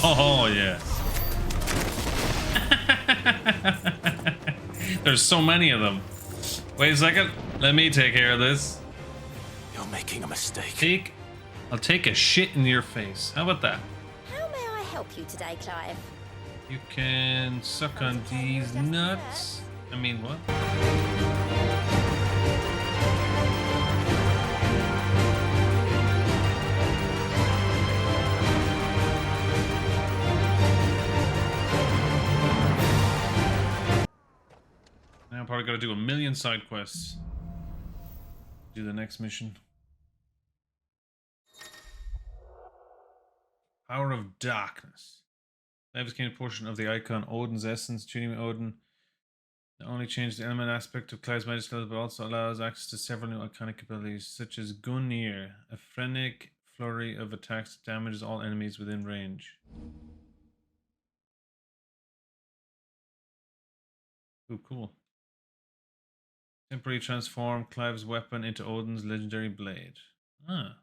Oh, yeah. There's so many of them. Wait a second. Let me take care of this. You're making a mistake. I'll take a shit in your face. How about that? How may I help you today, Clive? You can suck on these nuts. I mean, what? Now I'm probably got to do a million side quests. Do the next mission. Power of Darkness. Life gain a portion of the icon Odin's essence. Tuning Odin not only changes the element aspect of Clive's magic skills, but also allows access to several new iconic abilities, such as Gungnir, a frenetic flurry of attacks that damages all enemies within range. Ooh, cool. Temporarily transform Clive's weapon into Odin's legendary blade. Ah.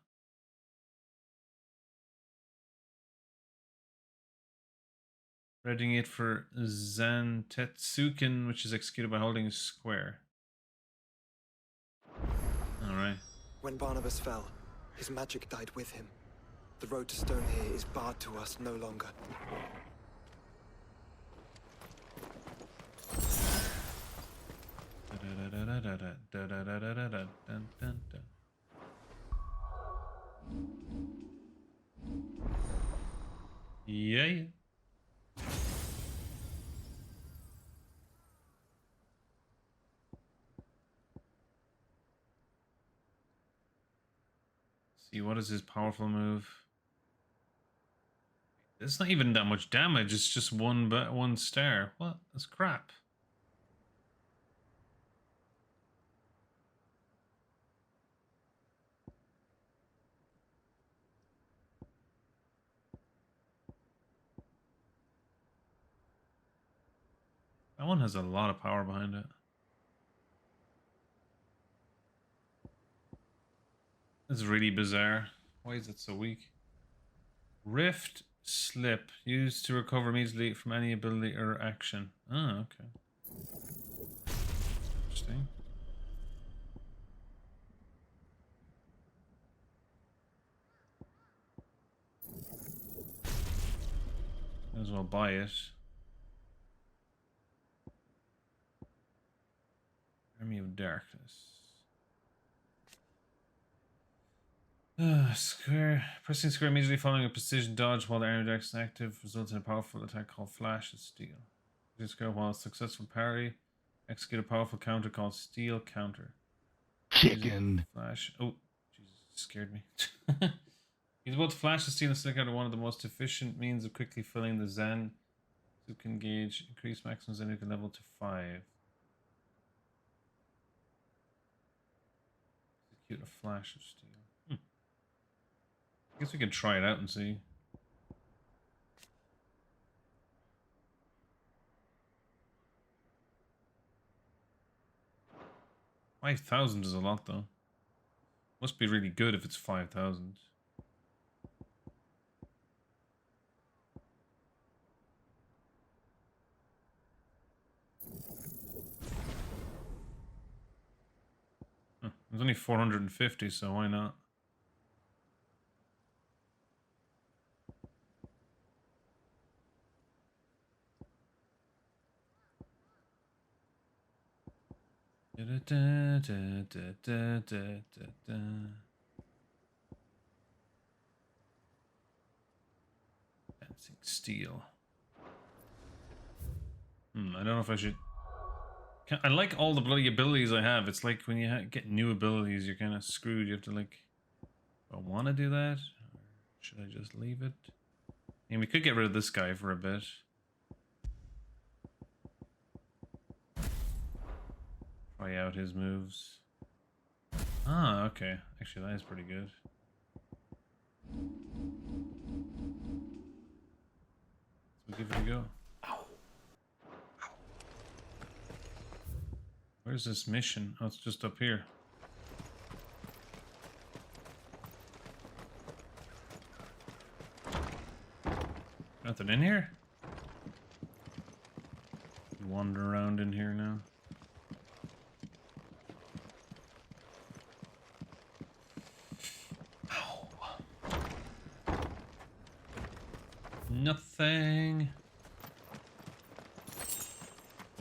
Readying it for Zantetsuken, which is executed by holding a square. Alright. When Barnabas fell, his magic died with him. The road to Stonehere is barred to us no longer. Yeah. See, what is his powerful move? It's not even that much damage. It's just one star. What? That's crap. That one has a lot of power behind it. That's really bizarre. Why is it so weak? Rift Slip. Used to recover immediately from any ability or action. Oh, okay. Interesting. Might as well buy it. Army of Darkness. Square. Pressing square immediately following a precision dodge while the Army of Darkness is active results in a powerful attack called Flash of Steel. Pressing square while a successful parry. Execute a powerful counter called Steel Counter. Chicken. Flash. Oh, Jesus, scared me. He's about to flash the steel and stick out of one of the most efficient means of quickly filling the Zen. You can gauge increase maximum Zen level to 5. Execute a flash of steel. I guess we can try it out and see. $5,000 is a lot though. Must be really good if it's 5,000. It's only 450, so why not? Dancing steel. I don't know if I should. I like all the bloody abilities I have. It's like when you get new abilities, you're kind of screwed. You have to like, do I want to do that? Or should I just leave it? I mean, we could get rid of this guy for a bit. Try out his moves. Ah, okay. Actually, that is pretty good. So give it a go. Where's this mission? Oh, it's just up here. Nothing in here? Wander around in here now. Ow. Nothing.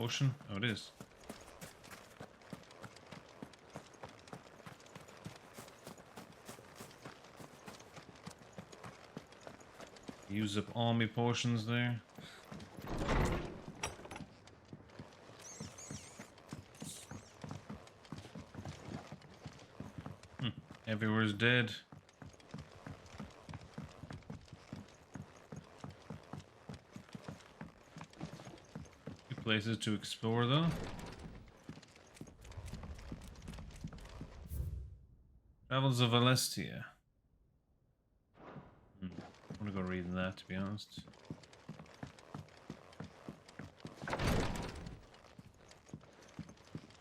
Ocean? Oh, it is. Use up all my potions there. Everywhere's dead. Few places to explore though. Travels of Alestia. I'm gonna go reading that, to be honest.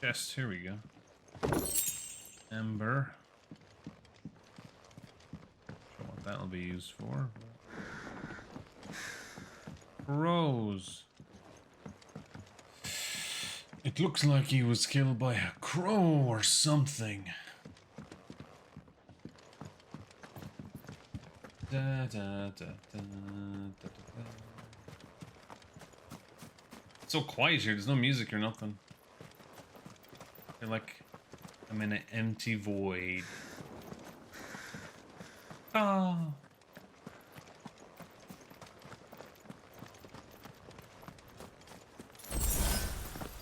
Yes, here we go. Ember. That'll be used for. Crows. It looks like he was killed by a crow or something. Da, da, da, da, da, da. It's so quiet here, there's no music or nothing. I feel like I'm in an empty void. Oh.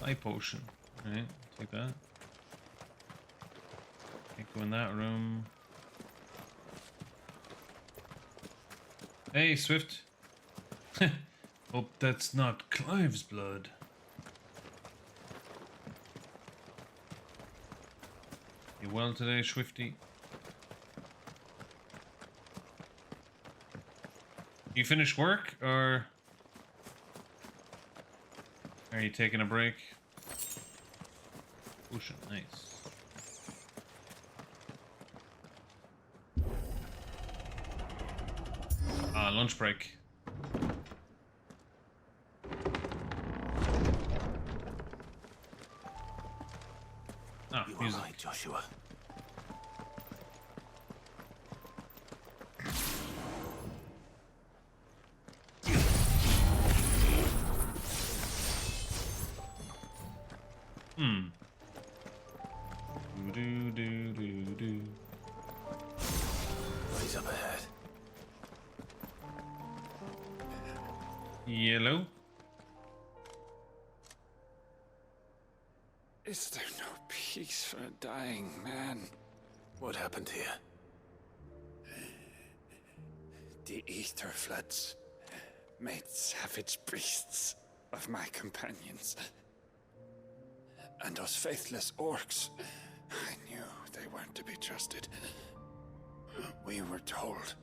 Eye potion. Alright, take that. Can't go in that room. Hey, Swift. Hope that's not Clive's blood. You well today, Swifty? You finish work, or are you taking a break? Ocean, nice. Lunch break. You music. are right, Joshua. What is up ahead? Yellow. Is there no peace for a dying man? What happened here? The ether floods made savage beasts of my companions. And those faithless orcs, I knew they weren't to be trusted. We were told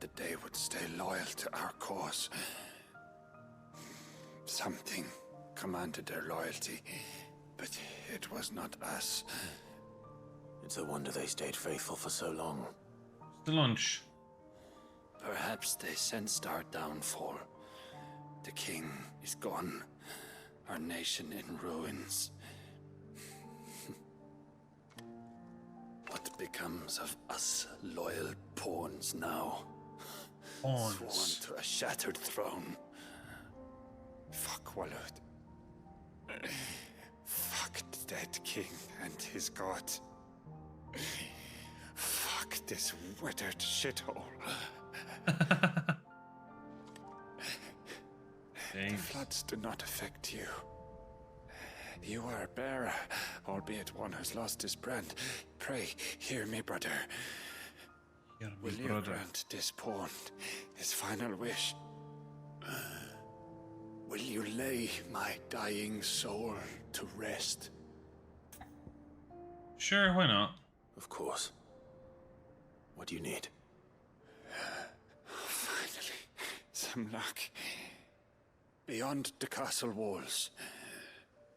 that they would stay loyal to our cause. Something commanded their loyalty, but it was not us. It's a wonder they stayed faithful for so long. The lunch. Perhaps they sensed our downfall. The king is gone, our nation in ruins. What becomes of us loyal pawns now? Pawns. Sworn to a shattered throne. Fuck Walud. Fuck the dead king and his god. Fuck this withered shithole. The floods do not affect you. You are a bearer, albeit one who's lost his brand. Pray, hear me, brother. Will you grant this pawn his final wish? Will you lay my dying soul to rest? Sure, why not? Of course. What do you need? Finally, some luck. Beyond the castle walls,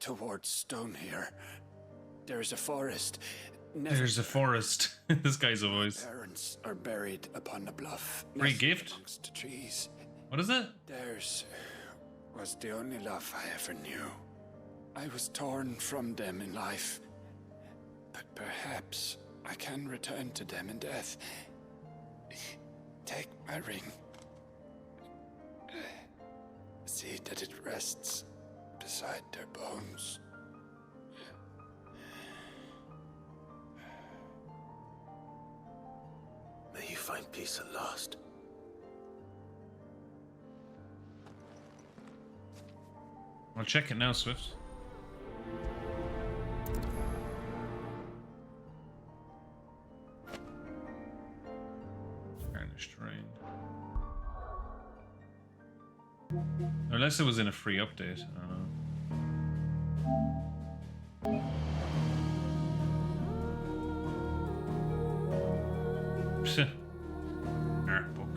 towards Stone here, there is a forest. There's a forest. This guy's a voice. Parents are buried upon the bluff. Free gift? Amongst the trees. What is it? Theirs was the only love I ever knew. I was torn from them in life, but perhaps I can return to them in death. Take my ring. See that it rests beside their bones. May you find peace at last. I'll check it now, Swift. Tarnished Rain. Unless it was in a free update. I don't know. Art book.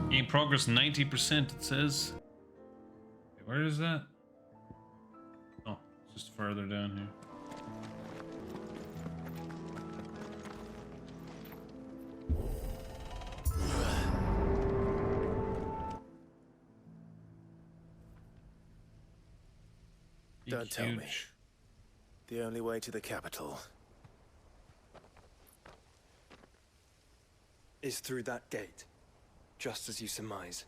Game progress 90%, it says. Okay, where is that? Oh, it's just further down here. Don't tell me. The only way to the capital Is through that gate, just as you surmise.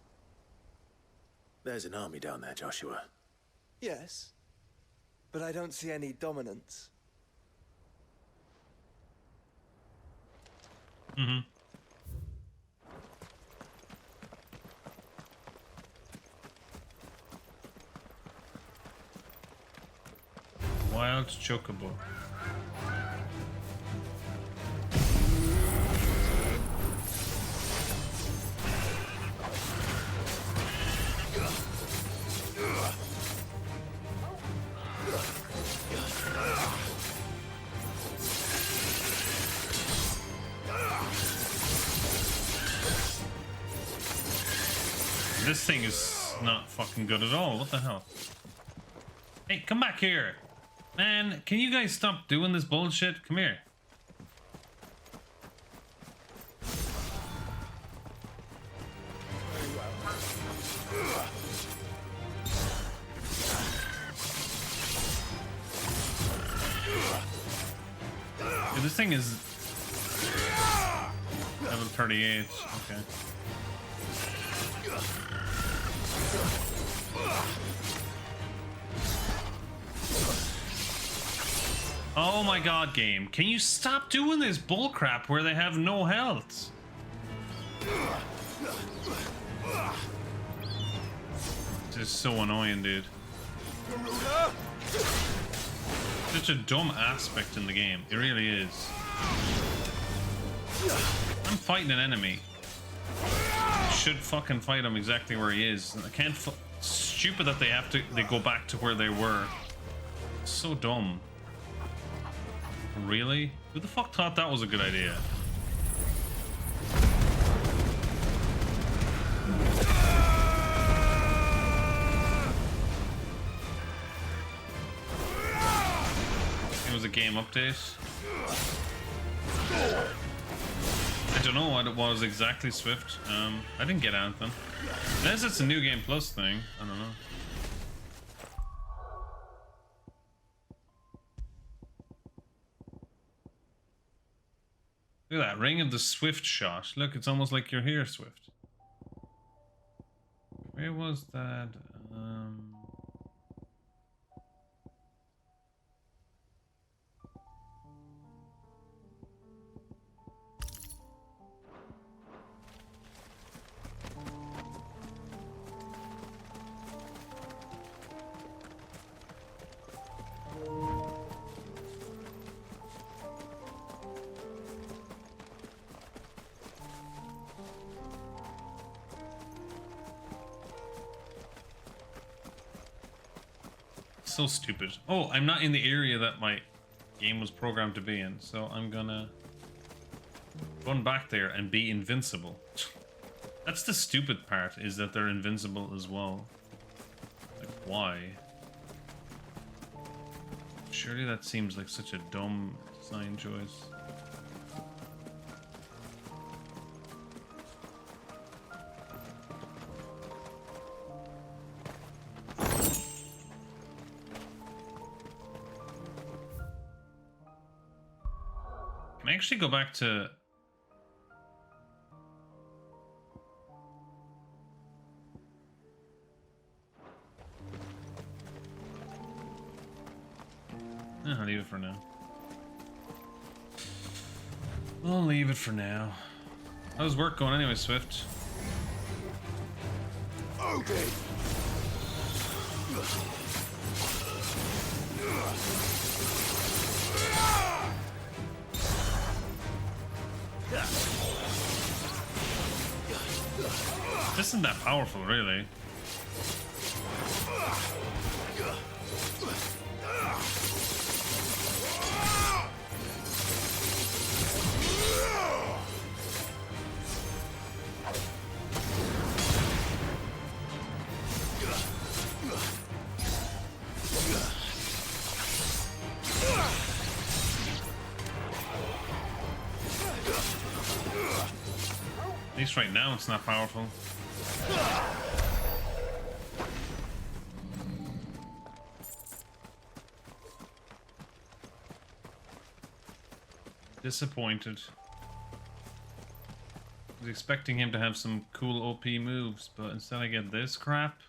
There's an army down there, Joshua. Yes, but I don't see any dominance. Mm-hmm. Wild Chocobo. This thing is not fucking good at all. What the hell? Hey, come back here. Man, can you guys stop doing this bullshit? Come here. Yeah, this thing is level 38. Okay. Oh my god, game. Can you stop doing this bullcrap where they have no health? This is so annoying, dude. Such a dumb aspect in the game. It really is. I'm fighting an enemy. I should fucking fight him exactly where he is. I can't. Stupid that they go back to where they were. So dumb. Really? Who the fuck thought that was a good idea? It was a game update. I don't know what it was exactly, Swift. I didn't get anything. Unless it's a new game plus thing. I don't know. Look at that, Ring of the Swift shot. Look, it's almost like you're here, Swift. Where was that? So stupid. Oh, I'm not in the area that my game was programmed to be in, so I'm gonna run back there and be invincible. That's the stupid part, is that they're invincible as well. Like, why? Surely that seems like such a dumb design choice. Can I actually go back to... I'll leave it for now. I'll leave it for now. How's work going anyway, Swift? Okay. This isn't that powerful, really. At least right now it's not powerful. Disappointed. I was expecting him to have some cool OP moves, but instead I get this crap.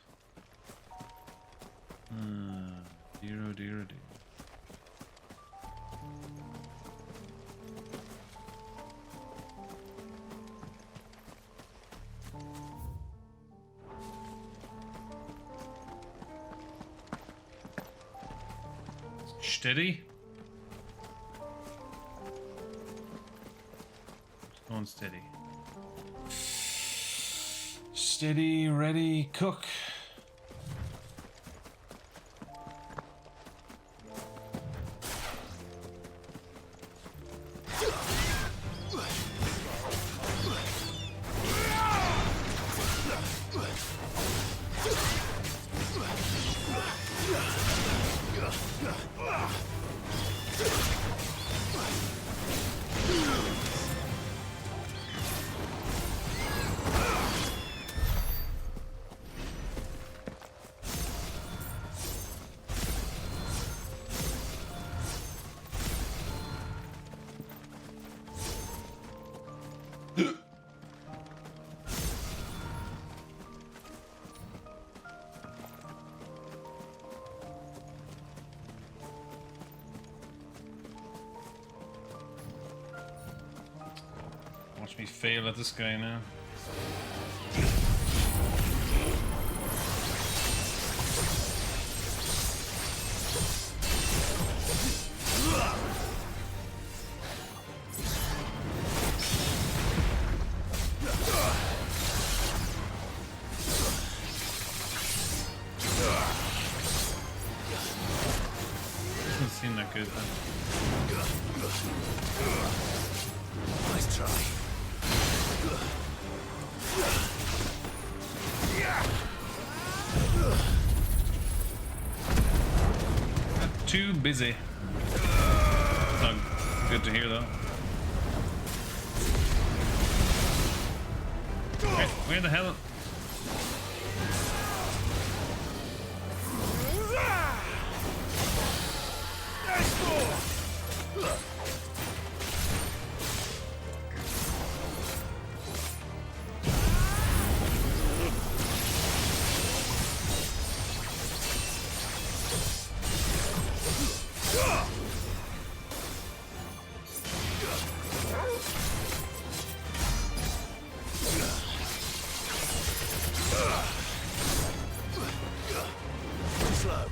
Dear oh dear oh dear. Steady. Just going steady. Steady, ready, cook. Watch me fail at this guy now. Doesn't seem that good then. Nice try. Not too busy. Not good to hear though. Where the hell? Slow.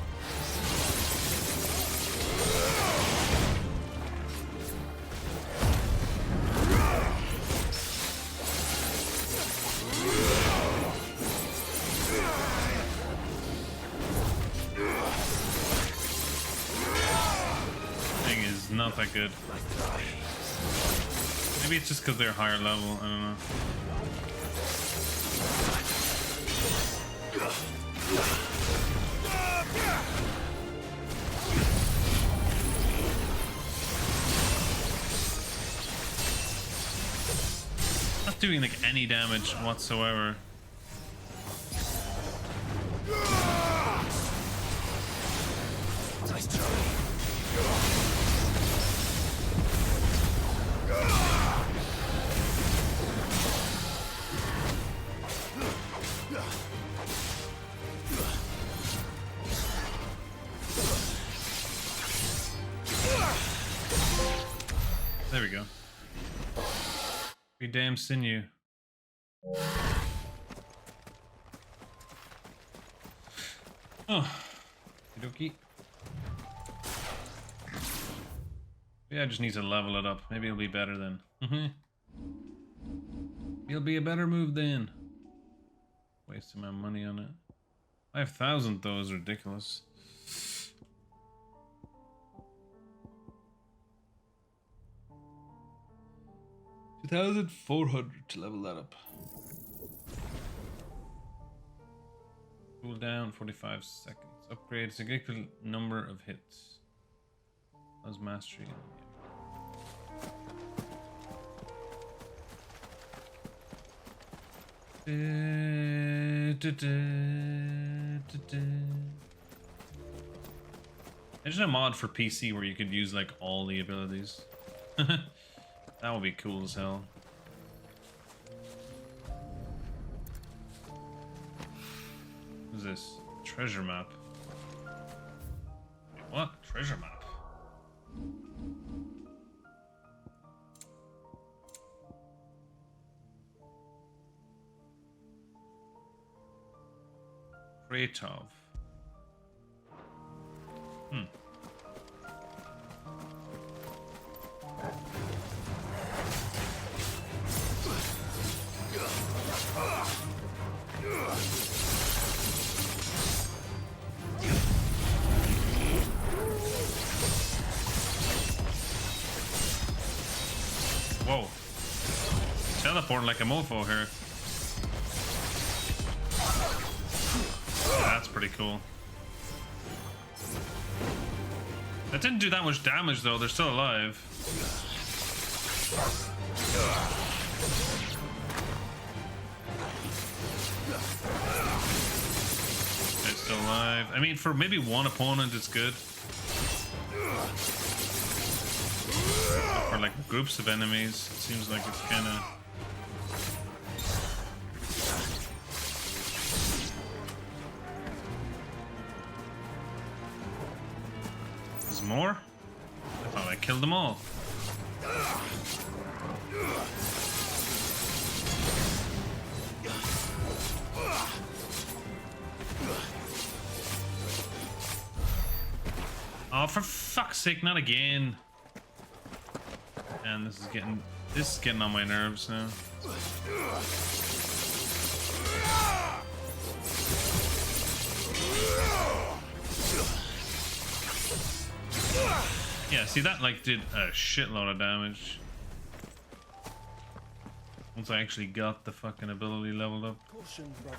Thing is not that good. Maybe it's just because they're higher level. I don't know. doing like any damage whatsoever. Nice try. There we go. Be damn sinew. Oh, okie. Yeah, I just need to level it up. Maybe it'll be better then. It'll be a better move then. Wasting my money on it. 5,000 though is ridiculous. 2,400 to level that up. Cool down 45 seconds. Upgrade significant number of hits. How's mastery? There's a mod for PC where you could use like all the abilities. That would be cool as hell. What's this? Treasure map. Wait, what? Treasure map? Kratov. Whoa. Teleporting like a mofo here. That's pretty cool. That didn't do that much damage though, they're still alive. They're still alive. I mean, for maybe one opponent it's good. For like groups of enemies, it seems like it's kind of... There's more? I thought I killed them all. Oh, for fuck's sake, not again. And this is getting on my nerves now. Yeah, see that like did a shitload of damage. Once I actually got the fucking ability leveled up. Caution, brother.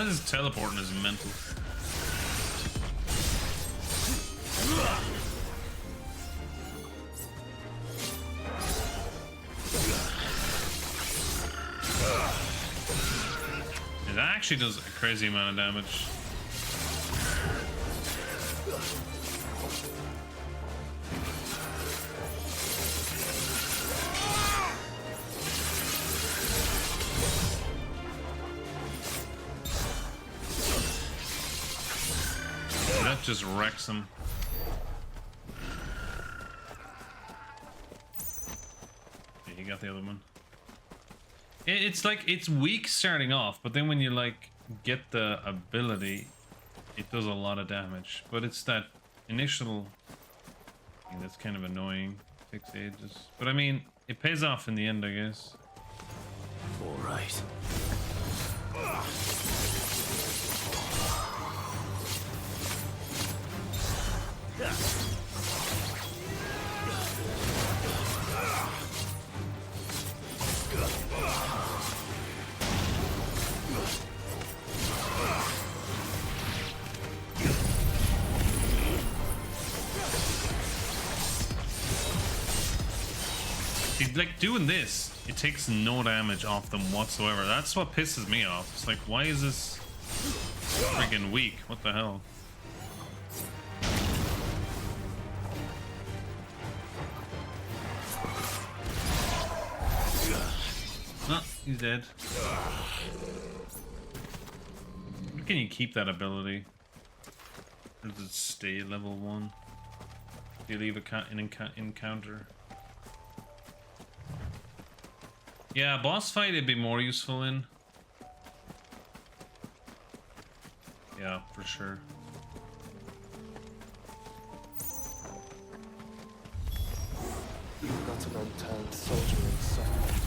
This teleporting is mental. It actually does a crazy amount of damage. That just wrecks him. Yeah, he got the other one. It's like, it's weak starting off, but then when you like get the ability, it does a lot of damage. But it's that initial thing that's kind of annoying. Takes ages. But I mean, it pays off in the end, I guess. All right. like doing this, it takes no damage off them whatsoever. That's what pisses me off. It's like, why is this freaking weak? What the hell? Oh, he's dead. Can you keep that ability? Or does it stay at level 1? Do you leave an encounter? Yeah, boss fight it'd be more useful in. Yeah, for sure. You've got an unturned soldier in suffering.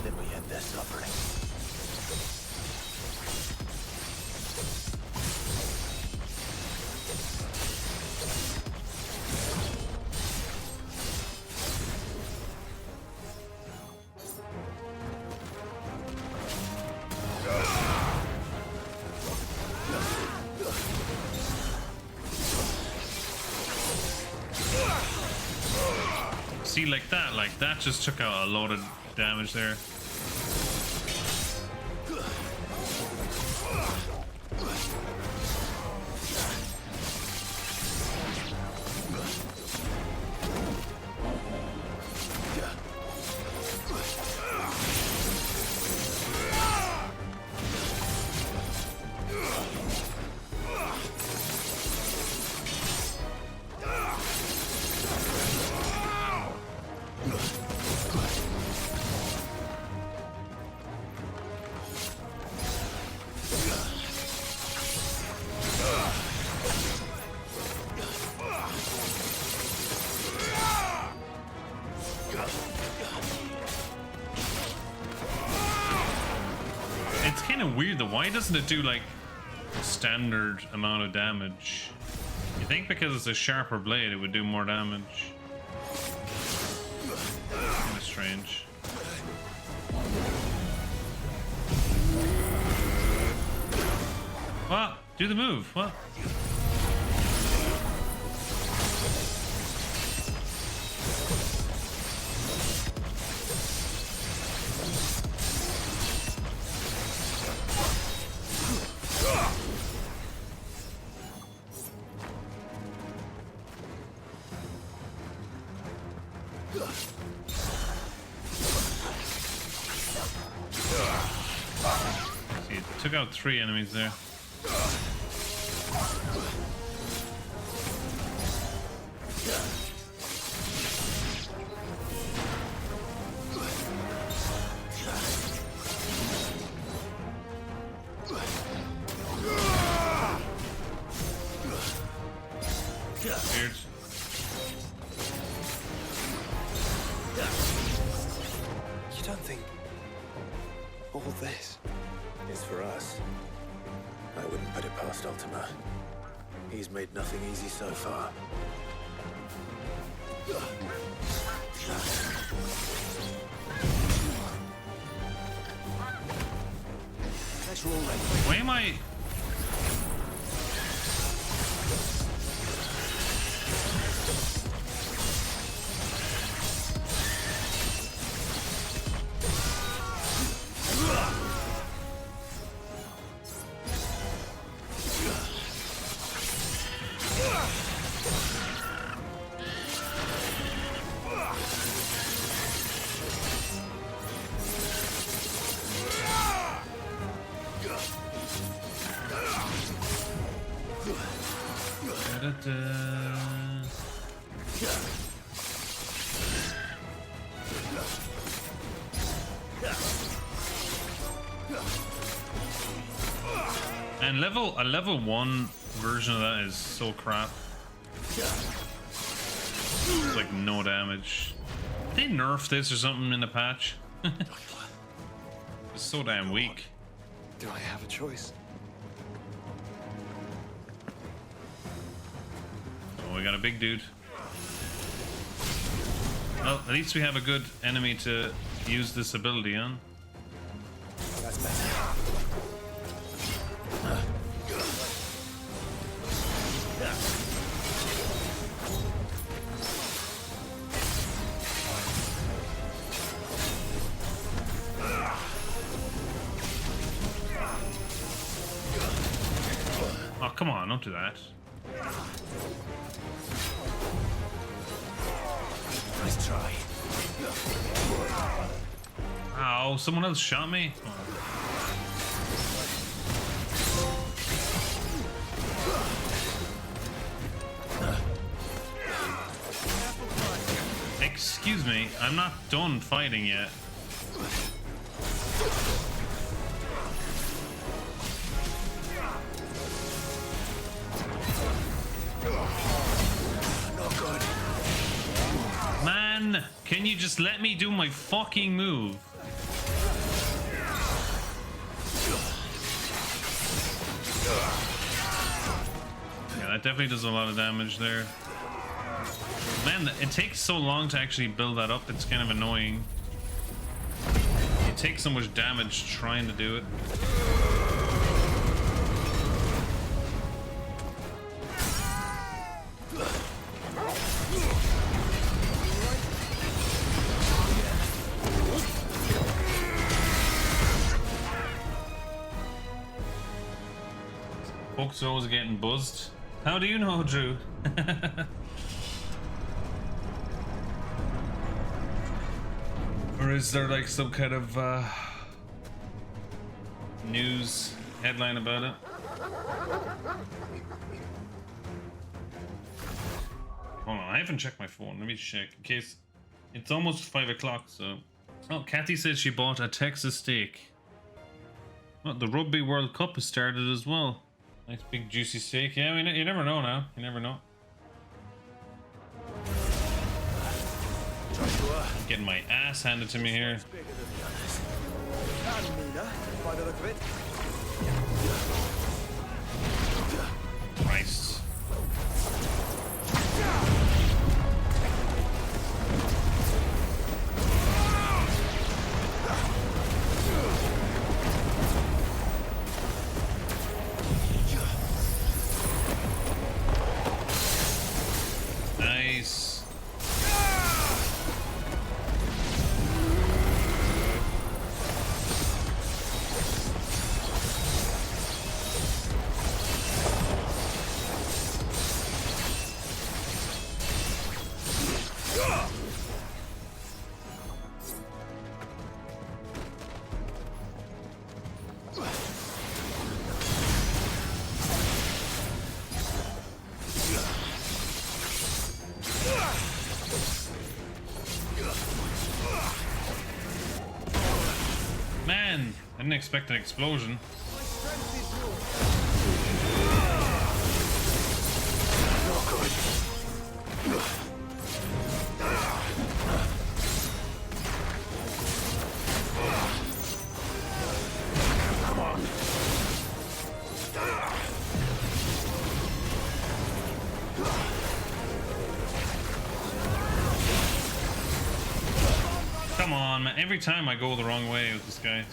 Then we end their suffering. See, like that just took out a lot of damage there. Weird though, why doesn't it do like standard amount of damage? You think because it's a sharper blade it would do more damage? Kind of strange. What? Do the move. What? See, it took out 3 enemies there. Weird. You don't think all this is for us? I wouldn't put it past Ultima. He's made nothing easy so far. Why am I... And a level 1 version of that is so crap. It's like no damage. Did they nerf this or something in the patch? It's so damn weak. Do I have a choice? Oh, we got a big dude. Well, at least we have a good enemy to use this ability on. That's better. come on, don't do that. Nice try. Ow, someone else shot me? Oh. Excuse me, I'm not done fighting yet. Not good. Man, can you just let me do my fucking move? Yeah, that definitely does a lot of damage there. Man, it takes so long to actually build that up, it's kind of annoying. You take so much damage trying to do it. Folks are always getting buzzed. How do you know, Drew? Or is there like some kind of news headline about it? Hold on, I haven't checked my phone. Let me check in case it's almost 5 o'clock. So, oh, Kathi says she bought a Texas steak. Oh, the Rugby World Cup has started as well. Nice big juicy steak. Yeah, you never know now. You never know. Joshua. I'm getting my ass handed to me here. Bigger than the others. And Mina, by the look of it. Christ. Nice. Man, I didn't expect an explosion. Not good. Come on. Come on, man. Every time I go the wrong way with this guy.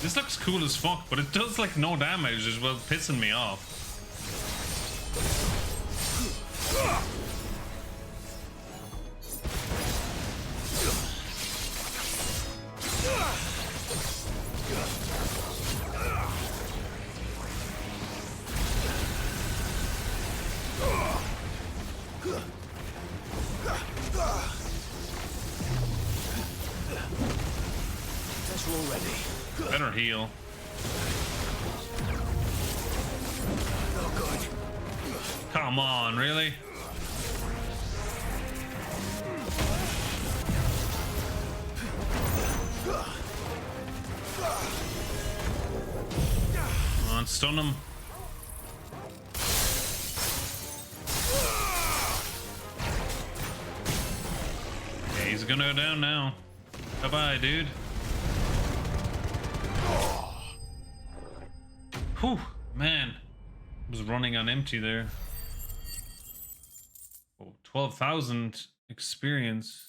This looks cool as fuck, but it does like no damage as well, pissing me off. Guess we're all ready. Better heal. Not good. Come on, really? Come on, stun him. Okay, he's gonna go down now. Bye-bye, dude. Whew, man. I was running on empty there. Oh, 12,000 experience.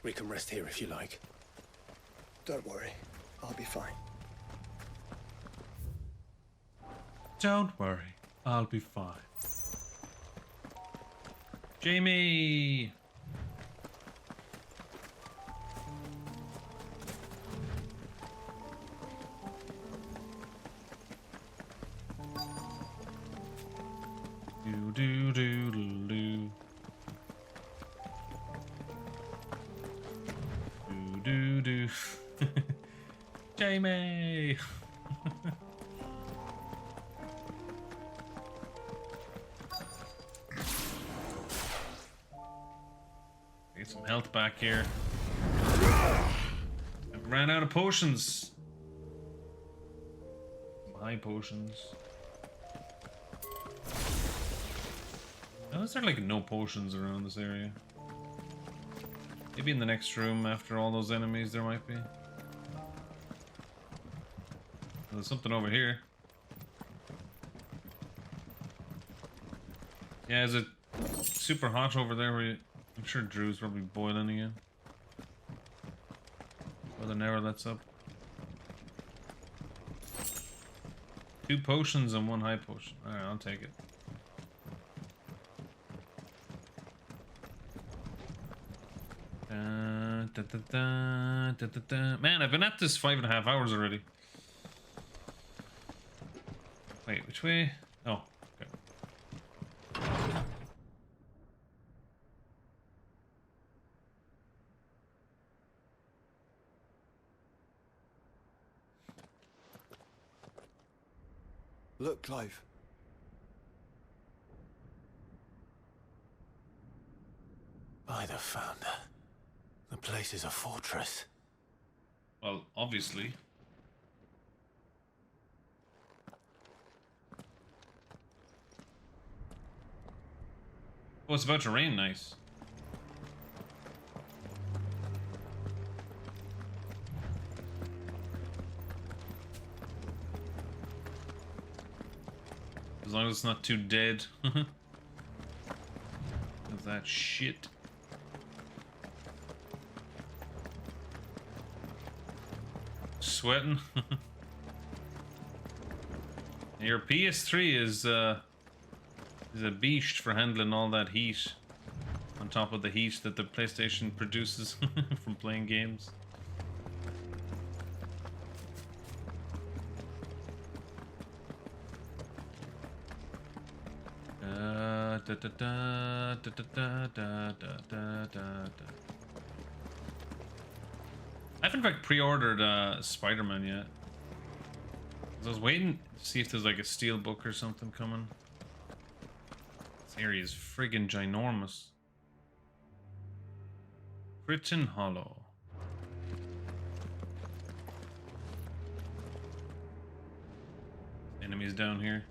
We can rest here if you like. Don't worry, I'll be fine. Don't worry, I'll be fine. Jamie! Do do do do do. Do do do. Jamie! Get some health back here. I ran out of potions. Some high potions. Oh, is there like no potions around this area? Maybe in the next room after all those enemies there might be. There's something over here. Yeah, is it super hot over there where you... I'm sure Drew's probably boiling again. Weather never lets up. 2 potions and 1 high potion. Alright, I'll take it. Man, I've been at this 5.5 hours already. Wait, which way? Oh, okay. Look, Clive. By the founder. The place is a fortress. Well, obviously. Oh, it's about to rain, nice. As long as it's not too dead. Of that shit. Sweating. Your PS3 is a beast for handling all that heat on top of the heat that the PlayStation produces from playing games. I haven't like pre-ordered Spider-Man yet. I was waiting to see if there's like a steel book or something coming. This area is friggin' ginormous. Britain Hollow. Enemies down here.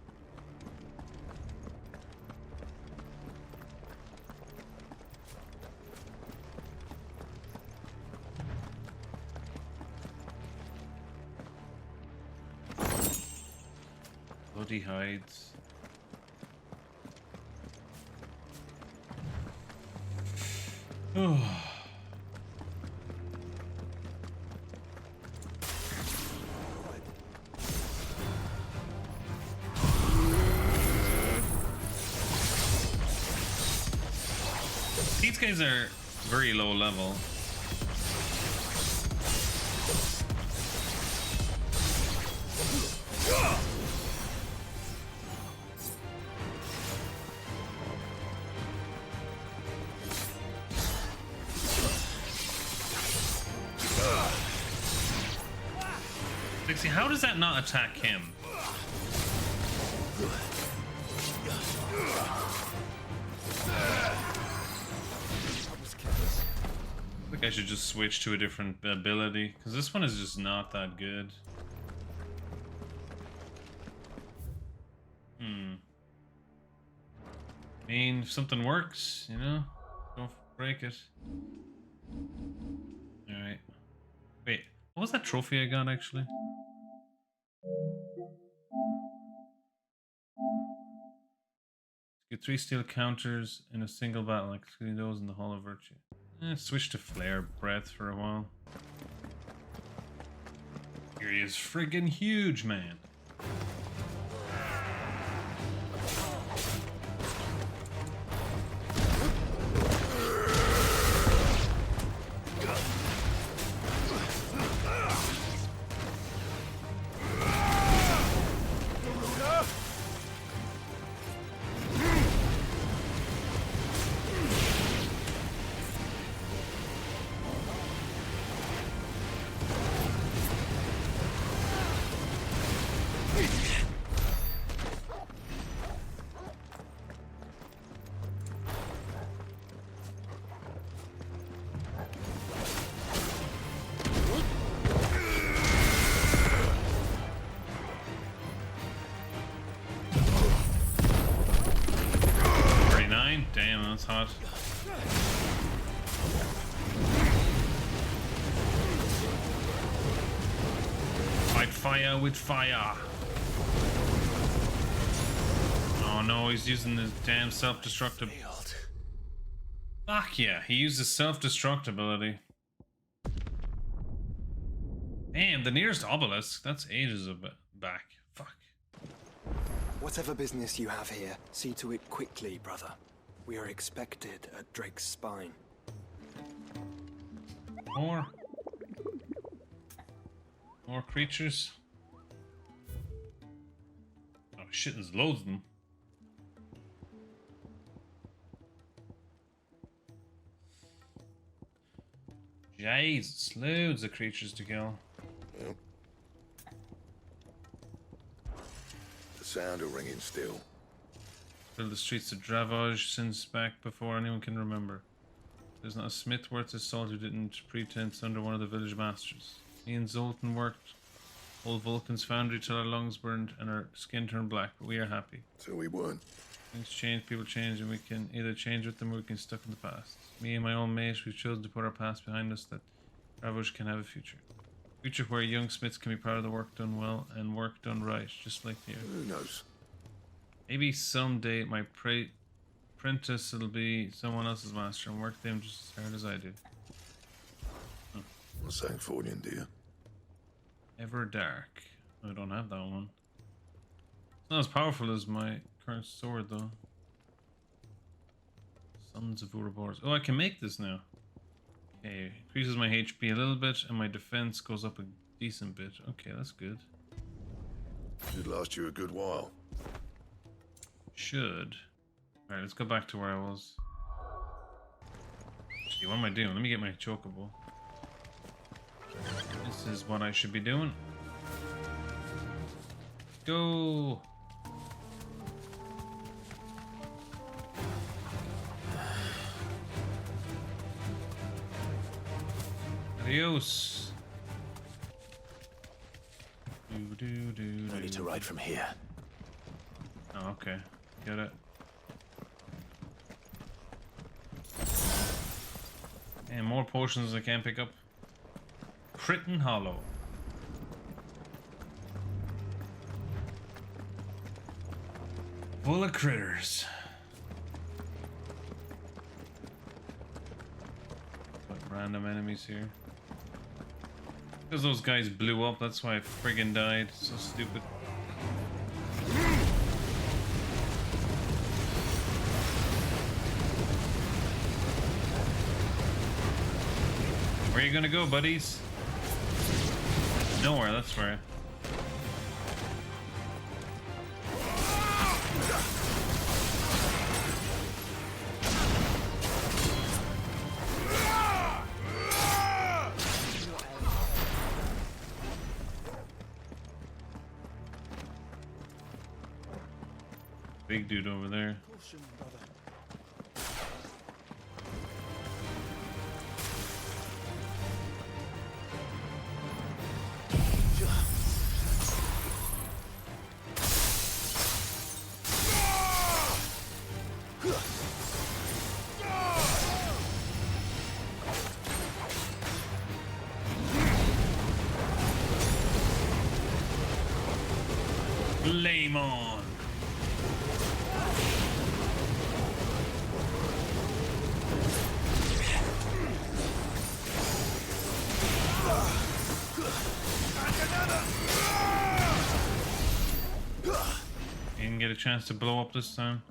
Bloody hides. Oh. These guys are very low level. Dixie, how does that not attack him? think I should just switch to a different ability, because this one is just not that good. I mean, if something works, you know, don't break it. Alright. Wait, what was that trophy I got, actually? Get 3 steel counters in a single battle, excluding those in the Hall of Virtue. Switch to Flare Breath for a while. Here he is, friggin' huge, man. Damn, that's hot. Fight fire with fire. Oh no, he's using his damn self-destructive. Fuck yeah, he used his self-destruct ability. Damn, the nearest obelisk. That's ages of back. Fuck. Whatever business you have here, see to it quickly, brother. We are expected at Drake's spine. More creatures. Oh shit, there's loads of them. Jesus, loads of creatures to kill. Yep. The sound of ringing still. Build the streets of Dravage since back before anyone can remember. There's not a smith worth his salt who didn't pretense under one of the village masters. Me and Zoltan worked old Vulcan's foundry till our lungs burned and our skin turned black, but we are happy. So we weren't. Things change, people change, and we can either change with them or we can stuck in the past. Me and my old mate, we've chosen to put our past behind us that Dravage can have a future. Future where young smiths can be proud of the work done well and work done right, just like you. Who knows? Maybe someday my apprentice will be someone else's master and work them just as hard as I do. What's that for you, dear? Ever Dark. I don't have that one. It's not as powerful as my current sword, though. Sons of Ouroboros. Oh, I can make this now. Okay, increases my HP a little bit and my defense goes up a decent bit. Okay, that's good. Should last you a good while. Should. Alright, let's go back to where I was. Actually, what am I doing? Let me get my chocobo. This is what I should be doing. Go! Adios! No need to ride from here. Oh, okay. Get it. And more potions I can't pick up. Critin Hollow. Full of critters. What random enemies here? Because those guys blew up, that's why I friggin' died. So stupid. Where are you gonna go, buddies? Nowhere, that's where. Big dude over there. Flame on. Didn't get a chance to blow up this time.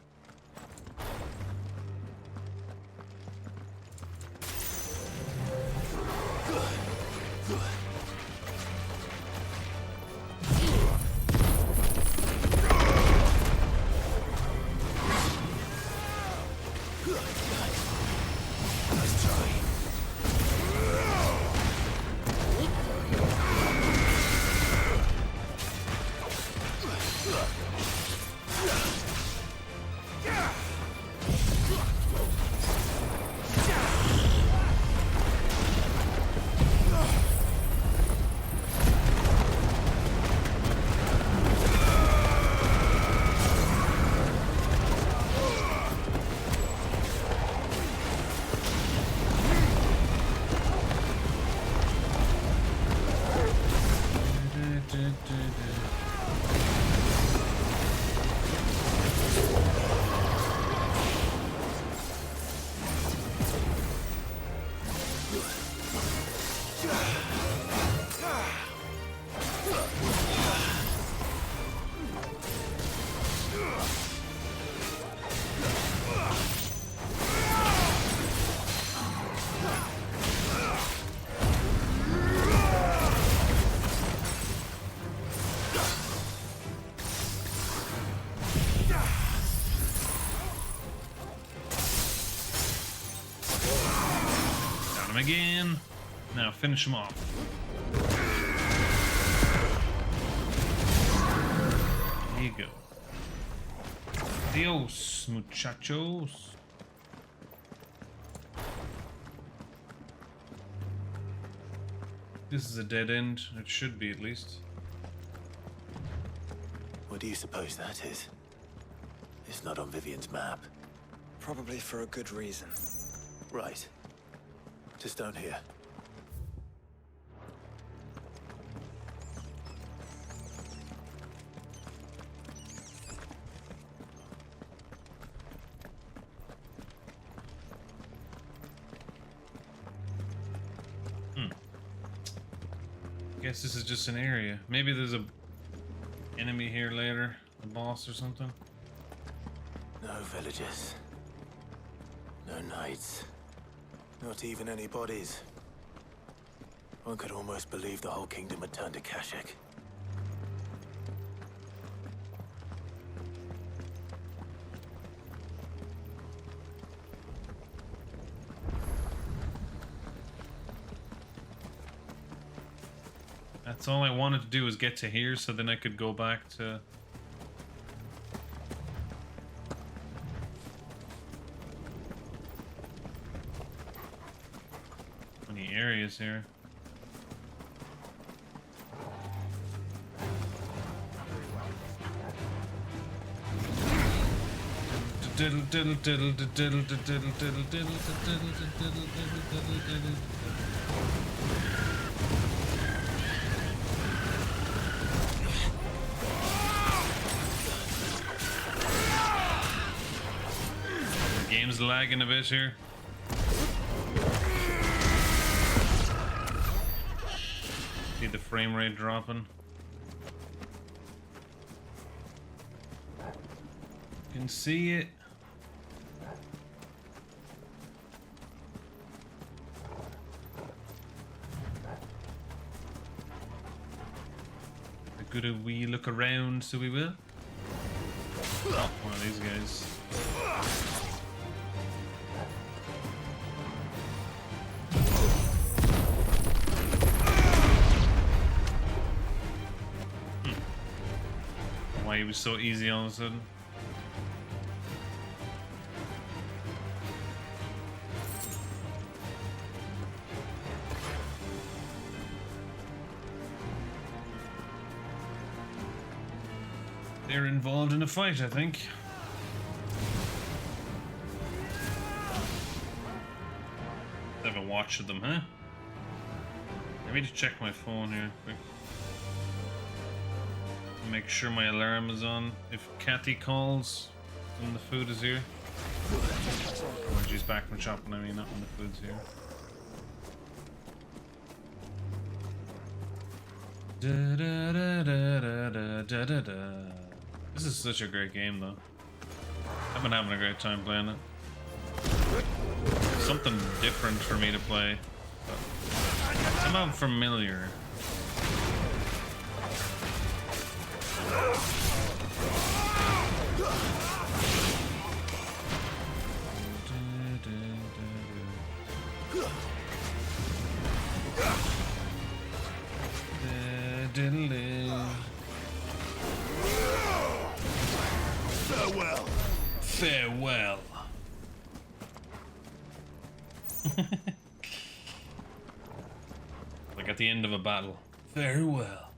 Again. Now finish him off. There you go. Adios, muchachos. This is a dead end. It should be, at least. What do you suppose that is? It's not on Vivian's map. Probably for a good reason. Right. Just down here. Guess this is just an area. Maybe there's a enemy here later, a boss or something. No villages. No knights. Not even any bodies. One could almost believe the whole kingdom had turned to Kashyyyk. That's all I wanted to do was get to here so then I could go back to... Many areas here. Diddle diddle diddle diddle diddle diddle diddle diddle diddle diddle diddle diddle. Game's lagging a bit here. See the frame rate dropping. You can see it. A good wee look around, so we will. Oh, one of these guys. Why he was so easy all of a sudden. They're involved in a fight, I think. Have a watch of them, huh? Let me just check my phone here quick. Make sure my alarm is on. If Kathi calls when the food is here. When she's back from shopping, I mean, not when the food's here. This is such a great game, though. I've been having a great time playing it. Something different for me to play, but somehow familiar. Farewell. Farewell. Like at the end of a battle. Farewell.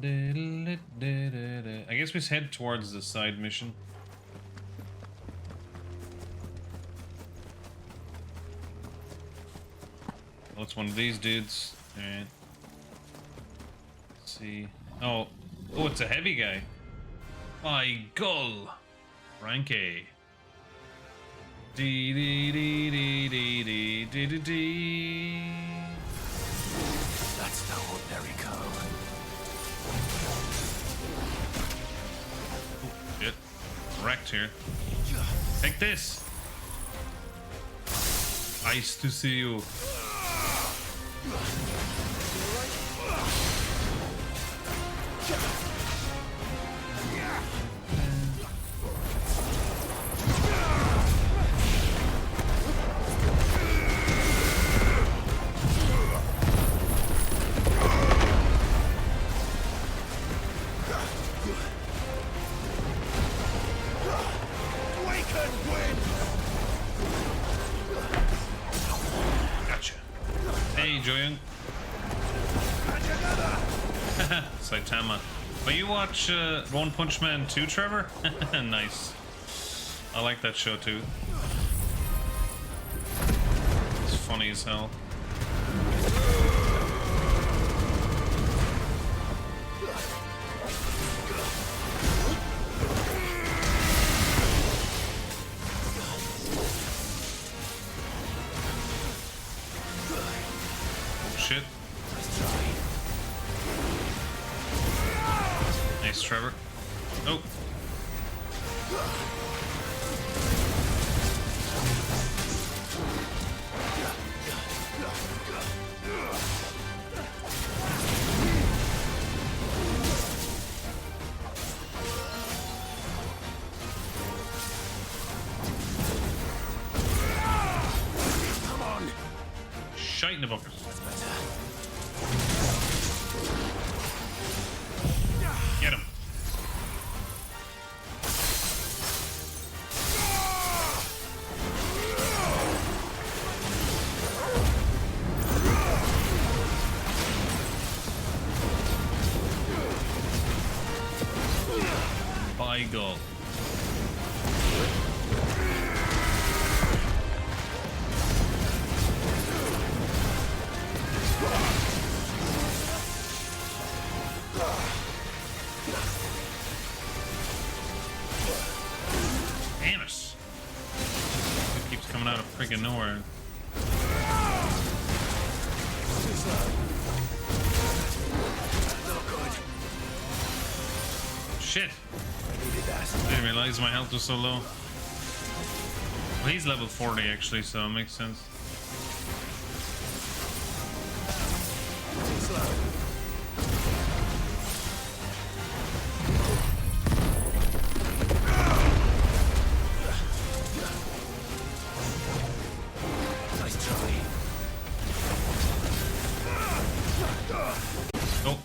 I guess we head towards the side mission. Well, it's one of these dudes. Alright. Let's see. Oh, it's a heavy guy. By gull. Rank A. Dee dee dee dee dee dee dee dee dee. That's no ordinary cow. Oh, shit. Wrecked here. Take this. Nice to see you. Gotcha. Hey, Joyan. Saitama. But you watch One Punch Man 2, Trevor? Nice. I like that show too. It's funny as hell. Oh shit. Nice, Trevor. Oh. Come on. Shite in the bucket. That's better. Get him. By God. Damn it. It keeps coming out of freaking nowhere. Shit. I didn't realize my health was so low. Well, he's level 40 actually, so it makes sense. Nice try. Oh.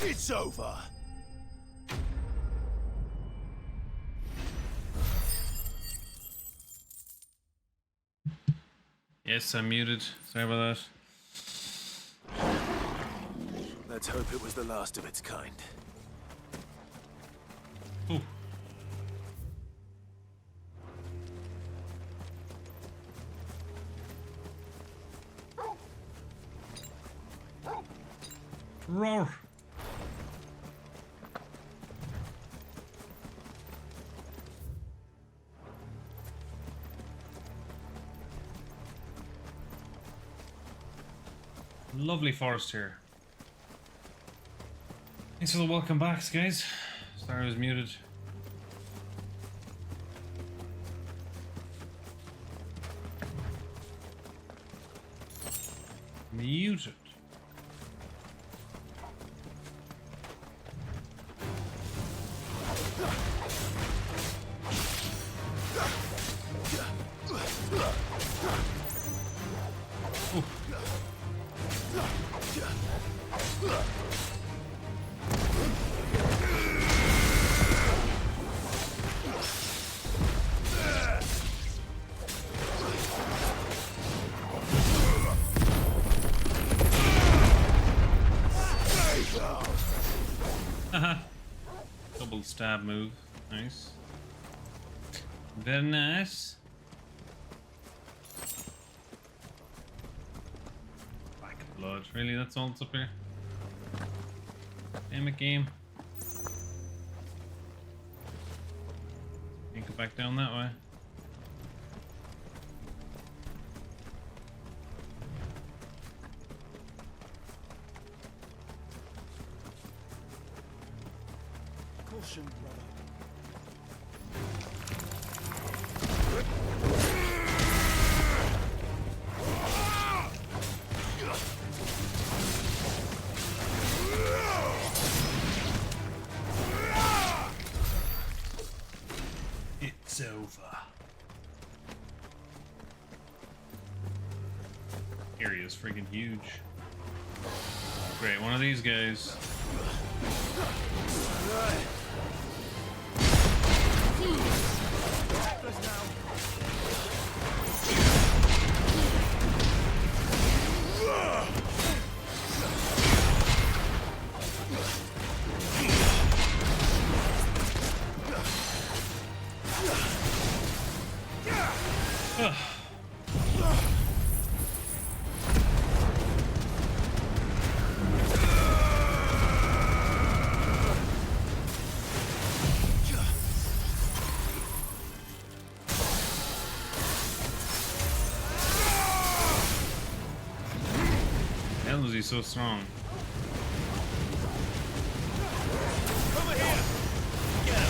It's over. Yes, I'm muted. Sorry about that. Let's hope it was the last of its kind. Ooh. Roar. Lovely forest here. Thanks for the welcome backs, guys. Sorry I was muted. Muted. Double stab move. Nice. Very nice. Back of blood. Really? That's all that's up here? Damn it, game. Can't go back down that way. Caution, brother. It's over. Area is freaking huge. Great, one of these guys. How was he so strong? Over here! Get him!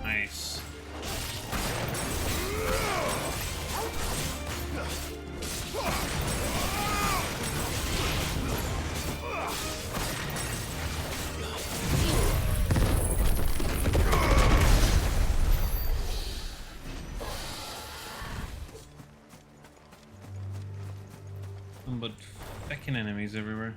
Nice. Nothing but feckin' enemies everywhere.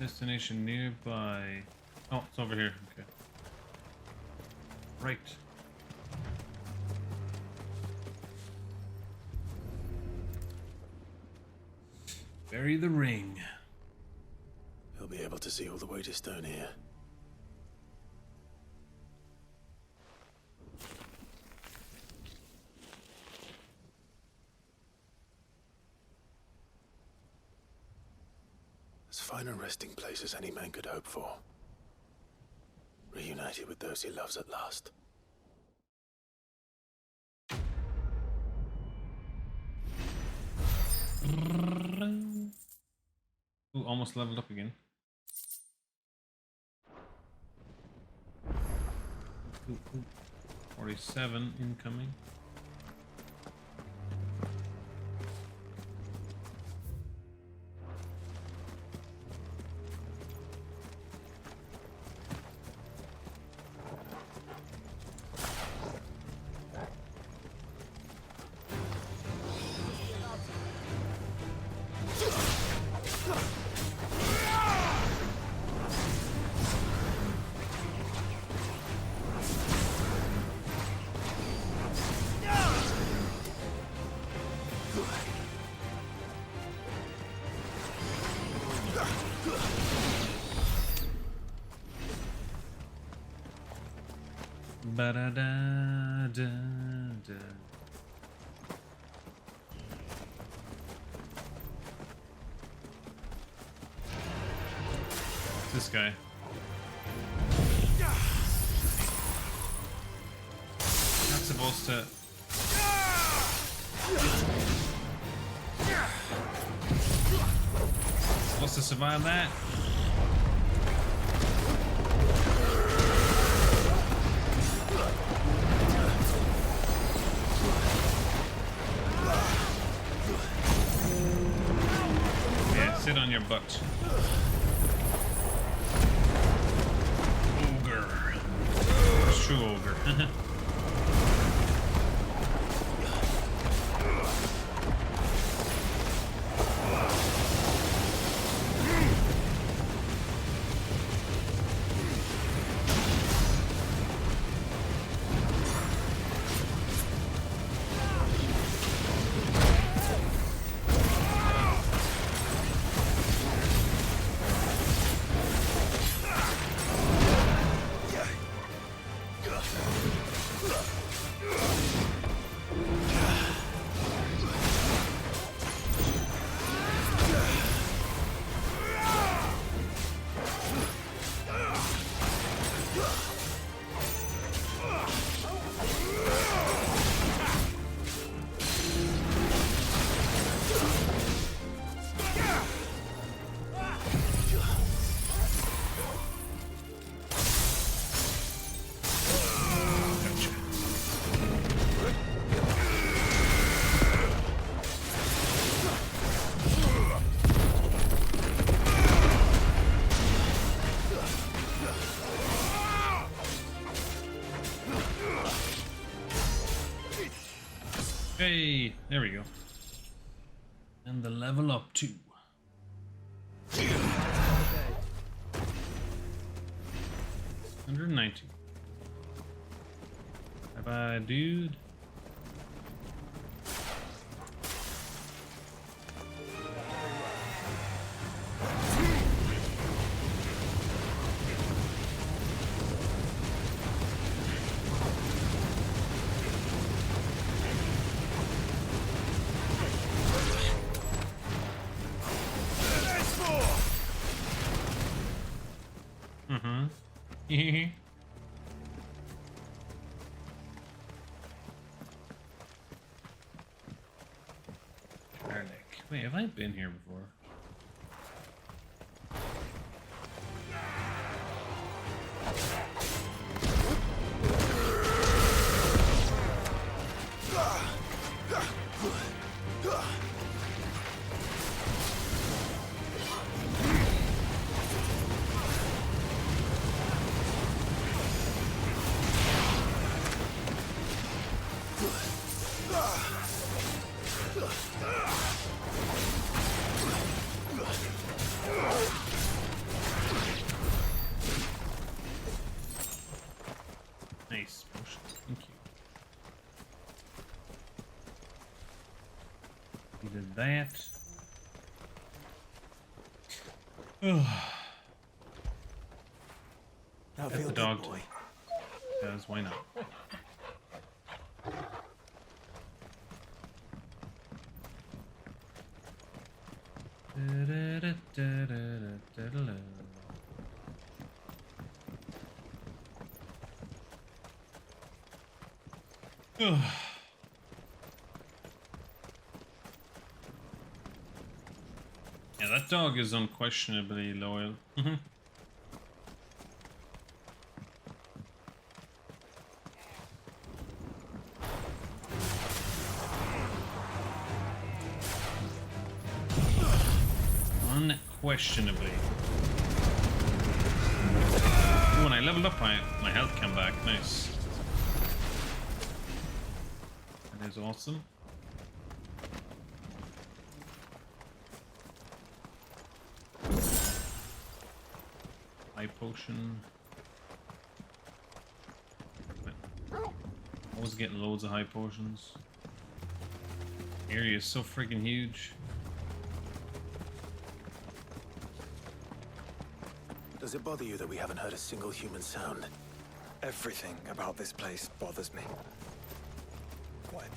Destination nearby. Oh, it's over here. Okay. Right. Bury the ring. He'll be able to see all the way to stone here. As fine a resting place as any man could hope for. Reunited with those he loves at last. Ooh, almost leveled up again. Ooh, ooh. 47 incoming. Ba-da-da-da-da. This guy. Not supposed to. Supposed to survive that? Yeah, sit on your butt. Ogre. It's true ogre. Hey, there we go. And the level up too. 190. Bye bye, dude. Wait, have I been here before? that. Ugh. Now Pet feel the good, dog. boy. Because why not? Ugh. Yeah, that dog is unquestionably loyal. Unquestionably. Ooh, when I leveled up, my health came back. Nice. That is awesome. High potion. Always getting loads of high potions. Area is so freaking huge. Does it bother you that we haven't heard a single human sound? Everything about this place bothers me. Quiet.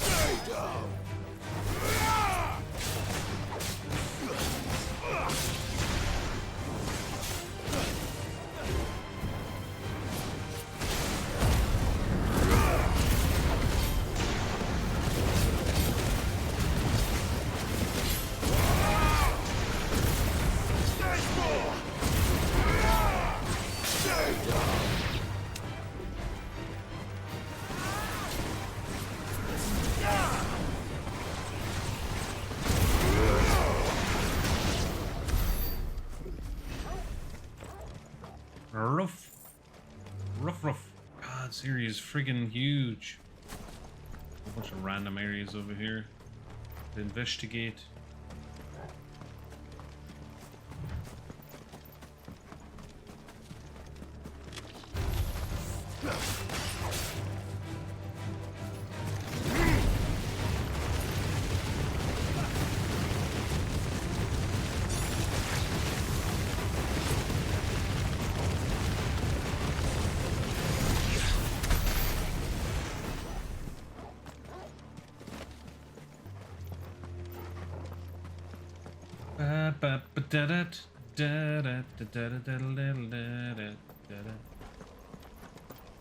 Stay down. Rough. Rough. God, this area is friggin' huge. A whole bunch of random areas over here to investigate.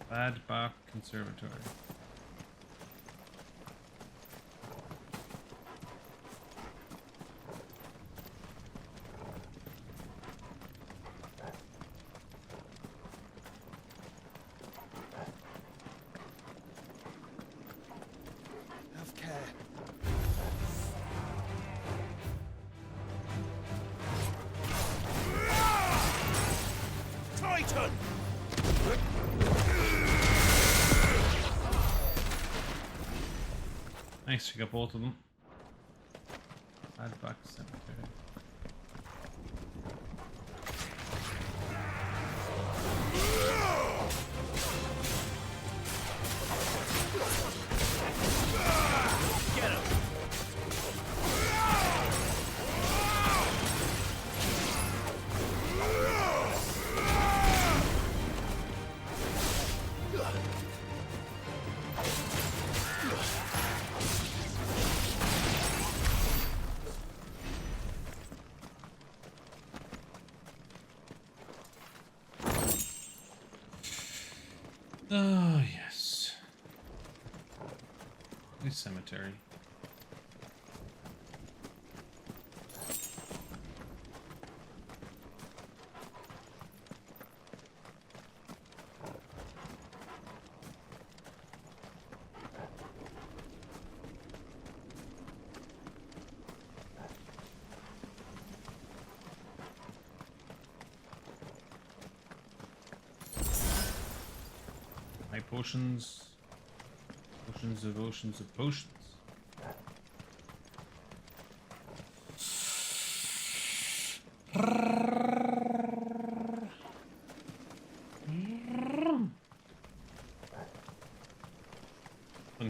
Bad Bach Conservatory. Have care. Titan! Nice, we got both of them. Bad Bach Cemetery. Get him! Oh, yes. This cemetery. High potions. Potions of oceans of potions.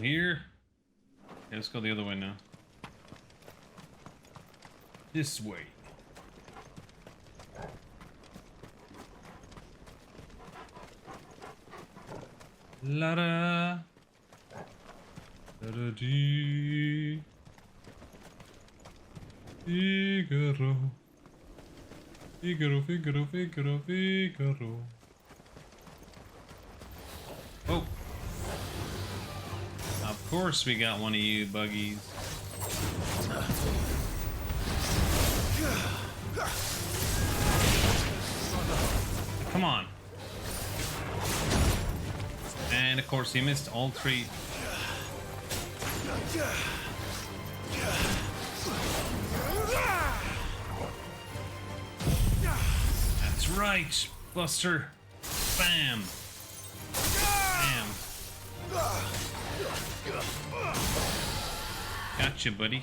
Nothing here. Okay, let's go the other way now. This way. La da. Da da dee. Figaro. Figaro, Figaro, Figaro, Figaro. Oh. Of course we got one of you buggies. Come on. And of course he missed all three. That's right, Buster. Bam. Bam. Gotcha, buddy.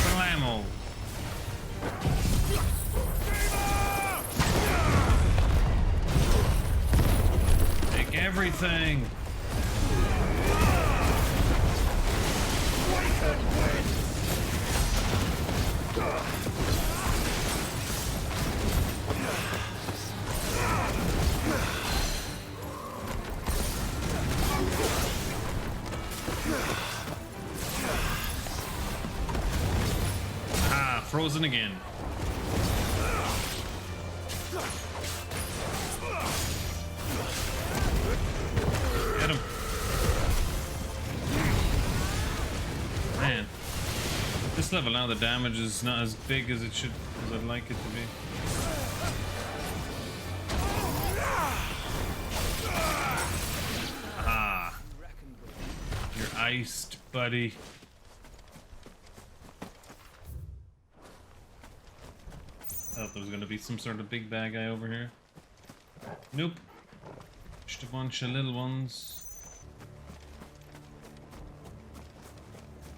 Blammo. Take everything. Ah, frozen again. Get him. Man. This level now the damage is not as big as it should, as I'd like it to be. Ah. You're iced, buddy. Thought there was gonna be some sort of big bad guy over here. Nope. Just a bunch of little ones.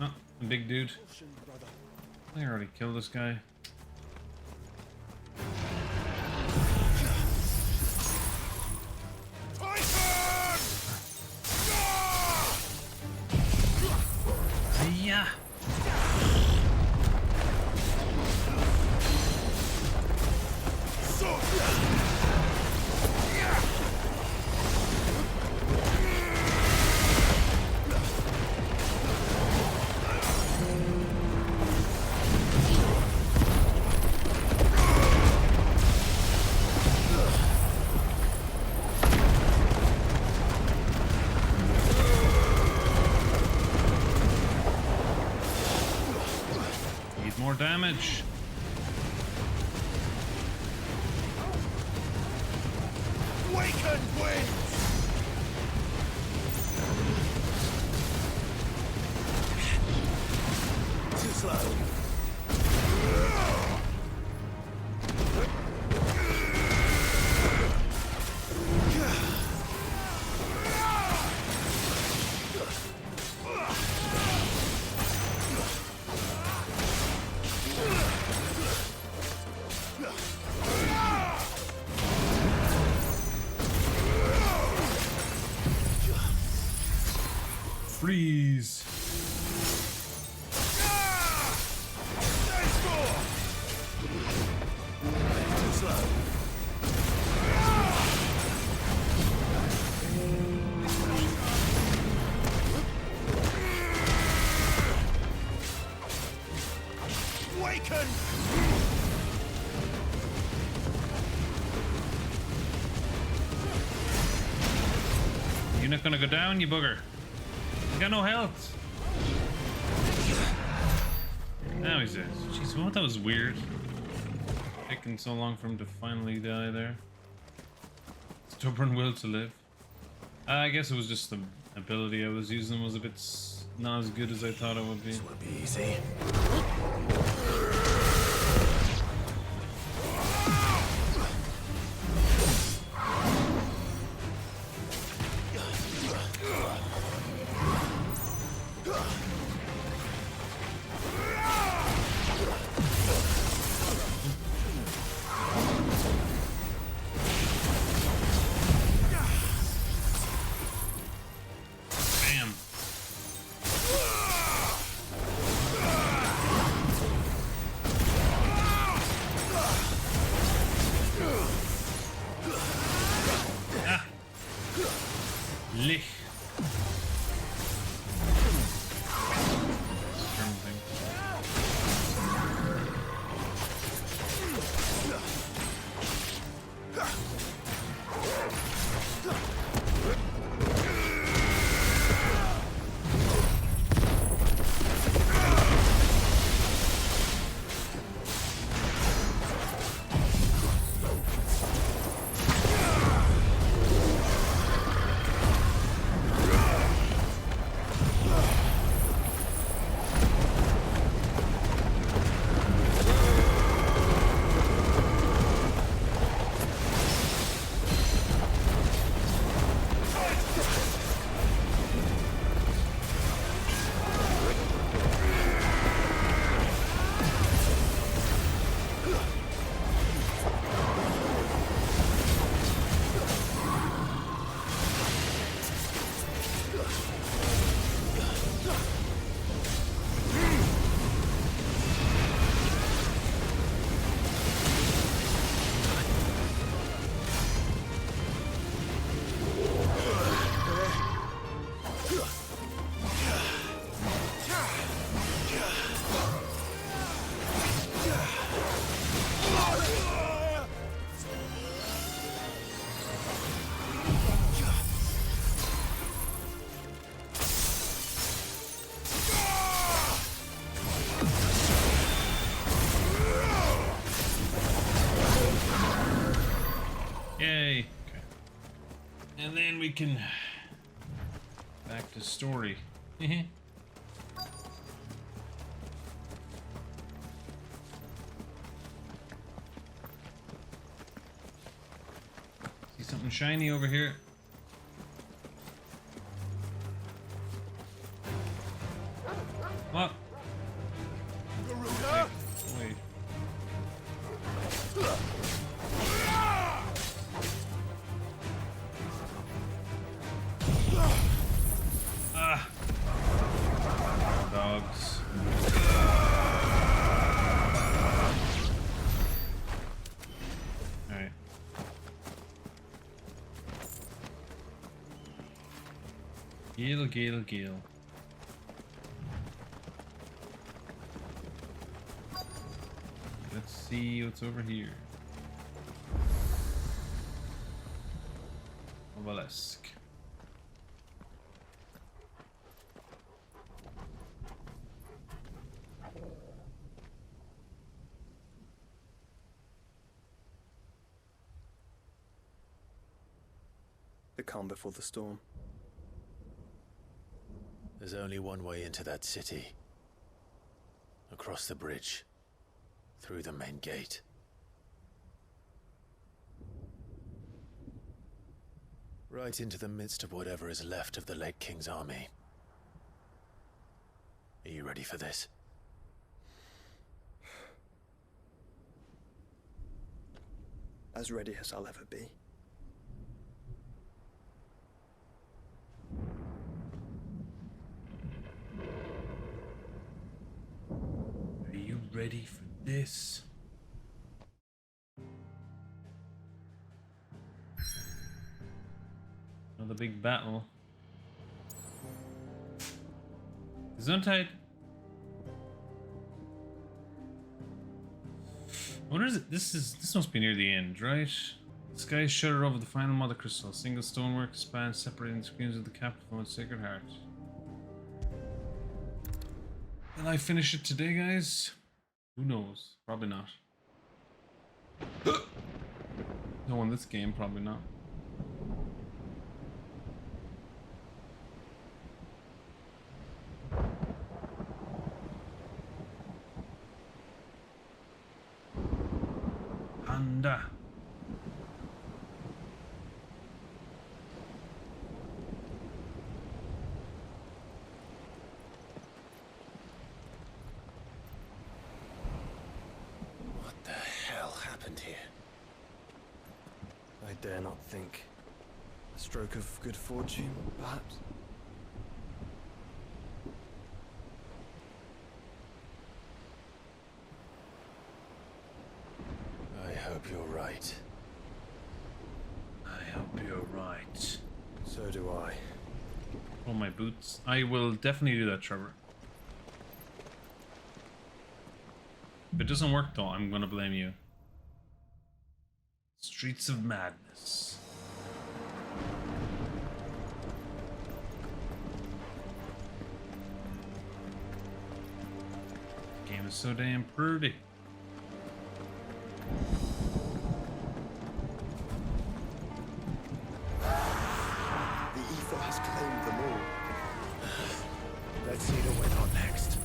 Oh, a big dude. I already killed this guy. Yeah. More damage. Awaken winds! Too slow. Freeze. Too slow. Awaken! You're not gonna go down, you bugger. You got no health. Now he's dead. Jeez, what? That was weird. Taking so long for him to finally die there. Stubborn will to live. I guess it was just the ability I was using was a bit not as good as I thought it would be. This won't be easy. Lich. German thing. Yay. Okay. And then we can back to story. See something shiny over here. What? Wait. Ah. Dogs. Alright. Gil. Let's see what's over here. Obelisk. The calm before the storm. There's only one way into that city. Across the bridge. Through the main gate. Right into the midst of whatever is left of the late King's army. Are you ready for this? As ready as I'll ever be. Are you ready for this? Another big battle. Gesundheit. I wonder, this must be near the end, right? The sky shuddered over the final mother crystal. Single stonework spans separating the screens of the capital from its sacred heart. Will I finish it today, guys? Who knows? Probably not. No, in this game, probably not. Panda. What the hell happened here? I dare not think. A stroke of good fortune, perhaps? I hope you're right. I hope you're right. So do I. Oh, my boots. I will definitely do that, Trevor. If it doesn't work, though, I'm gonna blame you. Streets of Madness. The game is so damn pretty. The ether has claimed them all. Let's see who went on next.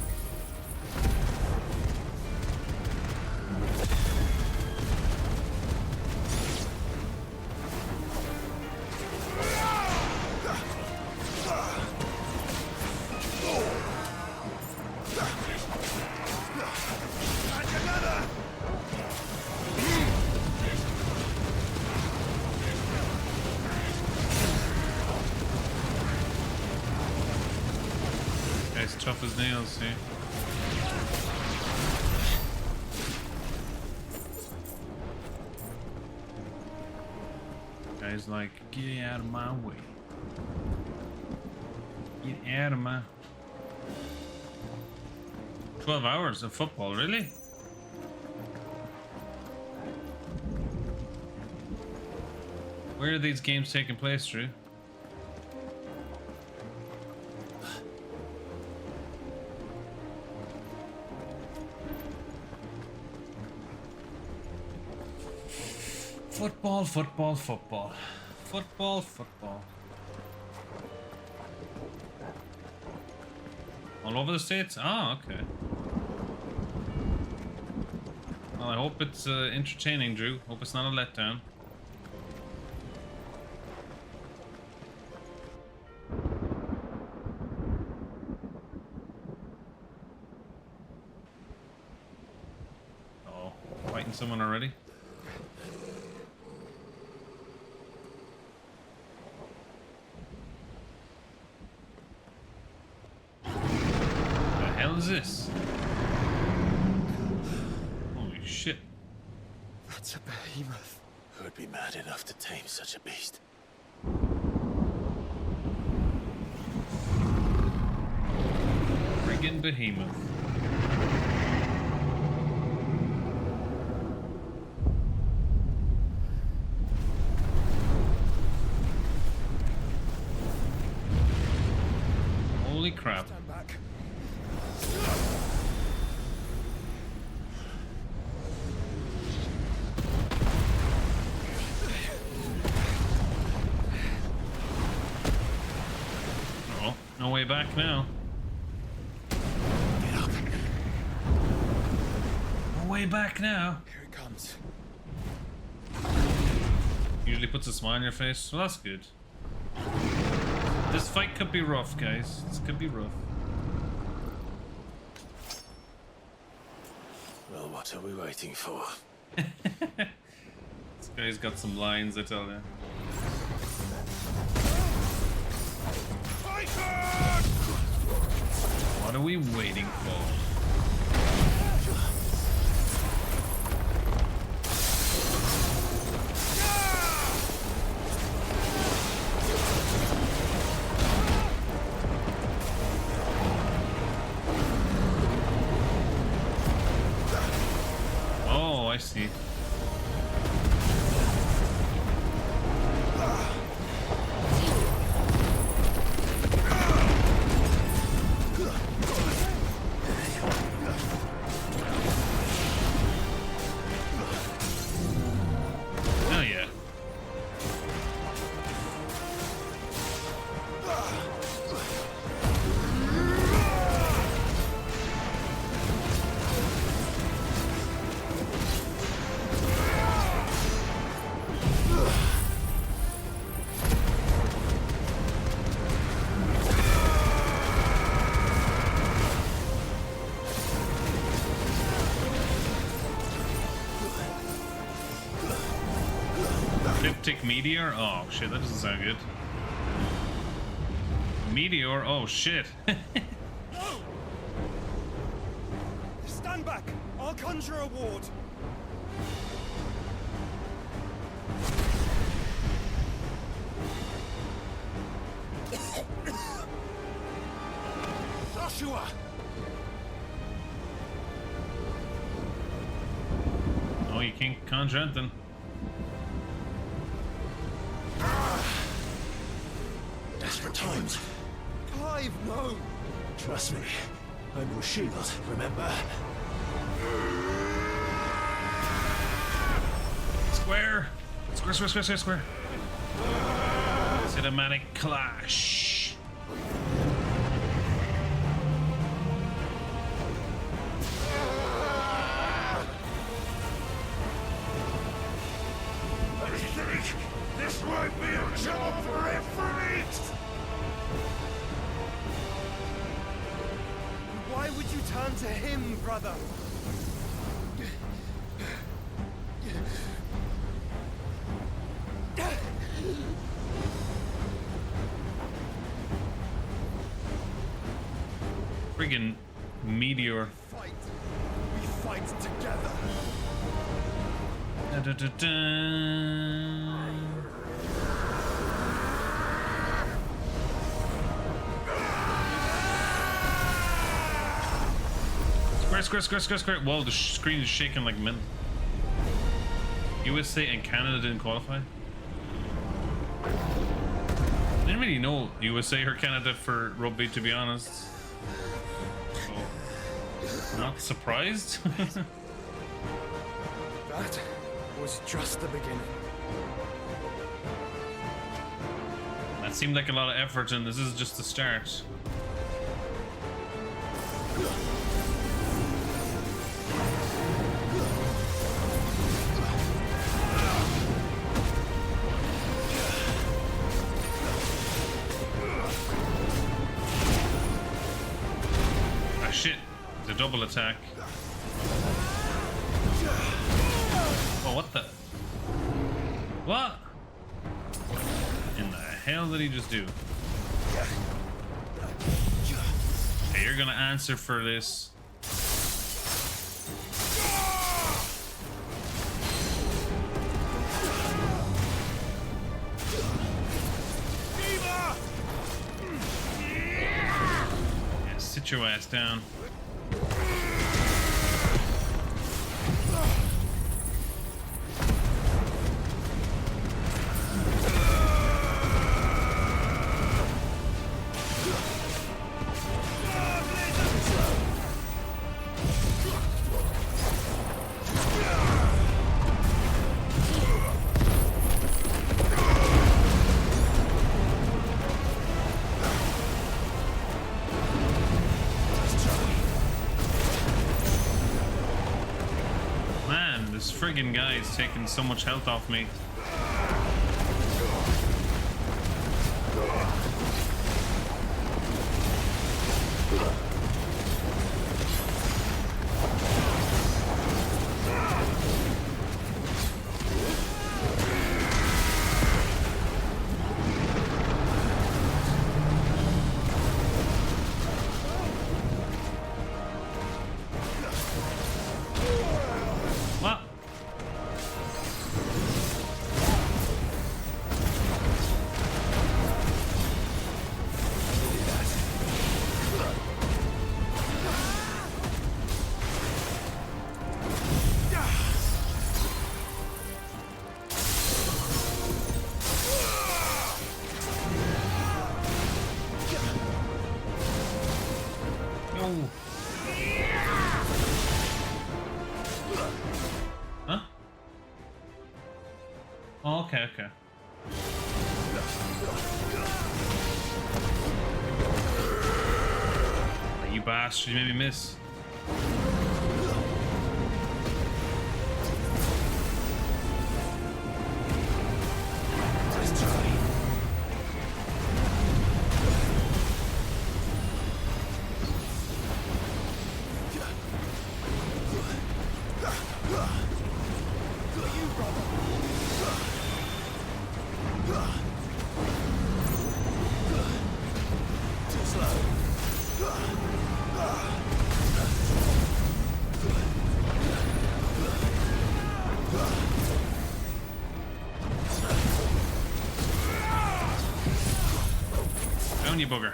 Guy's tough as nails, see? Guy's like, get out of my way. Get out of my... 12 hours of football, really? Where are these games taking place, Drew? Football, football, football. Football, football. All over the States? Ah, okay. Well, I hope it's entertaining, Drew. Hope it's not a letdown. Oh, fighting someone already? What is this? Holy shit. That's a behemoth. Who'd be mad enough to tame such a beast? Friggin' behemoth. Holy crap. Stand back. Oh, no way back now. Get up. No way back now. Here it comes. Usually puts a smile on your face. Well, that's good. This fight could be rough, guys. This could be rough. Well, what are we waiting for? This guy's got some lines, I tell you. What are we waiting for? Oh, I see. Oh yeah. Cryptic meteor? Oh shit, that doesn't sound good. Meteor? Oh shit. Stand back! I'll conjure a ward. can't conjure anything. Desperate times. Clive, no! Trust me. I'm your shield, remember? Square! Square, square, square, square, square. Cinematic clash. I think this might be a job for Ifrit! Why would you turn to him, brother? Friggin' meteor. Fight. We fight together. Da, da, da, da. Square, square, square, square, square. Whoa, the screen is shaking like mint. USA and Canada didn't qualify. I didn't really know USA or Canada for rugby, to be honest. So, not surprised. That was just the beginning. That seemed like a lot of effort, and this is just the start. Ah shit, it's a double attack. Oh, what the? What? In the hell did he just do? Okay, you're gonna answer for this. Yeah, sit your ass down. This friggin' guy is taking so much health off me. What? No. Huh? Oh, okay, okay. You bastard, you made me miss. Down, you bugger.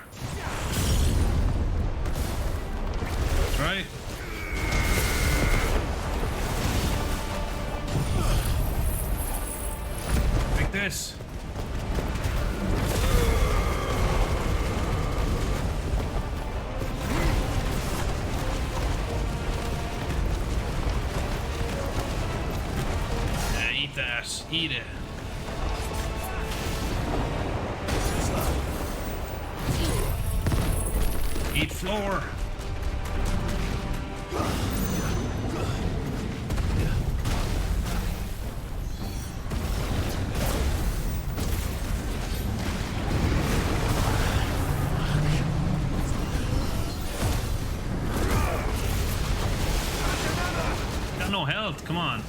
That's right. this. Yeah, eat that. Eat it. Eat floor. Got no health. Come on.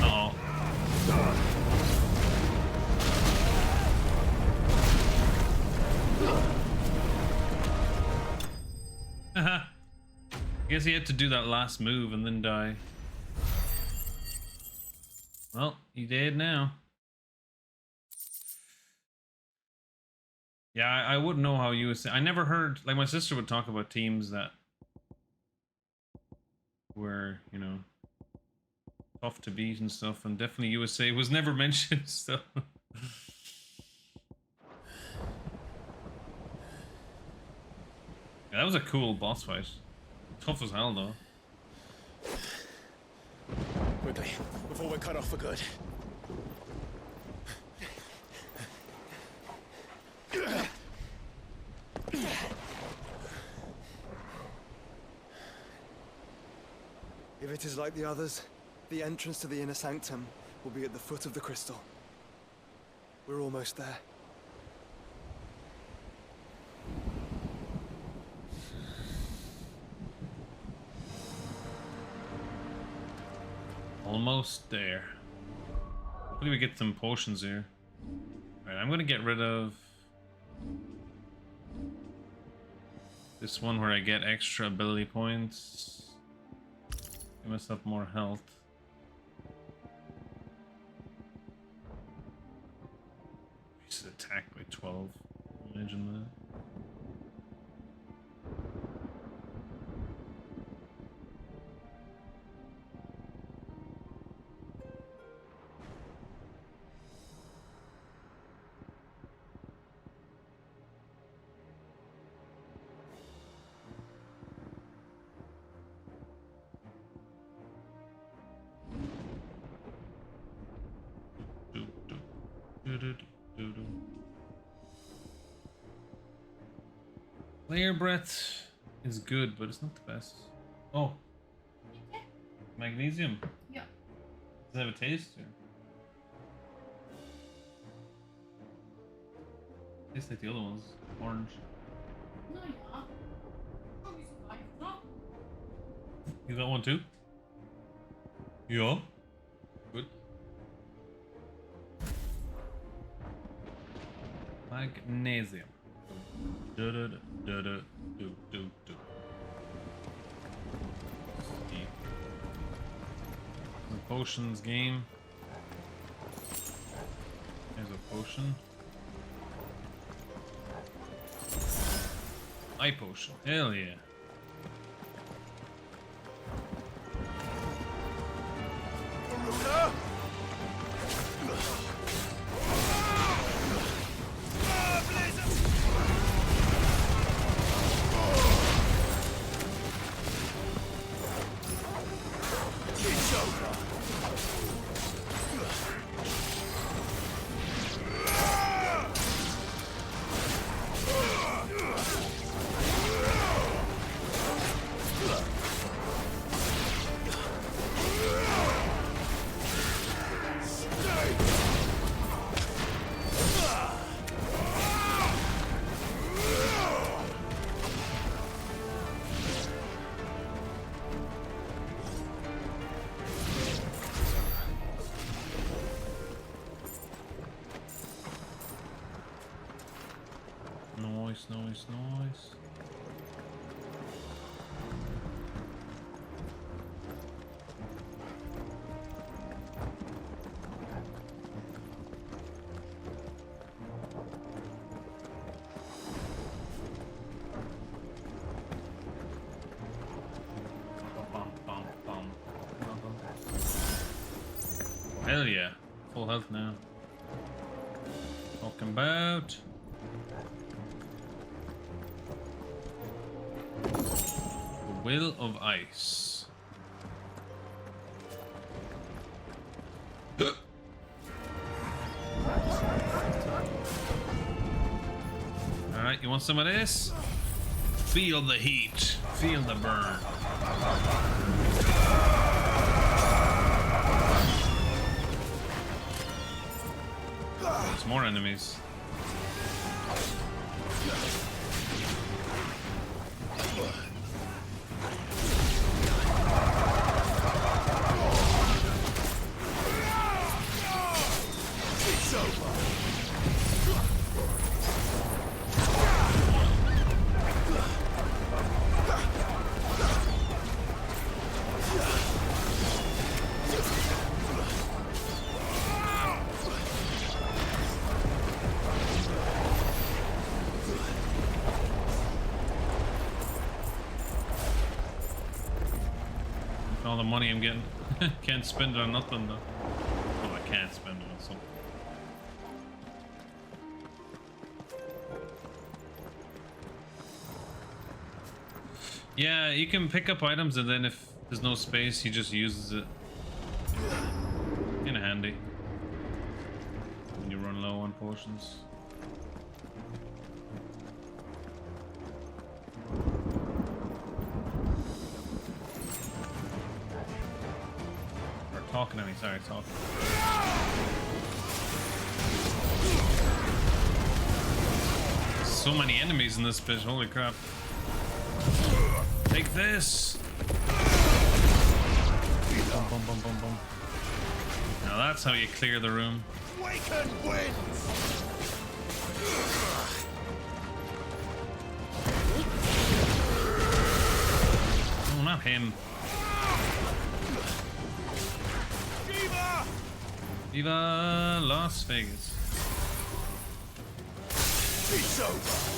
Uh-oh. Haha. I guess he had to do that last move and then die. Well, he dead now. Yeah, I wouldn't know how USA. I never heard, like, my sister would talk about teams that were, you know, tough to beat and stuff, and definitely USA was never mentioned, so. Yeah, that was a cool boss fight. Tough as hell, though. Quickly, before we're cut off for good. If it is like the others, the entrance to the inner sanctum will be at the foot of the crystal. We're almost there. Almost there. Hopefully we get some potions here. Alright, I'm gonna get rid of this one where I get extra ability points. Give myself more health. Increase attack by 12. Imagine that. Layer breath is good, but it's not the best. Oh, magnesium. Yeah. Does it have a taste? Or? Tastes like the other ones. Orange. No, yeah. Probably survived that. You got one too? Yeah. Good. Magnesium. Do do do do do do do. The potions game. There's a potion. Eye potion. Hell yeah. Nice. Hell yeah. Full health now. Talking about. The Will of Ice. Alright, you want some of this? Feel the heat. Feel the burn. There's more enemies. It's over. All the money I'm getting. Can't spend it on nothing though. Well, I can't spend it on something. Yeah, you can pick up items and then if there's no space, he just uses it. Kinda handy when you run low on potions. Or talking to me, sorry, talking. So many enemies in this bitch, holy crap. Take this! Boom, boom, boom, boom, boom. Now that's how you clear the room. Waken winds! Oh, not him. Viva! Viva Las Vegas. It's over.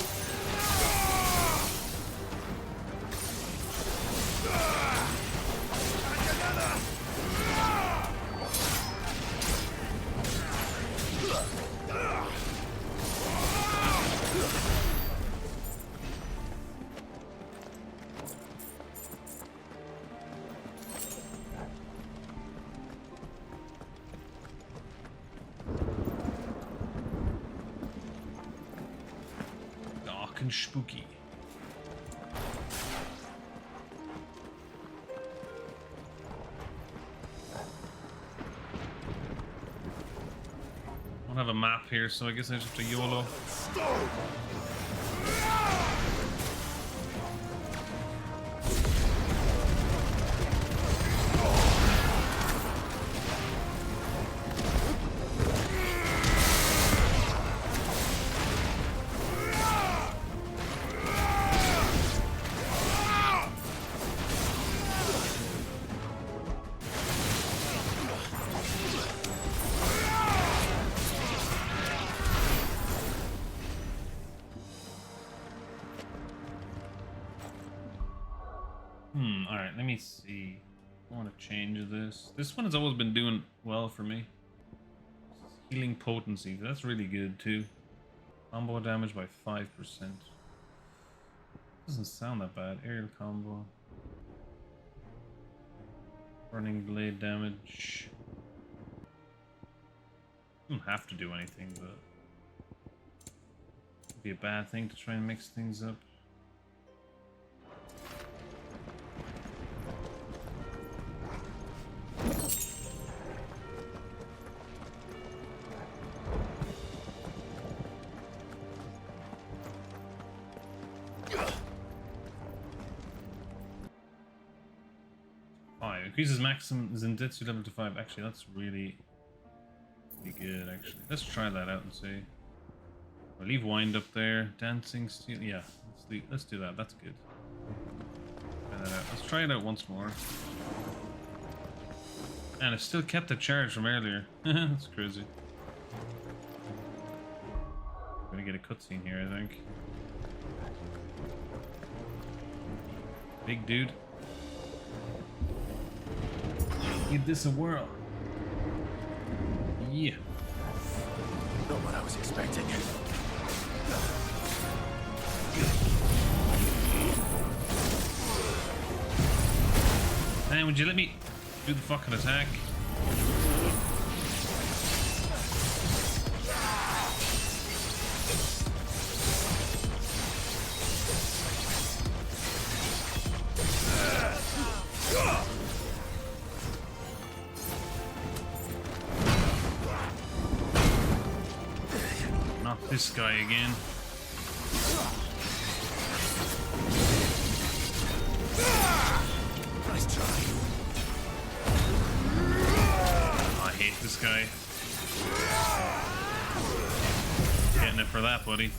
Dark and spooky. I don't have a map here, so I guess I just have to YOLO. Stone! Alright, let me see. I want to change this. This one has always been doing well for me. Healing potency, that's really good too. Combo damage by 5%. Doesn't sound that bad. Aerial combo. Burning blade damage. Don't have to do anything, but it'd be a bad thing to try and mix things up. Increases maximum Zenitsu level to 5. Actually, that's really good, actually. Let's try that out and see. I'll leave wind up there. Dancing steel. Yeah, let's do that. That's good. Try that out. Let's try it out once more. And it still kept the charge from earlier. That's crazy. I'm gonna get a cutscene here, I think. Big dude. Give this a whirl. Yeah. Not what I was expecting. Man, would you let me do the fucking attack? Not this guy again. Nice try. Oh, I hate this guy. Getting it for that, buddy.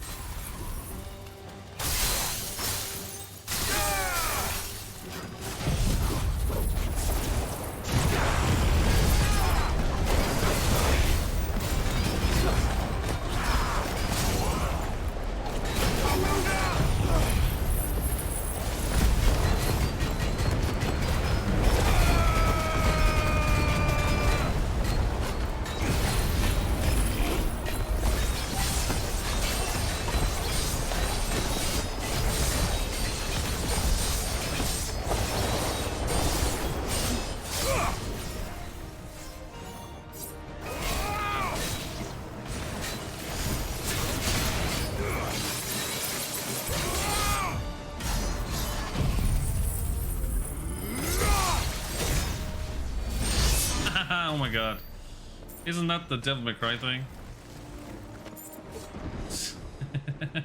Oh my god. Isn't that the Devil May Cry thing?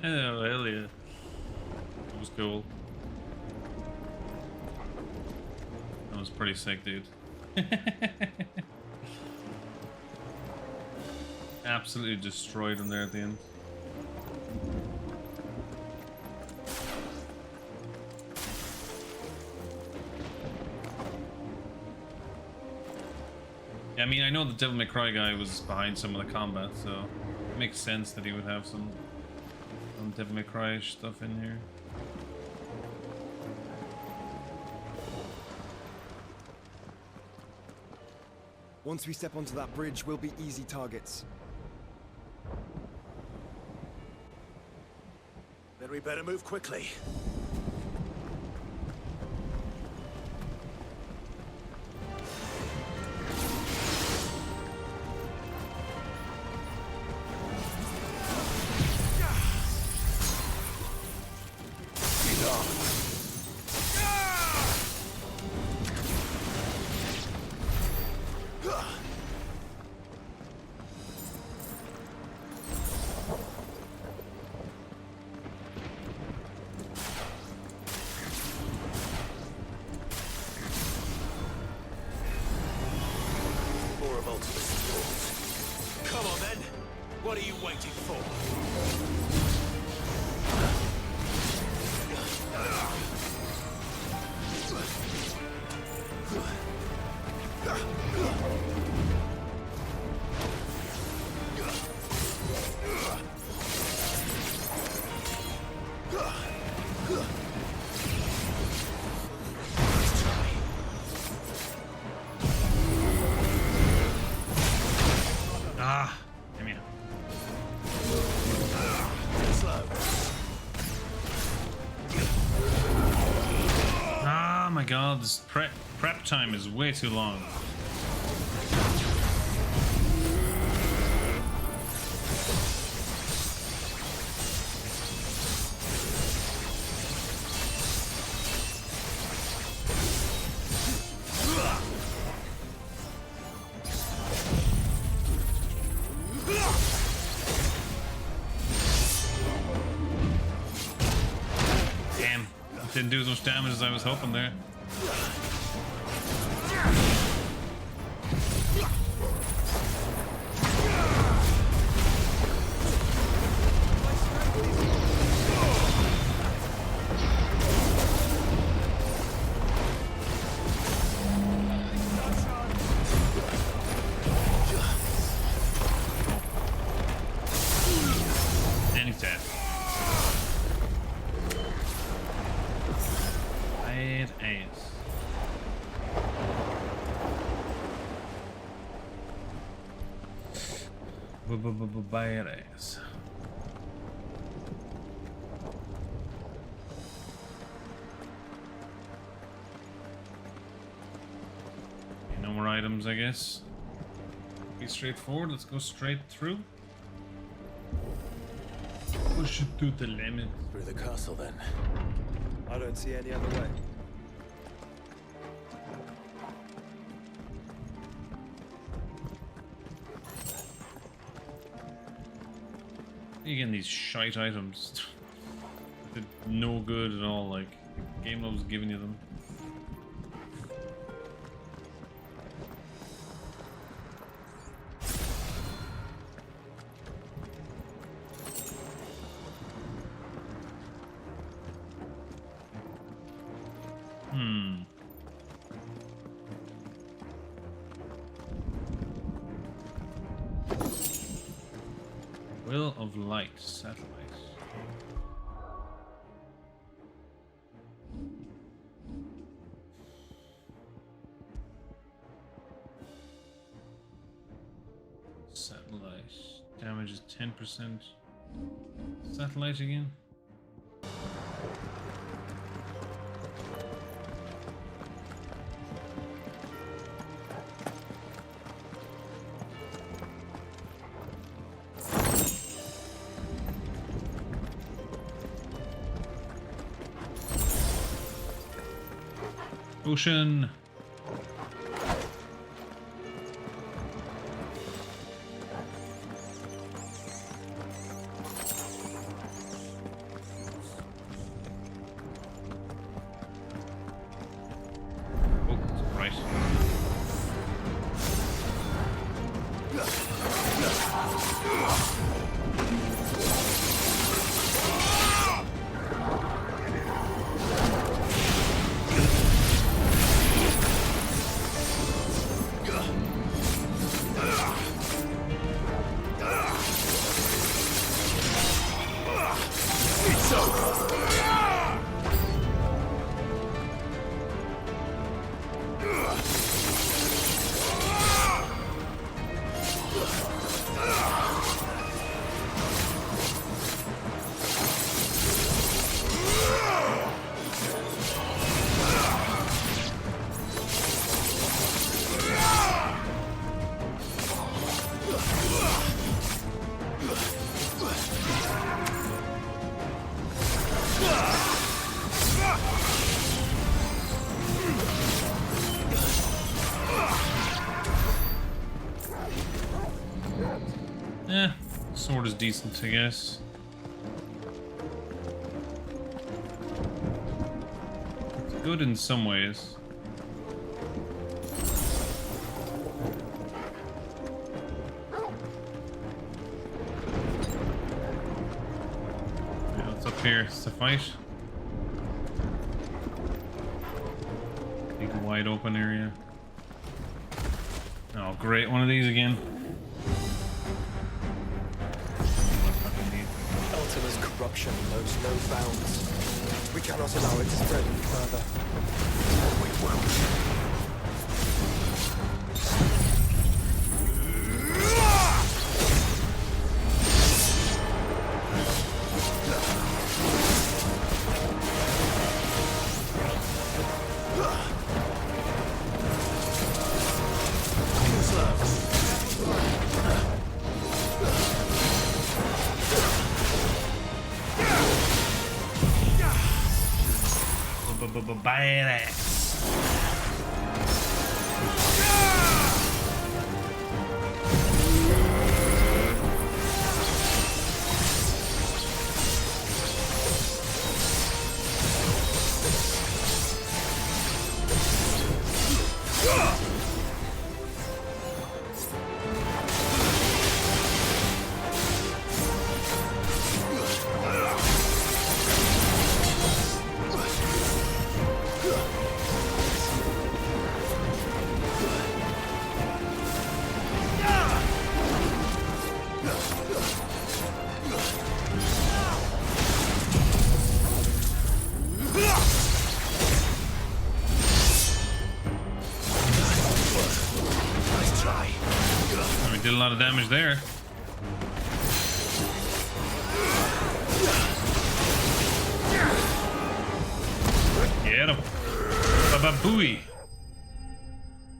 Oh, hell yeah. That was cool. That was pretty sick, dude. Absolutely destroyed him there at the end. Yeah, I mean, I know the Devil May Cry guy was behind some of the combat, so it makes sense that he would have some Devil May Cry stuff in here. Once we step onto that bridge, we'll be easy targets. Then we better move quickly. More of Ultima's tools. Come on then. What are you waiting for? Ah, damn you. Slow. Ah, my god, this prep time is way too long. Damn, didn't do as much damage as I was hoping there. And he's dead. Bad ass. Badass. No more items, I guess. Be straightforward. Let's go straight through. Push it to the limit. Through the castle, then. I don't see any other way. You getting these shite items. They're no good at all. Like, the game loves giving you them. Will of Light satellite. Satellite damage is 10%. Satellite again. Ocean. Oh, right. Sword is decent, I guess. It's good in some ways. Yeah, what's up here? It's a fight. Big wide open area. Oh, great! One of these again. Ultima's corruption knows no bounds. We cannot allow it to spread any further. We won't. Badass. Did a lot of damage there. Get him. Baba booey.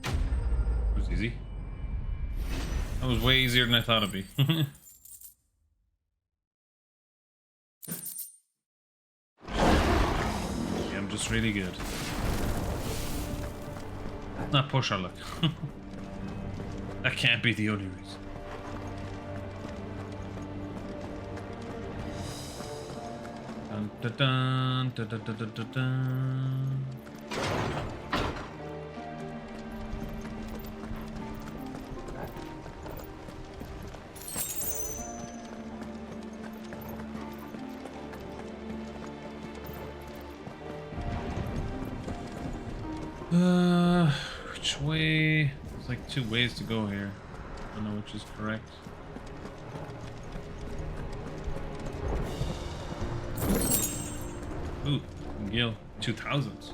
That was easy. That was way easier than I thought it'd be. Yeah, I'm just really good. Not push our luck. That can't be the only reason. Dun, dun, dun, dun, dun, dun, dun, dun. Which way? There's like 2 ways to go here. I don't know which is correct. Ooh, Gil, 2000s.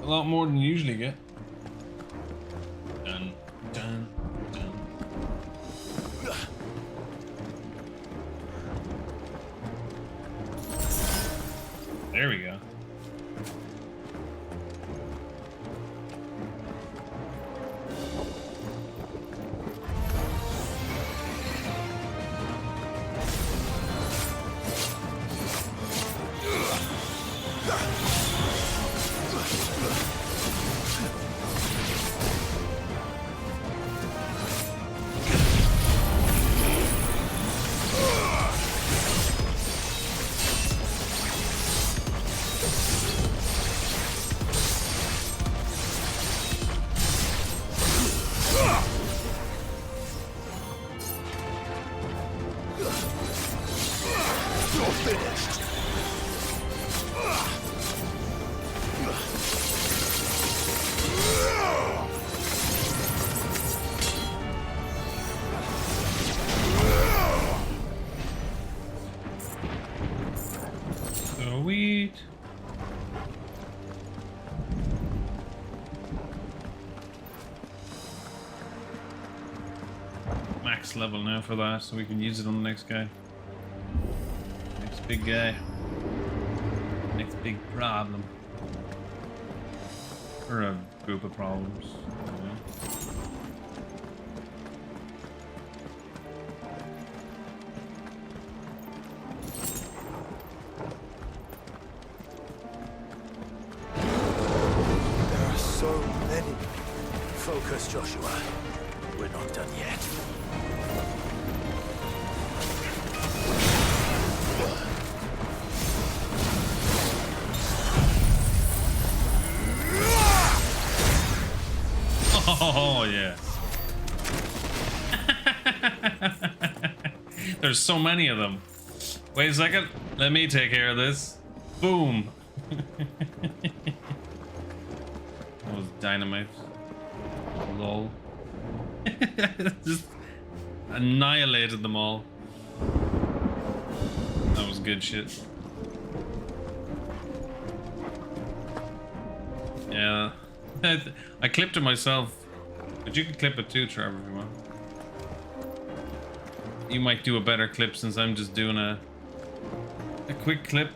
A lot more than you usually get. Dun, dun, dun. There we go. Sweet. Max level now for that, so we can use it on the next guy. Next big guy. Next big problem. Or a group of problems. Focus, Joshua. We're not done yet. Oh, yeah. There's so many of them. Wait a second. Let me take care of this. Boom. That was dynamite. Lol. Just annihilated them all. That was good shit. Yeah. I clipped it myself. But you can clip it too, Trevor, if you want. You might do a better clip since I'm just doing a quick clip.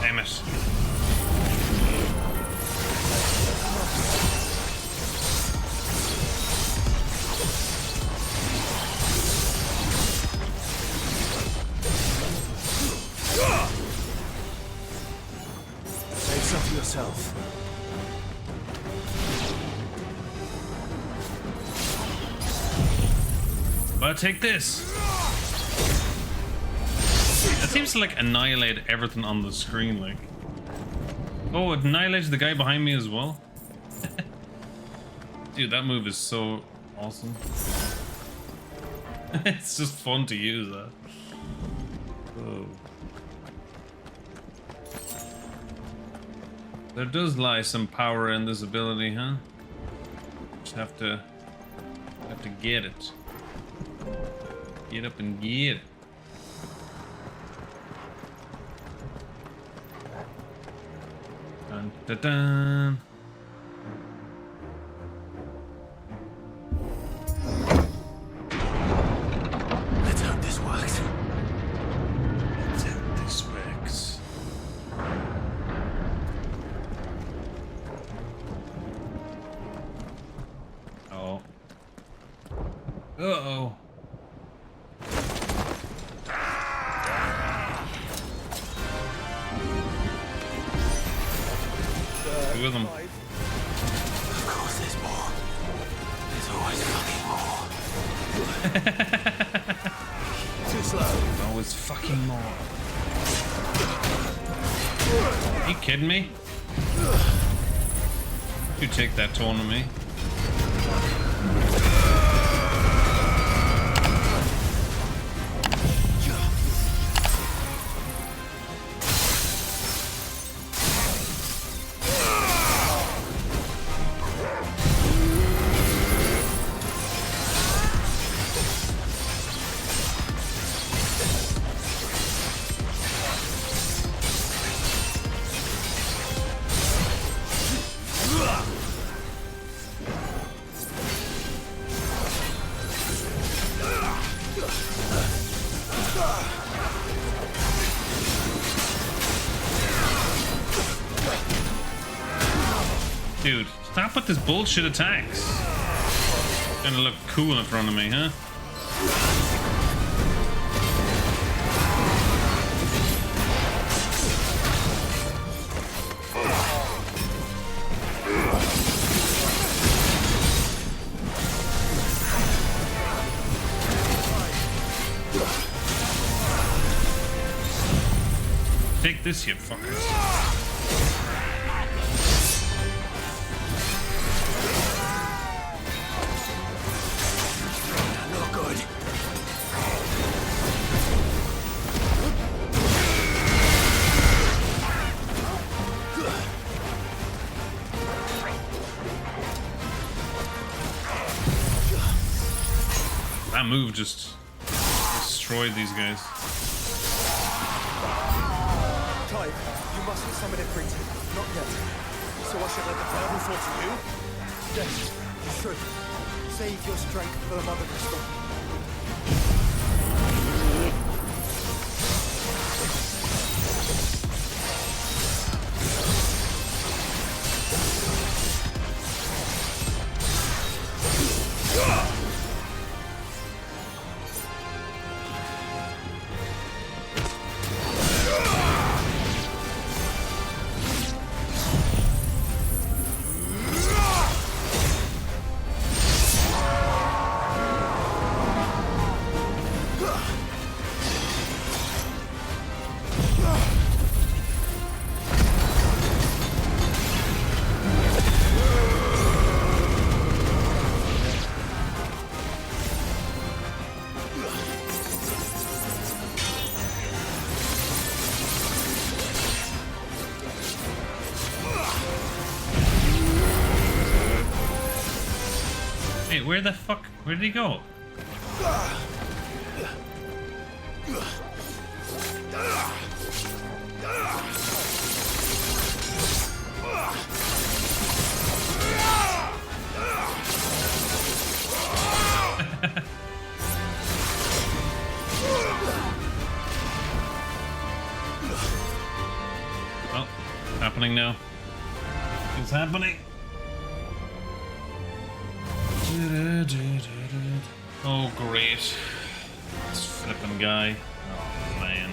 Damn it. Save some for yourself. But take this. It seems to like annihilate everything on the screen, like. Oh, it annihilated the guy behind me as well. Dude, that move is so awesome. It's just fun to use that. Oh. There does lie some power in this ability, huh? Just have to get it. Get up and get it. Dun dun dun. Let's hope this works. Let's hope this works. Oh. Uh-oh. With them. Of course there's more. There's always fucking more. Too slow. Always fucking more. Are you kidding me? You take that tone of me. Dude, stop with this bullshit attacks. Gonna look cool in front of me, huh? Take this, you fuckers. That move just destroyed these guys. Clive, you mustn't summon it Everything. Not yet. So I should let the devil fall to you? Yes, you should. Save your strength for the Mother Crystal. Wait, where the fuck? Where did he go? Oh, happening now. It's happening. Oh, great. This flippin' guy. Oh, man.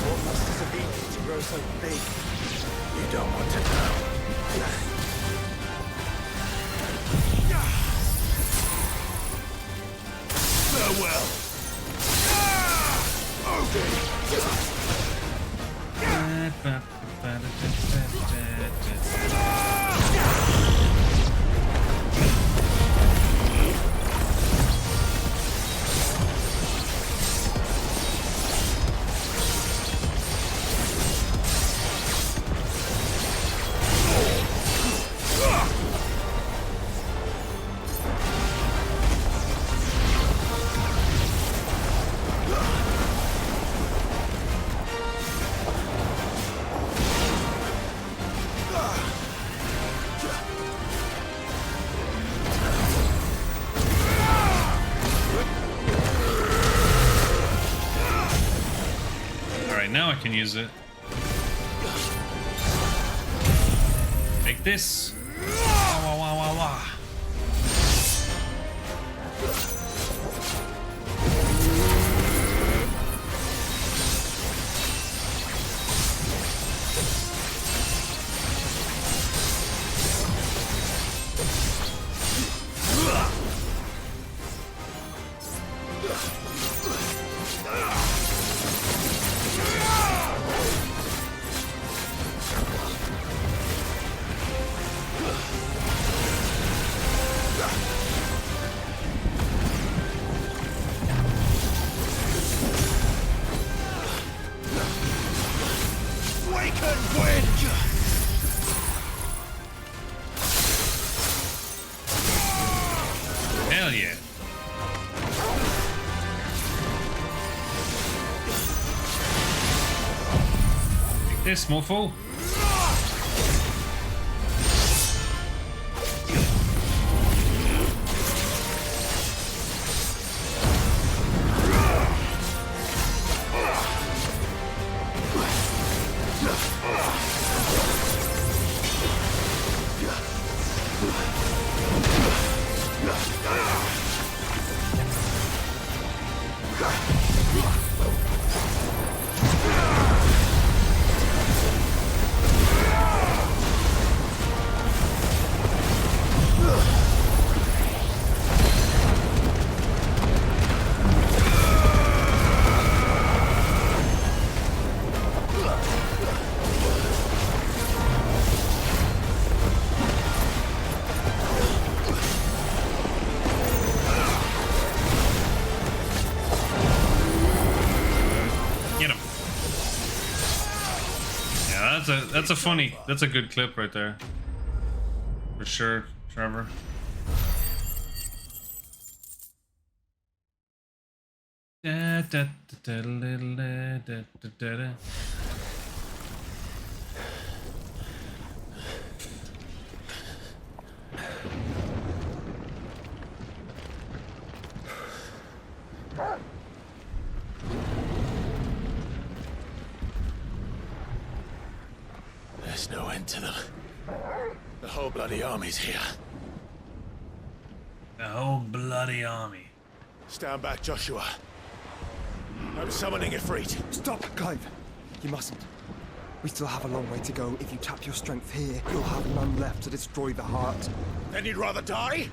What must have been to grow so big? You don't want to know. Farewell. can use it. Take this. Wah, wah, wah, wah, wah. Hell yeah. Take this, mofo. That's a good clip right there. For sure, Trevor. Da, da, da, da, da, da, da, da, da. There's no end to them. The whole bloody army's here. The whole bloody army. Stand back, Joshua. I'm summoning Ifrit. Stop, Clive. You mustn't. We still have a long way to go. If you tap your strength here, you'll have none left to destroy the heart. Then you'd rather die?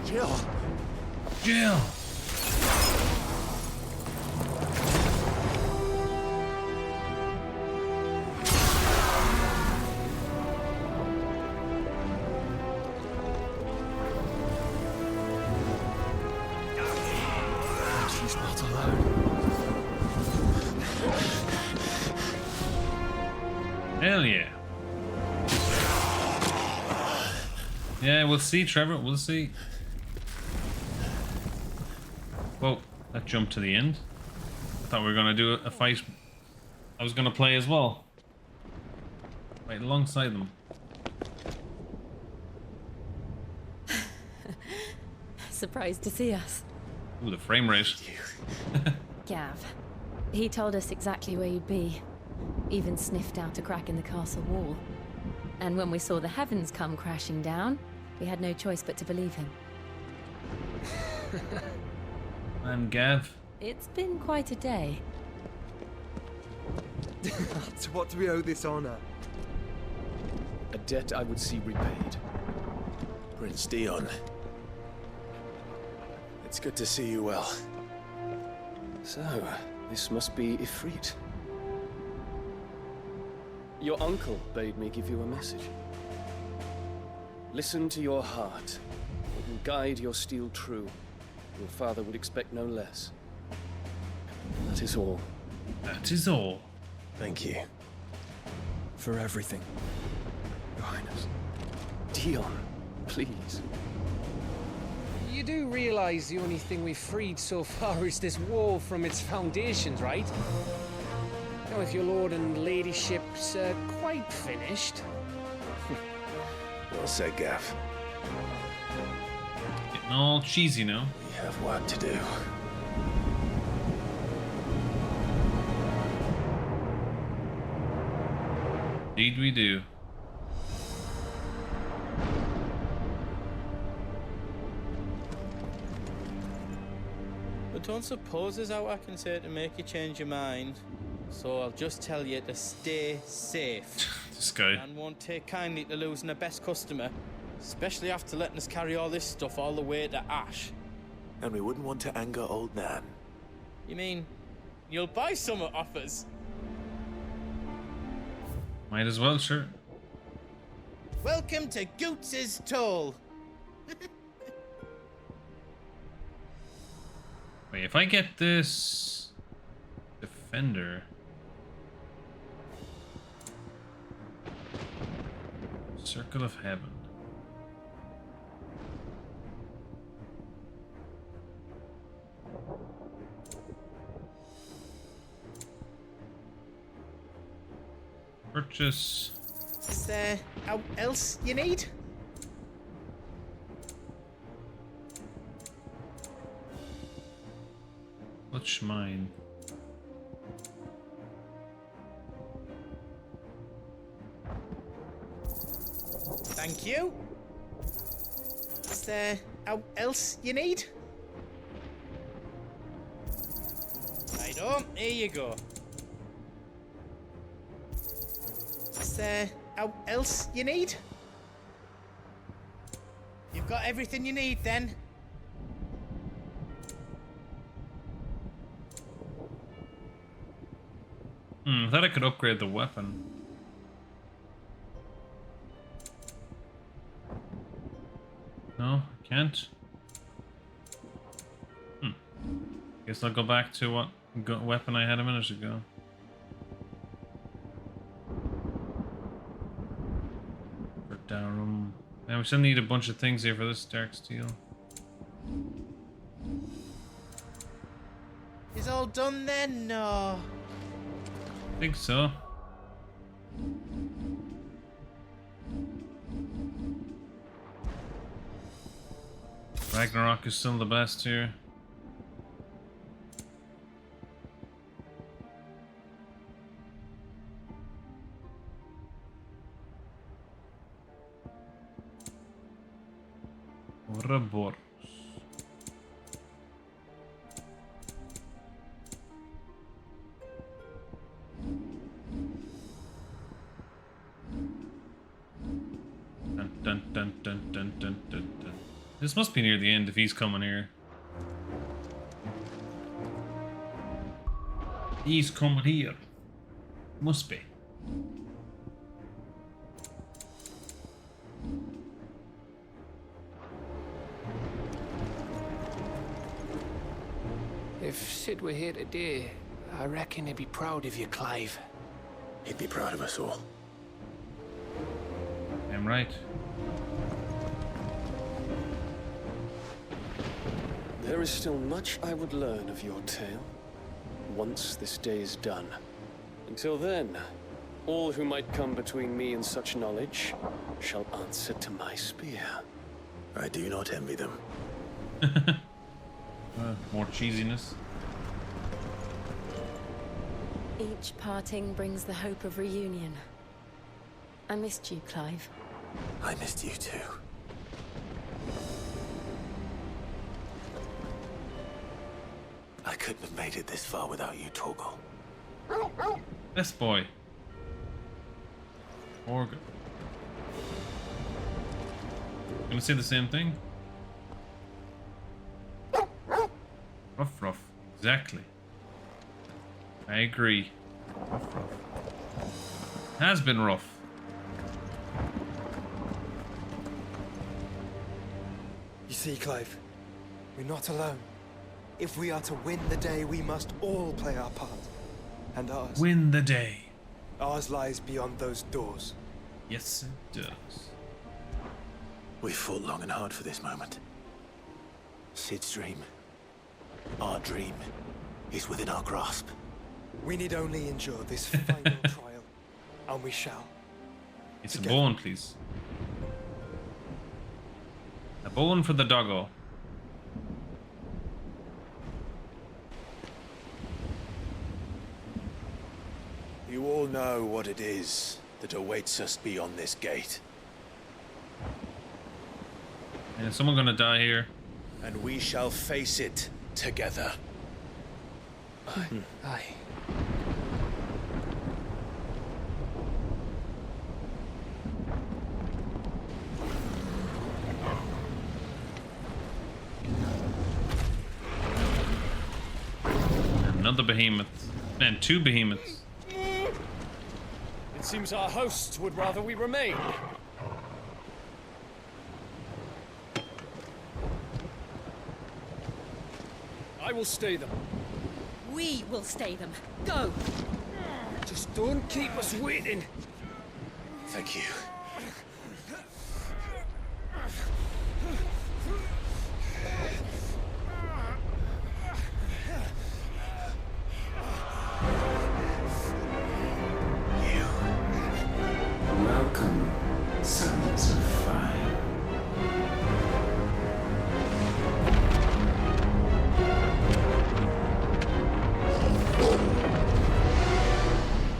Jill. Jill. She's not alone. Hell yeah. Yeah, we'll see, Trevor. We'll see. Whoa, that jumped to the end. I thought we were going to do a fight. I was going to play as well. Right alongside them. Surprised to see us. Ooh, the frame rate. Gav. He told us exactly where you'd be. Even sniffed out a crack in the castle wall. And when we saw the heavens come crashing down, we had no choice but to believe him. I'm Gav. It's been quite a day. To what do we owe this honor? A debt I would see repaid. Prince Dion. It's good to see you well. So, this must be Ifrit. Your uncle bade me give you a message. Listen to your heart. It will guide your steel true. Your father would expect no less. That is all. That is all. Thank you. For everything, Your Highness. Dion, please. You do realize the only thing we've freed so far is this wall from its foundations, right? Now, if your lord and ladyship's quite finished. Well said, Gav. Getting all cheesy now. We have work to do. Indeed we do. I don't suppose there's out I can say to make you change your mind. So I'll just tell you to stay safe. This guy. And won't take kindly to losing the best customer, especially after letting us carry all this stuff all the way to Ash. And we wouldn't want to anger old Nan. You mean you'll buy some off us? Might as well, sure. Welcome to Goots's Toll. Wait, if I get this defender, Circle of Heaven. Purchase. Is there out else you need? What's mine? Thank you. Is there out else you need? Right on, here you go. Is there out else you need? You've got everything you need then. I thought I could upgrade the weapon. No, I can't. Guess I'll go back to what weapon I had a minute ago. For Darum. Now we still need a bunch of things here for this dark steel. Is all done then? No. I think so. Ragnarok is still the best here. Ouroboros. Dun, dun, dun, dun, dun, dun, dun, dun. This must be near the end if he's coming here. He's coming here. Must be. If Sid were here today, I reckon he'd be proud of you, Clive. He'd be proud of us all. I'm right. There is still much I would learn of your tale, once this day is done. Until then, all who might come between me and such knowledge shall answer to my spear. I do not envy them. More cheesiness. Each parting brings the hope of reunion. I missed you, Clive. I missed you too. I couldn't have made it this far without you, Torgal. This boy. Organ. Gonna say the same thing? Rough, rough. Exactly. I agree. Rough, rough. Has been rough. You see, Clive, we're not alone. If we are to win the day, we must all play our part. And ours. Win the day. Ours lies beyond those doors. Yes, it does. We fought long and hard for this moment. Sid's dream, our dream, is within our grasp. We need only endure this final trial, and we shall. It's Together. a bone, please. A bone for the doggo. You all know what it is that awaits us beyond this gate. And is someone gonna die here? And we shall face it together. Aye. Another behemoth. Man, 2 behemoths. It seems our hosts would rather we remain. I will stay them. We will stay them. Go! Just don't keep us waiting. Thank you. Welcome, sons of fire.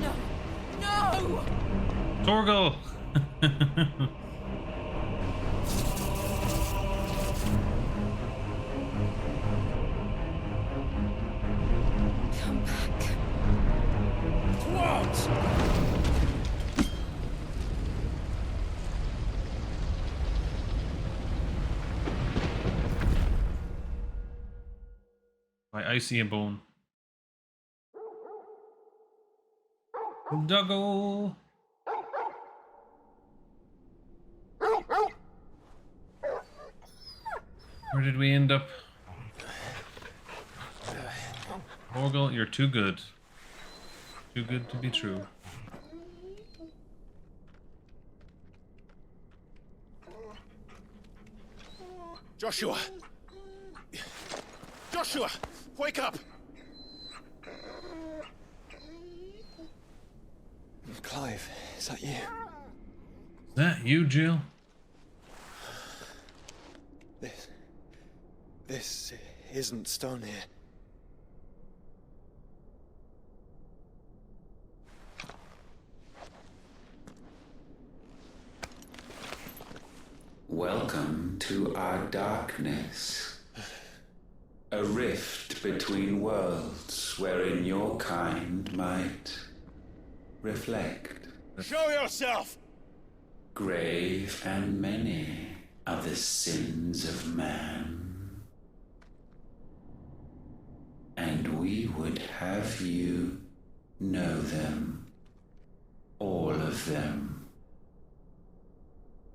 No! No! Torgal! Come back. What? I see a bone. Doggo! Where did we end up? Torgal, you're too good. Too good to be true. Joshua! Joshua! Wake up! Clive, is that you? Is that you, Jill? This isn't stone here. Welcome to our darkness. A rift between worlds wherein your kind might reflect. Show yourself! Grave and many are the sins of man. And we would have you know them. All of them.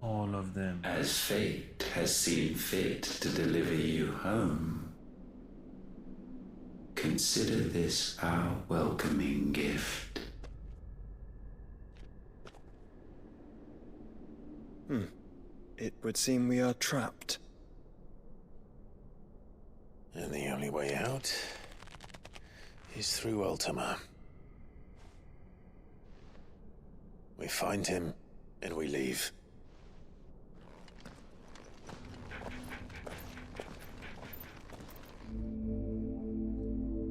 All of them. As fate has seen fit to deliver you home. Consider this our welcoming gift. It would seem we are trapped. And the only way out is through Ultima. We find him and we leave.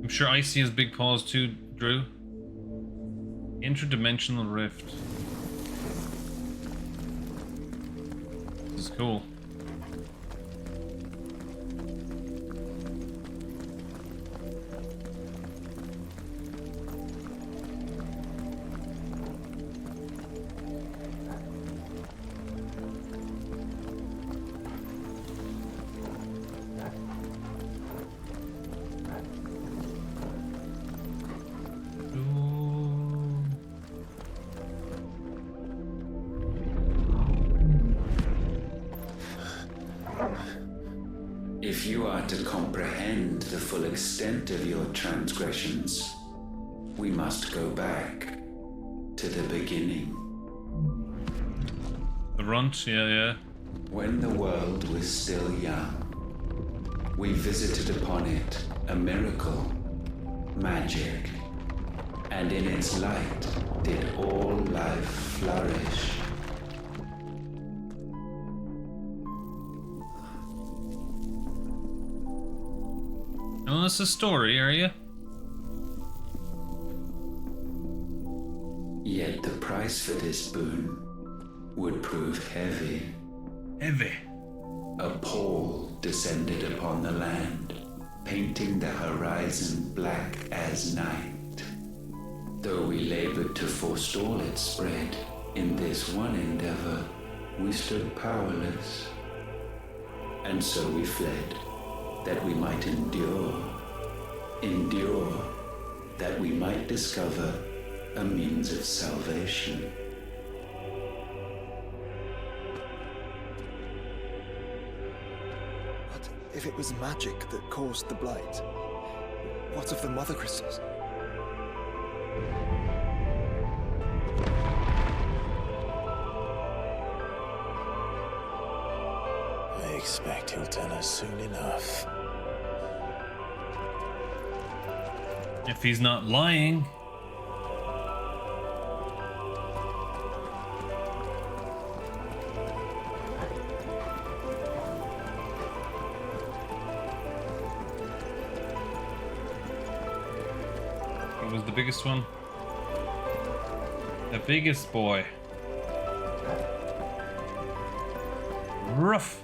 I'm sure Icy has big paws too, Drew. Interdimensional rift. This is cool. If you are to comprehend the full extent of your transgressions, we must go back to the beginning. The runt, yeah. When the world was still young, we visited upon it a miracle, magic, and in its light did all life flourish. Well, that's a story, are you? Yet the price for this boon would prove heavy. Heavy. A pall descended upon the land, painting the horizon black as night. Though we labored to forestall its spread, in this one endeavor we stood powerless. And so we fled, that we might endure, that we might discover a means of salvation. But if it was magic that caused the blight, what of the mother crystals? I expect he'll tell us soon enough. If he's not lying. It was the biggest one. The biggest boy. Rough.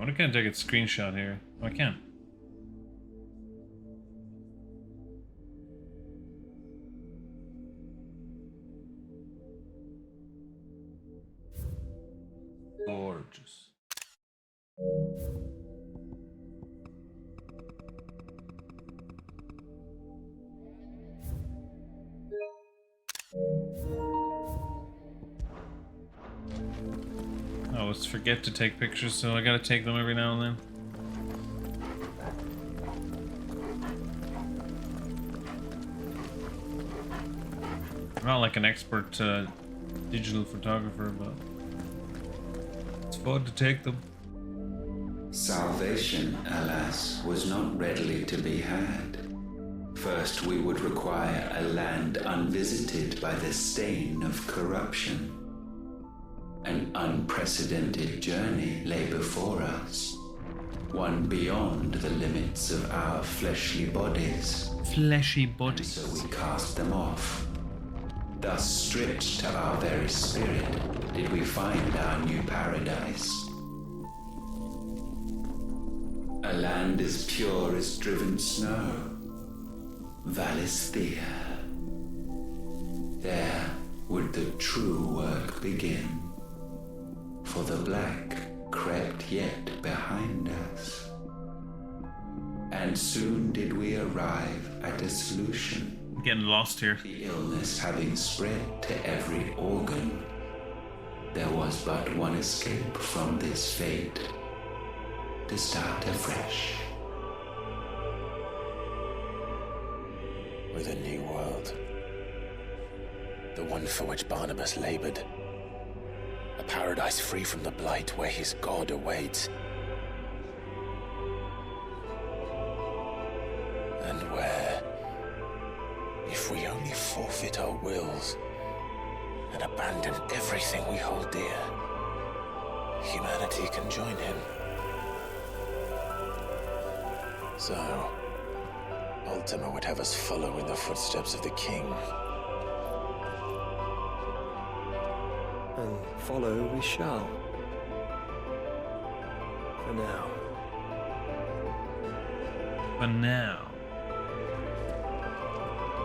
I can't take a screenshot here. Oh, I can. Gorgeous. I always forget to take pictures, so I gotta take them every now and then. I'm not like an expert digital photographer, but it's fun to take them. Salvation, alas, was not readily to be had. First, we would require a land unvisited by the stain of corruption. An unprecedented journey lay before us, one beyond the limits of our fleshly bodies. Fleshy bodies. And so we cast them off. Thus, stripped to our very spirit, did we find our new paradise. A land as pure as driven snow. Valisthea. There would the true work begin. For the black crept yet behind us. And soon did we arrive at a solution. I'm getting lost here. The illness having spread to every organ, there was but one escape from this fate. To start afresh. With a new world. The one for which Barnabas labored. A paradise free from the blight where his God awaits. And where, if we only forfeit our wills and abandon everything we hold dear, humanity can join him. So, Ultima would have us follow in the footsteps of the king. And follow we shall. For now. For now.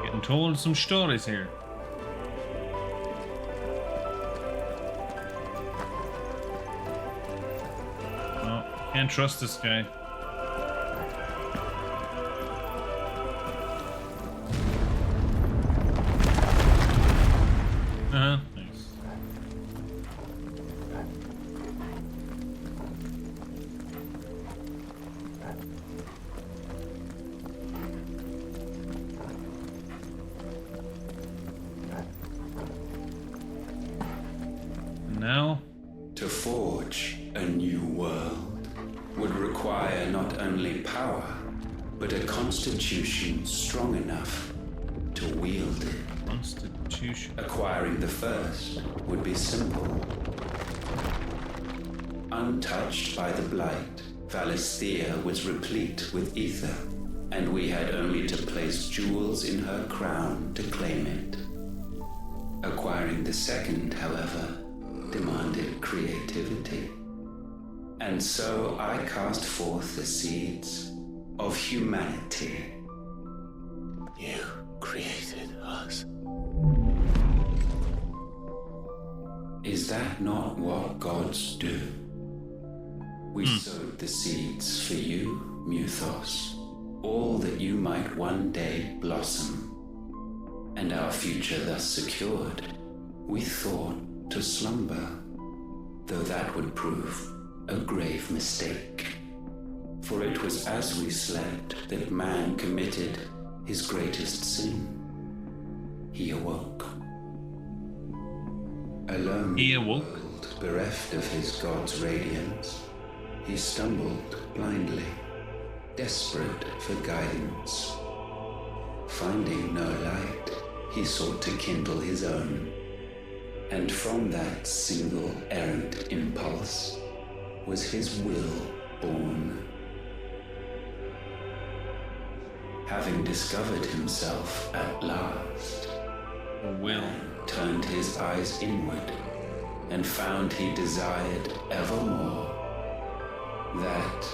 Getting told some stories here. Oh, can't trust this guy. require not only power, but a constitution strong enough to wield it. Constitution. Acquiring the first would be simple. Untouched by the blight, Valisthea was replete with ether, and we had only to place jewels in her crown to claim it. Acquiring the second, however, demanded creativity. And so I cast forth the seeds of humanity. You created us. Is that not what gods do? We sowed the seeds for you, Muthos, all that you might one day blossom. And our future thus secured, we thought to slumber, though that would prove a grave mistake. For it was as we slept that man committed his greatest sin. He awoke. Alone, He awoke. world, bereft of his god's radiance, he stumbled blindly, desperate for guidance. Finding no light, he sought to kindle his own, and from that single errant impulse was his will born. Having discovered himself at last, Will turned his eyes inward and found he desired evermore that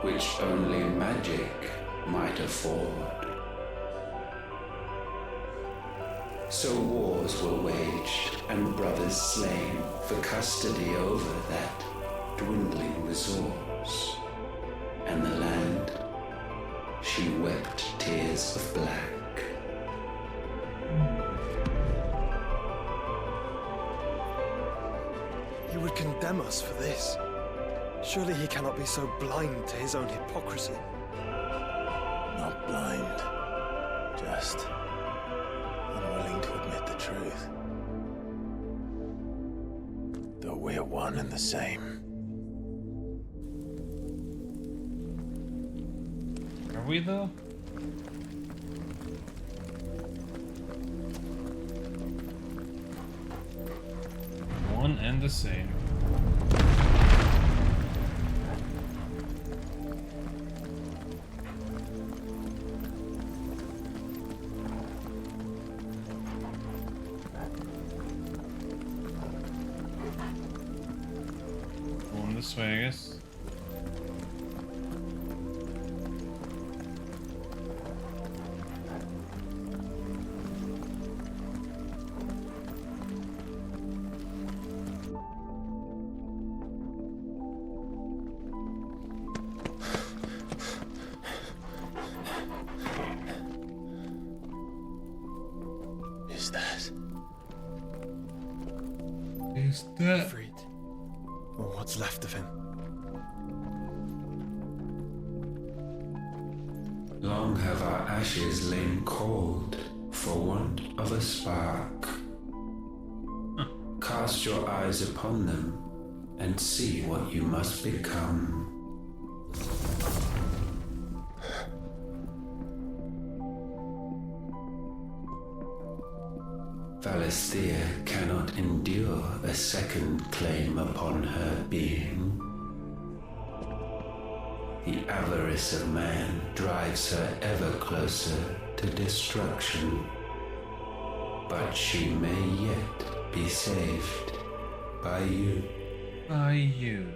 which only magic might afford. So wars were waged and brothers slain for custody over that dwindling resource, and the land, she wept tears of black. You would condemn us for this. Surely he cannot be so blind to his own hypocrisy. Not blind. Just unwilling to admit the truth. Though we're one and the same. are we though? One and the same. Going this way, I guess. Is that Is that Freed. Or what's left of him. Long have our ashes lain cold for want of a spark. Cast your eyes upon them and see what you must become. Valisthea cannot endure a second claim upon her being. The avarice of man drives her ever closer to destruction. But she may yet be saved by you. by you?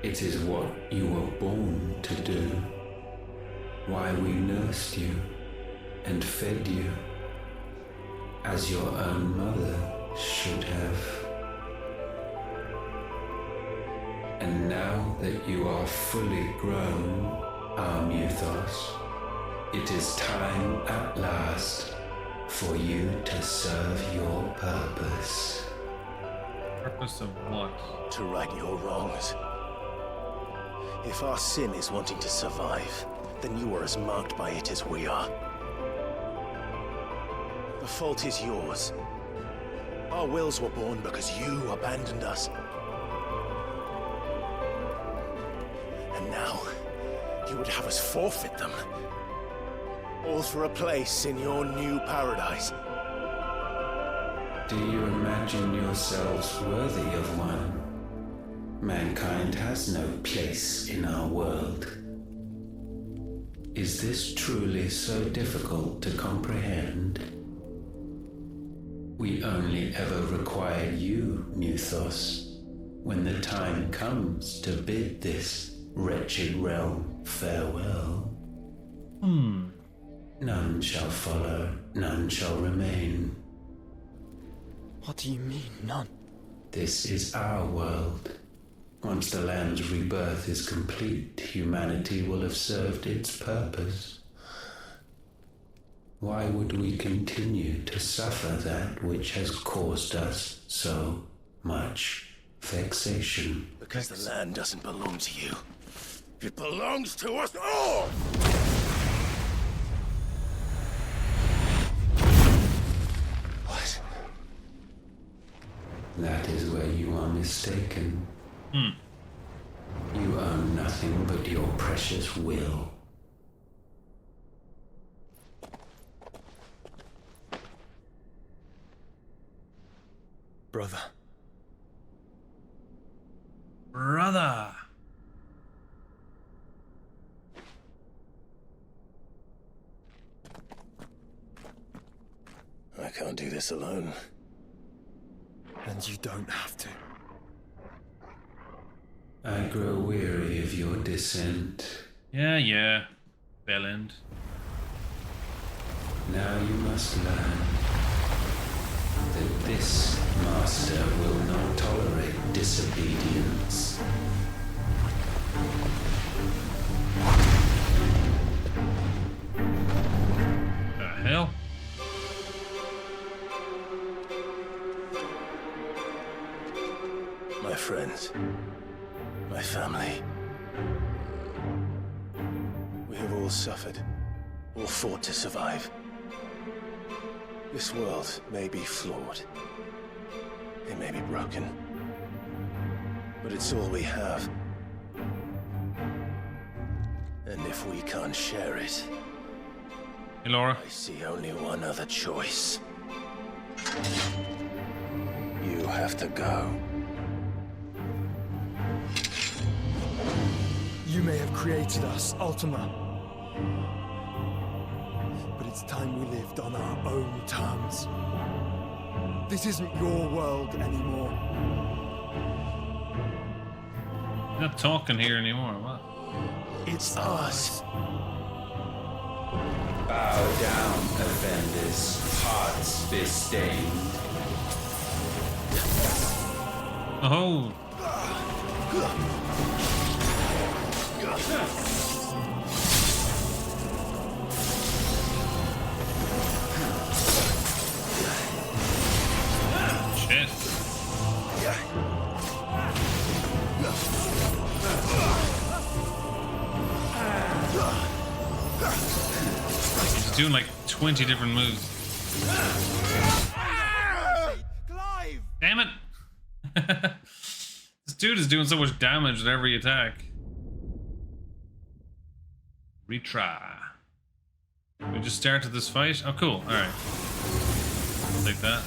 It is what you were born to do. Why we nursed you and fed you as your own mother should have. And now that you are fully grown, our Muthos, it is time at last for you to serve your purpose. Purpose of what? to right your wrongs? If our sin is wanting to survive, then you are as marked by it as we are. The fault is yours. Our wills were born because you abandoned us. And now, You would have us forfeit them. All for a place in your new paradise. Do you imagine yourselves worthy of one? Mankind has no place in our world. Is this truly so difficult to comprehend? We only ever require you, Muthos, when the time comes to bid this wretched realm farewell. None shall follow, none shall remain. What do you mean, none? This is our world. Once the land's rebirth is complete, humanity will have served its purpose. Why would we continue to suffer that which has caused us so much vexation? Because the land doesn't belong to you. It belongs to us all! What? That is where you are mistaken. You own nothing but your precious will. Brother. Brother. I can't do this alone. And you don't have to. I grow weary of your dissent. Yeah. Bellend. Now you must learn that this master will not tolerate disobedience. The hell? My friends. My family. We have all suffered, all fought to survive. This world may be flawed. It may be broken. But it's all we have. And if we can't share it, Hey, Laura. I see only one other choice. You have to go. You may have created us, Ultima. But it's time we lived on our own terms. This isn't your world anymore. You're not talking here anymore, what? It's ours. Bow down, offenders, hearts be stained. Oh! Shit. He's doing like 20 different moves. Damn it! This dude is doing so much damage with every attack. Retry. We just started this fight? Oh, cool. Alright. I'll take that.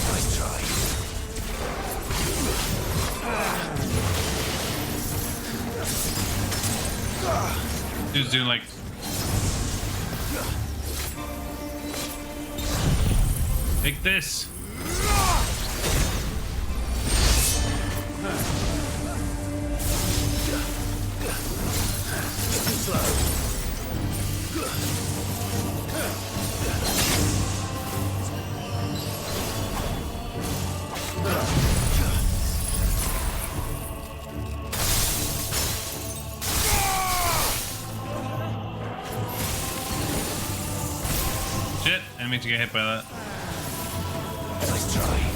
Nice try. Dude's doing like... Take this! Shit, I didn't mean to get hit by that. Nice try.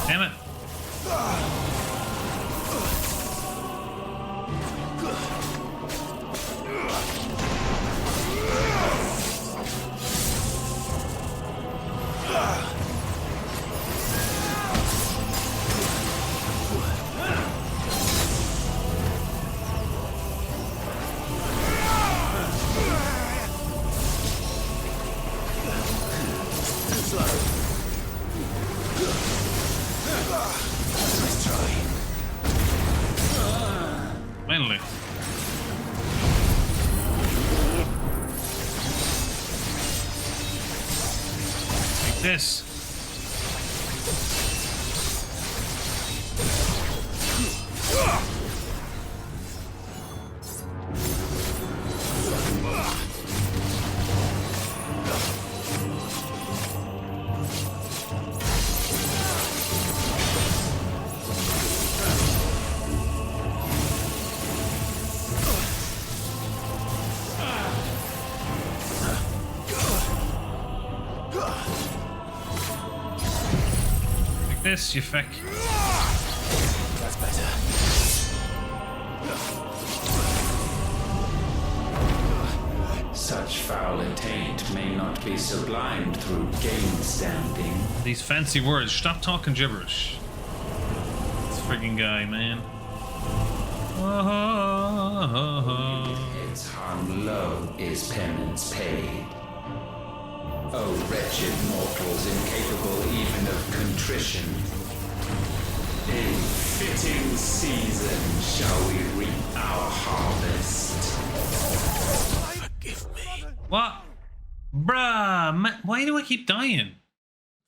Damn it. Finally. Like this. This, you feck. That's better. Such foul attaint may not be sublimed through gain-standing. These fancy words. Stop talking gibberish. This frigging guy, man. Its hung low is penance paid. Oh, wretched mortals, incapable even of contrition. In fitting season shall we reap our harvest. Forgive me. What? Bruh, man, why do I keep dying?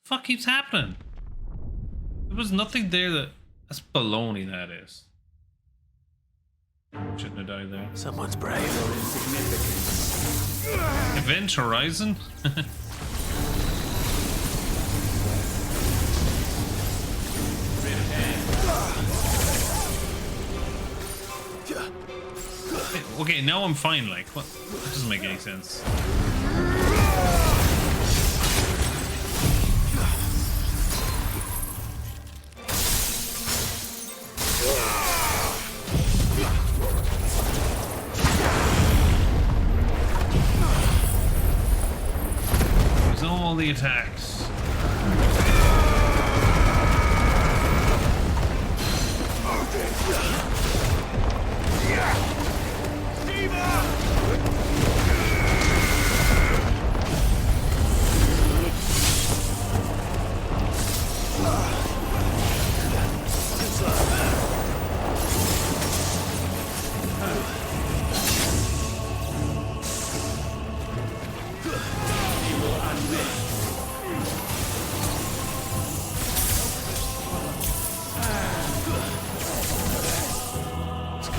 Fuck keeps happening? There was nothing there that... That's baloney, that is. Shouldn't have died there. Someone's brave. Event Horizon? Okay, now I'm fine, like, what? That doesn't make any sense. There's all the attacks.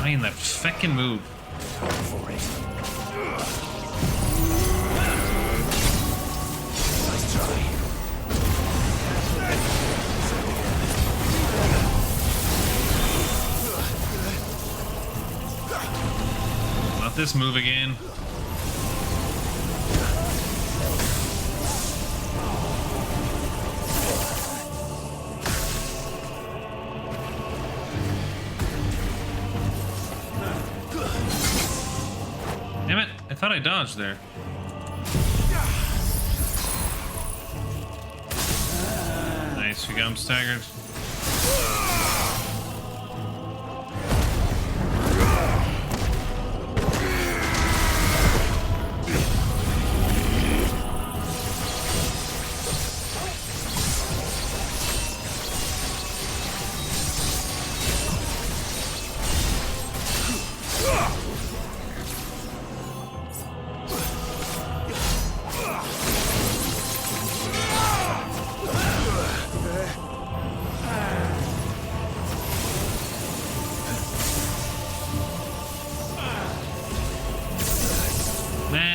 In that feckin' move. Nice try. Not this move again. Damn it, I thought I dodged there. Nice, we got him staggered.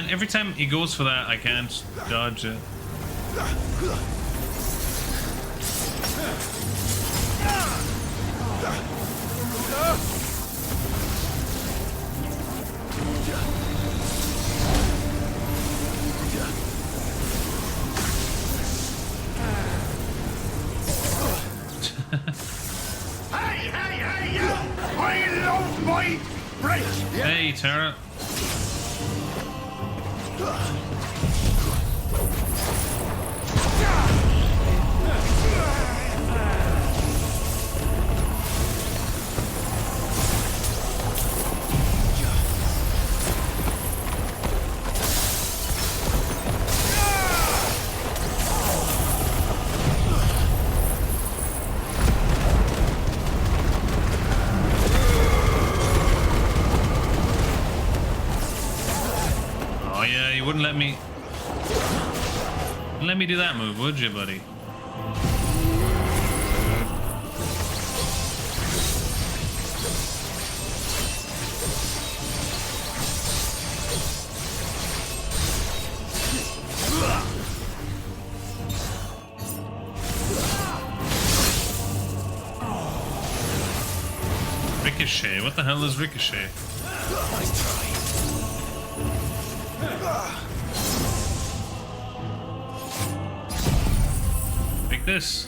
every time he goes for that, I can't dodge it. Hey, you! I love my break! Hey, Tara. Oh yeah, you wouldn't let me do that move, would you, buddy? Ricochet? What the hell is Ricochet? Nice try. Like this.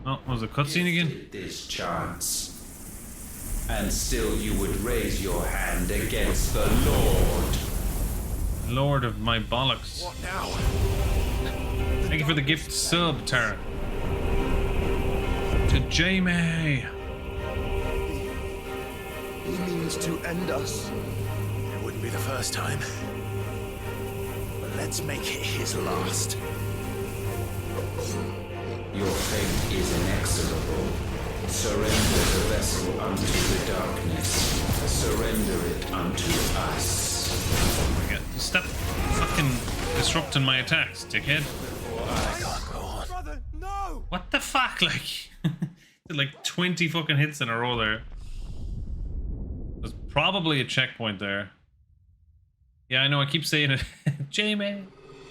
Oh, was it a cutscene again? This chance. And still you would raise your hand against the Lord. Lord of my bollocks. What now? Thank you for the gift sub, Tara. To Jamie. He means to end us. It wouldn't be the first time. But let's make it his last. Your fate is inexorable. Surrender the vessel unto the darkness. Surrender it unto us. Stop fucking disrupting my attacks, dickhead. Brother, no! What the fuck? Like, did like 20 fucking hits in a row there. There's probably a checkpoint there. Yeah, I know, I keep saying it. Jamie.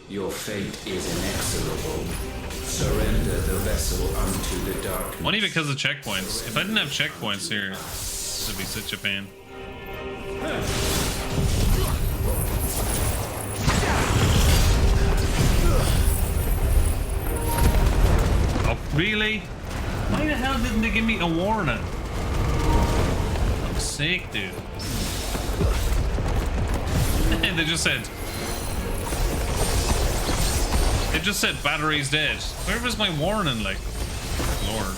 Your fate is inexorable. Surrender the vessel unto the darkness. Only because of checkpoints. If I didn't have checkpoints here, this would be such a pain. Oh, really? Why the hell didn't they give me a warning? For fuck's sake, dude. They just said battery's dead. Where was my warning, like? Lord.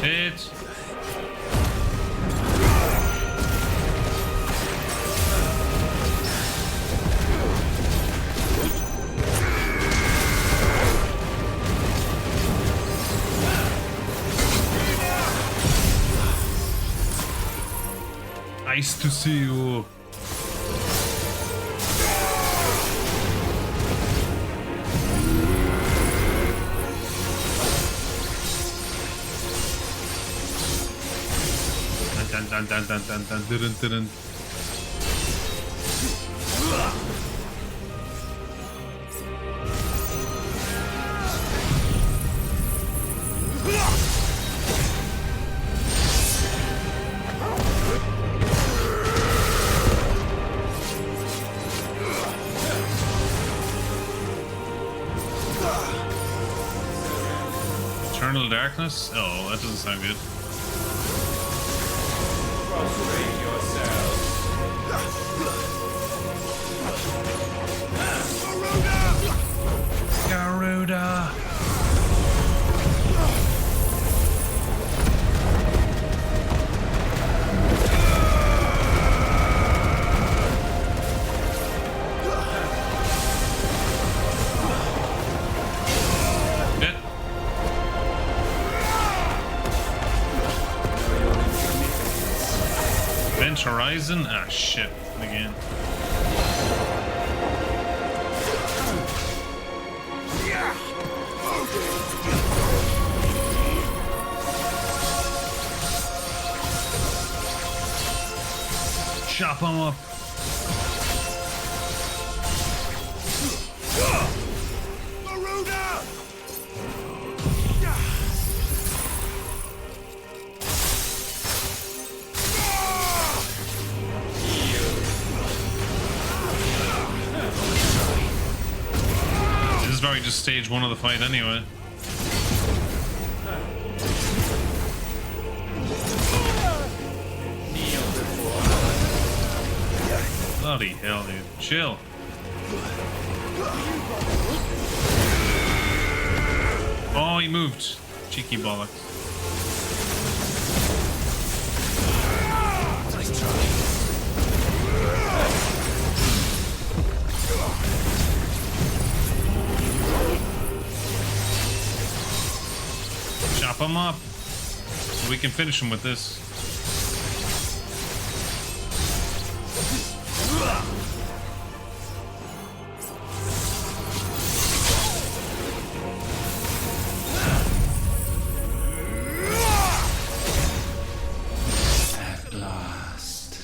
Shit. Nice to see you. Dun dun dun dun dun dun dun dun. Eternal darkness? Oh, that doesn't sound good. Prostrate yourselves. Garuda! Horizon? Ah, shit. Again. Chop him up. Just stage 1 of the fight anyway. Bloody hell, dude. Chill. Oh, he moved. Cheeky bollocks. Nice try. Chop him up. We can finish him with this. At last.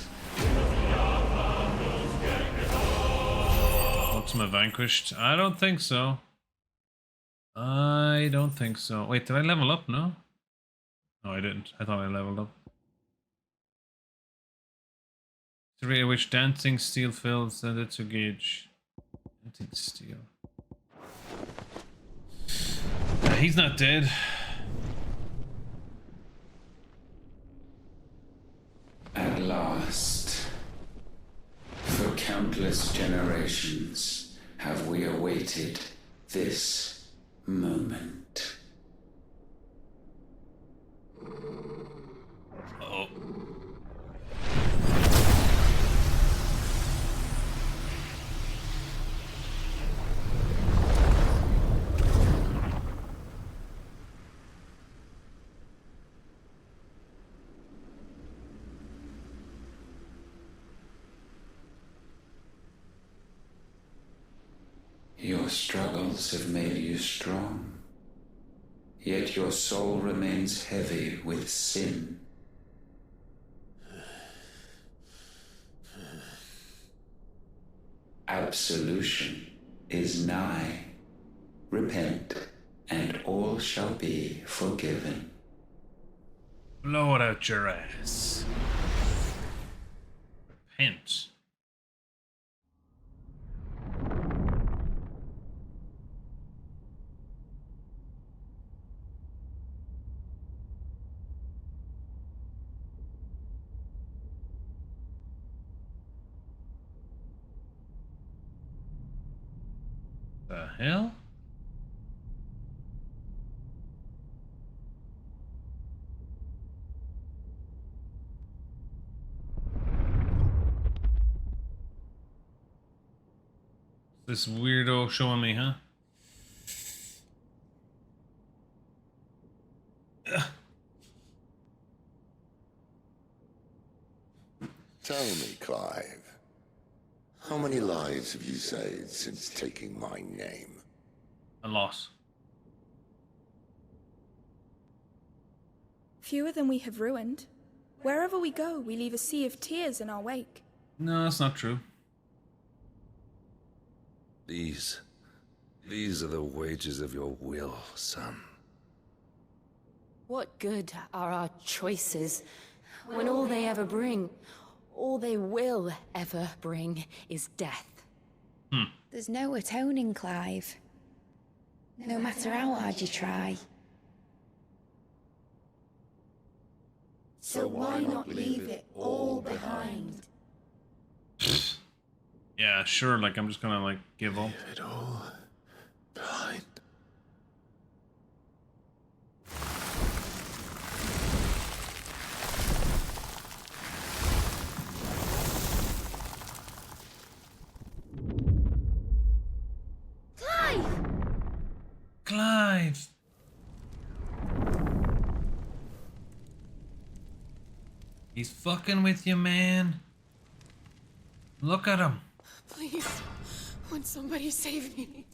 Ultima vanquished? I don't think so. I don't think so. Wait, did I level up? No? No, I didn't. I thought I leveled up. The rate at which dancing steel fills, send it to gauge. Dancing steel. He's not dead. At last. For countless generations have we awaited this moment. Uh-oh. Your struggles have made you strong, yet your soul remains heavy with sin. Absolution is nigh. Repent, and all shall be forgiven. Blow it out your ass. Repent. The hell? This weirdo showing me, huh? Tell me, Clive, how many lives have you saved since taking my name? A lot. Fewer than we have ruined. Wherever we go, we leave a sea of tears in our wake. No, that's not true. These are the wages of your will, son. What good are our choices when all they ever bring, all they will ever bring, is death? There's no atoning, Clive. No matter how hard you try. So why not leave it all behind? Yeah, sure, like I'm just gonna like give up. Leave it all behind. Clive! Clive! He's fucking with you, man. Look at him. Please, won't somebody save me?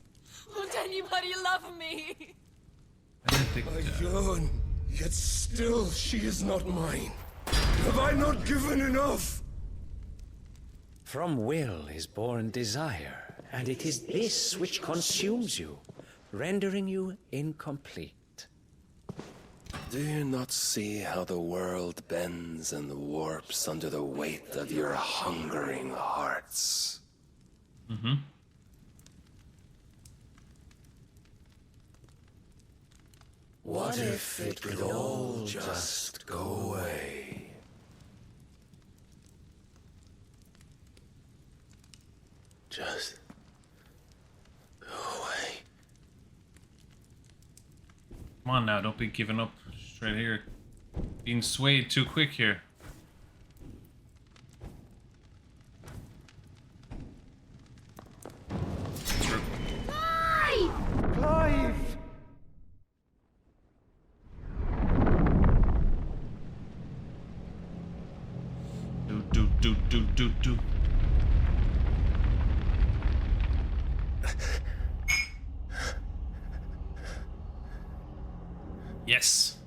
Won't anybody love me? I yearn, yet still she is not mine. Have I not given enough? From will is born desire, and it is this which consumes you, rendering you incomplete. Do you not see how the world bends and warps under the weight of your hungering hearts? Mm-hmm. What if it could all just go away? Just go away. Come on now, don't be giving up straight here. Being swayed too quick here. Clive! Clive! Do. Yes.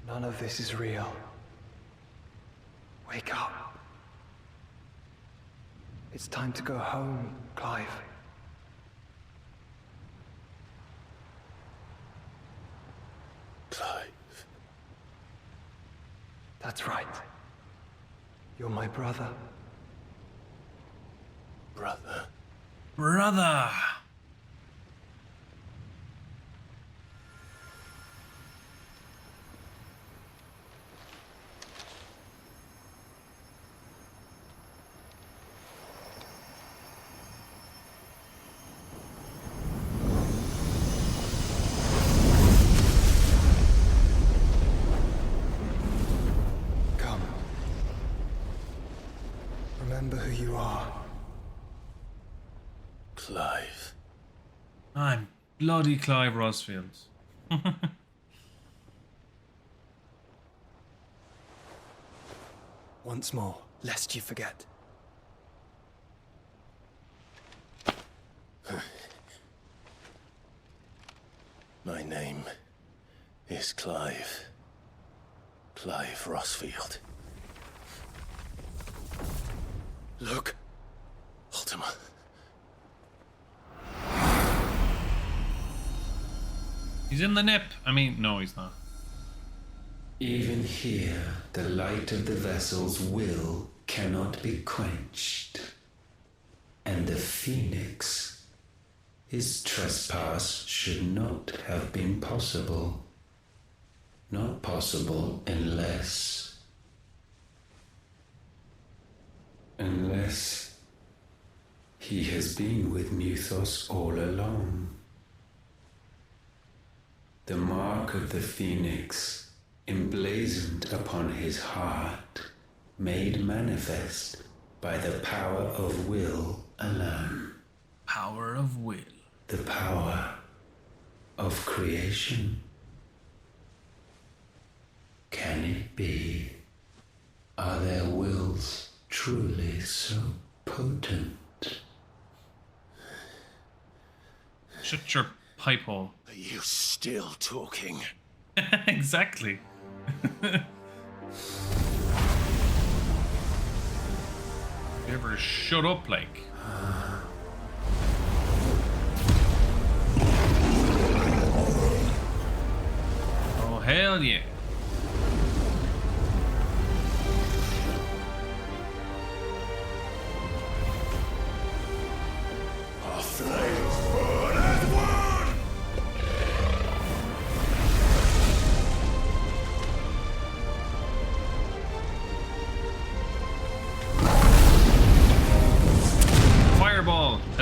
None of this is real. Wake up. It's time to go home, Clive. Clive. That's right. You're my brother. Brother. Brother. Come. Remember who you are. Clive. I'm bloody Clive Rosfield. Once more, lest you forget. My name is Clive. Clive Rosfield. Look, Ultima. He's in the nip. I mean, no, he's not. Even here, the light of the vessel's will cannot be quenched. And the Phoenix, his trespass should not have been possible. Not possible unless he has been with Muthos all along. The mark of the Phoenix, emblazoned upon his heart, made manifest by the power of will alone. Power of will. The power of creation. Can it be? Are their wills truly so potent? Shut your pipe hole. Are you still talking? Exactly. You ever shut up, like? Oh, hell yeah.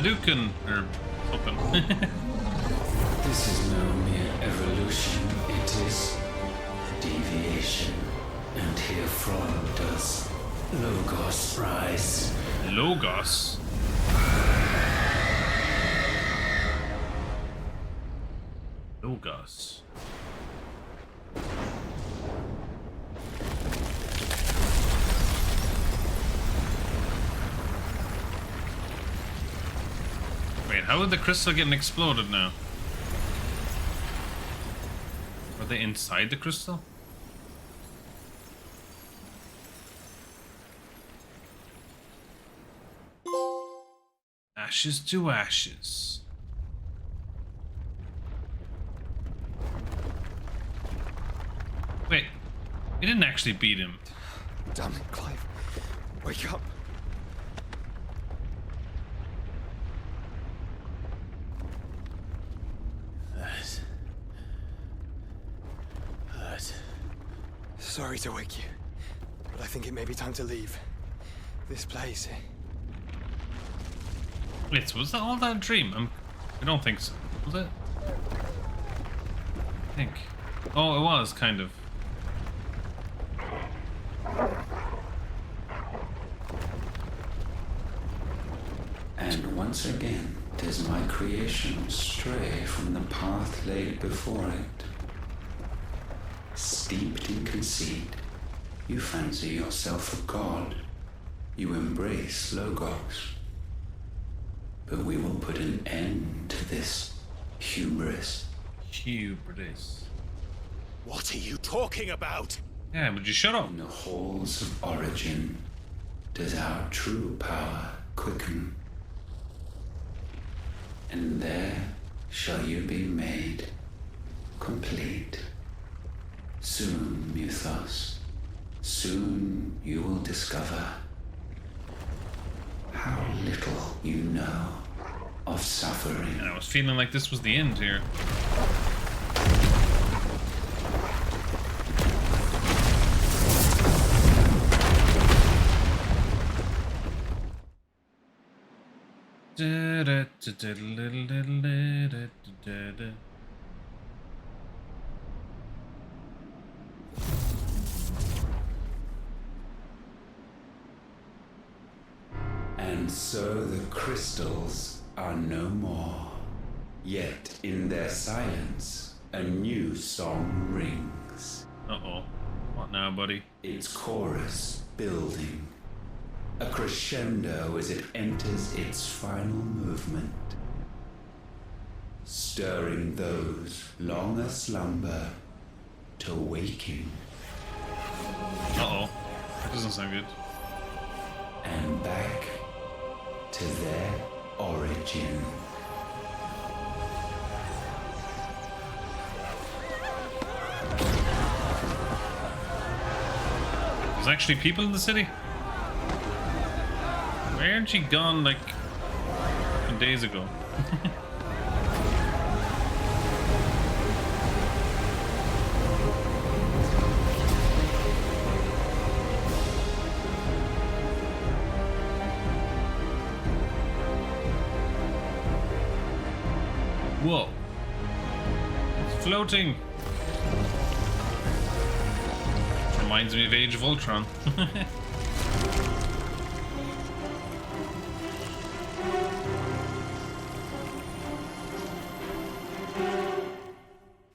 Hadouken or something. This is no mere evolution, it is deviation. And herefrom does Logos rise. Logos? Logos. Wait, how would the crystal get exploded now? Are they inside the crystal? Ashes to ashes. Wait, we didn't actually beat him. Damn it, Clive. Wake up. Hurt. Sorry to wake you, but I think it may be time to leave. This place. Wait, so was that all that a dream? I don't think so. Was it? I think. Oh, it was, kind of. And once again does my creation stray from the path laid before it. Steeped in conceit, you fancy yourself a god. You embrace Logos. But we will put an end to this hubris. Hubris. What are you talking about? Yeah, would you shut up? In the halls of origin does our true power quicken. And there shall you be made complete. Soon, Mythos, soon you will discover how little you know of suffering. And I was feeling like this was the end here. And so the crystals are no more. Yet in their silence, a new song rings. Uh-oh. What now, buddy? Its chorus building. A crescendo as it enters its final movement. Stirring those long aslumber to waking. Uh-oh. That doesn't sound good. And back to their origin. There's actually people in the city? Why aren't you gone like days ago? Whoa. It's floating. Reminds me of Age of Ultron.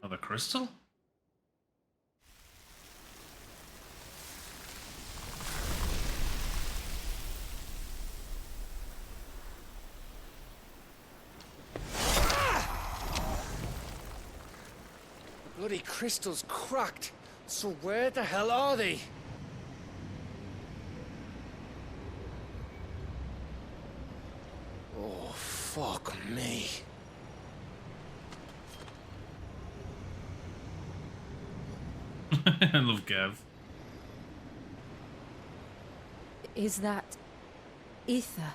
Oh, the crystal? Bloody crystal's cracked. So where the hell are they? Oh, fuck me. I love Gav. Is that ether?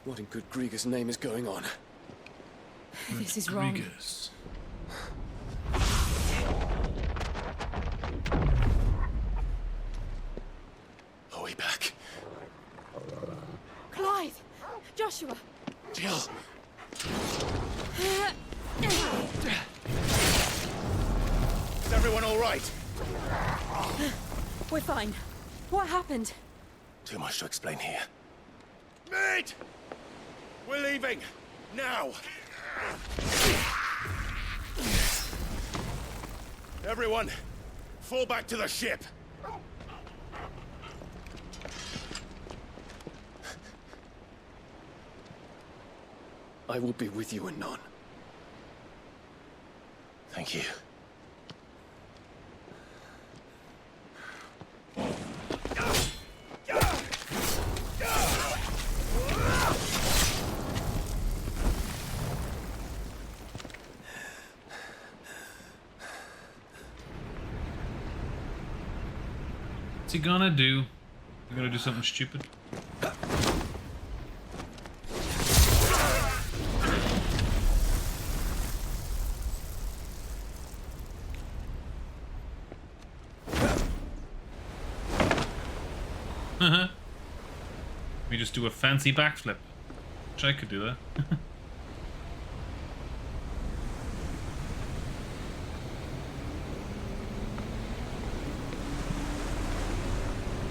What in good Grieger's name is going on? This is wrong. Grievous. Joshua. Jill. Is everyone all right? We're fine. What happened? Too much to explain here. Mate! We're leaving! Now! Everyone, fall back to the ship! I will be with you anon. Thank you. What's he gonna do? He gonna do something stupid? We just do a fancy backflip. Which I could do that.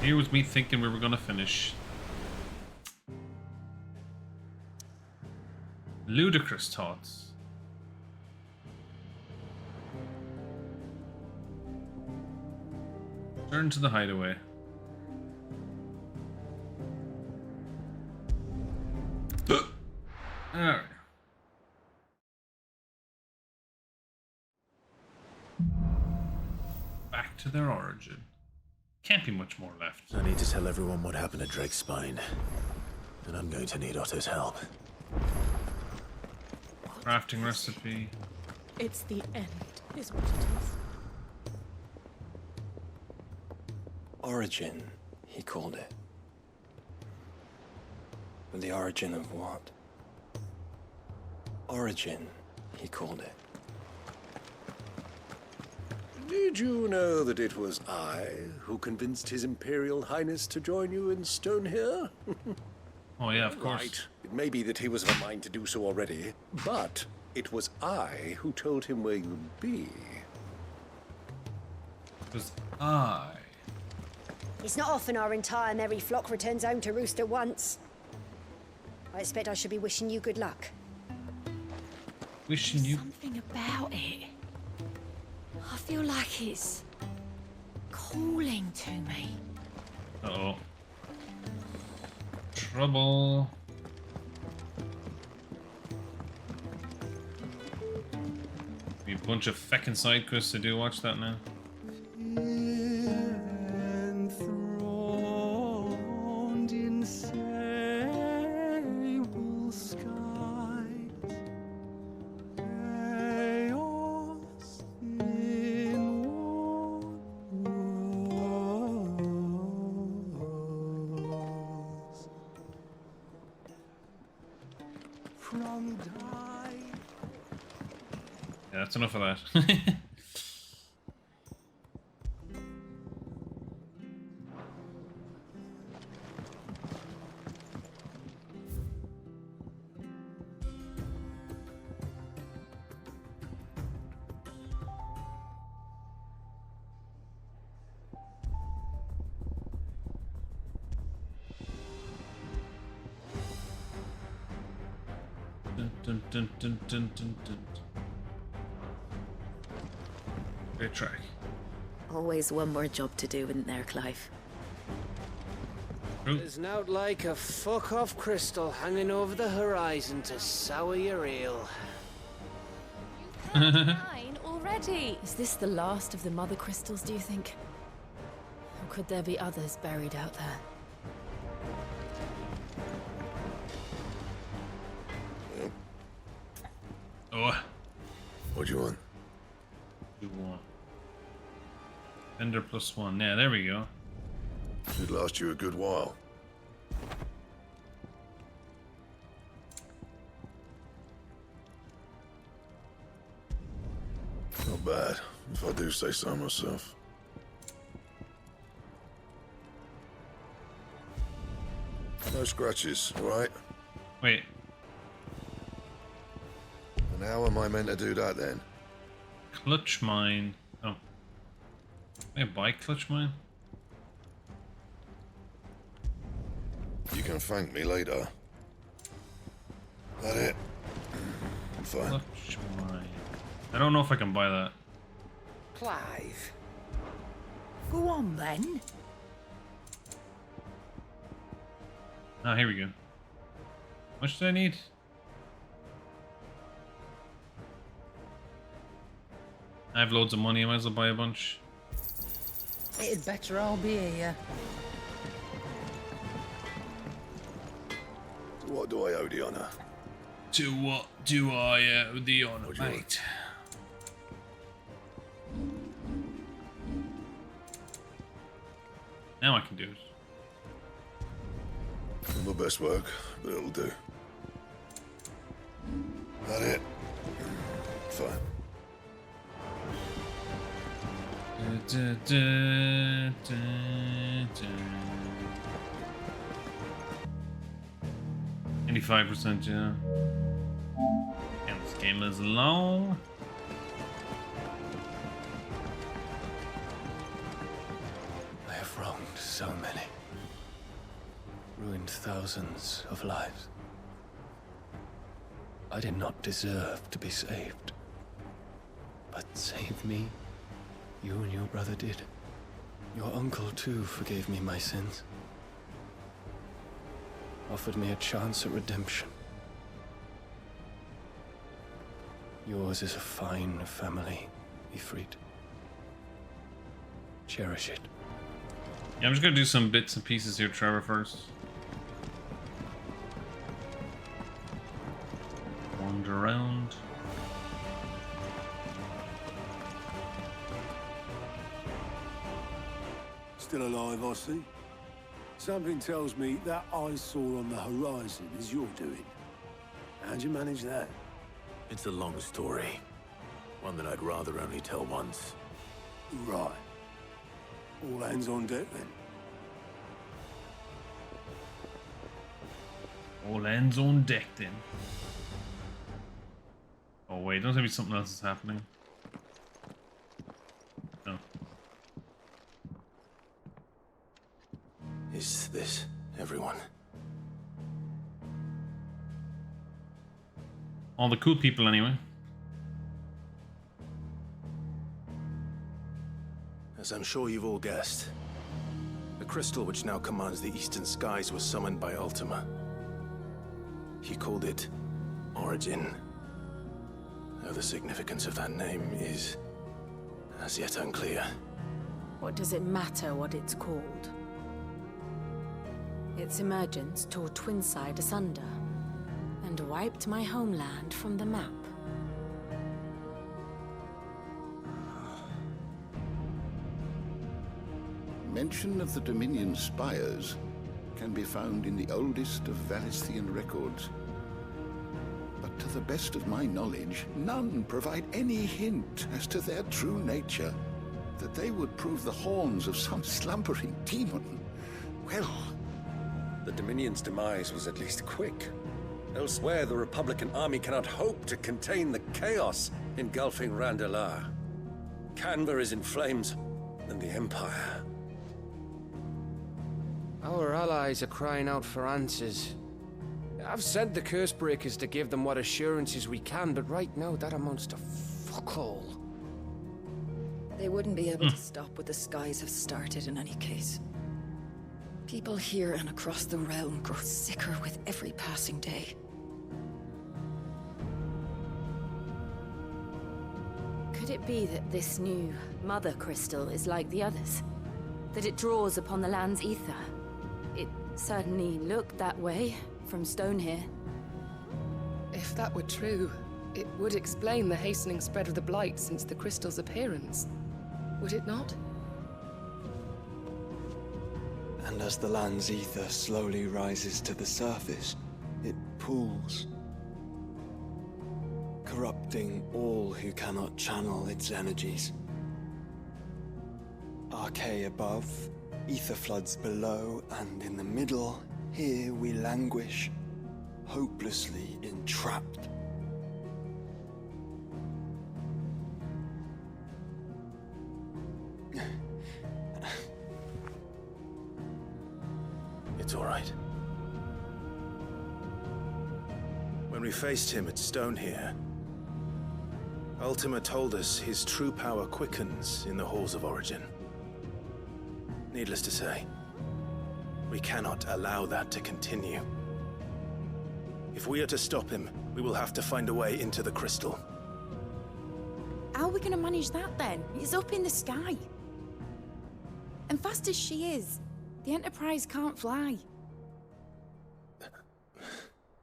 Here was me thinking we were gonna finish. Ludicrous thoughts. Turn to the hideaway. Alright. Back to their origin. Can't be much more left. I need to tell everyone what happened at Drake's Spine. And I'm going to need Otto's help. Crafting recipe. It's the end, is what it is. Origin, he called it. But the origin of what? Origin, he called it. Did you know that it was I who convinced His Imperial Highness to join you in Stone here? Oh yeah, of course. Right. It may be that he was of a mind to do so already, but it was I who told him where you'd be. It was I. It's not often our entire merry flock returns home to roost at once. I expect I should be wishing you good luck. Wishing you... Something about it. I feel like it's calling to me. Uh-oh. Trouble. Be a bunch of feckin' side quests to do. Watch that now. Enthroned in sable skies, chaos in walls. From die. Yeah, that's enough of that. Dun, dun, dun, dun, dun, dun. Great track. Always one more job to do, isn't there, Clive? There's not like a fuck-off crystal hanging over the horizon to sour your ale. Nine already! Is this the last of the mother crystals, do you think? Or could there be others buried out there? Oh. What do you want? You want Ender +1. Yeah, there we go. Should last you a good while. Not bad, if I do say so myself. No scratches, all right? Wait. And how am I meant to do that then? Clutch mine. Oh. Can I buy clutch mine? You can thank me later. That it? Fine. Clutch mine. I don't know if I can buy that. Clive. Go on then. Ah, here we go. How much do I need? I have loads of money, I might as well buy a bunch. It'd better all be here. What do I owe the honor? To what do I owe the honor, mate? Now I can do it. My best work, but it'll do. That it? Fine. Da, da, da, da. 85%, yeah. And this game is long. I have wronged so many. Ruined thousands of lives. I did not deserve to be saved. But save me, you and your brother did. Your uncle too forgave me my sins. Offered me a chance at redemption. Yours is a fine family, Ifrit. Cherish it. Yeah, I'm just gonna do some bits and pieces here, Trevor, first. Wander around. Still alive, I see. Something tells me that eyesore on the horizon is your doing. How'd you manage that? It's a long story. One that I'd rather only tell once. Right. All hands on deck, then. All hands on deck, then. Oh wait, don't tell me something else is happening. No. Is this everyone? All the cool people, anyway. As I'm sure you've all guessed, the crystal which now commands the eastern skies was summoned by Ultima. He called it Origin. Though the significance of that name is as yet unclear. What does it matter what it's called? Its emergence tore Twinside asunder and wiped my homeland from the map. Mention of the Dominion spires can be found in the oldest of Valisthian records. But to the best of my knowledge, none provide any hint as to their true nature. That they would prove the horns of some slumbering demon. Well, the Dominion's demise was at least quick. Elsewhere, the Republican army cannot hope to contain the chaos engulfing Randalar. Canva is in flames, and the Empire. Our allies are crying out for answers. I've sent the Cursebreakers to give them what assurances we can, but right now that amounts to fuck all. They wouldn't be able to stop what the skies have started in any case. People here and across the realm grow sicker with every passing day. Could it be that this new Mother Crystal is like the others? That it draws upon the land's ether? It certainly looked that way from stone here. If that were true, it would explain the hastening spread of the Blight since the crystal's appearance. Would it not? And as the land's ether slowly rises to the surface, it pools, corrupting all who cannot channel its energies. Archay above, ether floods below, and in the middle, here we languish, hopelessly entrapped. It's all right. When we faced him at Stone here, Ultima told us his true power quickens in the halls of origin. Needless to say, we cannot allow that to continue. If we are to stop him, we will have to find a way into the crystal. How are we going to manage that then? It's up in the sky. And fast as she is, the Enterprise can't fly.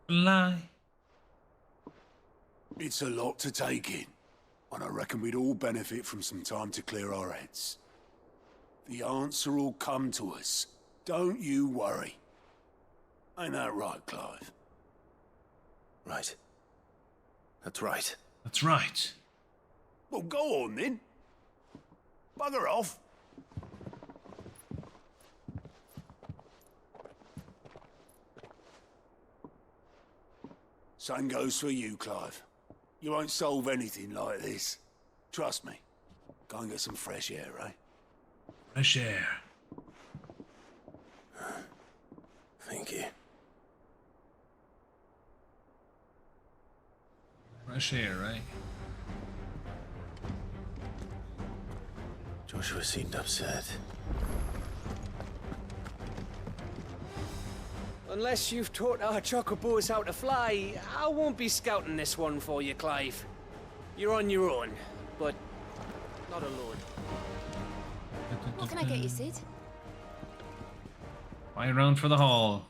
Fly. It's a lot to take in, and I reckon we'd all benefit from some time to clear our heads. The answer will come to us. Don't you worry. Ain't that right, Clive? Right. That's right. That's right. Well, go on then. Bugger off. Same goes for you, Clive. You won't solve anything like this. Trust me. Go and get some fresh air, eh? Fresh air. Thank you. Fresh air, right? Joshua seemed upset. Unless you've taught our chocobos how to fly, I won't be scouting this one for you, Clive. You're on your own, but not alone. What can I get you, Sid? Fly around for the hall.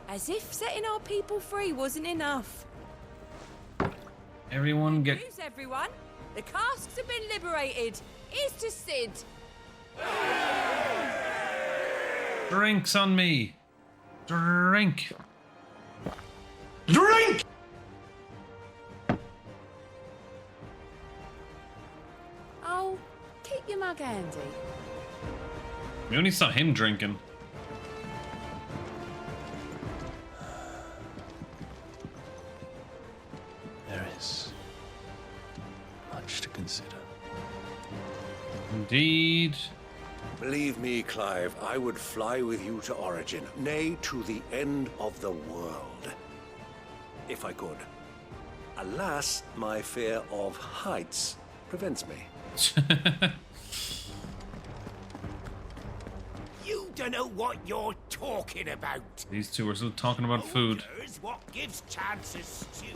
As if setting our people free wasn't enough. Everyone get... News, everyone. The casks have been liberated. Here's to Sid. Drinks on me. Drink. Drink! Oh, keep your mug handy. We only saw him drinking. There is much to consider. Indeed. Believe me, Clive, I would fly with you to Origin, nay, to the end of the world. If I could. Alas, my fear of heights prevents me. You don't know what you're talking about. These two are still talking about food. Here's what gives chances, stewards.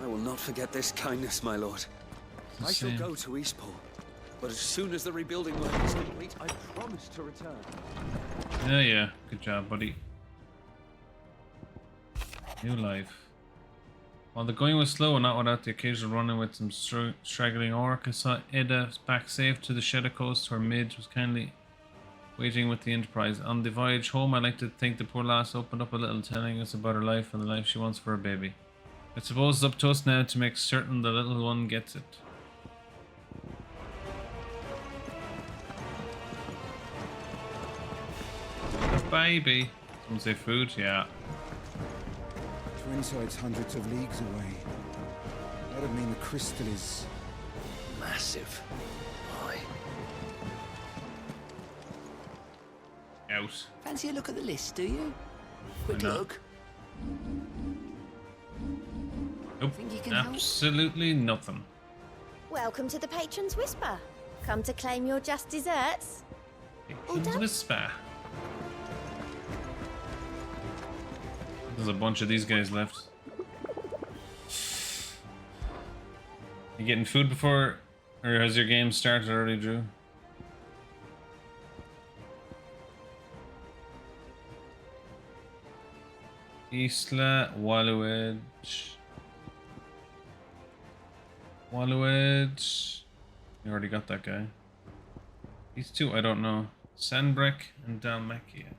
I will not forget this kindness, my lord. I shall go to Eastport, but as soon as the rebuilding work is complete, I promise to return. Yeah. Good job, buddy. New life. While the going was slow and not without the occasional running with some straggling orc, I saw Edda back safe to the Shadow Coast where Midge was kindly waiting with the Enterprise. On the voyage home, I like to think the poor lass opened up a little, telling us about her life and the life she wants for her baby. I suppose it's up to us now to make certain the little one gets it. A baby. Someone say food? Yeah. Twinside's hundreds of leagues away. That'd mean the crystal is massive. Aye. Out. Fancy a look at the list, do you? Quick look. Nope. Think you can help? Absolutely nothing. Welcome to the Patron's Whisper. Come to claim your just desserts. Patron's Whisper. There's a bunch of these guys left. You getting food before, or has your game started already, Drew? Isla Waluege. Waluege. You already got that guy. These two, I don't know. Sandbreck and Dalmacia.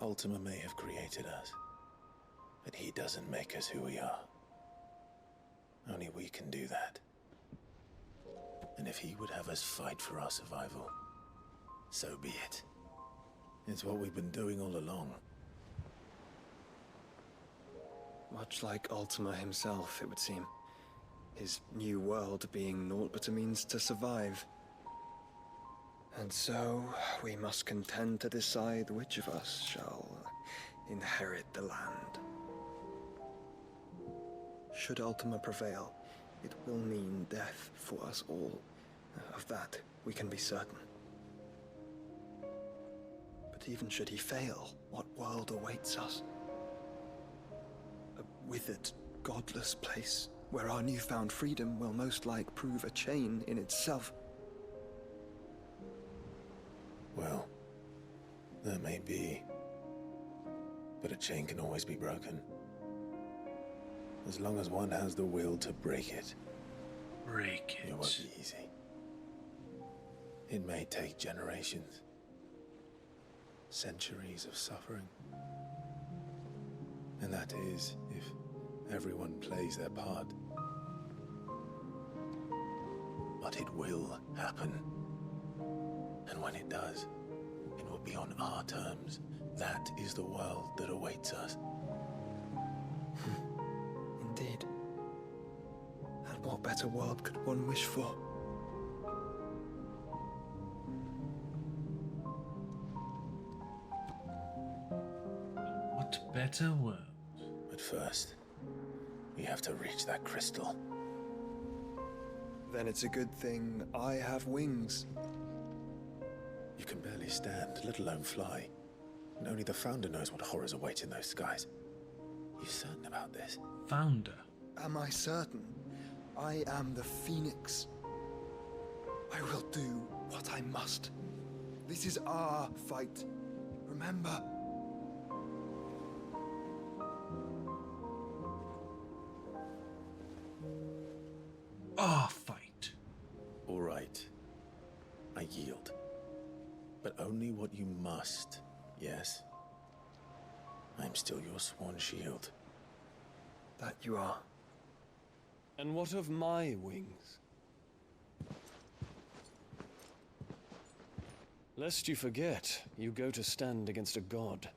Ultima may have created us, but he doesn't make us who we are. Only we can do that. And if he would have us fight for our survival, so be it. It's what we've been doing all along. Much like Ultima himself, it would seem. His new world being naught but a means to survive. And so, we must contend to decide which of us shall inherit the land. Should Ultima prevail, it will mean death for us all. Of that, we can be certain. But even should he fail, what world awaits us? A withered, godless place where our newfound freedom will most like prove a chain in itself. Well, that may be. But a chain can always be broken. As long as one has the will to break it. Break it. It won't be easy. It may take generations. Centuries of suffering. And that is if everyone plays their part. But it will happen. And when it does, it will be on our terms. That is the world that awaits us. Indeed. And what better world could one wish for? What better world? But first, we have to reach that crystal. Then it's a good thing I have wings. You can barely stand, let alone fly. And only the Founder knows what horrors await in those skies. You certain about this? Founder? Am I certain? I am the Phoenix. I will do what I must. This is our fight. Remember? Our fight. All right. I yield. But only what you must, yes? I'm still your sworn shield. That you are. And what of my wings? Lest you forget, you go to stand against a god.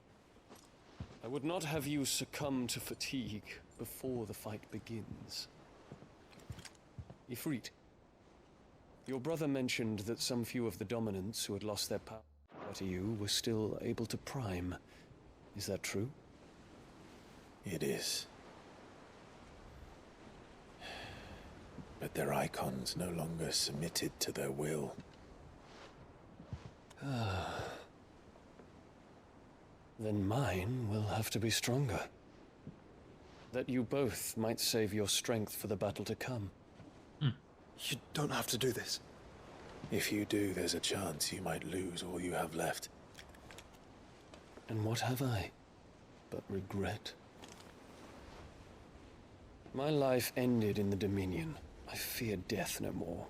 I would not have you succumb to fatigue before the fight begins. Ifrit, your brother mentioned that some few of the dominants who had lost their power to you were still able to prime. Is that true? It is. But their icons no longer submitted to their will. Then mine will have to be stronger. That you both might save your strength for the battle to come. You don't have to do this. If you do, there's a chance you might lose all you have left. And what have I but regret? My life ended in the Dominion. I fear death no more.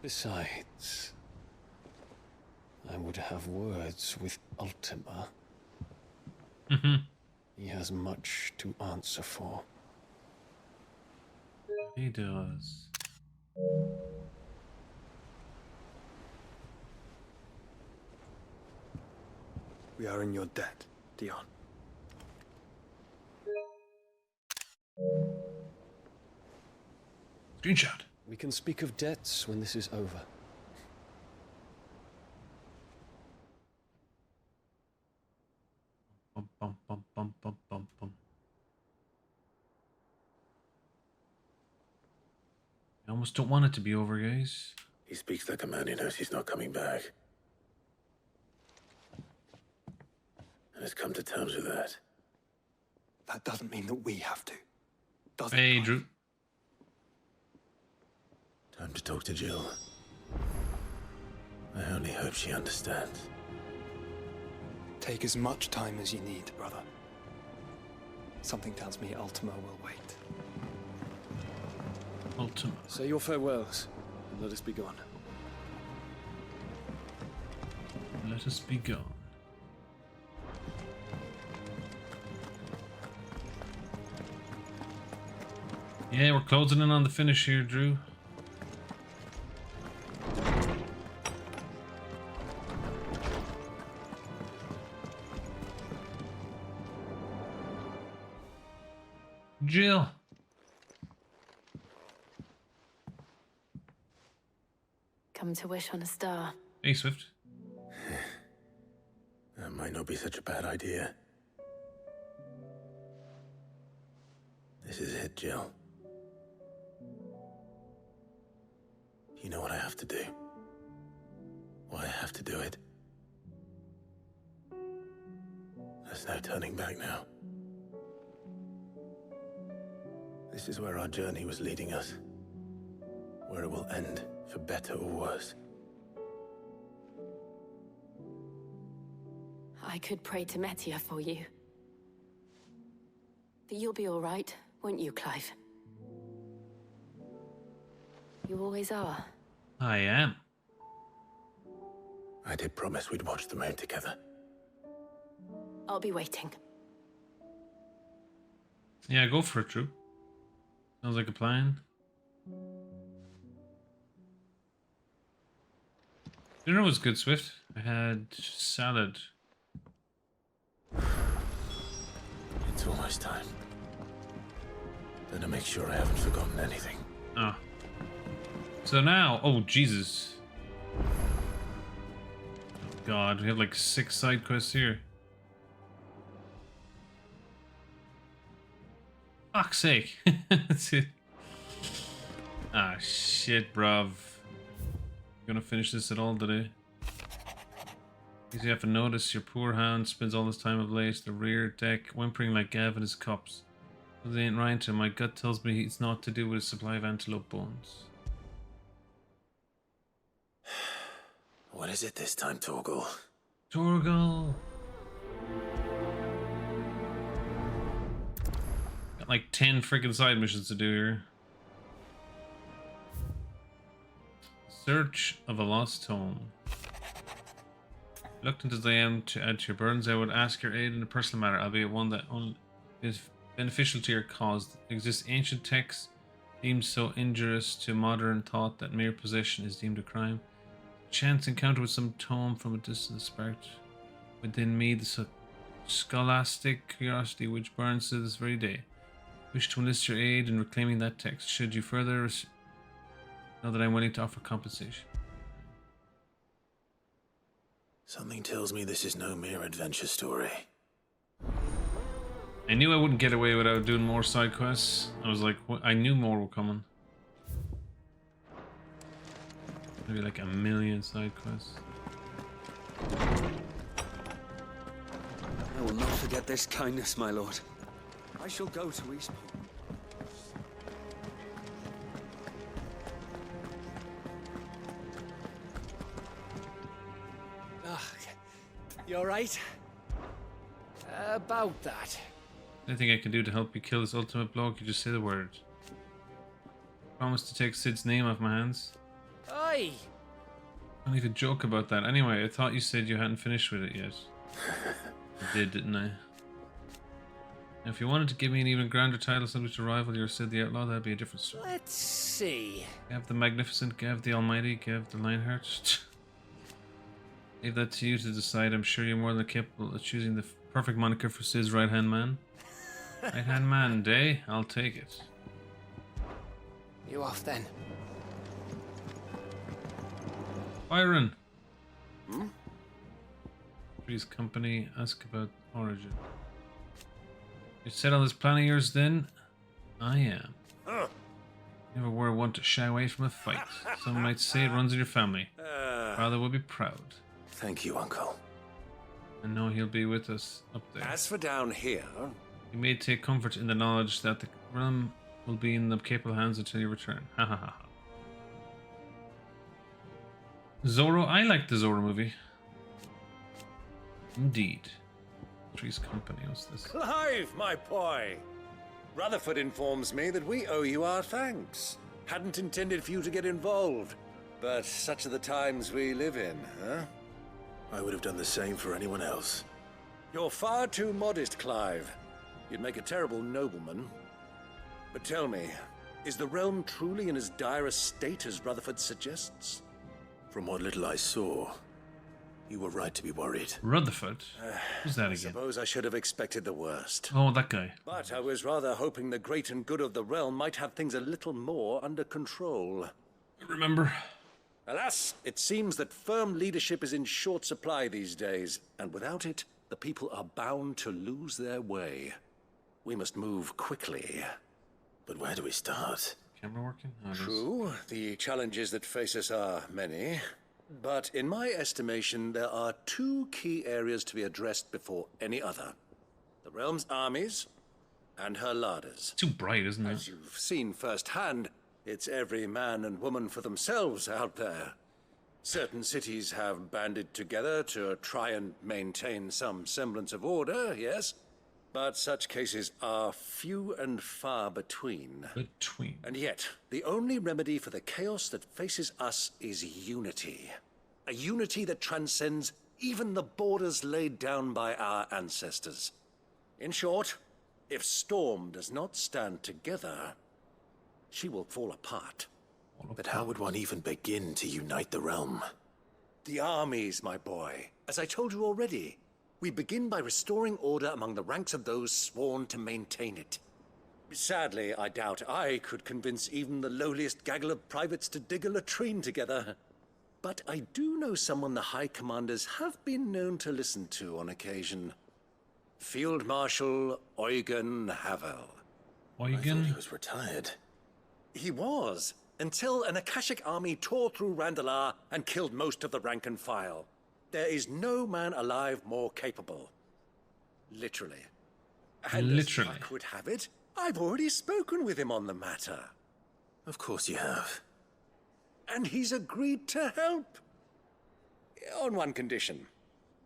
Besides, I would have words with Ultima. He has much to answer for. He does. We are in your debt, Dion. Screenshot. We can speak of debts when this is over. Bum, bum, bum, bum, bum, bum, bum. I almost don't want it to be over, guys. He speaks like a man who knows he's not coming back. And has come to terms with that. That doesn't mean that we have to, does it? Hey, Drew. Time to talk to Jill. I only hope she understands. Take as much time as you need, brother. Something tells me Ultima will wait. Ultima. Say your farewells, and let us be gone. Let us be gone. Yeah, we're closing in on the finish here, Drew. Jill. Come to wish on a star. Hey, Swift. That might not be such a bad idea. This is it, Jill. You know what I have to do? Why I have to do it? There's no turning back now. This is where our journey was leading us. Where it will end, for better or worse. I could pray to Metia for you. But you'll be all right, won't you, Clive? You always are. I am. I did promise we'd watch the moon together. I'll be waiting. Yeah, go for it, Drew. Sounds like a plan. Dinner was good, Swift. I had salad. It's almost time. Better make sure I haven't forgotten anything. Ah. So now, oh Jesus. Oh God, we have like 6 side quests here. Fuck's sake. That's it. Ah, shit, bruv. Gonna finish this at all today. You have to notice your poor hound spends all his time of late the rear deck, whimpering like Gav in his cups. It ain't right to him. My gut tells me it's not to do with his supply of antelope bones. What is it this time, Torgal? Torgal! Got like 10 freaking side missions to do here. Search of a lost home. Reluctant as I am to add to your burdens, I would ask your aid in a personal matter, albeit one that only is beneficial to your cause. Exists ancient texts deemed so injurious to modern thought that mere possession is deemed a crime. Chance encounter with some tome from a distance sparked within me the scholastic curiosity which burns to this very day. Wish to enlist your aid in reclaiming that text. Should you further know that I am willing to offer compensation. Something tells me this is no mere adventure story. I knew I wouldn't get away without doing more side quests. I was like, I knew more were coming. Maybe like 1,000,000 side quests. I will not forget this kindness, my lord. I shall go to Eastport. You alright? About that. Anything I can do to help you kill this ultimate bloke, you just say the word. Promise to take Sid's name off my hands. Aye. I need to joke about that. Anyway, I thought you said you hadn't finished with it yet. I did, didn't I? Now, if you wanted to give me an even grander title subject to rival your Sid the Outlaw, that'd be a different story. Let's see. Gav the Magnificent, Gav the Almighty, Gav the Lionheart. Leave that to you to decide. I'm sure you're more than capable of choosing the perfect moniker for Sid's right-hand man. Right-hand man, Day? I'll take it. You off then? Byron! Tree's company, ask about origin. You set on this plan of yours then? I am. Never were one to shy away from a fight. Some might say it runs in your family. Father will be proud. Thank you, Uncle. I know he'll be with us up there. As for down here... You may take comfort in the knowledge that the realm will be in the capable hands until you return. Ha ha ha. Zorro, I like the Zorro movie. Indeed. Tree's company, what's this? Clive, my boy! Rutherford informs me that we owe you our thanks. Hadn't intended for you to get involved, but such are the times we live in, huh? I would have done the same for anyone else. You're far too modest, Clive. You'd make a terrible nobleman. But tell me, Is the realm truly in as dire a state as Rutherford suggests? From what little I saw, you were right to be worried. Rutherford? Who's that I again? suppose I should have expected the worst. Oh, that guy. But I was rather hoping the great and good of the realm might have things a little more under control. Remember? Alas, it seems that firm leadership is in short supply these days, and without it, the people are bound to lose their way. We must move quickly. But where do we start? Camera working? Oh, True, the challenges that face us are many. But in my estimation, there are two key areas to be addressed before any other. The realm's armies and her larders. Too bright, isn't it? As you've seen firsthand, it's every man and woman for themselves out there. Certain cities have banded together to try and maintain some semblance of order, yes? But such cases are few and far between. And yet, the only remedy for the chaos that faces us is unity. A unity that transcends even the borders laid down by our ancestors. In short, if Storm does not stand together, she will fall apart. But how would one even begin to unite the realm? The armies, my boy. As I told you already, we begin by restoring order among the ranks of those sworn to maintain it. Sadly, I doubt I could convince even the lowliest gaggle of privates to dig a latrine together. But I do know someone the High Commanders have been known to listen to on occasion. Field Marshal Eugen Havel. I thought he was retired. He was, until an Akashic army tore through Randalar and killed most of the rank and file. There is no man alive more capable. Literally. And Literally. as luck would have it, I've already spoken with him on the matter. Of course you have. And he's agreed to help. On one condition.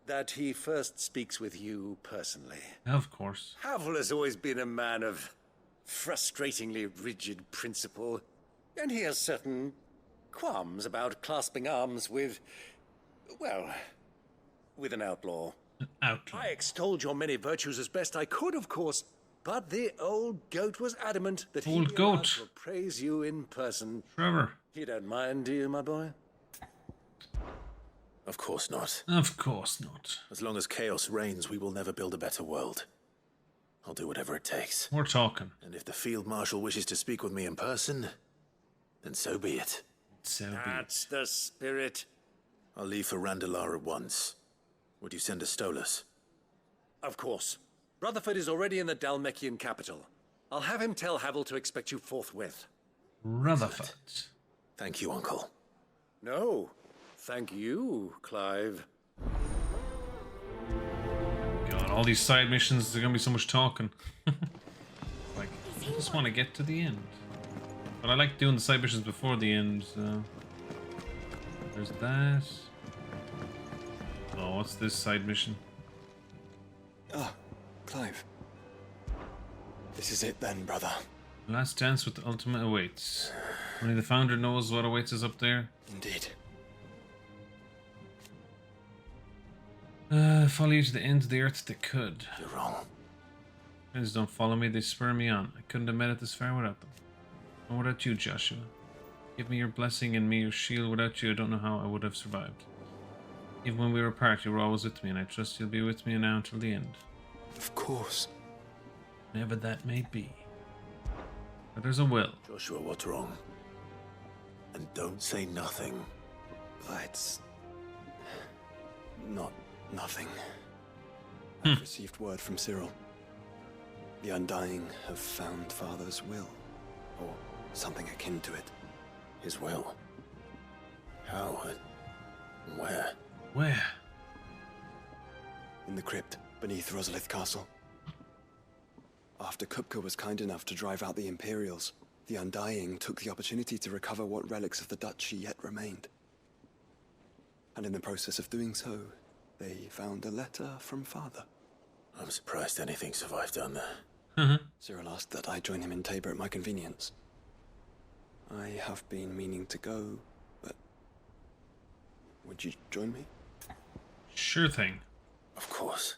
That he first speaks with you personally. Of course. Havel has always been a man of frustratingly rigid principle, and he has certain qualms about clasping arms with, well, with an outlaw. Outlaw. I extolled your many virtues as best I could, of course, but the old goat was adamant that he will praise you in person. Trevor. You don't mind, do you, my boy? Of course not. Of course not. As long as chaos reigns, we will never build a better world. I'll do whatever it takes. We're talking. And if the Field Marshal wishes to speak with me in person, then so be it. That's the spirit. I'll leave for Randalar at once. Would you send a Stolas? Of course. Rutherford is already in the Dalmekian capital. I'll have him tell Havel to expect you forthwith. Rutherford. Thank you, Uncle. No. Thank you, Clive. God, all these side missions, there's gonna be so much talking. Like, I just want to get to the end. But I like doing the side missions before the end, so... There's that. Oh, what's this side mission? Ah, Clive. This is it then, brother. Last dance with the Ultima awaits. Only the Founder knows what awaits us up there. Indeed. Follow you to the ends of the earth that could. You're wrong. Friends don't follow me, they spur me on. I couldn't have made it this far without them. And without you, Joshua. Give me your blessing and me your shield. Without you, I don't know how I would have survived. Even when we were apart, you were always with me, and I trust you'll be with me now until the end. Of course. Whenever that may be. But there's a will. Joshua, what's wrong? And don't say nothing. It's... not nothing. I've received word from Cyril. The Undying have found Father's will. Or something akin to it. His will? How? Where? Where? In the crypt beneath Rosalith Castle. After Kupka was kind enough to drive out the Imperials, the Undying took the opportunity to recover what relics of the Duchy yet remained. And in the process of doing so, they found a letter from Father. I'm surprised anything survived down there. Cyril asked that I join him in Tabor at my convenience. I have been meaning to go, but... would you join me? Sure thing. Of course.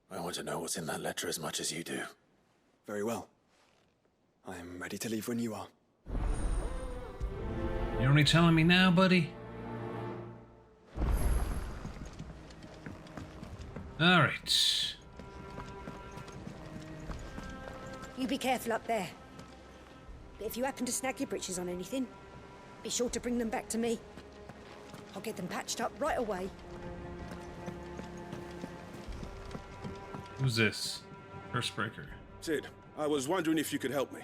I want to know what's in that letter as much as you do. Very well. I'm ready to leave when you are. You're only telling me now, buddy? Alright. You be careful up there. But if you happen to snag your britches on anything, be sure to bring them back to me. I'll get them patched up right away. Who's this? Cursebreaker. Sid, I was wondering if you could help me.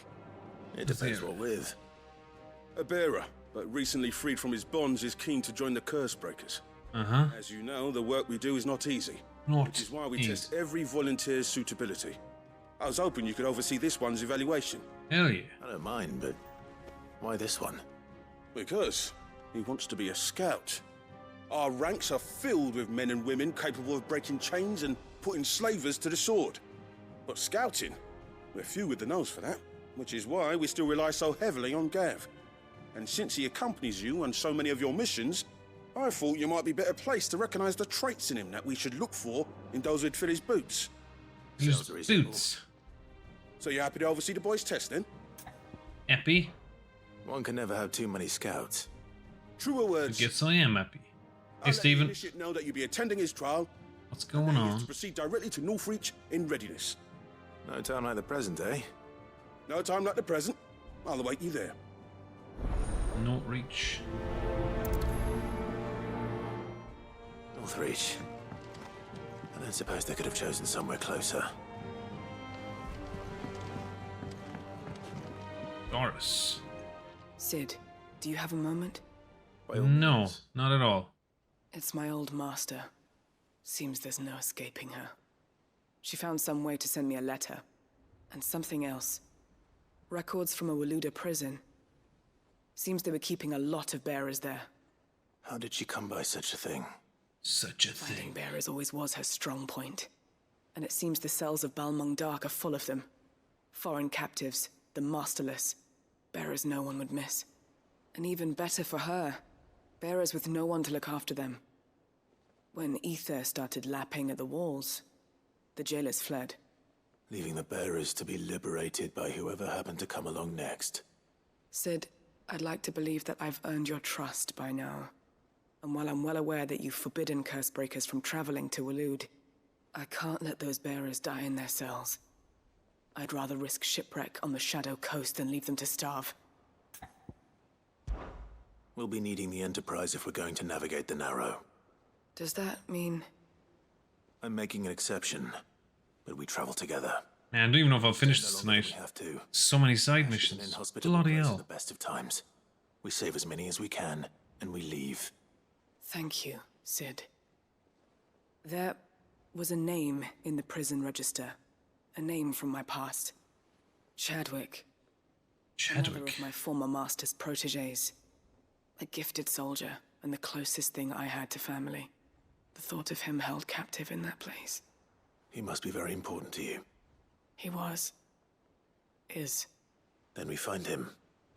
It depends what with. A bearer, but recently freed from his bonds, is keen to join the Cursebreakers. Uh-huh. As you know, the work we do is not easy. Which is why we test every volunteer's suitability. I was hoping you could oversee this one's evaluation. Hell yeah. I don't mind, but why this one? Because he wants to be a scout. Our ranks are filled with men and women capable of breaking chains and putting slavers to the sword. But scouting, we're few with the nose for that, which is why we still rely so heavily on Gav. And since he accompanies you on so many of your missions, I thought you might be better placed to recognize the traits in him that we should look for in those who'd fill his boots. His boots. So you happy to oversee the boys' test then? Happy? One can never have too many scouts. Truer words. I guess I am happy. Hey, I'll Stephen. let the initiate know that you'll be attending his trial. What's going and on? To proceed directly to Northreach in readiness. No time like the present, eh? No time like the present. I'll await you there. Northreach. Northreach. I don't suppose they could have chosen somewhere closer. Doris. Sid, do you have a moment? No, not at all. It's my old master. Seems there's no escaping her. She found some way to send me a letter. And something else. Records from a Waluda prison. Seems they were keeping a lot of bearers there. How did she come by such a thing? Such a Finding bearers always was her strong point. And it seems the cells of Balmung Dark are full of them. Foreign captives, the masterless. Bearers no one would miss. And even better for her, bearers with no one to look after them. When ether started lapping at the walls, the jailers fled. Leaving the bearers to be liberated by whoever happened to come along next. Sid, I'd like to believe that I've earned your trust by now. And while I'm well aware that you've forbidden Cursebreakers from traveling to Waloed, I can't let those bearers die in their cells. I'd rather risk shipwreck on the Shadow Coast than leave them to starve. We'll be needing the Enterprise if we're going to navigate the Narrow. Does that mean... I'm making an exception, but we travel together. Man, I don't even know if I'll finish this tonight. So many side missions. Bloody hell. The best of times. We save as many as we can, and we leave. Thank you, Sid. There was a name in the prison register. A name from my past. Chadwick. Chadwick? Another of my former master's protégés. A gifted soldier, and the closest thing I had to family. The thought of him held captive in that place. He must be very important to you. He was. Is. Then we find him.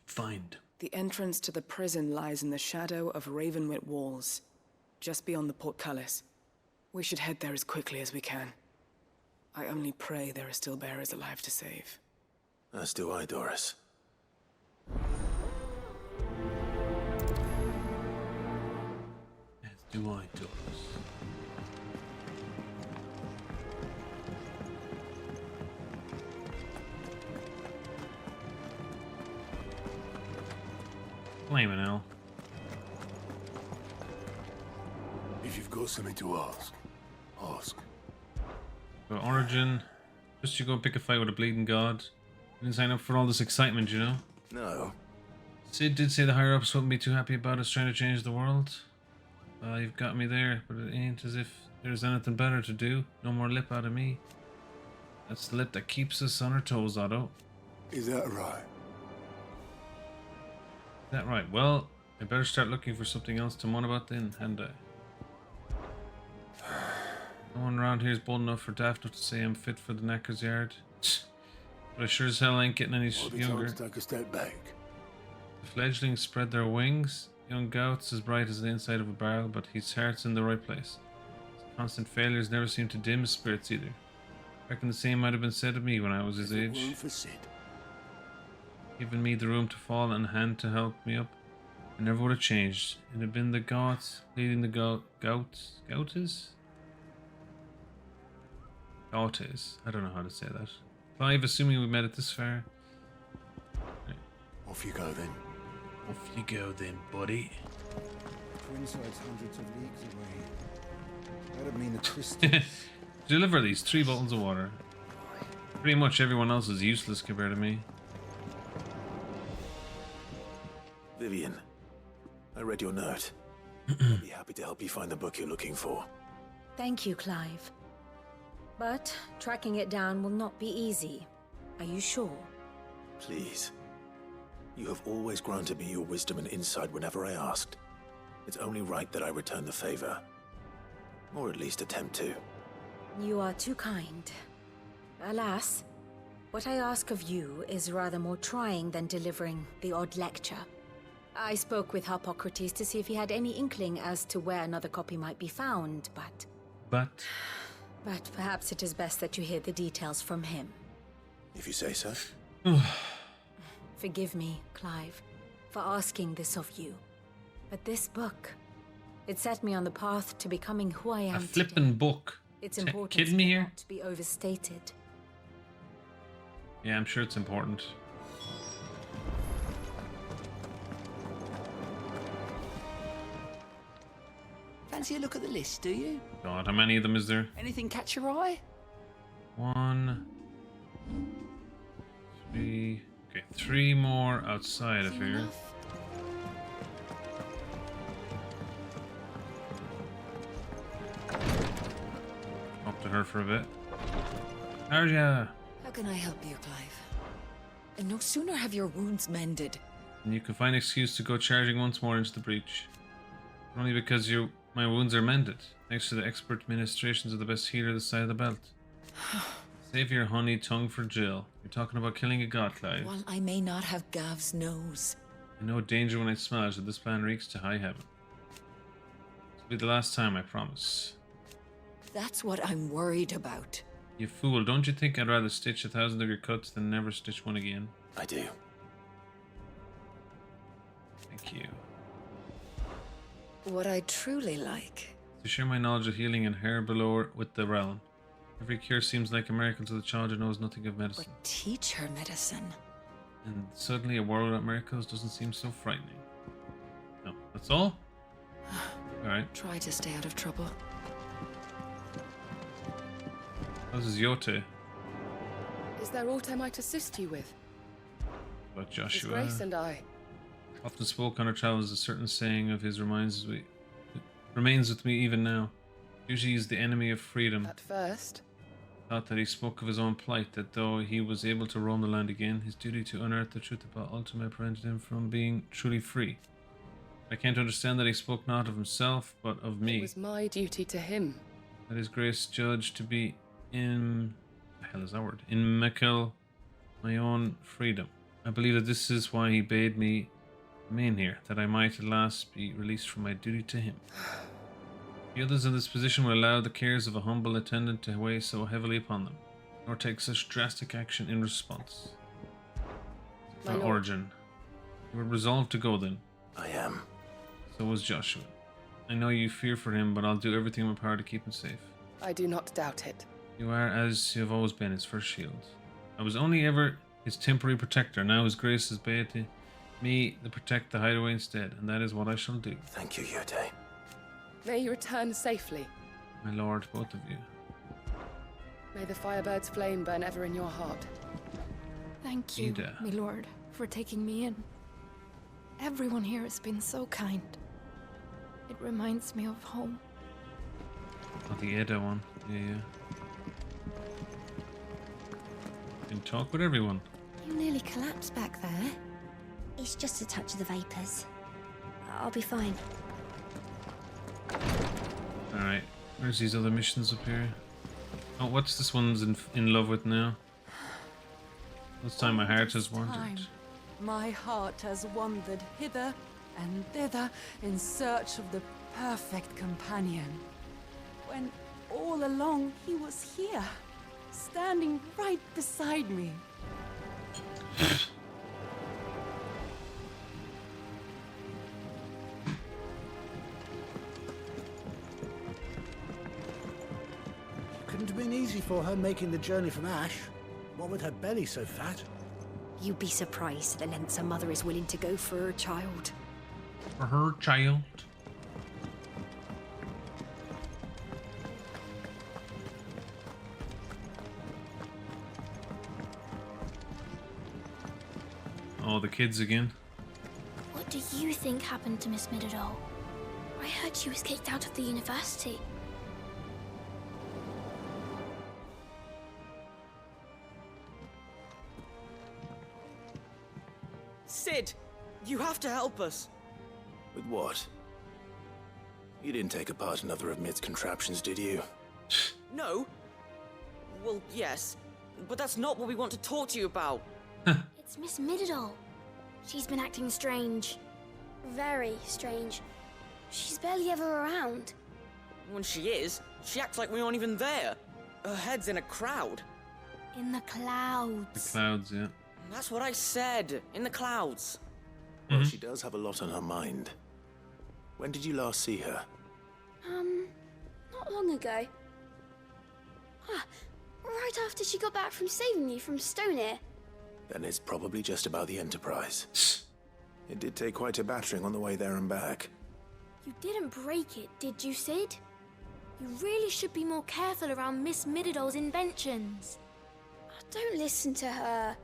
Find. The entrance to the prison lies in the shadow of Ravenwit walls, just beyond the portcullis. We should head there as quickly as we can. I only pray there are still bearers alive to save. As do I, Doris. As do I, Doris. Flaming hell. If you've got something to ask, ask. But Origin, just you go pick a fight with a bleeding god. You didn't sign up for all this excitement, you know? No. Sid did say the higher-ups wouldn't be too happy about us trying to change the world. You've got me there, but it ain't as if there's anything better to do. No more lip out of me. That's the lip that keeps us on our toes, Otto. Is that right? Is that right? Well, I better start looking for something else to moan about then, hadn't I? No one around here is bold enough for daft enough to say I'm fit for the knacker's yard. But I sure as hell ain't getting any younger. Take a step back. The fledglings spread their wings. Young Gout's as bright as the inside of a barrel, but his heart's in the right place. His constant failures never seem to dim his spirits either. I reckon the same might have been said of me when I was his age. For Sid. given me the room to fall and a hand to help me up, I never would have changed. It had been the Goths leading the Gauts? I don't know how to say that. Clive, assuming we made it this far. Right. Off you go then. Off you go then, buddy. Twinside's hundreds of leagues away. That'd mean the crystals. Deliver these 3 bottles of water. Pretty much everyone else is useless compared to me. Vivian, I read your note. I'd be happy to help you find the book you're looking for. Thank you, Clive. But tracking it down will not be easy. Are you sure? Please. You have always granted me your wisdom and insight whenever I asked. It's only right that I return the favor. Or at least attempt to. You are too kind. Alas, what I ask of you is rather more trying than delivering the odd lecture. I spoke with Harpocrates to see if he had any inkling as to where another copy might be found, but perhaps it is best that you hear the details from him. If you say so. Forgive me, Clive, for asking this of you. But this book, it set me on the path to becoming who I am A flippin' book. Its importance Kidding me here? cannot be overstated. Yeah, I'm sure it's important. Fancy a look at the list, do you? God, how many of them is there? Anything catch your eye? 1, 3. Okay, 3 more outside of here. Up to her for a bit. Arja! How can I help you, Clive? And no sooner have your wounds mended. And you can find an excuse to go charging once more into the breach. Only because my wounds are mended, thanks to the expert ministrations of the best healer this side of the belt. Save your honey tongue for Jill. You're talking about killing a god, Clive. While I may not have Gav's nose. I know danger when I smell it, that this plan reeks to high heaven. This'll be the last time, I promise. That's what I'm worried about. You fool, don't you think I'd rather stitch 1,000 of your cuts than never stitch one again? I do. Thank you. What I truly like. To share my knowledge of healing and hair below with the realm. Every cure seems like a miracle to the child who knows nothing of medicine. But teach her medicine. And suddenly a world without miracles doesn't seem so frightening. No, that's all? Alright. Try to stay out of trouble. This is Yote. Is there aught I might assist you with? About His Joshua. Grace and I. Often spoke on our travels, a certain saying of his remains with me even now. Usually he is the enemy of freedom. At first. Thought that he spoke of his own plight, that though he was able to roam the land again, his duty to unearth the truth about Ultima prevented him from being truly free. I can't understand that he spoke not of himself, but of me. It was my duty to him. That his grace judged to be in... the hell is that word? In Mekil, my own freedom. I believe that this is why he bade me remain here, that I might at last be released from my duty to him. The others in this position will allow the cares of a humble attendant to weigh so heavily upon them, nor take such drastic action in response. My Our lord. origin. You were resolved to go then. I am. So was Joshua. I know you fear for him, but I'll do everything in my power to keep him safe. I do not doubt it. You are, as you have always been, his first shield. I was only ever his temporary protector. Now his grace has bade to me to protect the hideaway instead, and that is what I shall do. Thank you, Yote. May you return safely. My lord, both of you. May the Firebird's flame burn ever in your heart. Thank you, Ada. my lord, for taking me in. Everyone here has been so kind. It reminds me of home. Not the Ada one. Yeah. Can talk with everyone. You nearly collapsed back there. It's just a touch of the vapors. I'll be fine. Alright, where's these other missions up here? Oh, what's this one's in love with now? This time my heart has wandered. My heart has wandered hither and thither in search of the perfect companion. When all along he was here, standing right beside me. Couldn't have been easy for her making the journey from Ash. What with her belly so fat? You'd be surprised at the lengths a mother is willing to go for her child. For her child. Oh, the kids again. What do you think happened to Miss Midadol? I heard she was kicked out of the university. Sid, you have to help us. With what? You didn't take apart another of Mid's contraptions, did you? No. Well, yes, but that's not what we want to talk to you about. It's Miss Midadol. She's been acting strange. Very strange. She's barely ever around. When she is, she acts like we aren't even there. Her head's in a crowd. In the clouds. The clouds, yeah. That's what I said. In the clouds. Well, she does have a lot on her mind. When did you last see her? Not long ago. Right after she got back from saving you from Stonehenge. Then it's probably just about the Enterprise. It did take quite a battering on the way there and back. You didn't break it, did you, Sid? You really should be more careful around Miss Midadol's inventions. Don't listen to her.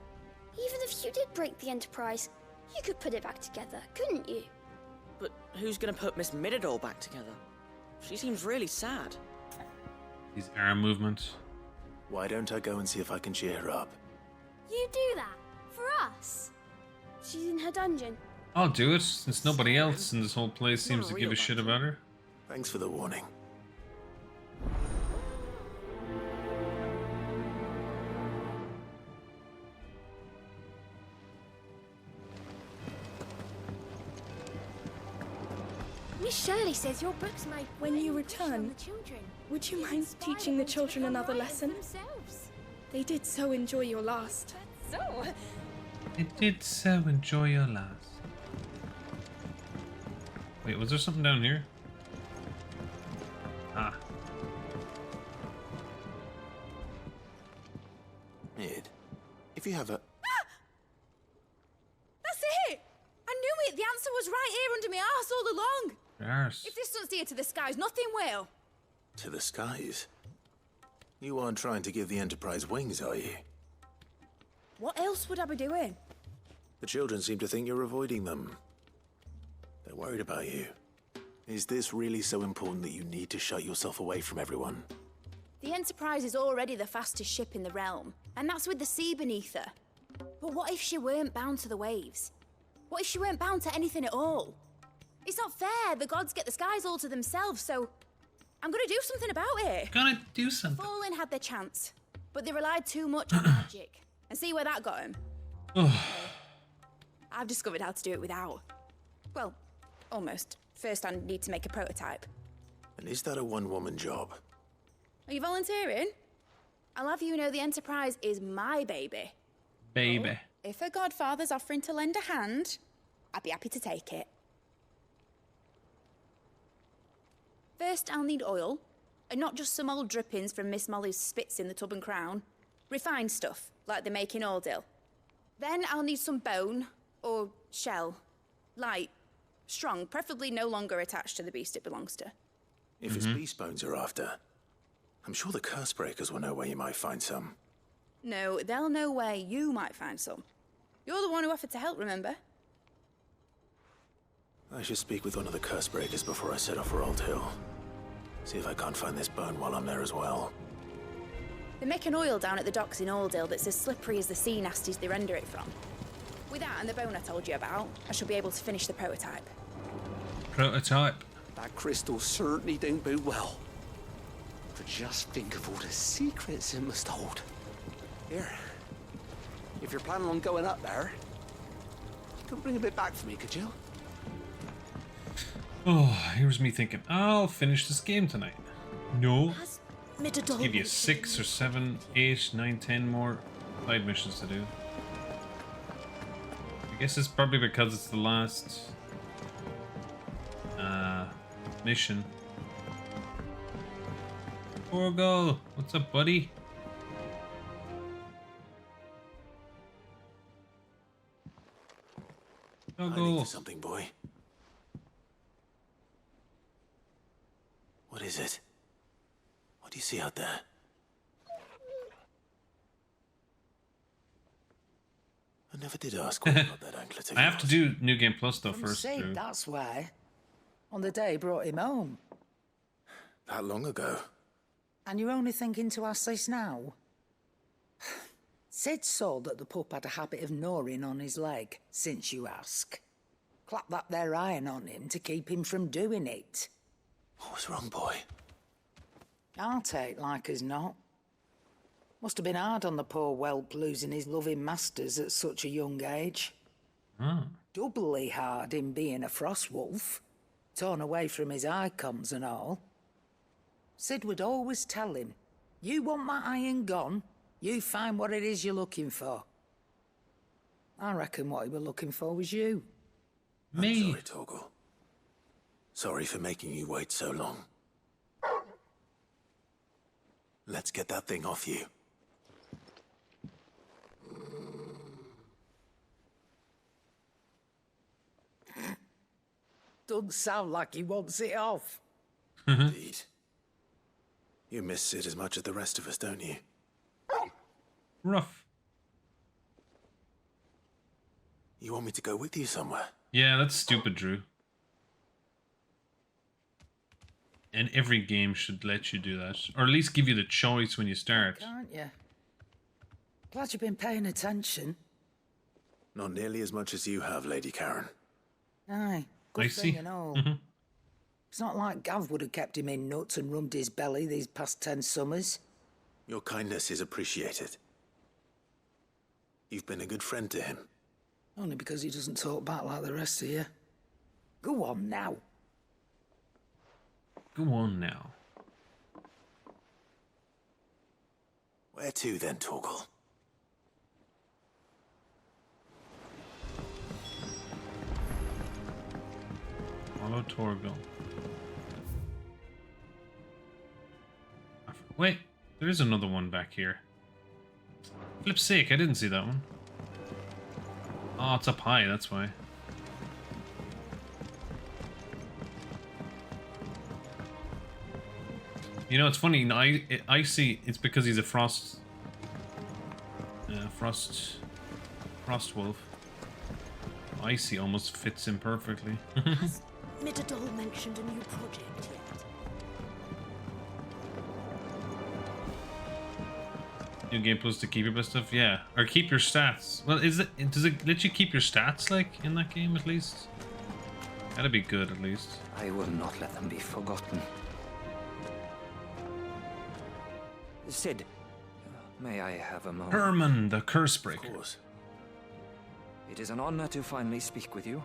Even if you did break the Enterprise, you could put it back together, couldn't you? But who's gonna put Miss Midadol back together? She seems really sad. These arm movements. Why don't I go and see if I can cheer her up? You do that? For us? She's in her dungeon. I'll do it, since nobody else in this whole place seems to give a shit about her. Thanks for the warning. Miss Shirley says your books might... When you return, would you mind teaching the children another lesson? They did so enjoy your last. So... I did so enjoy your last. Wait, was there something down here? Ah. Mid, if you have a... That's it! I knew it! The answer was right here under my arse all along! Arse. If this doesn't steer to the skies, nothing will! To the skies? You aren't trying to give the Enterprise wings, are you? What else would I be doing? The children seem to think you're avoiding them. They're worried about you. Is this really so important that you need to shut yourself away from everyone? The Enterprise is already the fastest ship in the realm, and that's with the sea beneath her. But what if she weren't bound to the waves? What if she weren't bound to anything at all? It's not fair. The gods get the skies all to themselves, so I'm gonna do something about it. Gonna do something. Fallen had their chance, but they relied too much on magic. And see where that got them. I've discovered how to do it without. Well, almost. First, I need to make a prototype. And is that a one-woman job? Are you volunteering? I'll have you know the Enterprise is my baby. Baby. If her godfather's offering to lend a hand, I'd be happy to take it. First, I'll need oil, and not just some old drippings from Miss Molly's spits in the Tub and Crown. Refined stuff, like they make in Ordil. Then I'll need some bone, or shell. Light, strong, preferably no longer attached to the beast it belongs to. If it's beast bones you're after, I'm sure the curse breakers will know where you might find some. No, they'll know where you might find some. You're the one who offered to help, remember? I should speak with one of the curse breakers before I set off for Old Hill. See if I can't find this bone while I'm there as well. They make an oil down at the docks in Aldale that's as slippery as the sea nasties they render it from. With that and the bone I told you about, I shall be able to finish the prototype. Prototype. That crystal certainly don't bode well. For just think of all the secrets it must hold. Here, if you're planning on going up there, you could bring a bit back for me, could you? Oh, here's me thinking, I'll finish this game tonight. No. Give you 6 or 7, 8, 9, 10 more side missions to do. I guess it's probably because it's the last mission. Torgal, what's up, buddy? Hiding for something, boy. What is it? What do you see out there? I never did ask what about that anklet of I have to do New Game Plus though From first. Sid, Drew. that's why. On the day he brought him home. That long ago? And you're only thinking to ask this now? Sid saw that the pup had a habit of gnawing on his leg, since you ask. Clap that there iron on him to keep him from doing it. What was wrong, boy? I'll take like as not. Must have been hard on the poor whelp losing his loving masters at such a young age. Doubly hard in being a frost wolf, torn away from his icons and all. Sid would always tell him, you want that iron gone, you find what it is you're looking for. I reckon what he was looking for was you. I'm sorry, Torgal. Sorry for making you wait so long. Let's get that thing off you. Doesn't sound like he wants it off. Indeed. You miss Sid as much as the rest of us, don't you? Rough. You want me to go with you somewhere? Yeah, that's stupid, Drew. And every game should let you do that, or at least give you the choice when you start. Can't you? Glad you've been paying attention. Not nearly as much as you have, Lady Karen. Aye, good I thing see. and all. Mhm. It's not like Gav would have kept him in nuts and rubbed his belly these past 10 summers. Your kindness is appreciated. You've been a good friend to him. Only because he doesn't talk back like the rest of you. Go on now. Go on now. Where to then, Torgal? Follow Torgal. Wait, there is another one back here. Flip's sake, I didn't see that one. Oh, it's up high, that's why. You know, it's funny. I see it's because he's a frost wolf. Icy almost fits him perfectly. Has Midadol mentioned a new project yet? New Game Plus to keep your best stuff, yeah, or keep your stats. Well, does it let you keep your stats like in that game at least? That'd be good at least. I will not let them be forgotten. Sid, may I have a moment? Herman, the curse breaker. Of course. It is an honor to finally speak with you.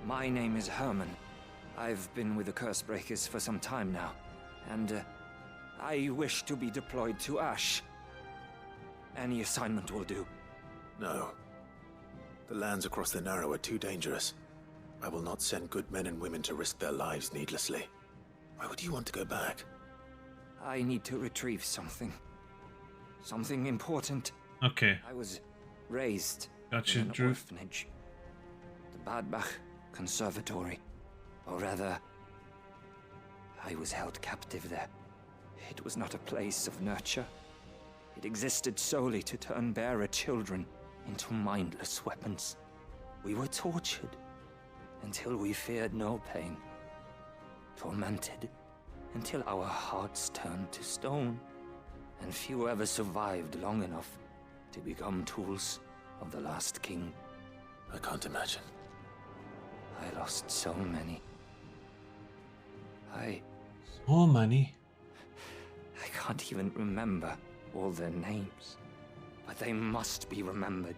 My name is Herman. I've been with the curse breakers for some time now, and I wish to be deployed to Ash. Any assignment will do. No. The lands across the Narrow are too dangerous. I will not send good men and women to risk their lives needlessly. Why would you want to go back? I need to retrieve something. Something important. Okay. I was raised Gotcha, in an Drew. orphanage. The Badbach Conservatory. Or rather, I was held captive there. It was not a place of nurture. It existed solely to turn bearer children into mindless weapons. We were tortured until we feared no pain. Tormented until our hearts turned to stone, and few ever survived long enough to become tools of the last king. I can't imagine. I lost so many. So many. I can't even remember all their names, but they must be remembered.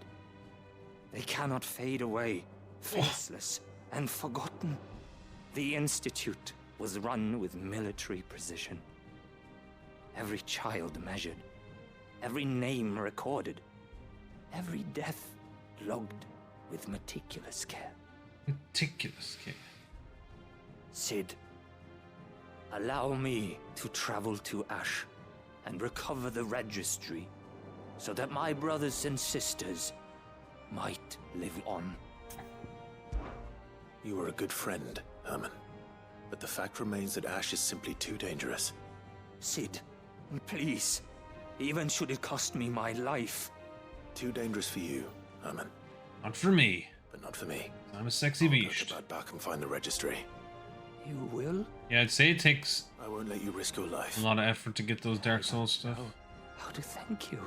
They cannot fade away, faceless and forgotten. The Institute was run with military precision. Every child measured, every name recorded, every death logged with meticulous care. Meticulous care. Sid, Allow me to travel to Ash and recover the registry so that my brothers and sisters might live on. You were a good friend, Herman. But the fact remains that Ash is simply too dangerous. Sid, please. Even should it cost me my life. Too dangerous for you, Herman. Not for me. But not for me. I'm a sexy beast. I'll go back and find the registry. You will? Yeah, I'd say it takes I won't let you risk your life. a lot of effort to get those Dark Souls stuff. How to thank you?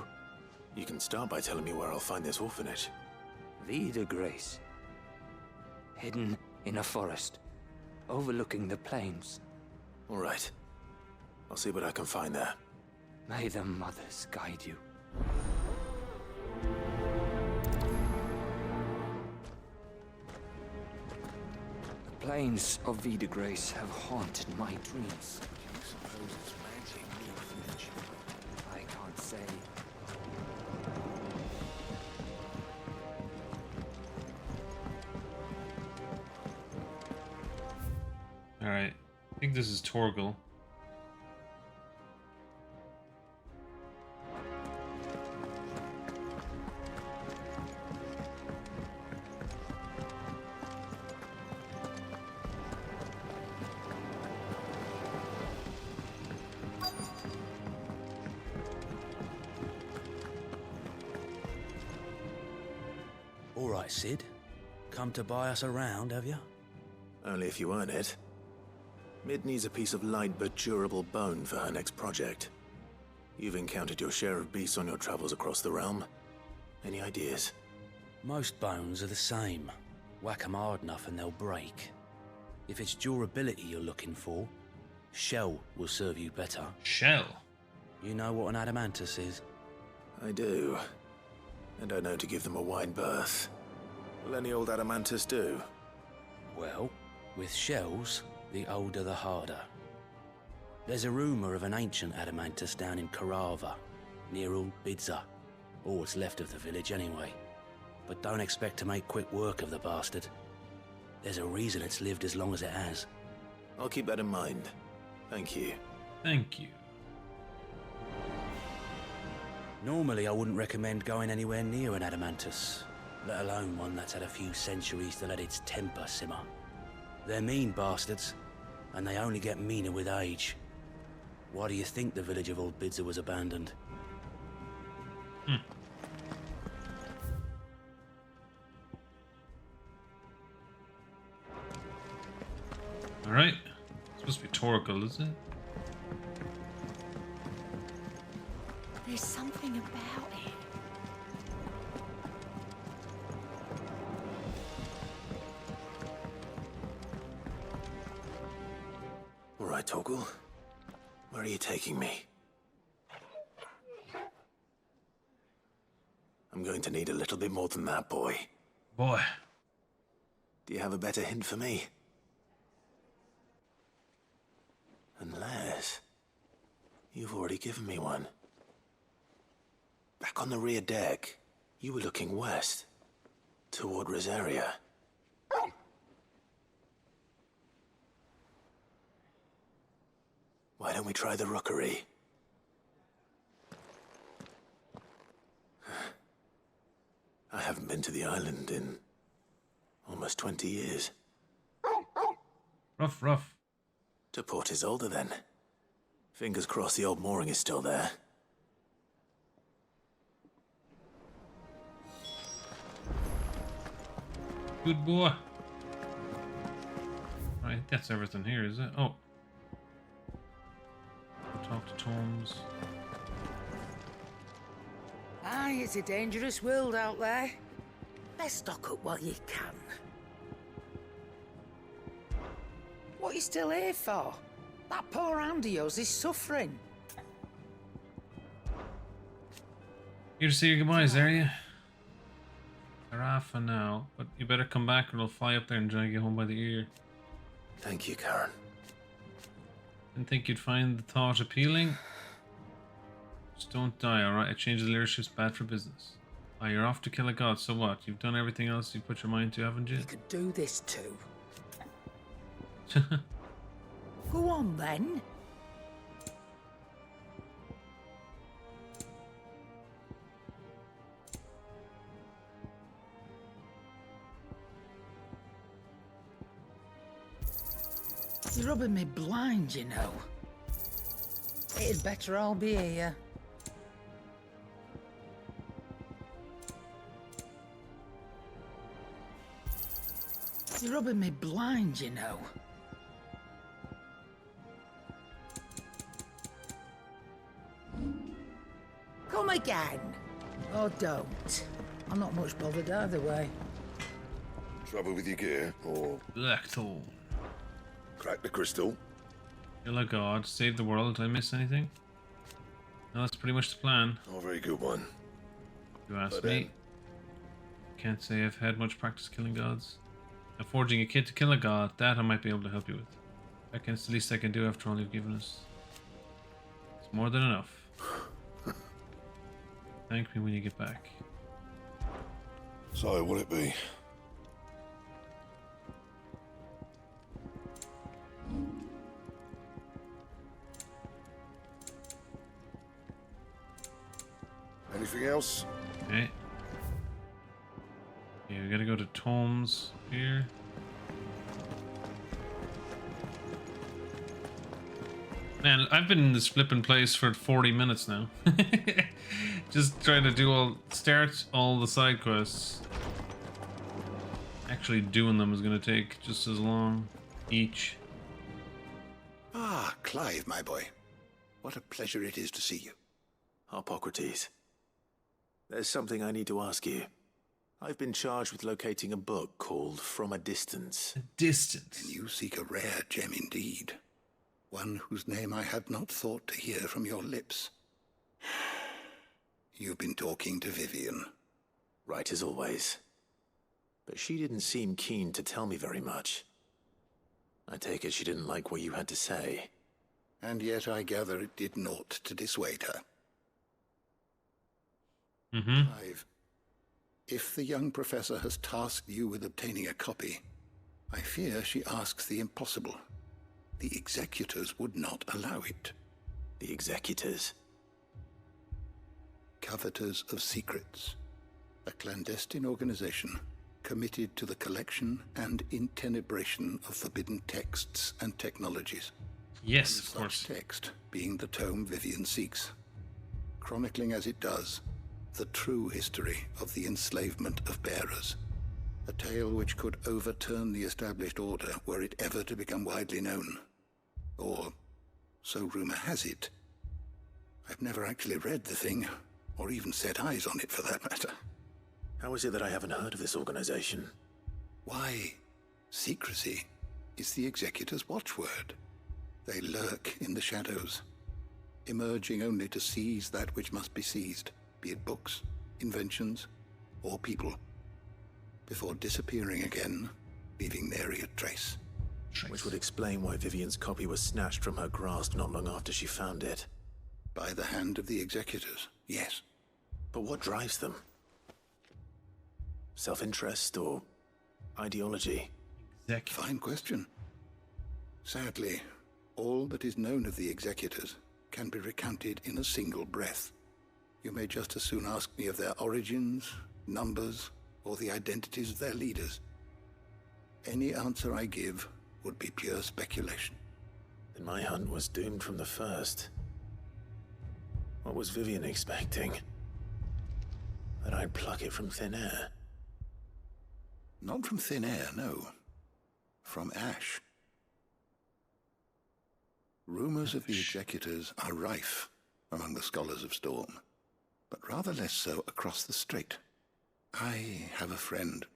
You can start by telling me where I'll find this orphanage. Vida Grace. Hidden in a forest, overlooking the plains. All right. I'll see what I can find there. May the mothers guide you. The plains of Vida Grace have haunted my dreams. I can't say. Alright. I think this is Torgal. All right, Sid. Come to buy us around, have you? Only if you earn it. Mid needs a piece of light but durable bone for her next project. You've encountered your share of beasts on your travels across the realm. Any ideas? Most bones are the same. Whack 'em hard enough and they'll break. If it's durability you're looking for, shell will serve you better. Shell? You know what an adamantus is? I do. And I know to give them a wide berth. Will any old adamantus do? Well, with shells, the older the harder. There's a rumour of an ancient adamantus down in Karava, near Ultima, or what's left of the village anyway. But don't expect to make quick work of the bastard. There's a reason it's lived as long as it has. I'll keep that in mind. Thank you. Thank you. Normally I wouldn't recommend going anywhere near an adamantus, let alone one that's had a few centuries to let its temper simmer. They're mean bastards, and they only get meaner with age. Why do you think the village of Old Bidza was abandoned? Alright. It's supposed to be Torgal, is it? There's something about it. All right, Torgal. Where are you taking me? I'm going to need a little bit more than that, boy. Boy. Do you have a better hint for me? Unless you've already given me one. Back on the rear deck, you were looking west, toward Rosaria. Why don't we try the rookery? I haven't been to the island in almost 20 years. Rough, rough. To Port Isolde, then. Fingers crossed the old mooring is still there. Good boy. Right, that's everything here, is it? Oh. Talk to Tomes. Aye, it's a dangerous world out there. Best stock up while you can. What are you still here for? That poor hand of yours is suffering. Here to say your goodbyes, are you? They're off for now, but you better come back or they'll fly up there and drag you home by the ear. Thank you, Karen. Didn't think you'd find the thought appealing. Just don't die, alright? A change of leadership's bad for business. Ah, you're off to kill a god, so what? You've done everything else you put your mind to, haven't you? You could do this too. Go on, then. It's rubbing me blind, you know. It'd better all be here. It's rubbing me blind, you know. Come again. Or don't. I'm not much bothered either way. Trouble with your gear, or Blackthorn. Crack the crystal? Kill a god, save the world. Did I miss anything? No, that's pretty much the plan. Oh, very good one. You ask But, me. Can't say I've had much practice killing gods. Now, forging a kid to kill a god, that I might be able to help you with. It's the least I can do after all you've given us. It's more than enough. Thank me when you get back. So, what'll it be? Anything else? Okay. Okay, we gotta go to Tomes here. Man, I've been in this flipping place for 40 minutes now. Just trying to start all the side quests. Actually doing them is gonna take just as long each. Ah, Clive, my boy. What a pleasure it is to see you. Hippocrates. There's something I need to ask you. I've been charged with locating a book called From a Distance. Distance? And you seek a rare gem indeed. One whose name I had not thought to hear from your lips. You've been talking to Vivian. Right as always. But she didn't seem keen to tell me very much. I take it she didn't like what you had to say. And yet I gather it did naught to dissuade her. Clive, if the young professor has tasked you with obtaining a copy, I fear she asks the impossible. The executors would not allow it. The executors? Coveters of Secrets. A clandestine organization committed to the collection and intenebration of forbidden texts and technologies. Yes, of course. Text being the tome Vivian seeks, chronicling as it does the true history of the enslavement of bearers. A tale which could overturn the established order were it ever to become widely known. Or, so rumor has it. I've never actually read the thing, or even set eyes on it for that matter. How is it that I haven't heard of this organization? Why, secrecy is the executor's watchword. They lurk in the shadows, emerging only to seize that which must be seized, be it books, inventions, or people, before disappearing again, leaving nary a trace. Which would explain why Vivian's copy was snatched from her grasp not long after she found it. By the hand of the executors, yes. But what drives them? Self-interest or ideology? Fine question. Sadly, all that is known of the executors can be recounted in a single breath. You may just as soon ask me of their origins, numbers, or the identities of their leaders. Any answer I give would be pure speculation. Then my hunt was doomed from the first. What was Vivian expecting? That I'd pluck it from thin air? Not from thin air, no. From ash. Rumors of the executors are rife among the scholars of Storm, but rather less so across the strait. I have a friend.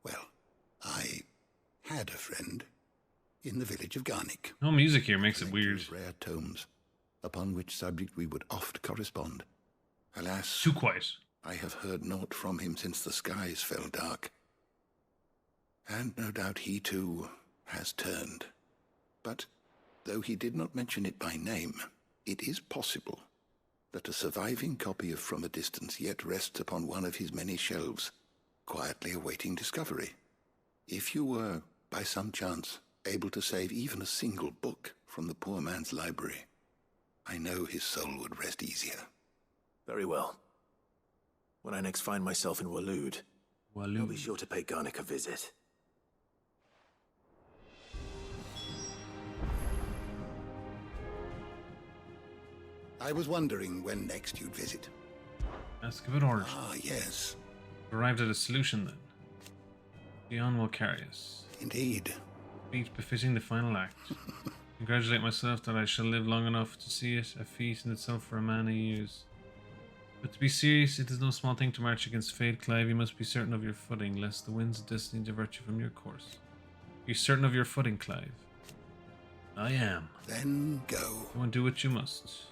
Well, I had a friend in the village of Garnick. No music here makes it weird. Rare tomes, upon which subject we would oft correspond. Alas, too quiet. I have heard naught from him since the skies fell dark. And no doubt he too has turned. But though he did not mention it by name, it is possible that a surviving copy of From a Distance yet rests upon one of his many shelves, quietly awaiting discovery. If you were, by some chance, able to save even a single book, from the poor man's library. I know his soul would rest easier. Very well. When I next find myself in Waloed, I'll be sure to pay Garnick a visit. I was wondering when next you'd visit. Ask about origin. Ah, yes. Arrived at a solution then. Beyond will carry us. Indeed. Feat befitting the final act. Congratulate myself that I shall live long enough to see it, a feat in itself for a man of years. But to be serious, it is no small thing to march against fate, Clive. You must be certain of your footing, lest the winds of destiny divert you from your course. Are you certain of your footing, Clive? I am. Then go. Go and do what you must.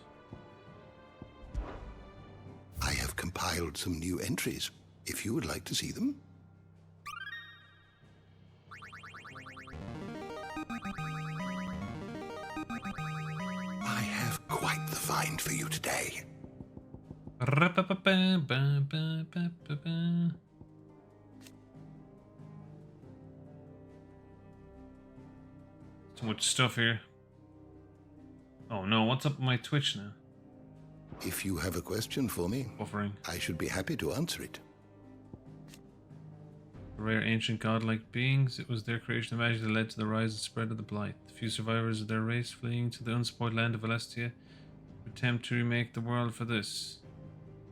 I have compiled some new entries, if you would like to see them. I have quite the find for you today. Too much stuff here. Oh no, what's up with my Twitch now? If you have a question for me, Buffering. I should be happy to answer it. The rare ancient godlike beings, it was their creation of magic that led to the rise and spread of the Blight. The few survivors of their race fleeing to the unspoiled land of Valestia attempt to remake the world for this.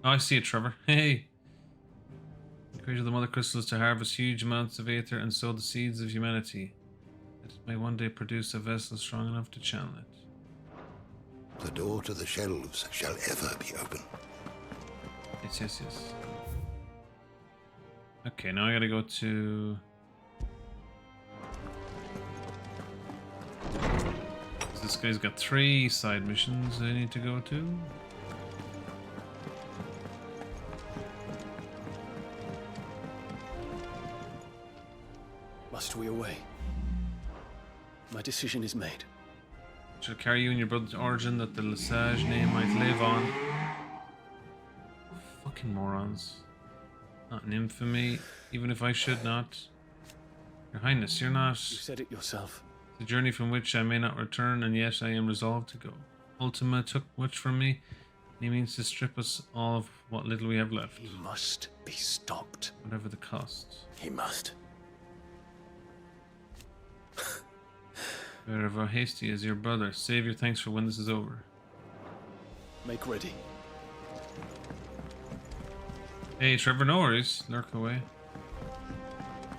Oh, I see it, Trevor. Hey! The creation of the Mother Crystal is to harvest huge amounts of aether and sow the seeds of humanity, that it may one day produce a vessel strong enough to channel it. The door to the shelves shall ever be open. Yes, yes, yes. Okay, now I gotta go to... This guy's got 3 side missions I need to go to. Must we away? My decision is made. Shall carry you and your brother to Origin that the Lesage name might live on. Fucking morons. Not an infamy, even if I should not. Your Highness, you're not... You said it yourself. The journey from which I may not return, and yet I am resolved to go. Ultima took much from me, and he means to strip us all of what little we have left. He must be stopped. Whatever the cost. He must. Wherever hasty as your brother, save your thanks for when this is over. Make ready. Hey, Trevor, no worries. Lurk away.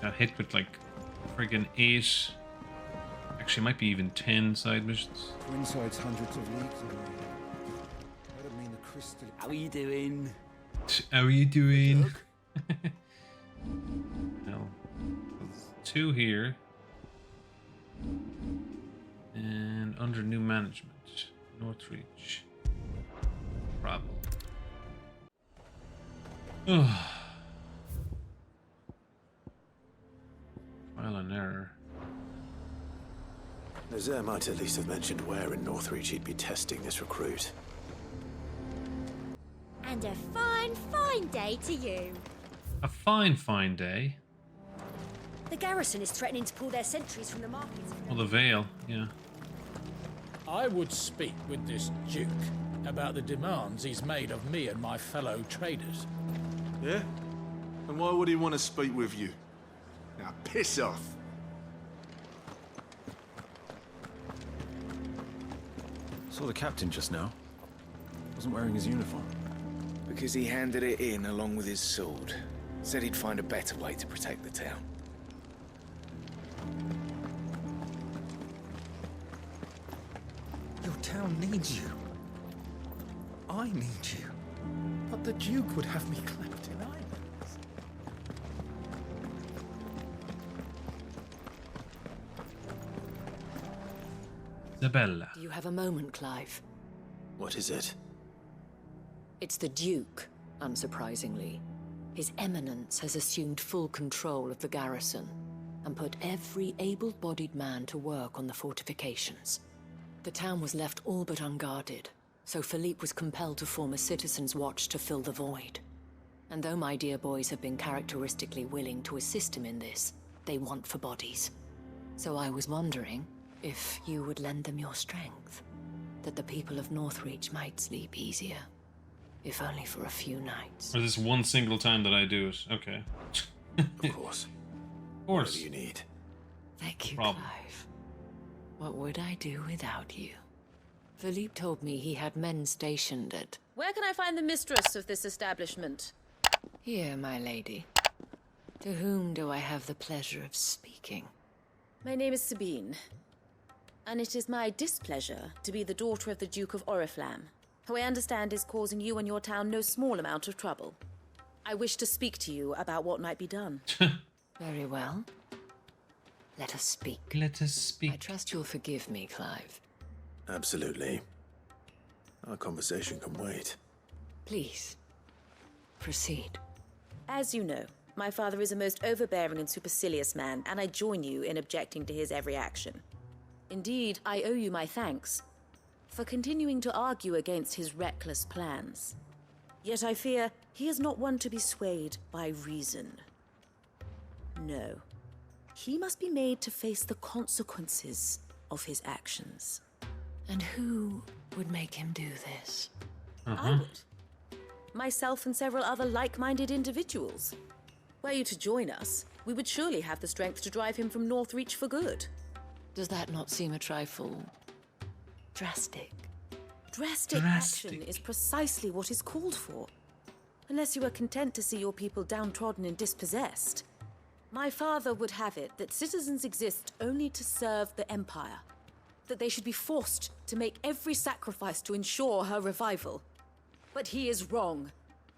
Got hit with like friggin' 8. Actually, might be even 10 side missions. Twinside's hundreds of leagues away. That'd mean the crystal. How are you doing? How are you doing? Well, 2 here. And under new management, Northreach. Problem. Trial and error. Nazaire might at least have mentioned where in Northreach he'd be testing this recruit. And a fine, fine day to you. A fine, fine day. The garrison is threatening to pull their sentries from the markets. Well, the Vale, yeah. I would speak with this Duke about the demands he's made of me and my fellow traders. Yeah? And why would he want to speak with you? Now, piss off. Saw the captain just now. Wasn't wearing his uniform. Because he handed it in along with his sword. Said he'd find a better way to protect the town. Your town needs you. I need you. But the Duke would have me clapped in irons. Isabella. Do you have a moment, Clive? What is it? It's the Duke, unsurprisingly. His Eminence has assumed full control of the garrison and put every able-bodied man to work on the fortifications. The town was left all but unguarded, so Philippe was compelled to form a citizen's watch to fill the void. And though my dear boys have been characteristically willing to assist him in this, they want for bodies. So I was wondering If you would lend them your strength, that the people of Northreach might sleep easier, if only for a few nights. Or this one single time that I do it. Okay. Of course. Of course. Whatever you need. Thank you, Problem. Clive. What would I do without you? Philippe told me he had men stationed at... Where can I find the mistress of this establishment? Here, my lady. To whom do I have the pleasure of speaking? My name is Sabine, and it is my displeasure to be the daughter of the Duke of Oriflamme, who I understand is causing you and your town no small amount of trouble. I wish to speak to you about what might be done. Very well. Let us speak. Let us speak. I trust you'll forgive me, Clive. Absolutely. Our conversation can wait. Please, proceed. As you know, my father is a most overbearing and supercilious man, and I join you in objecting to his every action. Indeed, I owe you my thanks for continuing to argue against his reckless plans. Yet I fear he is not one to be swayed by reason. No. He must be made to face the consequences of his actions. And who would make him do this? I would. Myself and several other like-minded individuals. Were you to join us, we would surely have the strength to drive him from Northreach for good. Does that not seem a trifle... drastic? Drastic action is precisely what is called for. Unless you are content to see your people downtrodden and dispossessed. My father would have it that citizens exist only to serve the Empire. That they should be forced to make every sacrifice to ensure her revival. But he is wrong.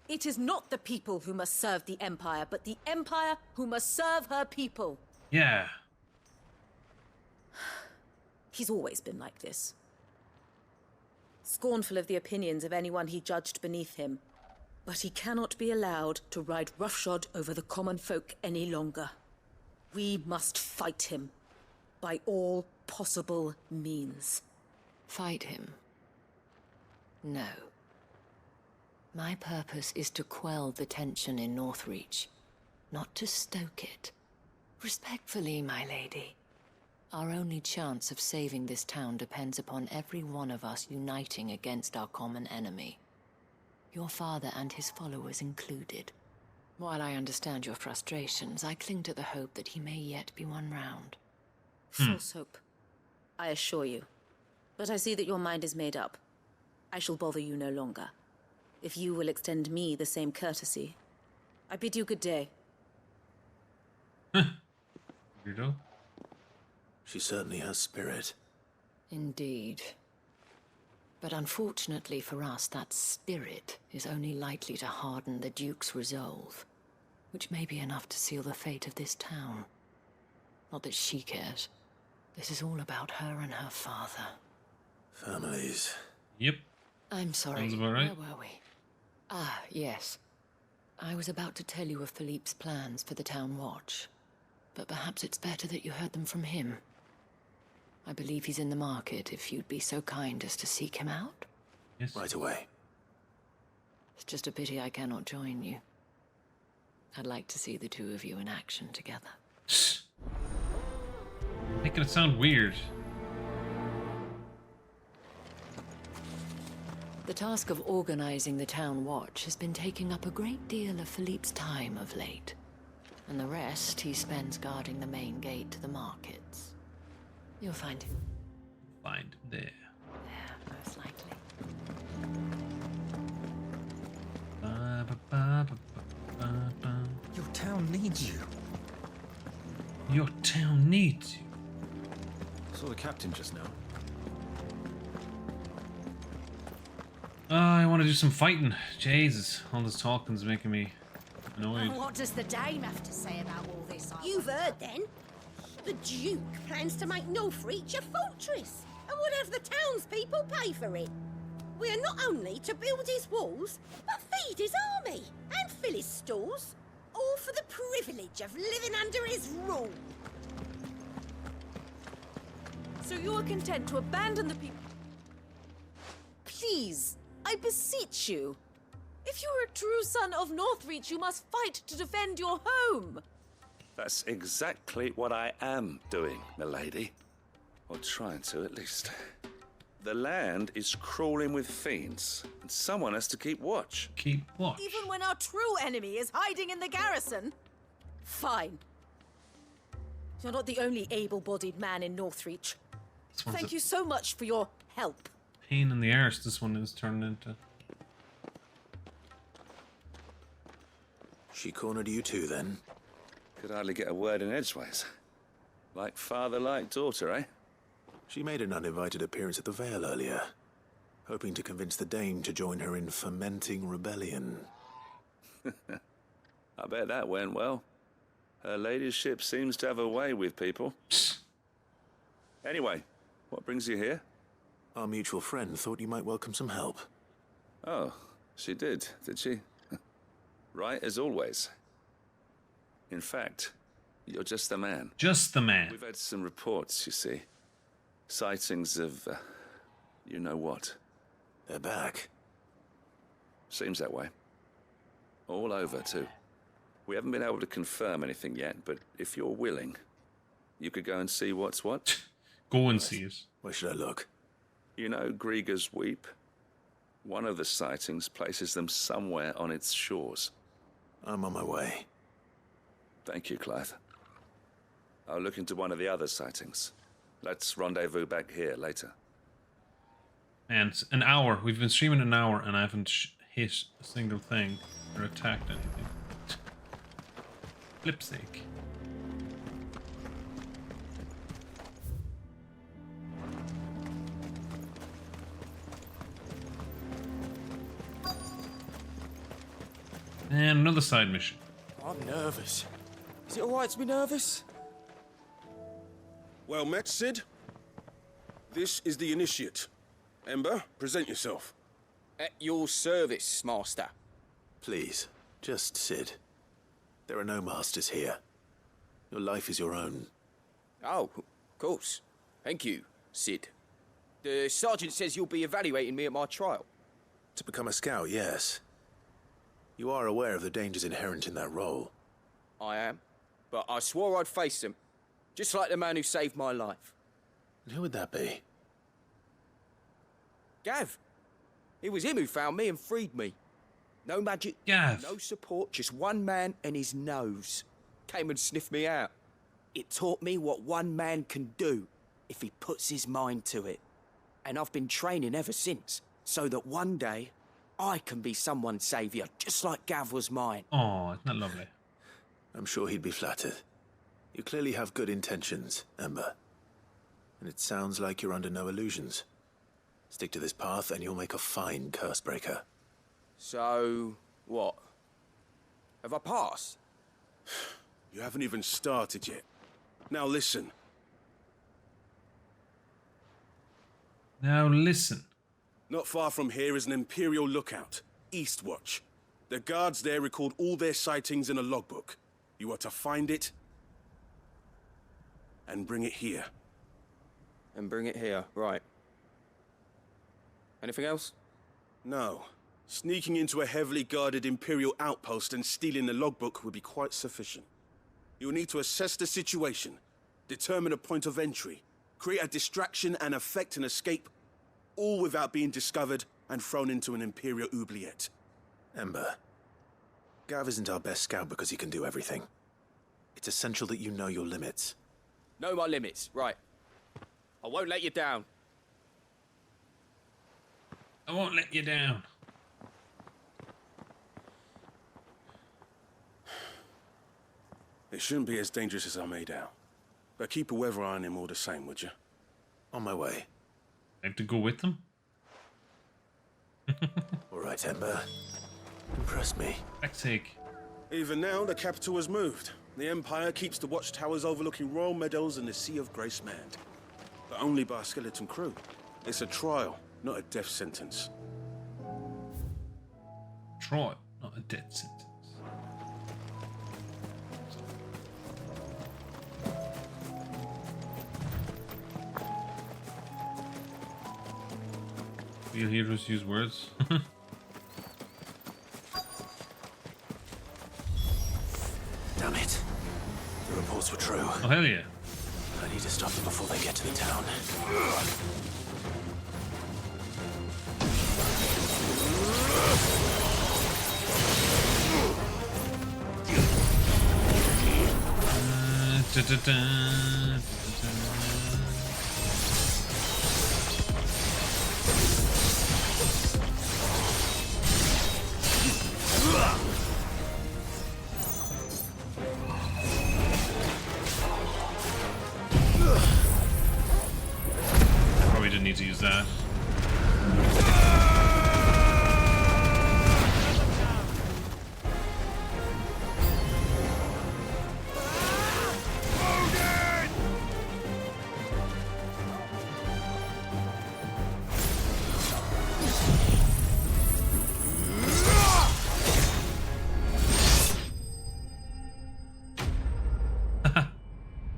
It is not the people who must serve the Empire, but the Empire who must serve her people. Yeah. He's always been like this. Scornful of the opinions of anyone he judged beneath him. But he cannot be allowed to ride roughshod over the common folk any longer. We must fight him. By all possible means. Fight him? No. My purpose is to quell the tension in Northreach, not to stoke it. Respectfully, my lady. Our only chance of saving this town depends upon every one of us uniting against our common enemy. Your father and his followers included. While I understand your frustrations, I cling to the hope that he may yet be won round. False hope, I assure you. But I see that your mind is made up. I shall bother you no longer. If you will extend me the same courtesy, I bid you good day. Weirdo. She certainly has spirit. Indeed. But unfortunately for us, that spirit is only likely to harden the Duke's resolve, which may be enough to seal the fate of this town. Not that she cares. This is all about her and her father. Families. Yep. I'm sorry, Sounds about right. Where were we? Ah, yes. I was about to tell you of Philippe's plans for the town watch, but perhaps it's better that you heard them from him. I believe he's in the market, if you'd be so kind as to seek him out. Yes. Right away. It's just a pity I cannot join you. I'd like to see the two of you in action together. Making it sound weird. The task of organizing the town watch has been taking up a great deal of Philippe's time of late. And the rest he spends guarding the main gate to the markets. You'll find him. Find him there. Yeah, most likely. Your town needs you. Your town needs you. Saw the captain just now. I want to do some fighting. Jesus, all this talking's making me annoyed. What does the dame have to say about all this? You've heard then? The Duke plans to make Northreach a fortress and would have the townspeople pay for it. We are not only to build his walls, but feed his army and fill his stores, all for the privilege of living under his rule. So you are content to abandon the people? Please, I beseech you. If you are a true son of Northreach, you must fight to defend your home. That's exactly what I am doing, milady. Or trying to, at least. The land is crawling with fiends, and someone has to keep watch. Keep watch? Even when our true enemy is hiding in the garrison? Fine. You're not the only able-bodied man in Northreach. Thank you so much for your help. Pain in the arse this one is turning into. She cornered you too, then? Could hardly get a word in edgeways. Like father, like daughter, eh? She made an uninvited appearance at the Vale earlier, hoping to convince the Dame to join her in fomenting rebellion. I bet that went well. Her ladyship seems to have a way with people. Anyway, what brings you here? Our mutual friend thought you might welcome some help. Oh, she did she? Right as always. In fact, you're just the man. Just the man. We've had some reports, you see. Sightings of, you know what. They're back. Seems that way. All over, too. We haven't been able to confirm anything yet, but if you're willing, you could go and see what's what. Go and see it. Where should I look? You know Grieger's Weep? One of the sightings places them somewhere on its shores. I'm on my way. Thank you, Clive. I'll look into one of the other sightings. Let's rendezvous back here later. And an hour. We've been streaming an hour and I haven't hit a single thing or attacked anything. Flip's sake. And another side mission. I'm nervous. Is it alright to be nervous? Well met, Sid. This is the initiate. Ember, present yourself. At your service, Master. Please, just Sid. There are no masters here. Your life is your own. Oh, of course. Thank you, Sid. The sergeant says you'll be evaluating me at my trial. To become a scout, yes. You are aware of the dangers inherent in that role. I am. But I swore I'd face them. Just like the man who saved my life. And who would that be? Gav. It was him who found me and freed me. No magic, Gav. No support, just one man and his nose. Came and sniffed me out. It taught me what one man can do if he puts his mind to it. And I've been training ever since, so that one day I can be someone's saviour, just like Gav was mine. Oh, isn't that lovely? I'm sure he'd be flattered. You clearly have good intentions, Ember. And it sounds like you're under no illusions. Stick to this path and you'll make a fine cursebreaker. So, what? Have I passed? You haven't even started yet. Now listen. Now listen. Not far from here is an Imperial lookout, Eastwatch. The guards there record all their sightings in a logbook. You are to find it and bring it here. And bring it here, right. Anything else? No. Sneaking into a heavily guarded Imperial outpost and stealing the logbook would be quite sufficient. You'll need to assess the situation, determine a point of entry, create a distraction and effect an escape, all without being discovered and thrown into an Imperial oubliette. Ember, Gav isn't our best scout because he can do everything. It's essential that you know your limits. Know my limits, right. I won't let you down. I won't let you down. It shouldn't be as dangerous as I made out. But keep a weather eye on him all the same, would you? On my way. I have to go with them? All right, Ember. Impress me. Fuck's sake. Even now, the capital has moved. The Empire keeps the watchtowers overlooking royal meadows and the Sea of Graceland. But only by a skeleton crew. It's a trial, not a death sentence. Trial, not a death sentence. Real heroes use words. Damn it. The reports were true. Oh, hell yeah. I need to stop them before they get to the town. Probably didn't need to use that.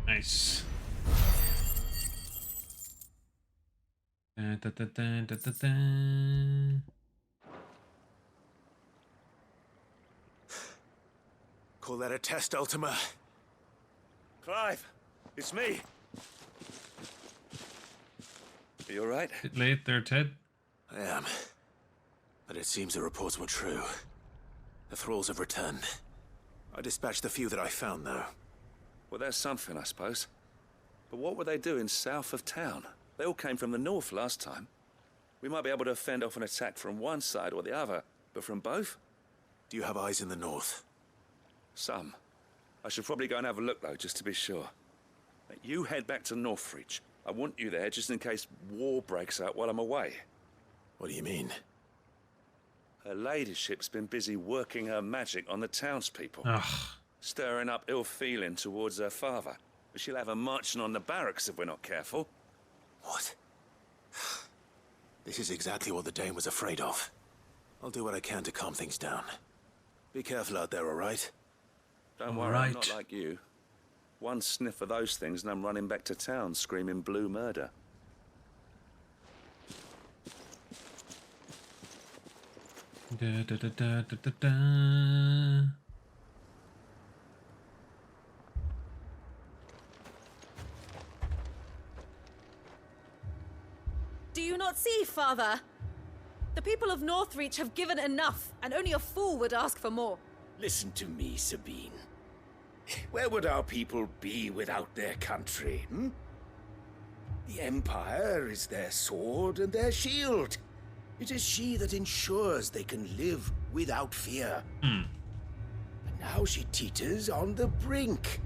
Nice. Da, da, da, da, da, da. Call that a test, Ultima? Clive, it's me. Are you alright? Bit late there, Ted. I am. But it seems the reports were true. The thralls have returned. I dispatched the few that I found, though. Well, that's something, I suppose. But what were they doing south of town? They all came from the north last time. We might be able to fend off an attack from one side or the other, but from both? Do you have eyes in the north? Some. I should probably go and have a look, though, just to be sure. You head back to Northreach. I want you there just in case war breaks out while I'm away. What do you mean? Her ladyship's been busy working her magic on the townspeople. Ugh. Stirring up ill feeling towards her father. But she'll have her marching on the barracks if we're not careful. What? This is exactly what the Dane was afraid of. I'll do what I can to calm things down. Be careful out there, all right? Don't worry, I'm not like you. One sniff of those things and I'm running back to town screaming blue murder. Da, da, da, da, da, da, da. Do you not see, Father? The people of Northreach have given enough, and only a fool would ask for more. Listen to me, Sabine. Where would our people be without their country, hmm? The Empire is their sword and their shield. It is she that ensures they can live without fear. But now she teeters on the brink.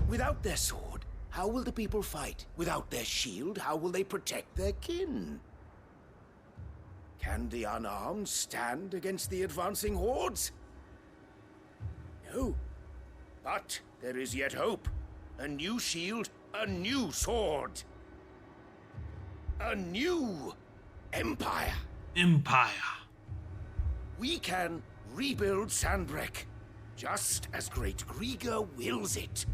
Without their sword, how will the people fight? Without their shield, how will they protect their kin? Can the unarmed stand against the advancing hordes? No. But there is yet hope. A new shield, a new sword. A new empire. Empire. We can rebuild Sandbreck, just as Great Grieger wills it.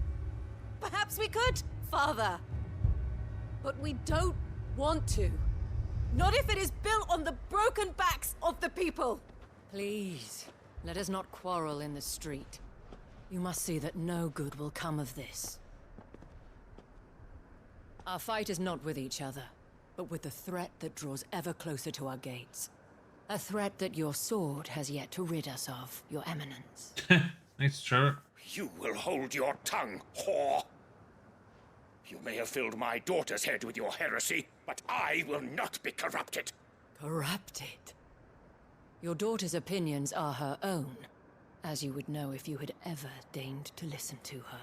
Perhaps we could, Father. But we don't want to. Not if it is built on the broken backs of the people. Please, let us not quarrel in the street. You must see that no good will come of this. Our fight is not with each other, but with the threat that draws ever closer to our gates. A threat that your sword has yet to rid us of, Your Eminence. Thanks, Trevor. You will hold your tongue, whore. You may have filled my daughter's head with your heresy, but I will not be corrupted. Corrupted? Your daughter's opinions are her own, as you would know if you had ever deigned to listen to her.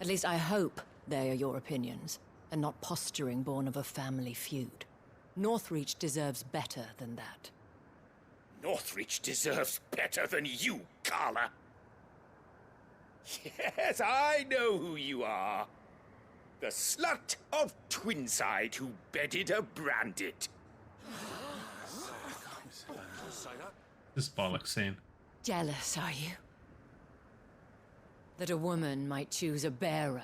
At least I hope they are your opinions, and not posturing born of a family feud. Northreach deserves better than that. Northreach deserves better than you, Carla. Yes, I know who you are. The slut of Twinside who bedded a Brandit. This bollocks scene. Jealous, are you? That a woman might choose a bearer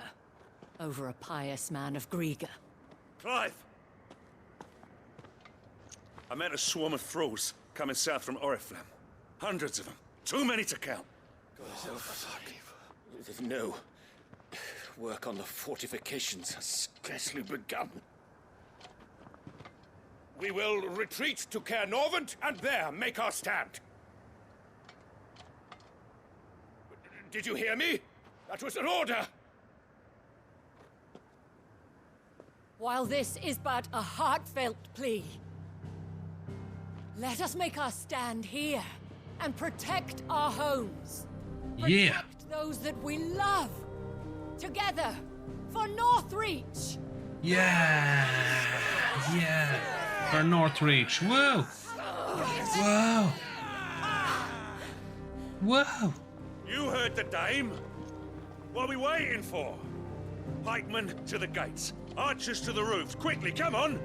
over a pious man of Grieger. Clive! I met a swarm of thralls coming south from Oriflamme. Hundreds of them. Too many to count. No. Work on the fortifications has scarcely begun. We will retreat to Caer Norvent and there make our stand. Did you hear me? That was an order! While this is but a heartfelt plea, let us make our stand here and protect our homes. Protect those that we love. Together for Northreach. Yeah. For Northreach. Whoa. Whoa. Whoa. You heard the dame. What are we waiting for? Pikemen to the gates. Archers to the roofs. Quickly, come on.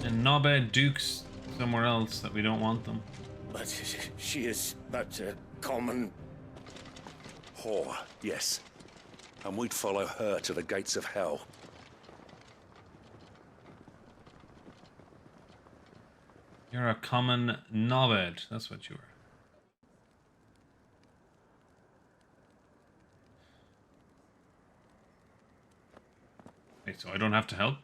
And knobhead dukes somewhere else that we don't want them. But she is but a common... whore, yes. And we'd follow her to the gates of hell. You're a common knobhead. That's what you are. Wait, so I don't have to help?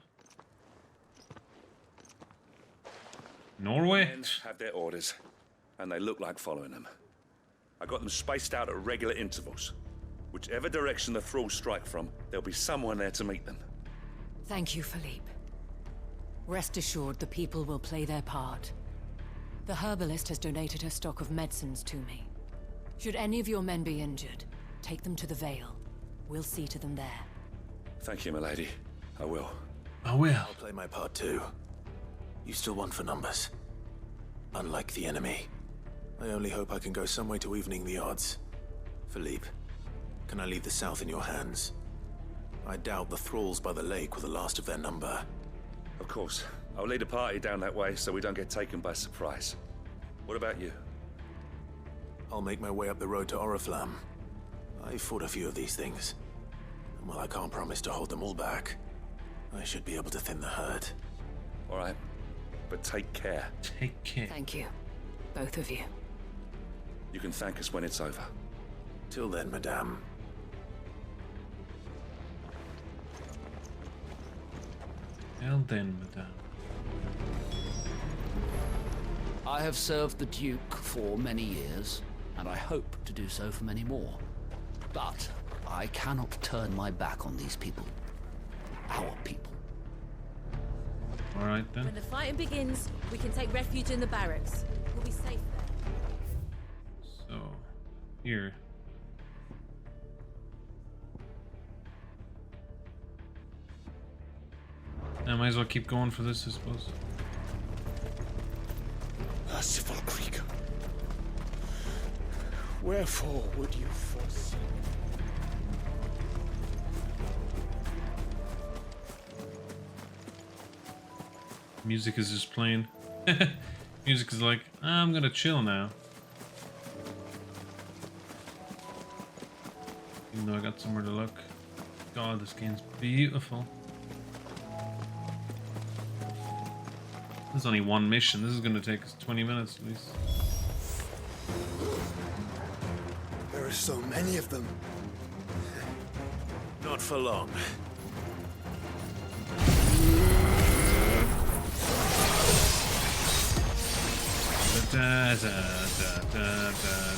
Norway? Men have their orders, and they look like following them. I got them spaced out at regular intervals. Whichever direction the thralls strike from, there'll be someone there to meet them. Thank you, Philippe. Rest assured the people will play their part. The herbalist has donated her stock of medicines to me. Should any of your men be injured, take them to the Vale. We'll see to them there. Thank you, milady. I will. I will. I'll play my part too. You still won for numbers. Unlike the enemy. I only hope I can go some way to evening the odds. Philippe, can I leave the south in your hands? I doubt the thralls by the lake were the last of their number. Of course. I'll lead a party down that way so we don't get taken by surprise. What about you? I'll make my way up the road to Oriflamme. I've fought a few of these things. And while I can't promise to hold them all back, I should be able to thin the herd. All right. But take care. Take care. Thank you. Both of you. You can thank us when it's over. Till then, madame. Well then, madame. I have served the Duke for many years, and I hope to do so for many more. But I cannot turn my back on these people. Our people. Alright then. When the fighting begins, we can take refuge in the barracks. We'll be safe there. So, here. I might as well keep going for this, I suppose. Merciful Creek. Wherefore would you forsake? Music is just playing. Music is like, I'm gonna chill now. Even though I got somewhere to look. God, this game's beautiful. There's only one mission. This is gonna take us 20 minutes at least. There are so many of them. Not for long. Da, da, da, da, da,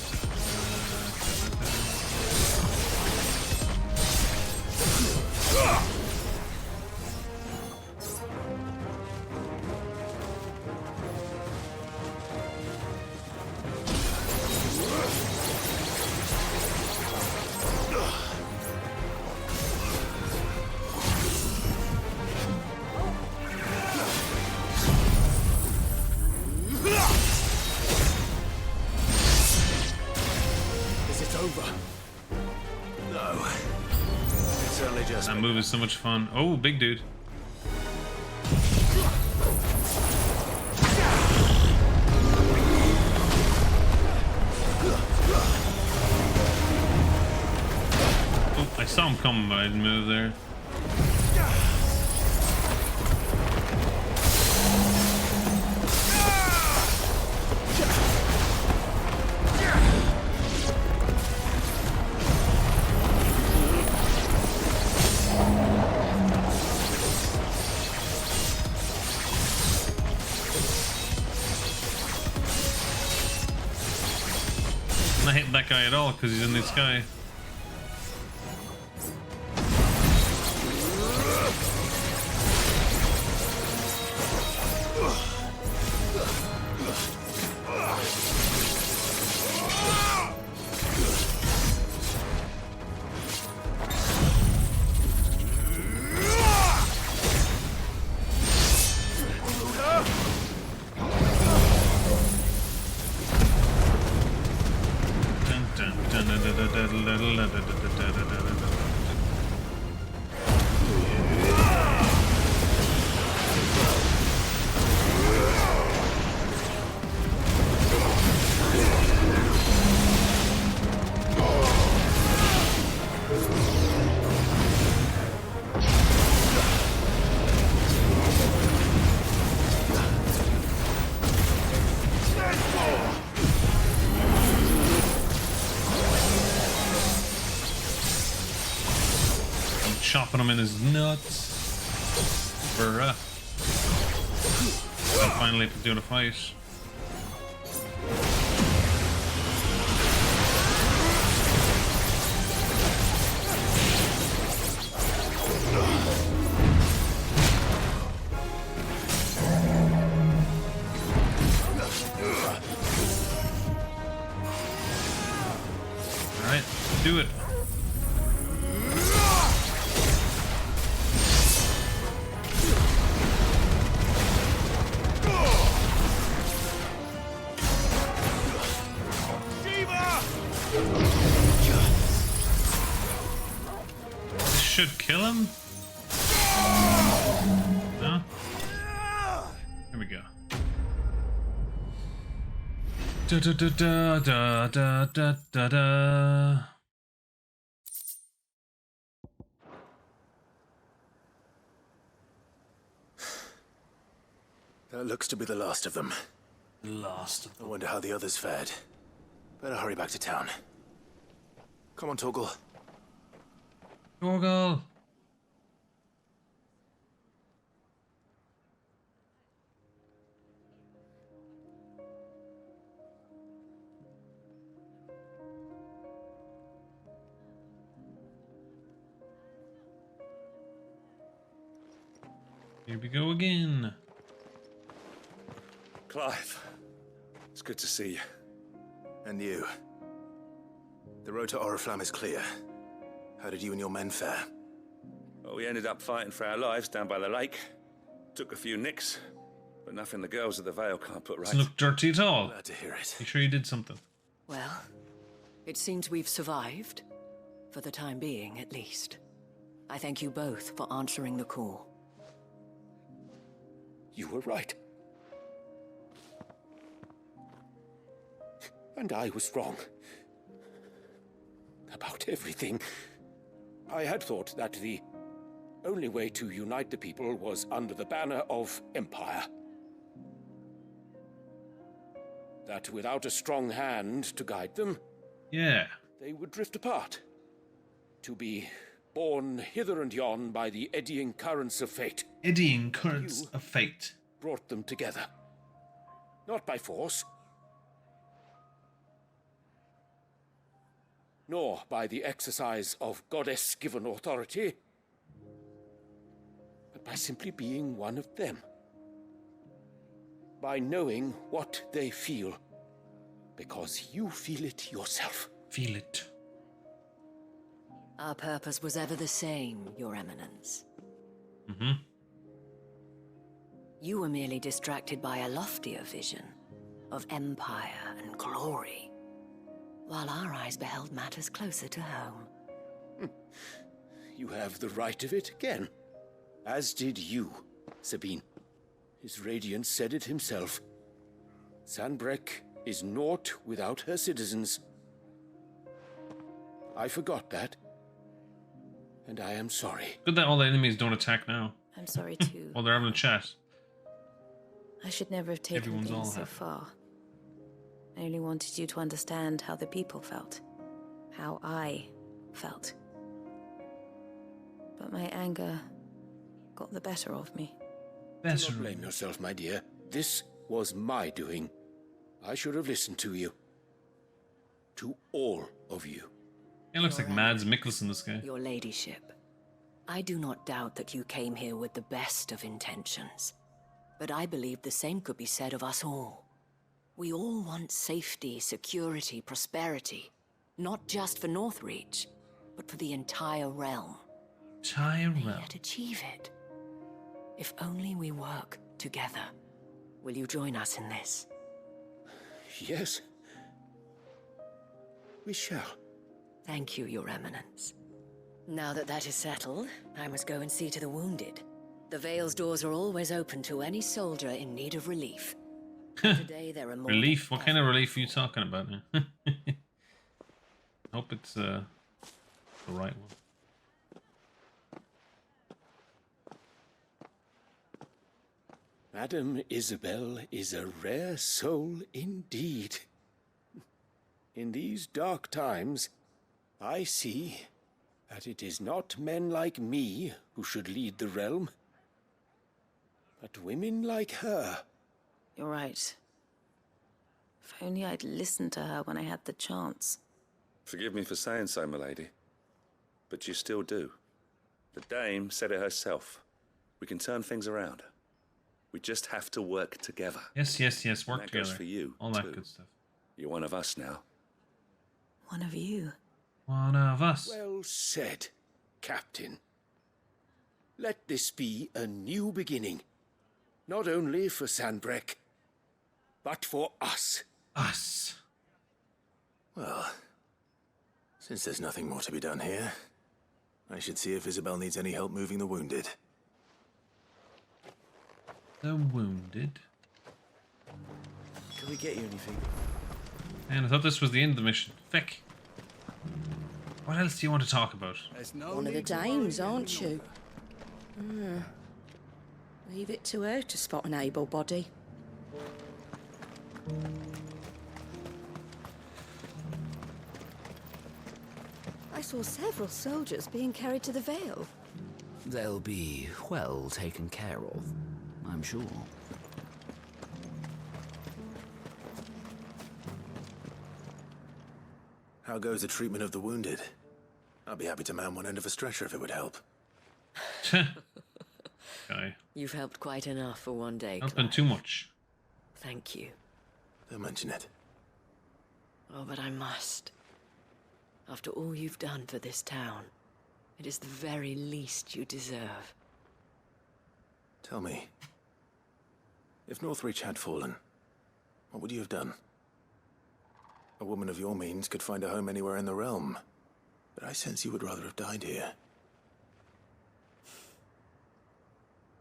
That move is so much fun. Oh, big dude. Oh, I saw him coming, but I didn't move there. I'm not hitting that guy at all because he's in the sky. Chopping him in his nuts. Bruh. I'm finally doing a fight. Alright, do it. Should kill him? No? Here we go. Da da da da da da da da da. That looks to be the last of them. Last of them. I wonder how the others fared. Better hurry back to town. Come on, Torgal. Torgal! Here we go again. Clive, it's good to see you. And you. The road to Oriflamme is clear. How did you and your men fare? Well, we ended up fighting for our lives down by the lake. Took a few nicks, but nothing the girls of the Vale can't put right. Doesn't look dirty at all. Glad to hear it. You sure you did something? Well, it seems we've survived. For the time being, at least. I thank you both for answering the call. You were right. And I was wrong. About everything. I had thought that the only way to unite the people was under the banner of Empire. That without a strong hand to guide them, they would drift apart. To be borne hither and yon by the eddying currents of fate. Eddying currents of fate. Brought them together. Not by force. Nor by the exercise of goddess-given authority, but by simply being one of them. By knowing what they feel, because you feel it yourself. Feel it. Our purpose was ever the same, Your Eminence. Mm-hmm. You were merely distracted by a loftier vision of empire and glory, while our eyes beheld matters closer to home. You have the right of it again. As did you, Sabine. His radiance said it himself. Sanbreque is naught without her citizens. I forgot that. And I am sorry. Good that all the enemies don't attack now. I'm sorry too. While they're having a chat. I should never have taken Everyone's all things so happy. far. I only wanted you to understand how the people felt. How I felt. But my anger got the better of me. Do not blame yourself, my dear. This was my doing. I should have listened to you. to all of you. It looks like Mads Mikkelsen, this guy. Your ladyship, I do not doubt that you came here with the best of intentions. But I believe the same could be said of us all. We all want safety, security, prosperity. Not just for Northreach, but for the entire realm. Entire realm. Yet achieve it. If only we work together. Will you join us in this? Yes. We shall. Thank you, Your Eminence. Now that that is settled, I must go and see to the wounded. The Vale's doors are always open to any soldier in need of relief. Today there are more. Relief? What kind of relief are you talking about? Hope it's the right one. Madame Isabel is a rare soul indeed. In these dark times, I see that it is not men like me who should lead the realm, but women like her. You're right. If only I'd listened to her when I had the chance. Forgive me for saying so, milady, but you still do. The dame said it herself. We can turn things around. We just have to work together. Yes, yes, yes. Work that together. Goes for you, all that too. good stuff. You're one of us now. One of you. One of us. Well said, Captain. Let this be a new beginning. Not only for Sanbreque, but for us. Us. Well, since there's nothing more to be done here, I should see if Isabel needs any help moving the wounded. The wounded. Can we get you anything? And I thought this was the end of the mission. Fick. What else do you want to talk about? One of the dames, aren't you? Leave it to her to spot an able body. I saw several soldiers being carried to the Vale. They'll be well taken care of, I'm sure. How goes the treatment of the wounded? I'd be happy to man one end of a stretcher if it would help. Okay. You've helped quite enough for one day, Not been too much. Thank you. Don't mention it. Oh, but I must. After all you've done for this town, it is the very least you deserve. Tell me, if Northreach had fallen, what would you have done? A woman of your means could find a home anywhere in the realm, but I sense you would rather have died here.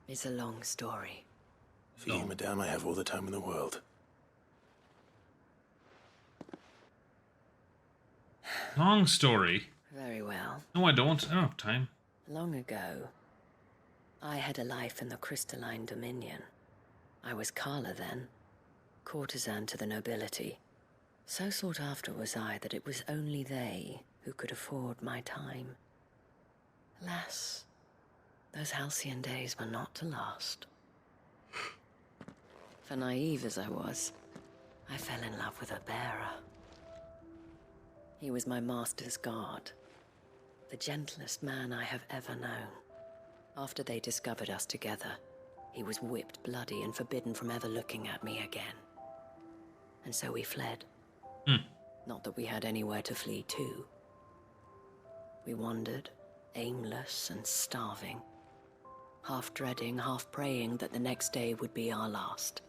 It's a long story. For you, madame, I have all the time in the world. Long story. Very well. No, I don't. I don't have time. Long ago, I had a life in the Crystalline Dominion. I was Carla then, courtesan to the nobility. So sought after was I that it was only they who could afford my time. Alas, those halcyon days were not to last. For naive as I was, I fell in love with a bearer. He was my master's guard, the gentlest man I have ever known. After they discovered us together, he was whipped bloody and forbidden from ever looking at me again. And so we fled. Not that we had anywhere to flee to. We wandered, aimless and starving, half dreading, half praying that the next day would be our last.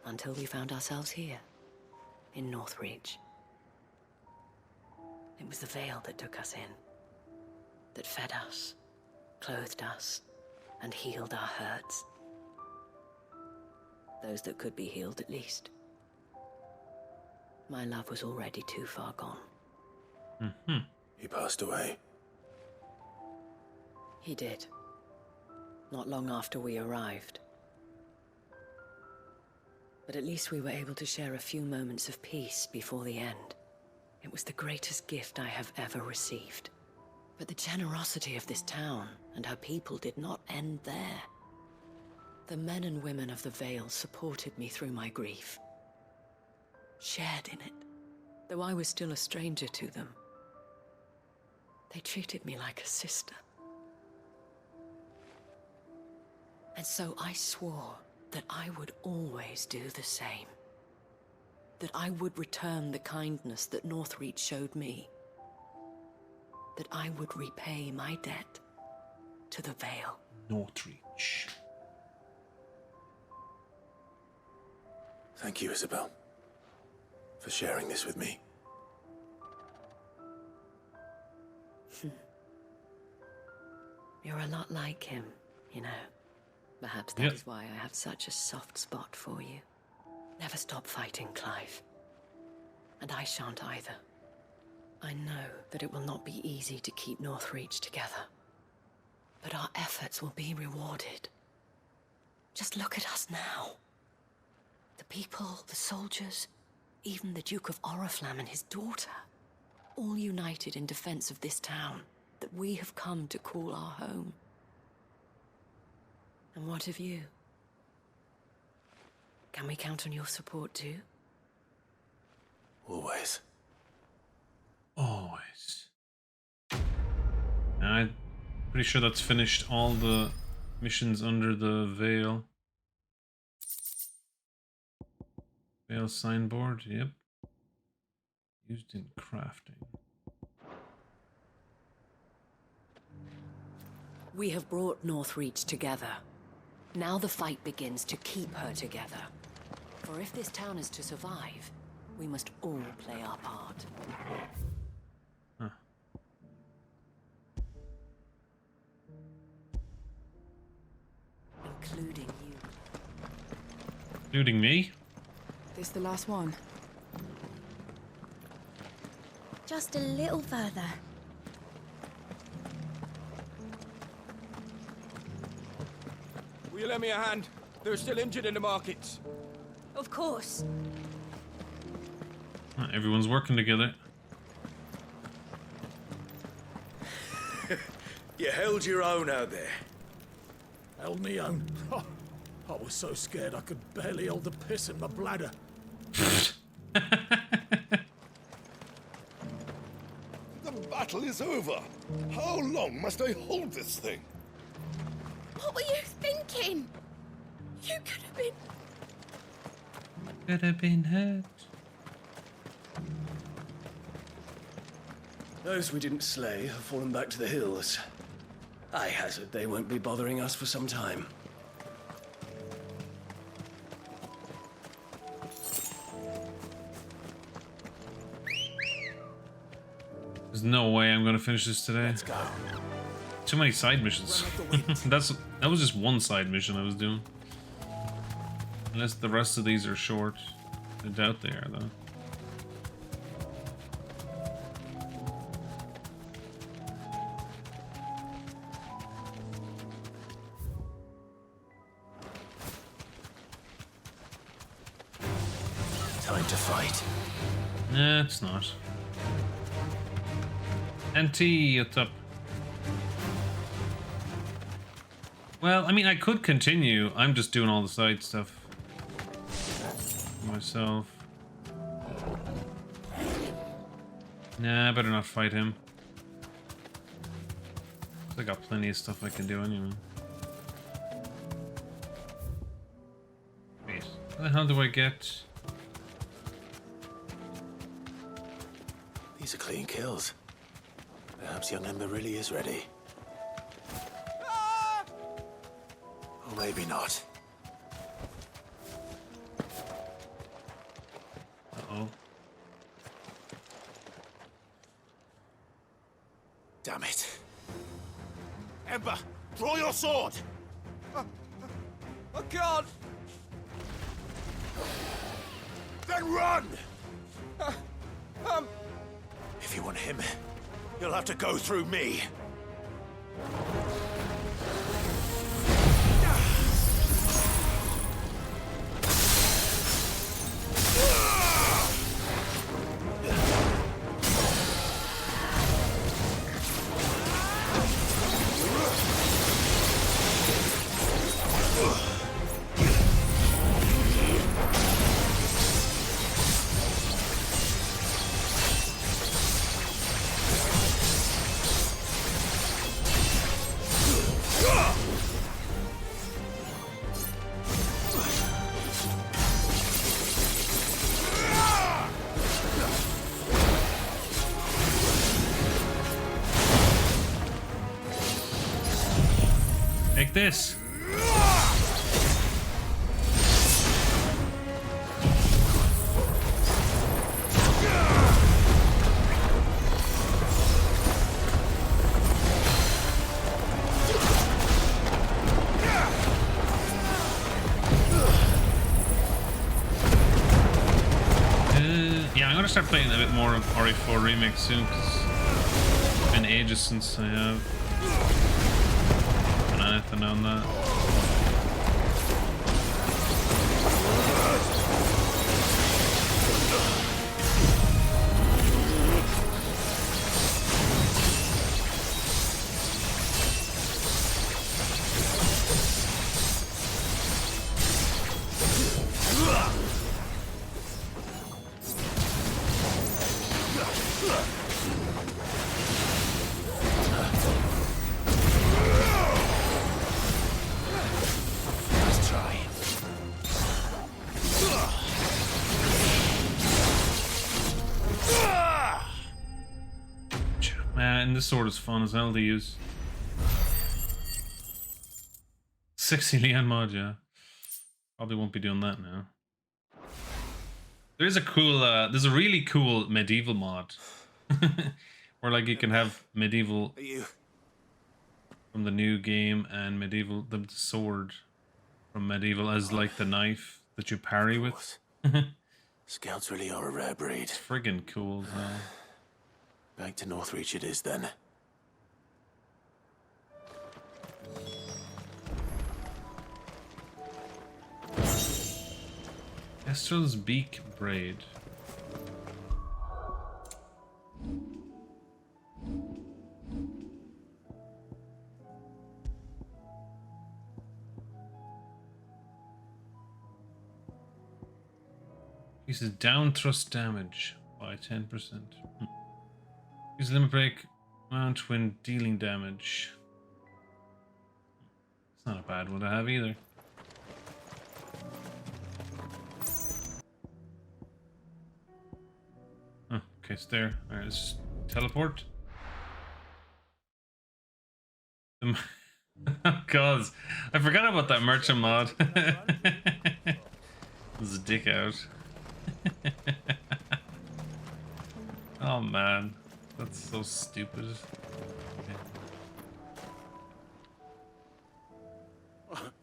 Until we found ourselves here, in Northreach. It was the Vale that took us in, that fed us, clothed us, and healed our hurts. Those that could be healed, at least. My love was already too far gone. He passed away. He did. Not long after we arrived. But at least we were able to share a few moments of peace before the end. It was the greatest gift I have ever received. But the generosity of this town and her people did not end there. The men and women of the Vale supported me through my grief. shared in it, though I was still a stranger to them. They treated me like a sister. And so I swore that I would always do the same. That I would return the kindness that Northreach showed me. That I would repay my debt to the Vale. Northreach. Thank you, Isabel, for sharing this with me. You're a lot like him, you know. Perhaps that is why I have such a soft spot for you. Never stop fighting, Clive. And I shan't either. I know that it will not be easy to keep Northreach together. But our efforts will be rewarded. Just look at us now. The people, the soldiers, even the Duke of Oriflamme and his daughter, all united in defense of this town that we have come to call our home. And what of you? Can we count on your support too? Always. Always. I'm pretty sure that's finished all the missions under the Vale. Vale signboard, yep. Used in crafting. We have brought Northreach together. Now the fight begins to keep her together. For if this town is to survive, we must all play our part. Huh. Including you. Including me? This the last one? Just a little further. Will you lend me a hand? They're still injured in the markets. Of course. Everyone's working together. You held your own out there. Held me own? I was so scared I could barely hold the piss in my bladder. The battle is over. How long must I hold this thing? What were you thinking? You could have been... Could have been hurt. Those we didn't slay have fallen back to the hills. I hazard they won't be bothering us for some time. There's no way I'm gonna finish this today. Let's go. Too many side missions. That was just one side mission I was doing. Unless the rest of these are short. I doubt they are though. Time to fight. Nah, it's not. NT, what's up? Well, I mean, I could continue. I'm just doing all the side stuff myself. Nah, I better not fight him. I got plenty of stuff I can do anyway. Wait, how the hell do I get? These are clean kills. Perhaps young Ember really is ready. Or maybe not. Uh-oh. Damn it. Ember, draw your sword! I can't! Then run! If you want him, you'll have to go through me. Take this. Yeah, I'm gonna start playing a bit more of RE4 Remake soon, because it's been ages since I have done anything on that. Man, this sword is fun as hell to use. Sexy Leon mod, yeah. Probably won't be doing that now. There is a cool, there's a really cool medieval mod. Where like you can have medieval from the new game and medieval, the sword from medieval as like the knife that you parry with. Scouts really are a rare breed. It's friggin' cool, huh? Back to Northreach it is then. Kestrel's beak braid. Increases down thrust damage by 10%. Use limit break mount when dealing damage. It's not a bad one to have either. Oh, okay, it's there. Alright, let's just teleport. Oh god, I forgot about that merchant mod. There's a dick out. Oh man, that's so stupid. Okay.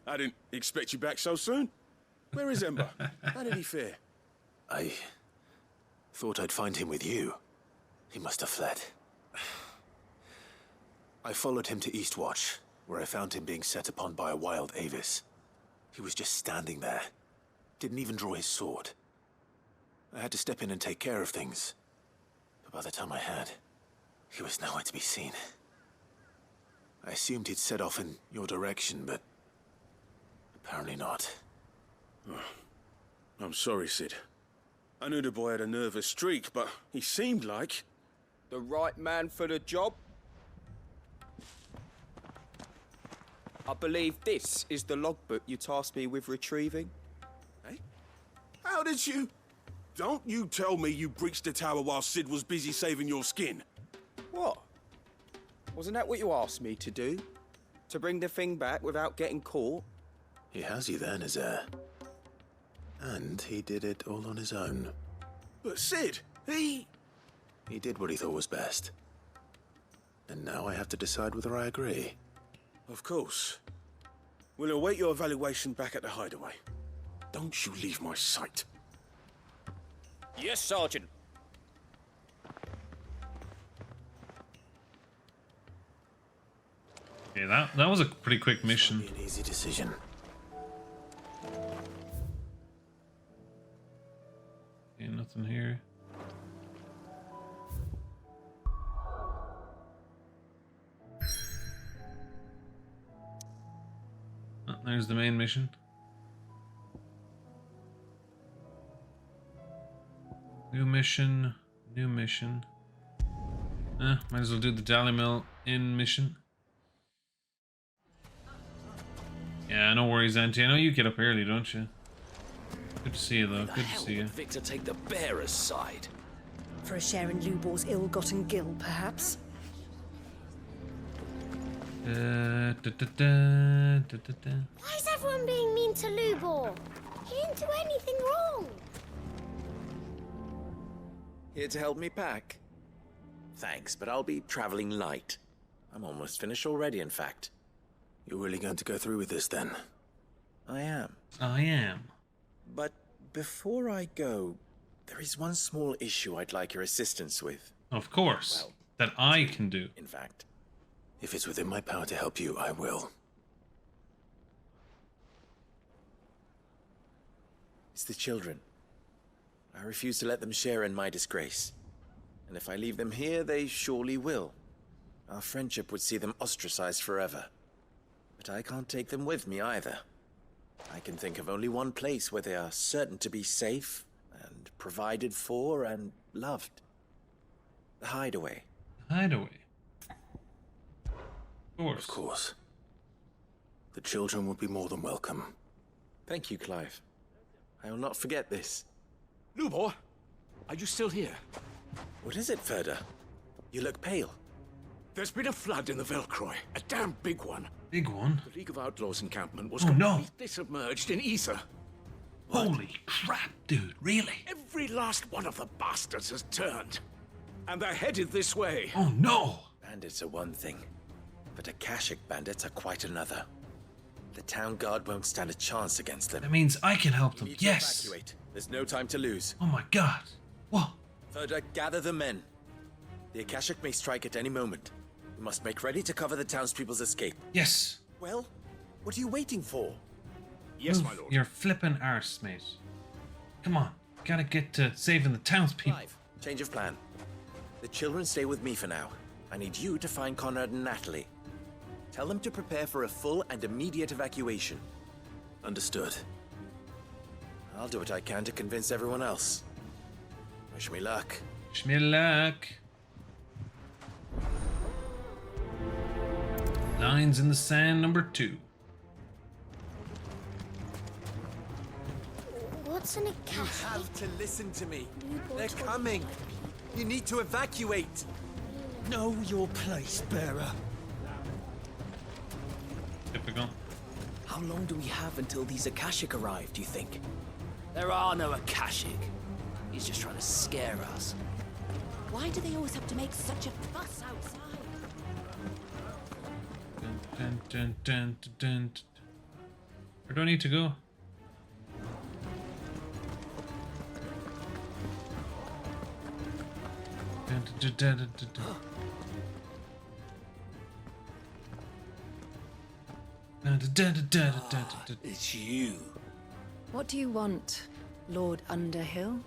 I didn't expect you back so soon. Where is Ember? How did he fare? I thought I'd find him with you. He must have fled. I followed him to Eastwatch, where I found him being set upon by a wild Avis. He was just standing there. Didn't even draw his sword. I had to step in and take care of things. But by the time I had, he was nowhere to be seen. I assumed he'd set off in your direction, but apparently not. Oh, I'm sorry, Sid. I knew the boy had a nervous streak, but he seemed like... The right man for the job? I believe this is the logbook you tasked me with retrieving. Eh? How did you... Don't you tell me you breached the tower while Sid was busy saving your skin. What? Wasn't that what you asked me to do? To bring the thing back without getting caught? He has you then, his heir. And he did it all on his own. But Sid, he did what he thought was best. And now I have to decide whether I agree. Of course. We'll await your evaluation back at the hideaway. Don't you leave my sight. Yes, Sergeant. Okay, that was a pretty quick mission. Be an easy decision. Okay, nothing here. Oh, there's the main mission. New mission, new mission. Might as well do the Dally Mill in mission. Yeah, no worries, Auntie. I know you get up early, don't you? Good to see you, though. Good to see you. Victor take the bearer's side. For a share in Lubor's ill-gotten gil, perhaps? Why is everyone being mean to Lubor? He didn't do anything wrong. Here to help me pack? Thanks, but I'll be traveling light. I'm almost finished already, in fact. You're really going to go through with this, then? I am. I am. But before I go, there is one small issue I'd like your assistance with. Of course. Well, that I can do. In fact. If it's within my power to help you, I will. It's the children. I refuse to let them share in my disgrace. And if I leave them here, they surely will. Our friendship would see them ostracized forever. But I can't take them with me either. I can think of only one place where they are certain to be safe and provided for and loved. The hideaway. Hideaway. Of course. The children would be more than welcome. Thank you, Clive. I will not forget this. Lubor, are you still here? What is it, Ferda? You look pale. There's been a flood in the Velcroy, a damn big one. Big one? The League of Outlaws encampment was completely completely submerged in ether. Holy crap, dude, really? Every last one of the bastards has turned. And they're headed this way. Oh no! Bandits are one thing, but Akashic bandits are quite another. The town guard won't stand a chance against them. That means I can help them, yes! Evacuate. There's no time to lose. Oh my god. What? Ferda, gather the men. The Akashic may strike at any moment. We must make ready to cover the townspeople's escape. Yes. Well, what are you waiting for? Yes, Move my lord. your flippin' arse, mate. Come on, gotta get to saving the townspeople. Clive, change of plan. The children stay with me for now. I need you to find Conrad and Natalie. Tell them to prepare for a full and immediate evacuation. Understood. I'll do what I can to convince everyone else. Wish me luck. Wish me luck. Lines in the sand number 2. What's an Akashic? You have to listen to me. They're coming. You need to evacuate. Know your place, bearer. Typical. How long do we have until these Akashic arrive, do you think? There are no Akashic. He's just trying to scare us. Why do they always have to make such a fuss outside? Dun, dun, dun, dun, dun. Where do I need to go? Dun, dun, dun, dun, dun, dun. Dun, dun, dun, dun, dun, dun, dun. It's you. What do you want, Lord Underhill?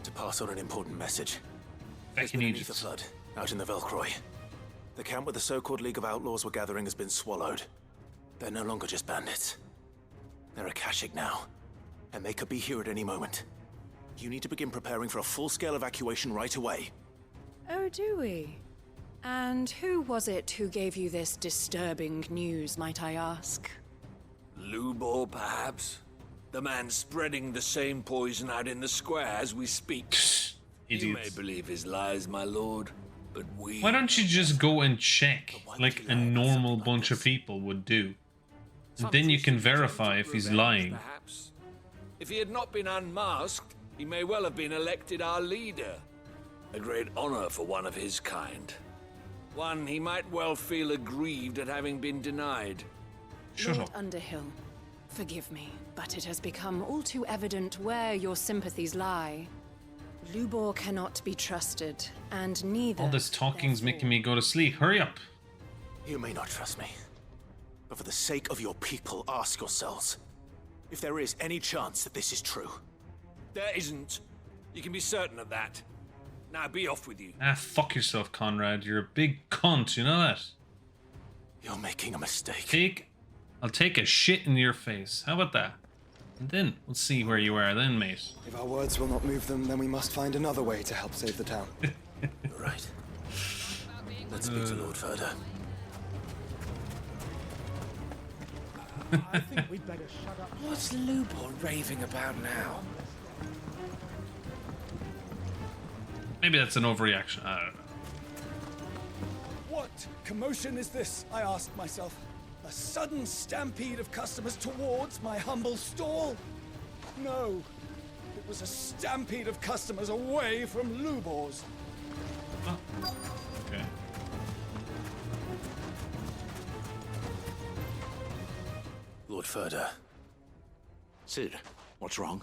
To pass on an important message. Back There's in been an Egypt. ether flood out in the Velcroy. The camp where the so-called League of Outlaws were gathering has been swallowed. They're no longer just bandits. They're Akashic now, and they could be here at any moment. You need to begin preparing for a full-scale evacuation right away. Oh, do we? And who was it who gave you this disturbing news, might I ask? Lubor, perhaps? The man spreading the same poison out in the square as we speak. You may believe his lies, my lord, but we... Why don't you just go and check, like a normal bunch of people would do? And then you can verify if he's lying. Perhaps. If he had not been unmasked, he may well have been elected our leader. A great honor for one of his kind. One he might well feel aggrieved at having been denied. Lord Underhill, forgive me, but it has become all too evident where your sympathies lie. Lubor cannot be trusted, and neither... All this talking's making me go to sleep. Hurry up. You may not trust me, but for the sake of your people, ask yourselves if there is any chance that this is true. There isn't. You can be certain of that. Now be off with you. Ah, fuck yourself, Conrad. You're a big cunt, you know that? You're making a mistake. I'll take a shit in your face. How about that? And then we'll see where you are then, mate. If our words will not move them, then we must find another way to help save the town. You're right. Let's speak to Lord Ferda. I think we'd better shut up. What's Lubor raving about now? Maybe that's an overreaction. I don't know. What commotion is this? I asked myself. A sudden stampede of customers towards my humble stall? No, it was a stampede of customers away from Lubor's. Oh. Okay. Lord Furder. Sid, what's wrong?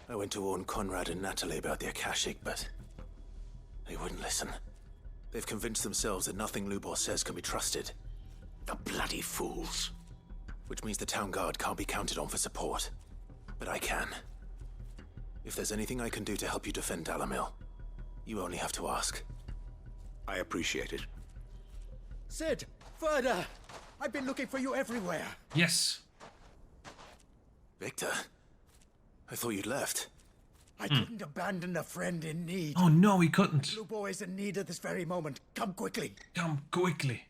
I went to warn Conrad and Natalie about the Akashic, but they wouldn't listen. They've convinced themselves that nothing Lubor says can be trusted. The bloody fools. Which means the town guard can't be counted on for support. But I can. If there's anything I can do to help you defend Dalamil, you only have to ask. I appreciate it. Sid! Further! I've been looking for you everywhere. Yes. Victor? I thought you'd left. I couldn't abandon a friend in need. Oh no, he couldn't. Lubor is in need at this very moment. Come quickly. Come quickly.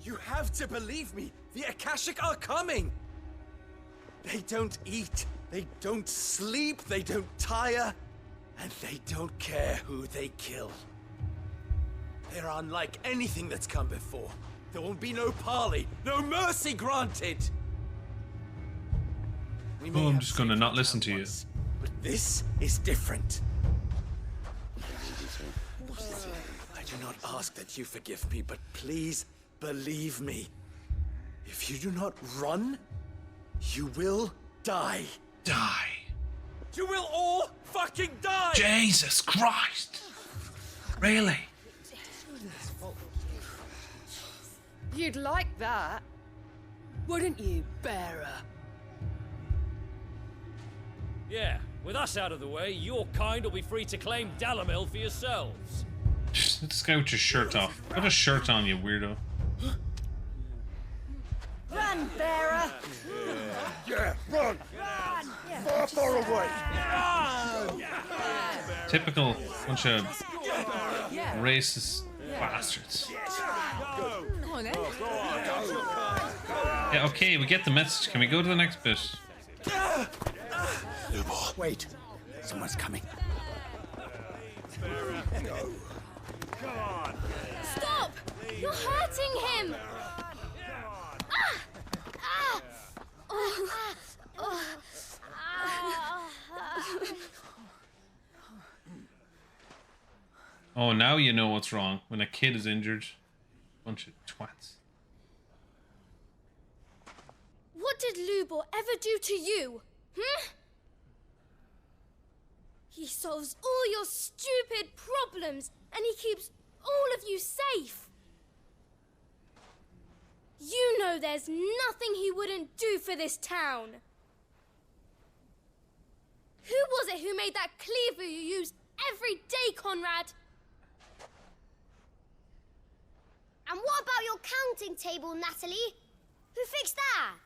You have to believe me. The Akashic are coming. They don't eat, they don't sleep, they don't tire, and they don't care who they kill. They're unlike anything that's come before. There will be no parley, no mercy granted. Oh, I'm just gonna not listen to you. But this is different. I do not ask that you forgive me, but please believe me. If you do not run, you will die. Die. You will all fucking die! Jesus Christ! Really? You'd like that, wouldn't you, bearer? Yeah, with us out of the way, your kind will be free to claim Dalamil for yourselves. Let this guy with your shirt off. Put a shirt on, you weirdo. Run, bearer! Yeah, run! Run! Far away! Typical bunch of racist bastards. Come on, then. Yeah, okay, we get the message. Can we go to the next bit? Lubor. Wait. Someone's coming. Stop! You're hurting him! Oh, now you know what's wrong when a kid is injured. Bunch of twats. What did Lubor ever do to you? He solves all your stupid problems, and he keeps all of you safe. You know there's nothing he wouldn't do for this town. Who was it who made that cleaver you use every day, Conrad? And what about your counting table, Natalie? Who fixed that?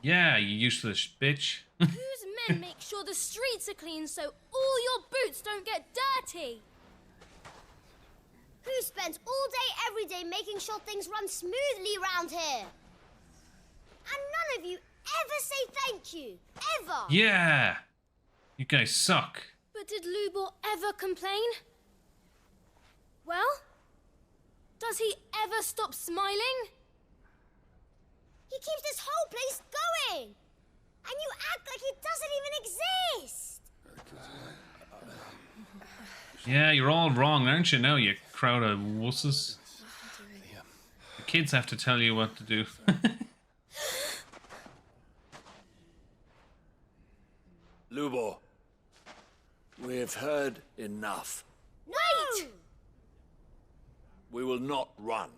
Yeah, you useless bitch. Whose men make sure the streets are clean so all your boots don't get dirty? Who spends all day every day making sure things run smoothly around here? And none of you ever say thank you. Ever. Yeah. You guys suck. But did Lubor ever complain? Well, does he ever stop smiling? He keeps this whole place going. And you act like it doesn't even exist. Yeah, you're all wrong, aren't you now, you crowd of wusses? The kids have to tell you what to do. Lubor, we've heard enough. Wait! We will not run.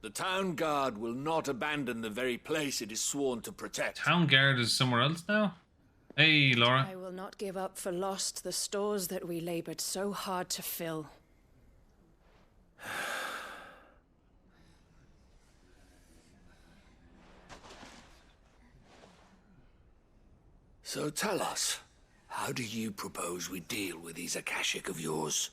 The town guard will not abandon the very place it is sworn to protect. Town guard is somewhere else now? Hey, Laura. I will not give up for lost the stores that we labored so hard to fill. So tell us, how do you propose we deal with these Akashic of yours?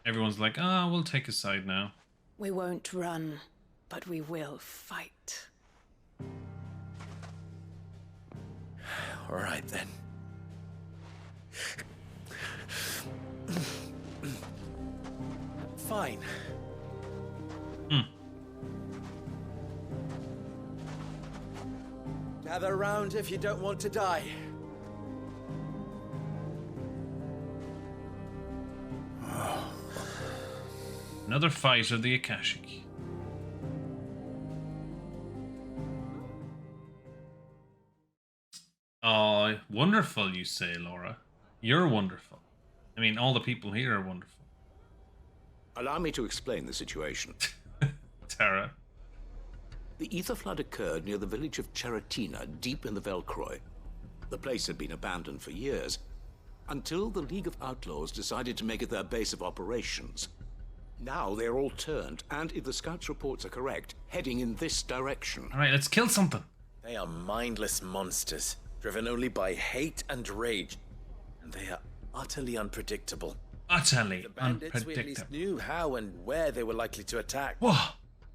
Everyone's like, "Ah, we'll take a side now." We won't run, but we will fight. All right, then. Fine. Gather around if you don't want to die. Another fight of the Akashic. Oh, wonderful, you say, Laura. You're wonderful. I mean, all the people here are wonderful. Allow me to explain the situation. Tara. The ether flood occurred near the village of Cheratina, deep in the Velcroy. The place had been abandoned for years, until the League of Outlaws decided to make it their base of operations. Now they're all turned, and if the scouts' reports are correct, heading in this direction. All right, let's kill something. They are mindless monsters, driven only by hate and rage. And they are utterly unpredictable. Utterly The bandits, we at unpredictable. least knew how and where they were likely to attack. Whoa.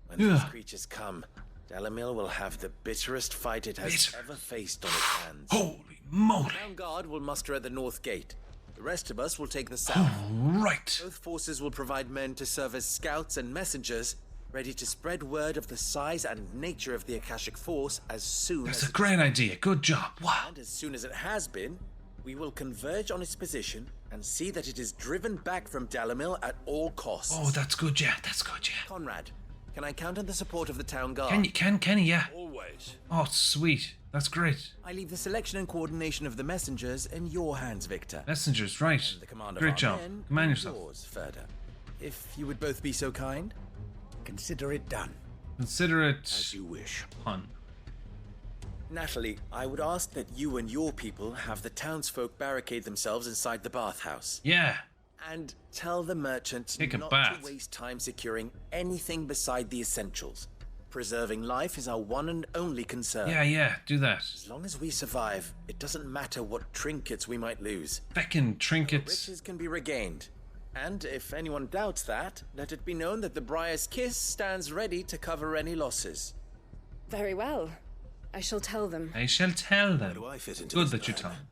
When these creatures come, Dalamil will have the bitterest fight it has ever faced on its hands. Holy moly. The Town Guard will muster at the north gate. The rest of us will take the south. Right. Both forces will provide men to serve as scouts and messengers, ready to spread word of the size and nature of the Akashic Force as soon as... That's a great idea. Good job. Wow. And as soon as it has been, we will converge on its position and see that it is driven back from Dalamil at all costs. Oh, that's good, yeah. That's good, yeah. Conrad, can I count on the support of the Town Guard? Can you, yeah. Always. Oh, sweet. That's great. I leave the selection and coordination of the messengers in your hands, Victor. Messengers, right. And the command of Great our job. men Command in yourself. yours, Ferda. If you would both be so kind. Consider it done. Consider it... As you wish. Pun. Natalie, I would ask that you and your people have the townsfolk barricade themselves inside the bathhouse. Yeah. And tell the merchant Take a not bath. to waste time securing anything beside the essentials. Preserving life is our one and only concern. Yeah, do that. As long as we survive, it doesn't matter what trinkets we might lose. Feckin' trinkets. Riches can be regained. And if anyone doubts that, let it be known that the Briar's Kiss stands ready to cover any losses. Very well. I shall tell them. I shall tell them. Where do I fit into Good this that you plan? tell them.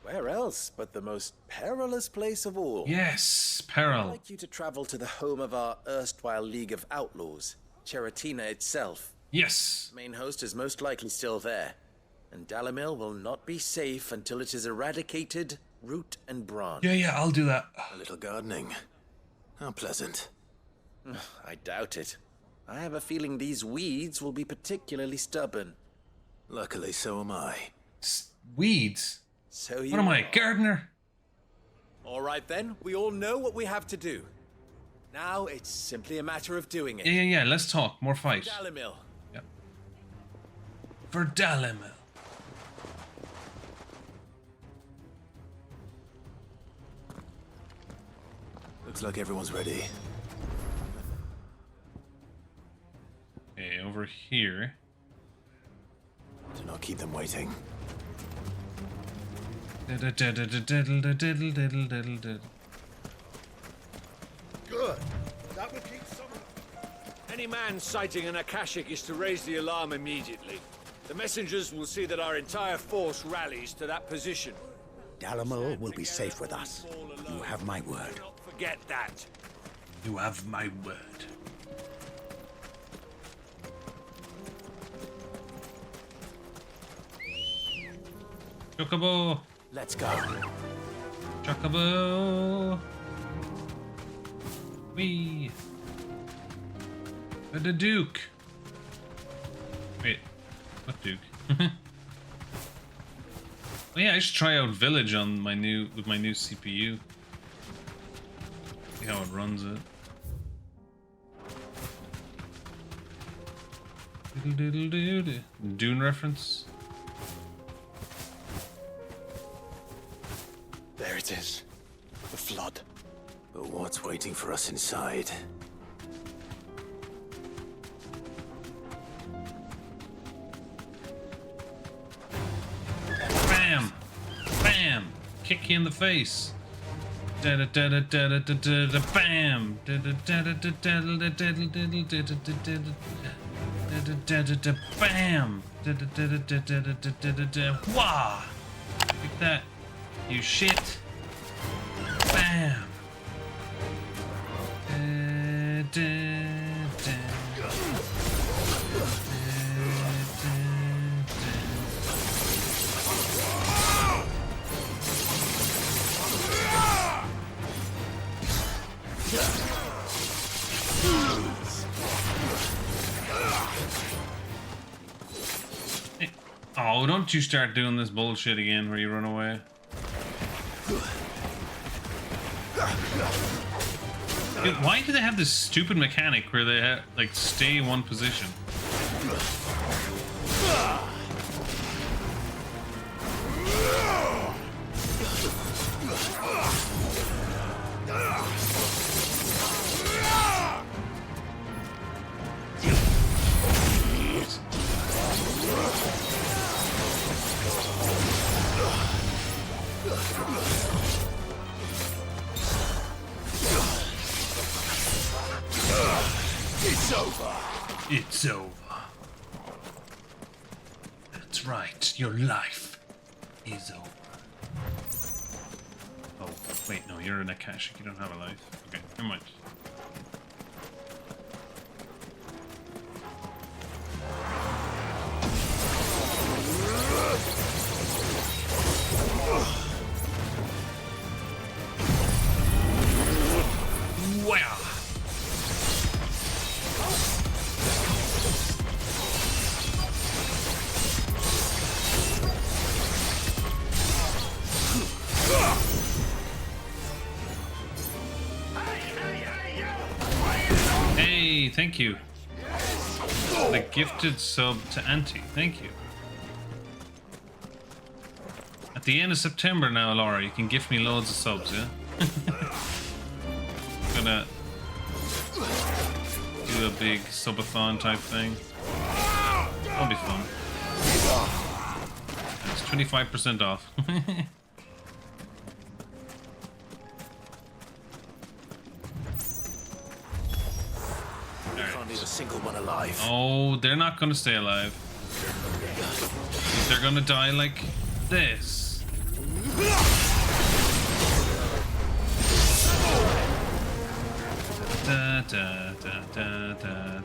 Where else but the most perilous place of all? Yes, I'd peril. like you to travel to the home of our erstwhile League of Outlaws, Cheratina itself. Yes. The main host is most likely still there, and Dalamil will not be safe until it is eradicated, root and branch. Yeah, I'll do that. A little gardening. How pleasant. I doubt it. I have a feeling these weeds will be particularly stubborn. Luckily, so am I. Weeds? So you What am I, are. a gardener? All right then, we all know what we have to do. Now it's simply a matter of doing it. Yeah, let's talk. More fight. Dalamil. Yep. For Dalamil. Looks like everyone's ready. Okay, over here. Do not keep them waiting. Good. That would keep someone... Any man sighting an Akashic is to raise the alarm immediately. The messengers will see that our entire force rallies to that position. Dalamil will be safe with us. You have my word. Forget that. You have my word. Chocobo. Let's go. Chocobo. Wee. The Duke. Wait, what Duke? Oh yeah, I should try out Village on my new CPU. See how it runs it. Dune reference. There it is. The flood. But what's waiting for us inside? Bam! Bam! Kick you in the face. Bam! Bam! Wah! Look at that. You shit. Bam! Oh, don't you start doing this bullshit again where you run away. Dude, why do they have this stupid mechanic where they like stay in one position? It's over. It's over. That's right. Your life is over. Oh, wait, no, you're in a cache. You don't have a life. Okay, never mind. Wow. Hey, thank you. The gifted sub to Auntie. Thank you. At the end of September now, Laura, you can gift me loads of subs, yeah? Gonna do a big subathon type thing. That'll be fun. It's 25% off. Can't leave a single one alive. Oh, they're not gonna stay alive. They're gonna die like this. Da, da, da, da, da, da.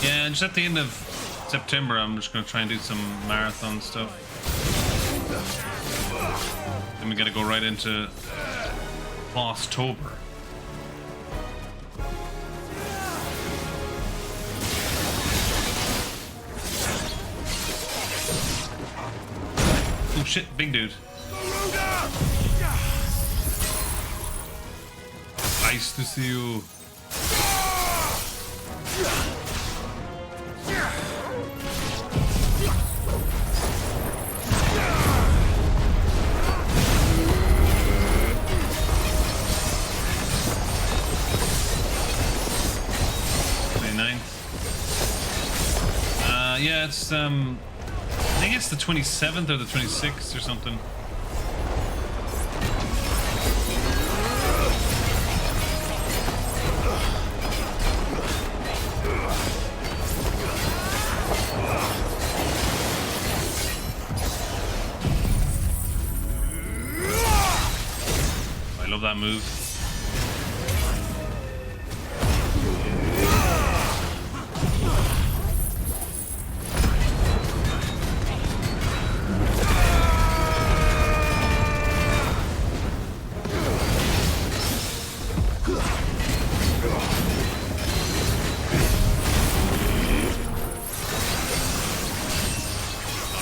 Yeah, just at the end of September, I'm just going to try and do some marathon stuff. Then we got to go right into October. Oh shit, big dude. Nice to see you. Yeah, it's I think it's the 27th or the 26th or something. I love that move.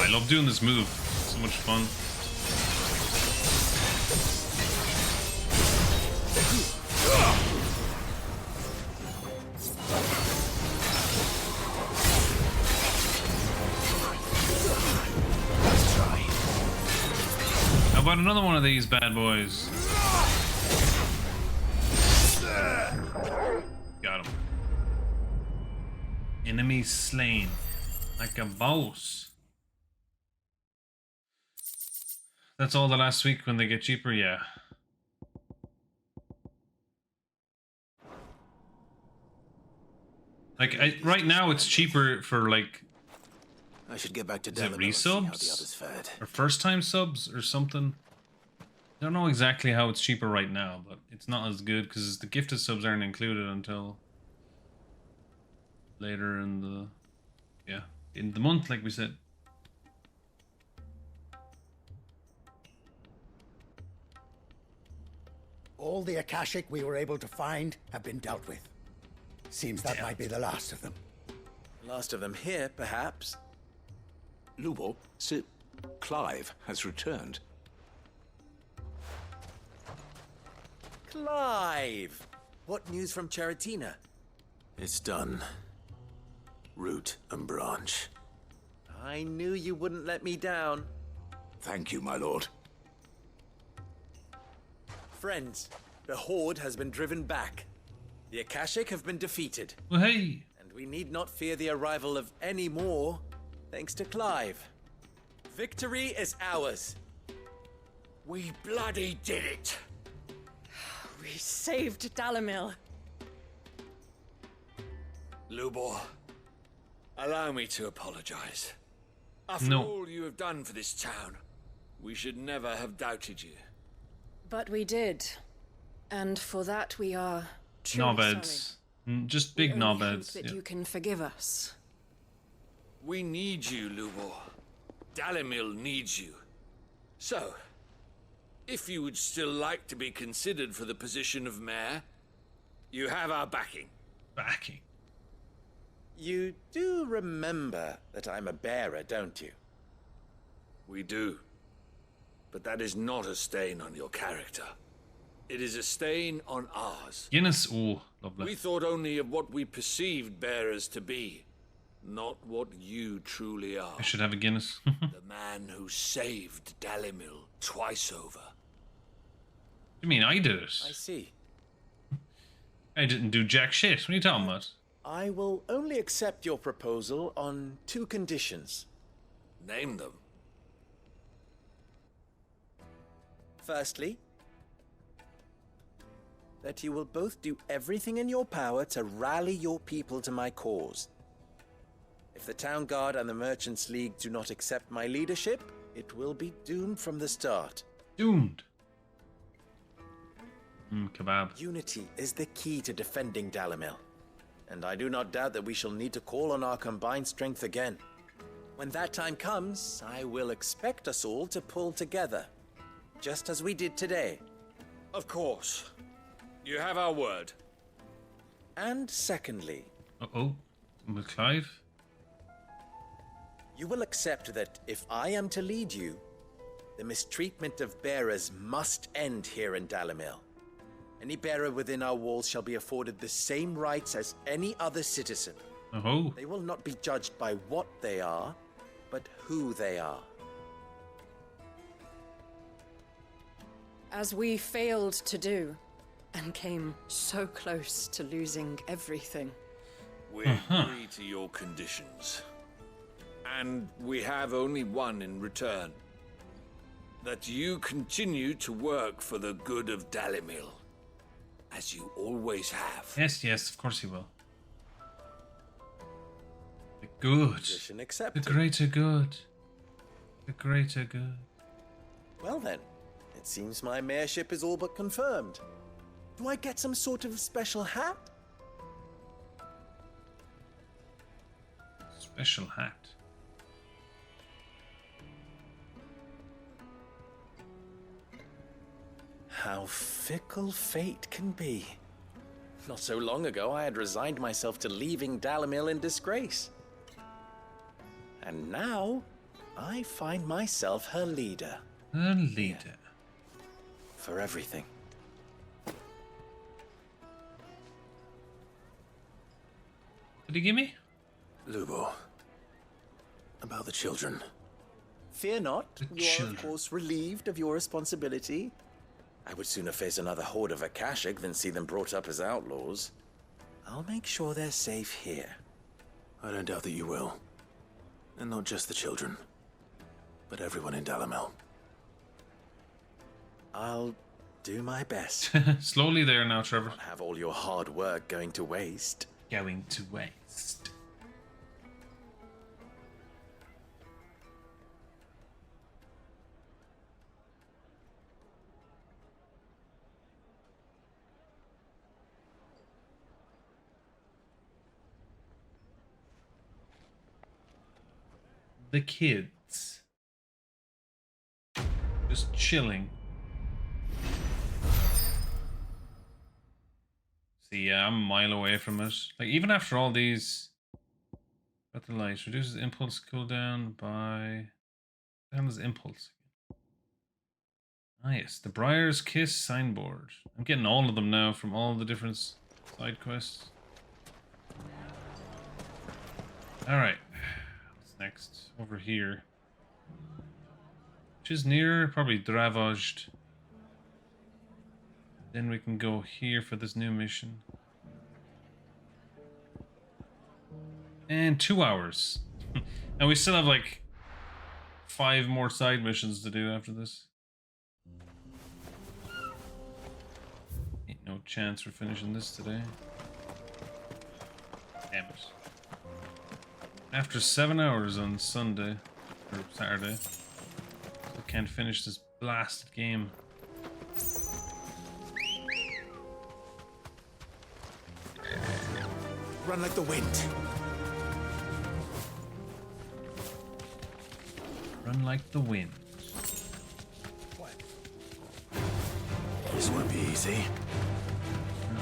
I love doing this move. It's so much fun. How about another one of these bad boys? Got him. Enemy slain. Like a boss. That's all the last week when they get cheaper, yeah. Like, right now it's cheaper for like... I should get back to Is it Delaware and see how the others resubs? fared. Or first time subs or something? I don't know exactly how it's cheaper right now, but it's not as good because the gifted subs aren't included until later in the... Yeah, in the month, like we said. All the Akashic we were able to find have been dealt with. Seems that might be the last of them. Last of them here, perhaps. Lubor, Sir Clive has returned. Clive! What news from Charatina? It's done. Root and branch. I knew you wouldn't let me down. Thank you, my lord. Friends, the Horde has been driven back. The Akashic have been defeated. Well, hey! And we need not fear the arrival of any more, thanks to Clive. Victory is ours. We bloody did it! We saved Dalimil. Lubor, allow me to apologize. After all you have done for this town, we should never have doubted you. But we did. And for that we are truly Knobheads. Just big we only hope knobheads. that Yeah. you can forgive us. We need you, Lubor. Dalimil needs you. So, if you would still like to be considered for the position of mayor, you have our backing. Backing? You do remember that I'm a bearer, don't you? We do. But that is not a stain on your character. It is a stain on ours. Guinness, oh, lovely. We thought only of what we perceived bearers to be, not what you truly are. I should have a Guinness. The man who saved Dalimil twice over. You mean I did it? I see. I didn't do jack shit. What are you talking about? I will only accept your proposal on 2 conditions. Name them. Firstly, that you will both do everything in your power to rally your people to my cause. If the Town Guard and the Merchants League do not accept my leadership, it will be doomed from the start. Doomed. Kebab. Unity is the key to defending Dalimil, and I do not doubt that we shall need to call on our combined strength again. When that time comes, I will expect us all to pull together, just as we did today. Of course. You have our word. And secondly... Uh-oh. With Clive? You will accept that if I am to lead you, the mistreatment of bearers must end here in Dalimil. Any bearer within our walls shall be afforded the same rights as any other citizen. Oh. They will not be judged by what they are, but who they are. As we failed to do, and came so close to losing everything. We agree to your conditions. And we have only one in return. That you continue to work for the good of Dalimil, as you always have. Yes, yes, of course he will. The good. Condition The accepted. greater good. The greater good. Well then, it seems my mayorship is all but confirmed. Do I get some sort of special hat? Special hat. How fickle fate can be. Not so long ago, I had resigned myself to leaving Dalimil in disgrace. And now, I find myself her leader. Her leader. For everything. Did he give me? Lubor. About the children. Fear not. You are, of course, relieved of your responsibility. I would sooner face another horde of Akashic than see them brought up as outlaws. I'll make sure they're safe here. I don't doubt that you will. And not just the children, but everyone in Dalimel. I'll do my best. Slowly there now, Trevor. Not have all your hard work going to waste. Going to waste. The kids. Just chilling. See, yeah, I'm a mile away from it. Like, even after all these... Got the light. Reduces impulse cooldown by... How does impulse? Ah, yes. The Briar's Kiss signboard. I'm getting all of them now from all the different side quests. Alright. What's next? Over here. Which is near, probably Dravoged. Then we can go here for this new mission. And 2 hours. And we still have like 5 more side missions to do after this. Ain't no chance for finishing this today. Damn it. After 7 hours on Sunday, or Saturday, I can't finish this blasted game. Run like the wind. Run like the wind. This won't be easy.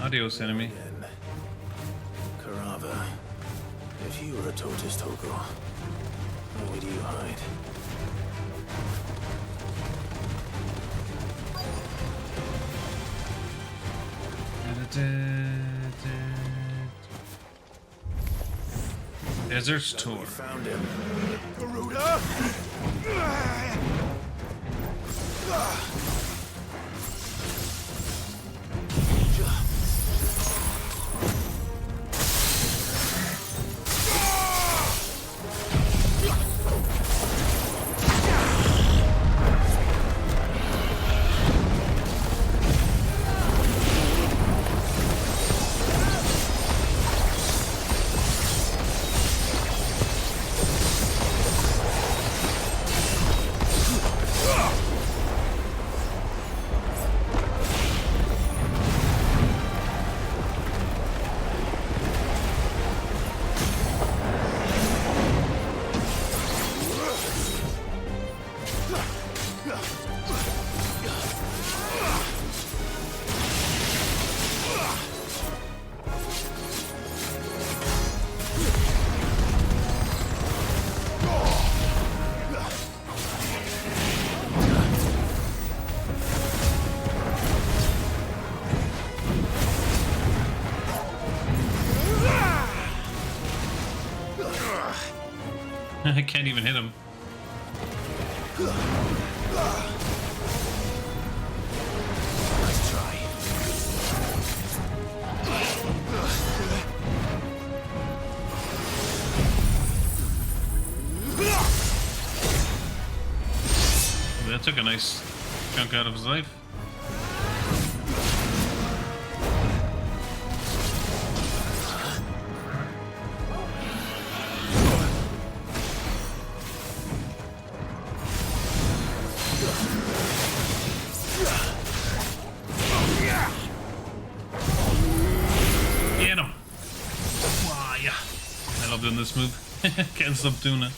Adios, enemy. Karava, if you were a tortoise, Togo, where would you hide? Desert's Tour. We found him. Garuda! I can't even hit him. Nice try. That took a nice chunk out of his life. Get him! Wow, yeah. I love doing this move. Can't stop doing it.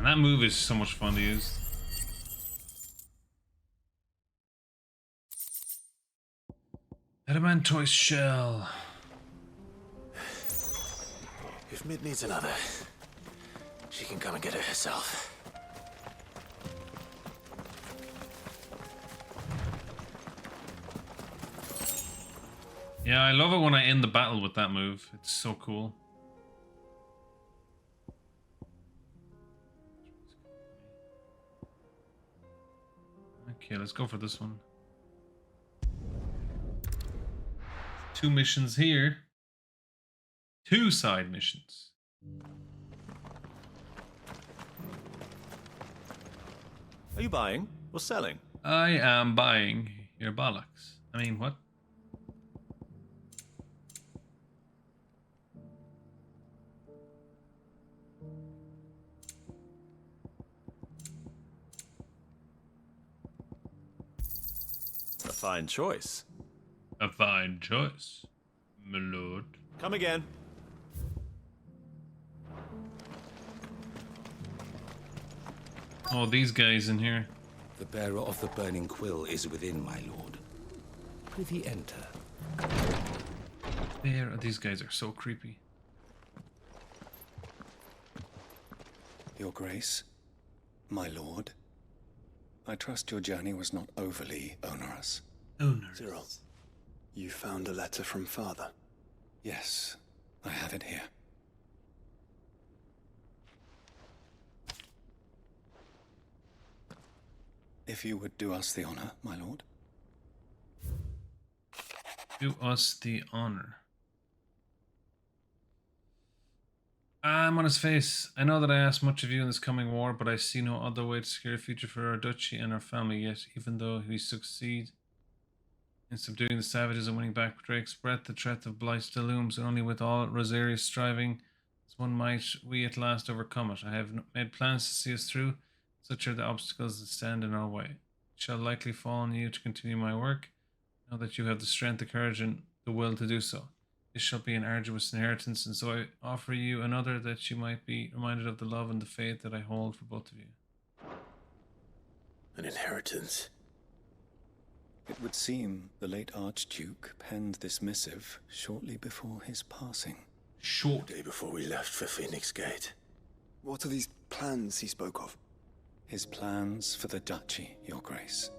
And that move is so much fun to use. Adamantoise shell. If Mid needs another, she can come and get it herself. Yeah, I love it when I end the battle with that move. It's so cool. Okay, let's go for this one. 2 missions here. 2 side missions. Are you buying or selling? I am buying your bollocks. I mean, what? A fine choice. A fine choice, my lord. Come again. Oh, these guys in here. The bearer of the burning quill is within, my lord. Prithee enter. There, these guys are so creepy. Your Grace, my lord, I trust your journey was not overly onerous. Cyril, you found a letter from Father? Yes, I have it here. If you would do us the honor, my lord. Do us the honor. I'm on his face. I know that I asked much of you in this coming war, but I see no other way to secure a future for our duchy and our family yet, even though we succeed in subduing the savages and winning back Drake's breath, the threat of blight still looms, and only with all Rosarius striving as one might we at last overcome it. I have made plans to see us through. Such are the obstacles that stand in our way. It shall likely fall on you to continue my work, now that you have the strength, the courage, and the will to do so. This shall be an arduous inheritance, and so I offer you another, that you might be reminded of the love and the faith that I hold for both of you. An inheritance? It would seem the late Archduke penned this missive shortly before his passing. Short day before we left for Phoenix Gate. What are these plans he spoke of? His plans for the duchy, your grace.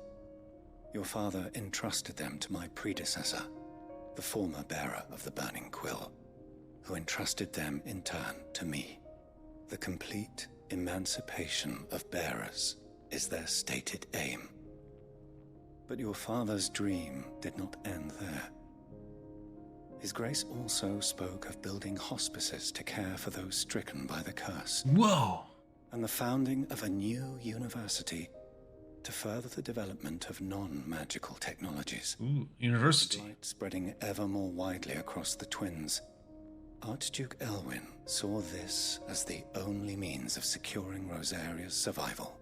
Your father entrusted them to my predecessor, the former bearer of the burning quill, who entrusted them in turn to me. The complete emancipation of bearers is their stated aim. But your father's dream did not end there. His Grace also spoke of building hospices to care for those stricken by the curse. Whoa! And the founding of a new university to further the development of non-magical technologies. Ooh, university. With light spreading ever more widely across the twins, Archduke Elwyn saw this as the only means of securing Rosaria's survival.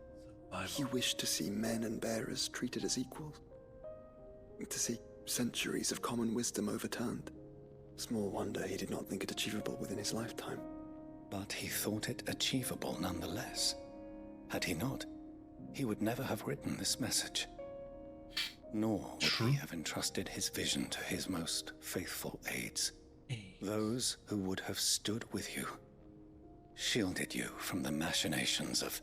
He wished to see men and bearers treated as equals. To see centuries of common wisdom overturned. Small wonder he did not think it achievable within his lifetime. But he thought it achievable nonetheless. Had he not, he would never have written this message. Nor would he have entrusted his vision to his most faithful aides. Those who would have stood with you, shielded you from the machinations of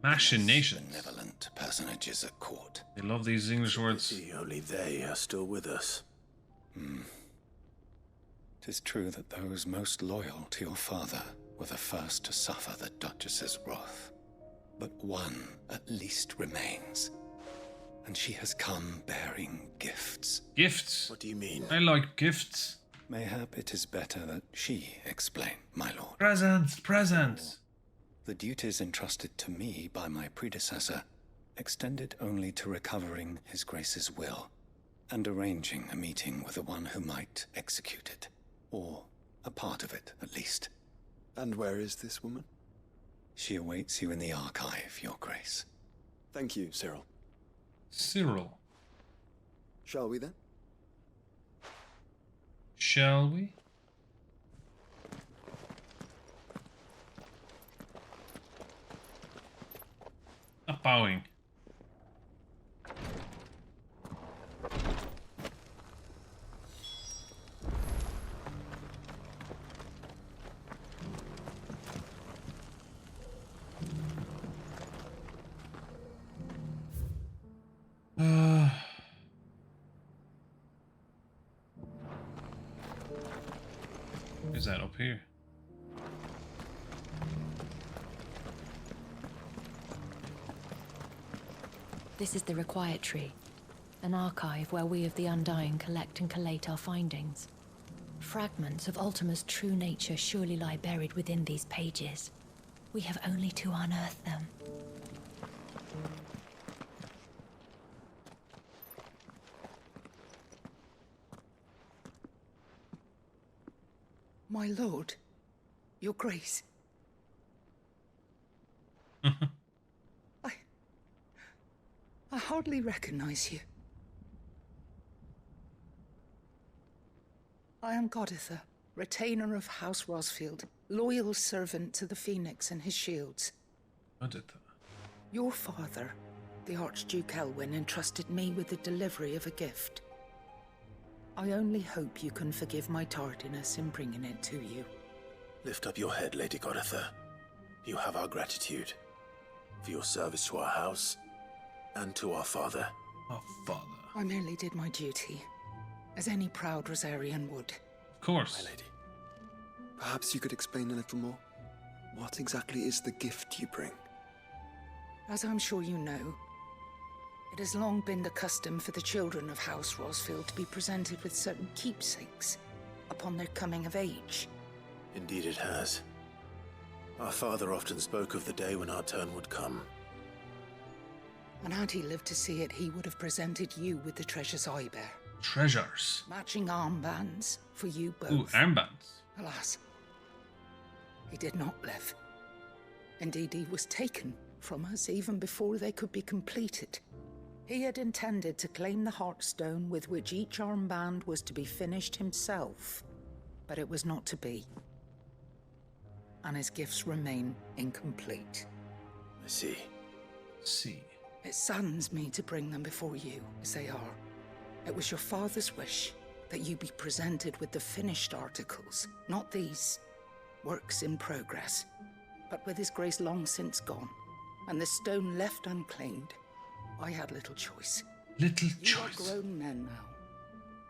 benevolent personages at court. They love these English words. Only they are still with us. 'Tis true that those most loyal to your father were the first to suffer the Duchess's wrath. But one at least remains. And she has come bearing gifts. Gifts? What do you mean? I like gifts. Mayhap it is better that she explain, my lord. Presents, presents. The duties entrusted to me by my predecessor extended only to recovering His Grace's will and arranging a meeting with the one who might execute it. Or a part of it, at least. And where is this woman? She awaits you in the archive, your grace. Thank you, Cyril. Cyril. Shall we then? Shall we? bowing. Is that up here? This is the Required Tree, an archive where we of the Undying collect and collate our findings. Fragments of Ultima's true nature surely lie buried within these pages. We have only to unearth them. My lord, your grace. I hardly recognize you. I am Goditha, retainer of House Rosfield, loyal servant to the Phoenix and his shields. Goditha. Your father, the Archduke Elwyn, entrusted me with the delivery of a gift. I only hope you can forgive my tardiness in bringing it to you. Lift up your head, Lady Goditha. You have our gratitude for your service to our house and to our father. Our father. I merely did my duty, as any proud Rosarian would. Of course. My lady, perhaps you could explain a little more? What exactly is the gift you bring? As I'm sure you know, it has long been the custom for the children of House Rosfield to be presented with certain keepsakes upon their coming of age. Indeed it has. Our father often spoke of the day when our turn would come. And had he lived to see it, he would have presented you with the treasures I bear. Treasures? Matching armbands for you both. Ooh, armbands. Alas, he did not live. Indeed, he was taken from us even before they could be completed. He had intended to claim the Heartstone with which each armband was to be finished himself, but it was not to be. And his gifts remain incomplete. I see. It saddens me to bring them before you, as they are. It was your father's wish that you be presented with the finished articles, not these works in progress. But with his grace long since gone, and the stone left unclaimed, I had little choice. You are grown men now,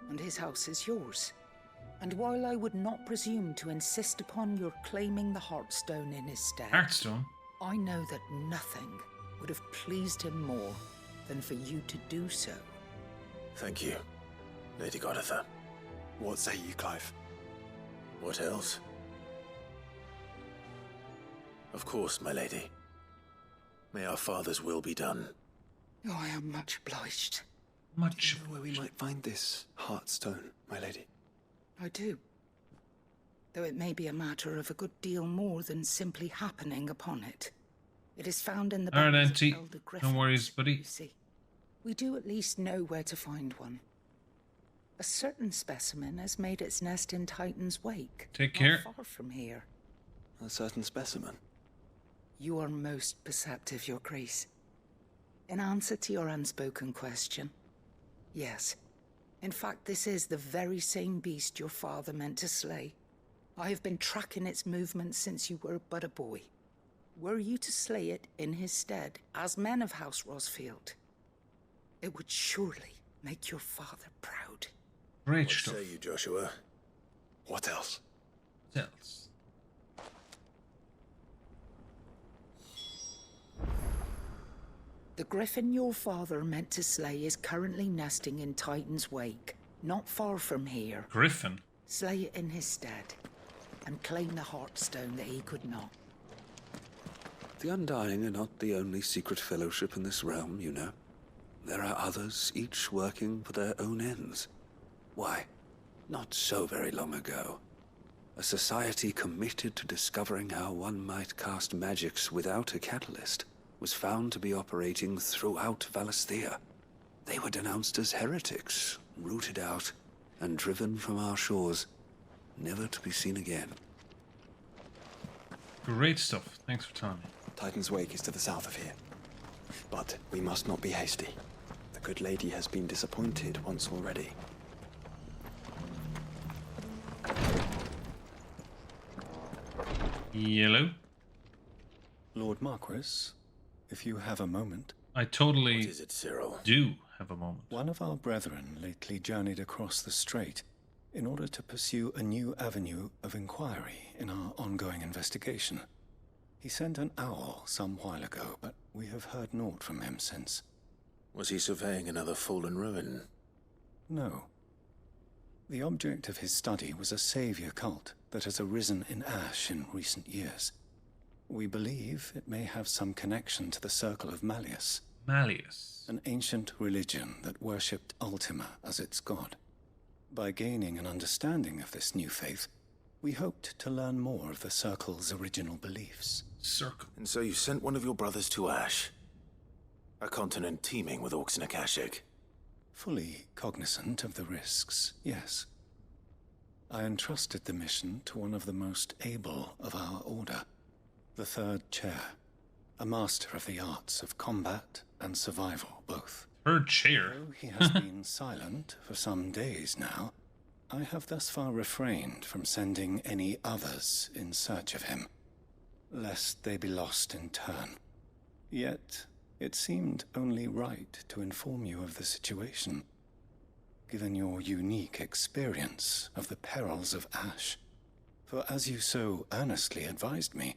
and his house is yours. And while I would not presume to insist upon your claiming the Heartstone in his stead, Heartstone? I know that nothing would have pleased him more than for you to do so. Thank you, Lady Goditha. What say you, Clive? What else? Of course, my lady. May our father's will be done. Oh, I am much obliged. Much. Do you know where we might find this Heartstone, my lady? I do. Though it may be a matter of a good deal more than simply happening upon it. It is found in the Alright, bones of Auntie. Elder Griffiths. No worries, buddy. You see, we do at least know where to find one. A certain specimen has made its nest in Titan's Wake. Take not care. Far from here. A certain specimen? You are most perceptive, Your Grace. In answer to your unspoken question, yes. In fact, this is the very same beast your father meant to slay. I have been tracking its movements since you were but a boy. Were you to slay it in his stead, as men of House Rosfield, it would surely make your father proud. Great What stuff. say you, Joshua? What else? What else? The griffin your father meant to slay is currently nesting in Titan's Wake, not far from here. Griffin? Slay it in his stead, and claim the Heartstone that he could not. The Undying are not the only secret fellowship in this realm, you know. There are others, each working for their own ends. Why, not so very long ago, a society committed to discovering how one might cast magics without a catalyst was found to be operating throughout Valisthea. They were denounced as heretics, rooted out, and driven from our shores, never to be seen again. Great stuff. Thanks for telling me. Titan's Wake is to the south of here. But we must not be hasty. The good lady has been disappointed once already. Yellow? Lord Marquis, if you have a moment. I totally What is it, Cyril? do have a moment. One of our brethren lately journeyed across the strait in order to pursue a new avenue of inquiry in our ongoing investigation. He sent an owl some while ago, but we have heard naught from him since. Was he surveying another fallen ruin? No. The object of his study was a savior cult that has arisen in Ash in recent years. We believe it may have some connection to the Circle of Malleus. Malleus? An ancient religion that worshipped Ultima as its god. By gaining an understanding of this new faith, we hoped to learn more of the Circle's original beliefs. Circle. And so you sent one of your brothers to Ash? A continent teeming with orcs and Akashic? Fully cognizant of the risks, yes. I entrusted the mission to one of the most able of our order, the Third Chair, a master of the arts of combat and survival both. Third Chair? Though he has been silent for some days now, I have thus far refrained from sending any others in search of him, lest they be lost in turn. Yet, it seemed only right to inform you of the situation, given your unique experience of the perils of Ash. For as you so earnestly advised me,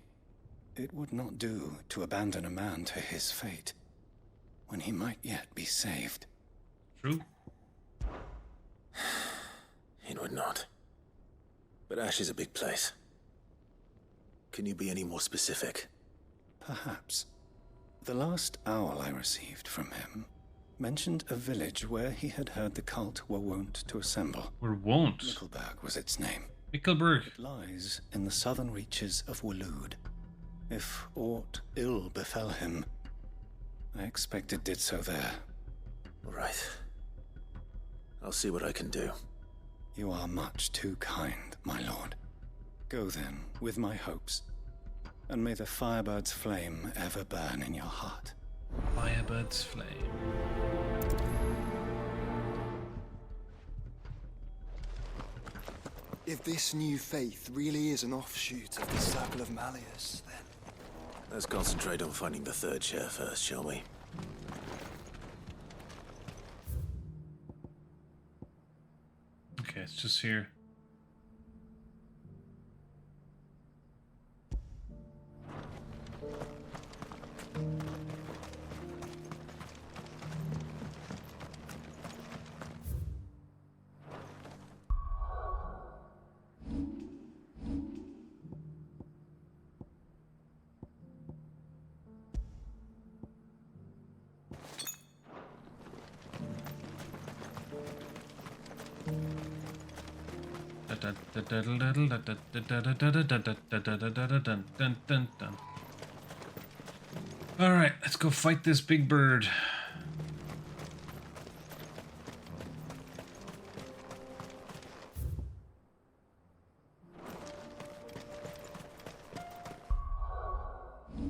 it would not do to abandon a man to his fate, when he might yet be saved. True. It would not. But Ash is a big place. Can you be any more specific? Perhaps. The last owl I received from him mentioned a village where he had heard the cult were wont to assemble. Were wont? Mickelberg was its name. Mickelberg. It lies in the southern reaches of Waloed. If aught ill befell him, I expect it did so there. Right. I'll see what I can do. You are much too kind, my lord. Go then, with my hopes, and may the Firebird's flame ever burn in your heart. Firebird's flame. If this new faith really is an offshoot of the Circle of Malleus, then... Let's concentrate on finding the Third Chair first, shall we? Okay, it's just here. Alright, let's go fight this big bird.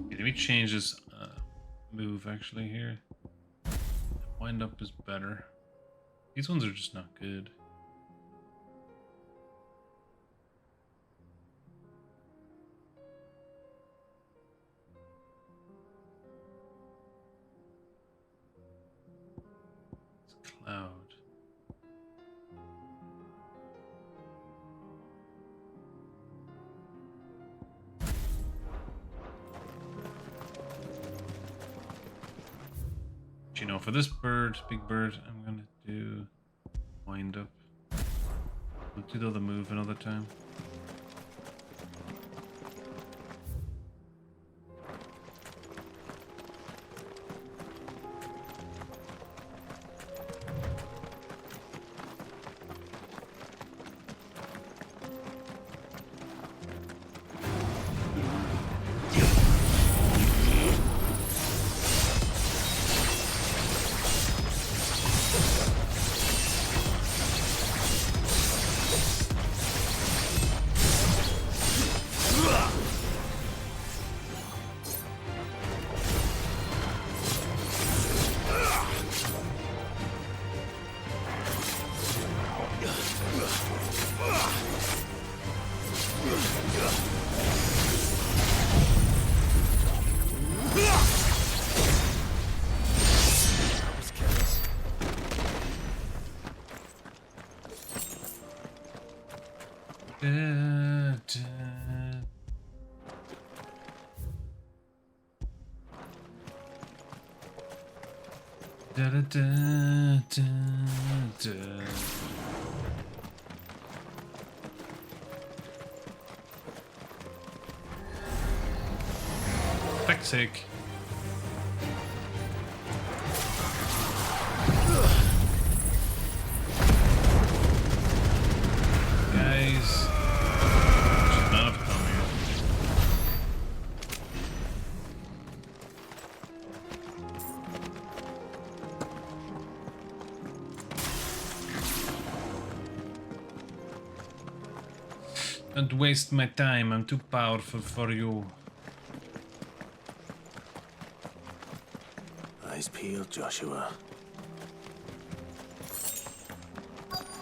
Okay, let me change this move actually here. Wind up is better. These ones are just not good. Cloud. But you know, for this bird, big bird, I'm gonna do wind up. We'll do the other move another time. Da, da, da, da, da. Fuck's sake. Guys, should not have come here. Don't waste my time, I'm too powerful for you. Eyes peeled, Joshua.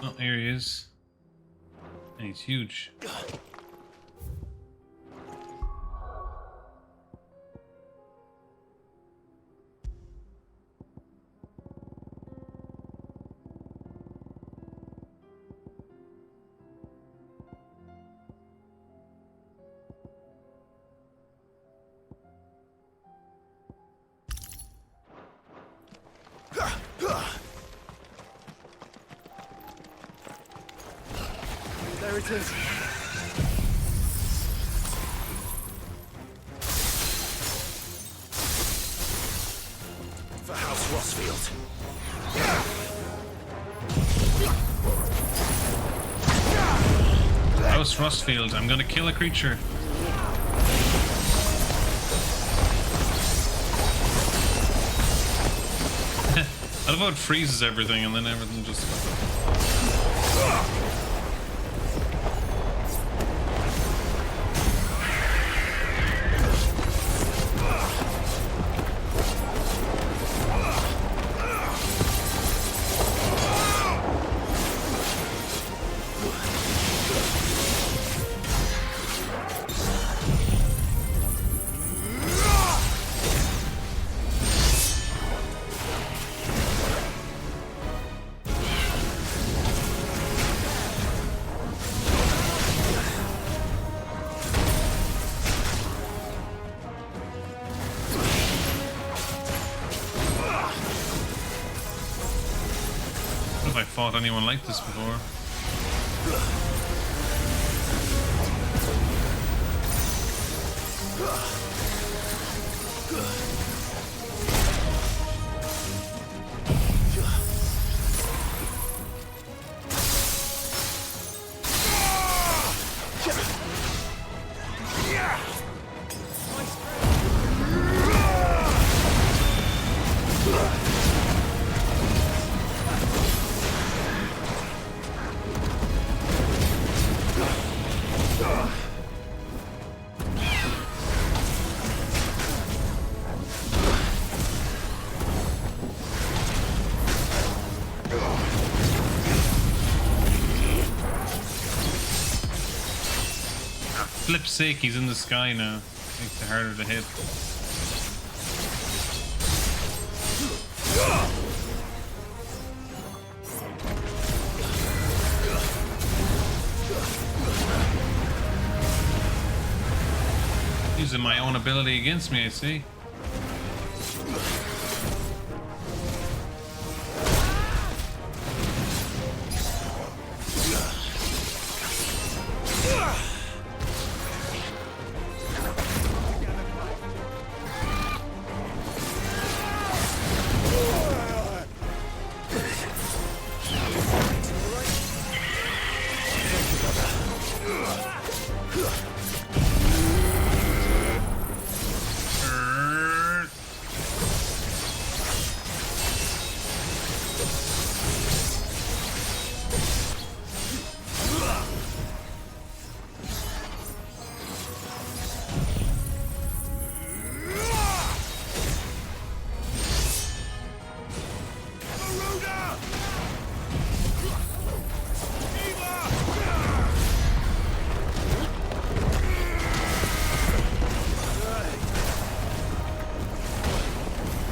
Oh, here he is. And he's huge. There it is. For House Rossfield. House Rustfield, I'm gonna kill a creature. I love how it freezes everything and then everything just... Have I fought anyone like this before? Flip's sake, he's in the sky now. Makes it harder to hit. Using my own ability against me, I see.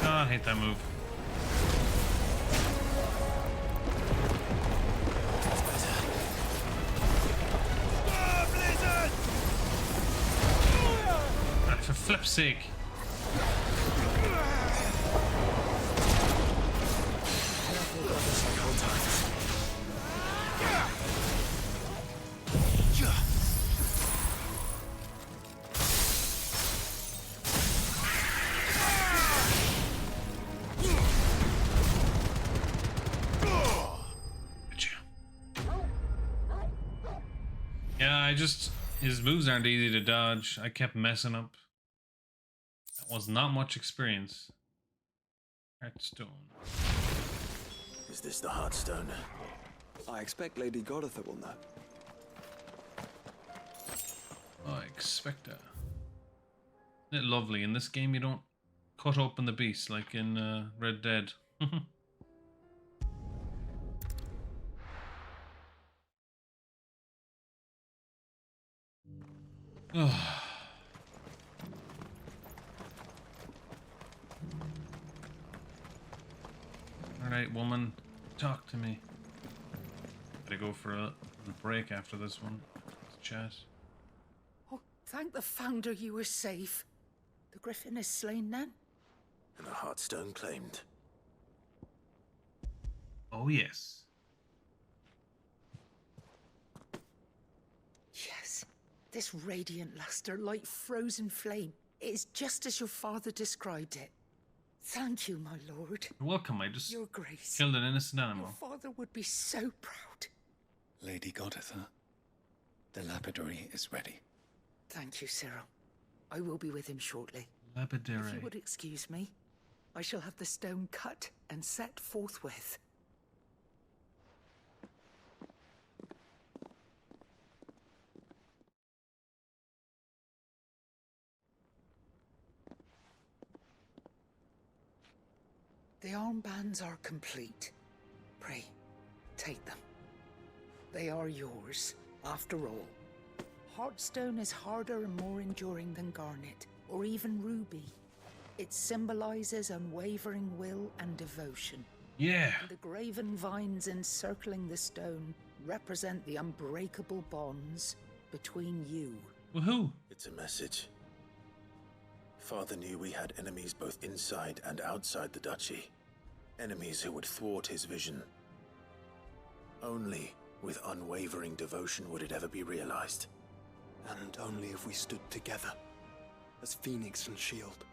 I hate that move. Ah, for flip's sake. His moves aren't easy to dodge. I kept messing up. That was not much experience. Heartstone. Is this the Heartstone? I expect Lady Goditha will know. I expect that. Isn't it lovely? In this game, you don't cut open the beast like in Red Dead. Alright, woman, talk to me. Gotta go for a break after this one. Let's chat. Oh, thank the Founder you were safe. The Griffin is slain then? And the Heartstone claimed. Oh, yes. Yes. This radiant luster, like frozen flame. It is just as your father described it. Thank you, my lord. You're welcome. I just Your Grace. killed an innocent animal. Your father would be so proud. Lady Goditha, the lapidary is ready. Thank you, Cyril. I will be with him shortly. Lapidary. If you would excuse me, I shall have the stone cut and set forthwith. The armbands are complete. Pray, take them. They are yours, after all. Heartstone is harder and more enduring than garnet, or even ruby. It symbolizes unwavering will and devotion. Yeah. And the graven vines encircling the stone represent the unbreakable bonds between you. Woohoo! It's a message. Father knew we had enemies both inside and outside the duchy. Enemies who would thwart his vision. Only with unwavering devotion would it ever be realized. And only if we stood together, as Phoenix and Shield,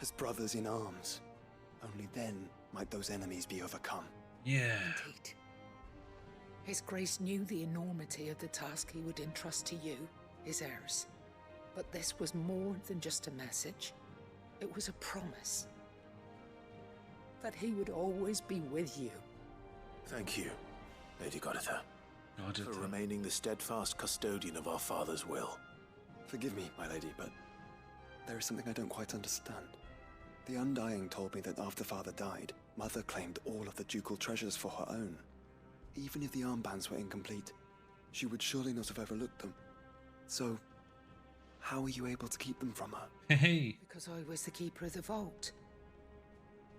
as brothers in arms. Only then might those enemies be overcome. Yeah. Indeed. His Grace knew the enormity of the task he would entrust to you, his heirs. But this was more than just a message. It was a promise. That he would always be with you. Thank you, Lady Goditha, for remaining the steadfast custodian of our father's will. Forgive me, my lady, but there is something I don't quite understand. The Undying told me that after Father died, Mother claimed all of the ducal treasures for her own. Even if the armbands were incomplete, she would surely not have overlooked them. So, how were you able to keep them from her? Hey. Because I was the keeper of the vault.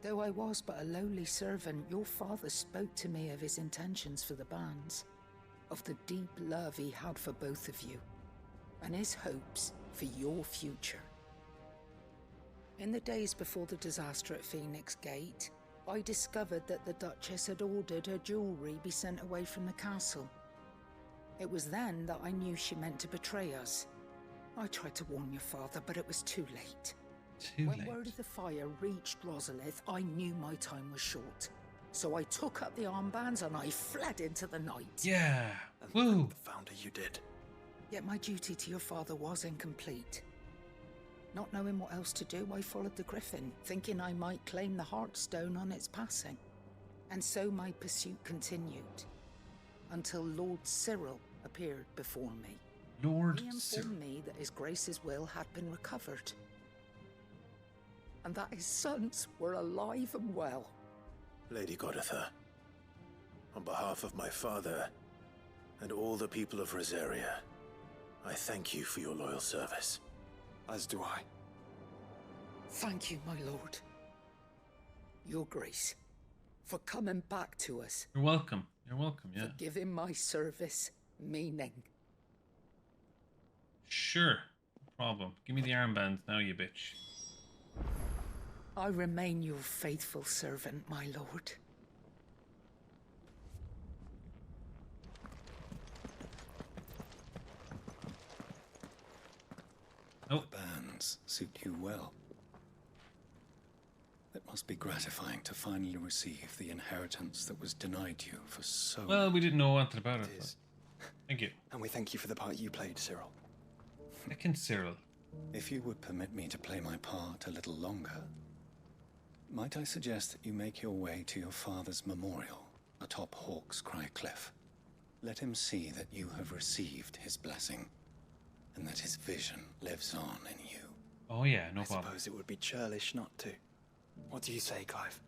Though I was but a lowly servant, your father spoke to me of his intentions for the bands, of the deep love he had for both of you, and his hopes for your future. In the days before the disaster at Phoenix Gate, I discovered that the Duchess had ordered her jewelry be sent away from the castle. It was then that I knew she meant to betray us. I tried to warn your father, but it was too late. When word of the fire reached Rosalith, I knew my time was short. So I took up the armbands and I fled into the night. Yeah. Woo. The Founder you did. Yet my duty to your father was incomplete. Not knowing what else to do, I followed the Griffin, thinking I might claim the Heartstone on its passing. And so my pursuit continued, until Lord Cyril appeared before me. Lord He informed me that his Grace's will had been recovered, and that his sons were alive and well. Lady Goditha, on behalf of my father and all the people of Rosaria, I thank you for your loyal service. As do I. Thank you, my lord. Your Grace, for coming back to us. You're welcome. You're welcome, yeah. For giving my service meaning. Sure. No problem. Give me the armbands now, you bitch. I remain your faithful servant, my lord. The bands suit you well. It must be gratifying to finally receive the inheritance that was denied you for so Well, we didn't know anything about it. Thank you. And we thank you for the part you played, Cyril. Second Cyril. If you would permit me to play my part a little longer, might I suggest that you make your way to your father's memorial atop Hawk's Cry Cliff? Let him see that you have received his blessing, and that his vision lives on in you. Oh yeah, no I problem. suppose it would be churlish not to. What do you say, Clive?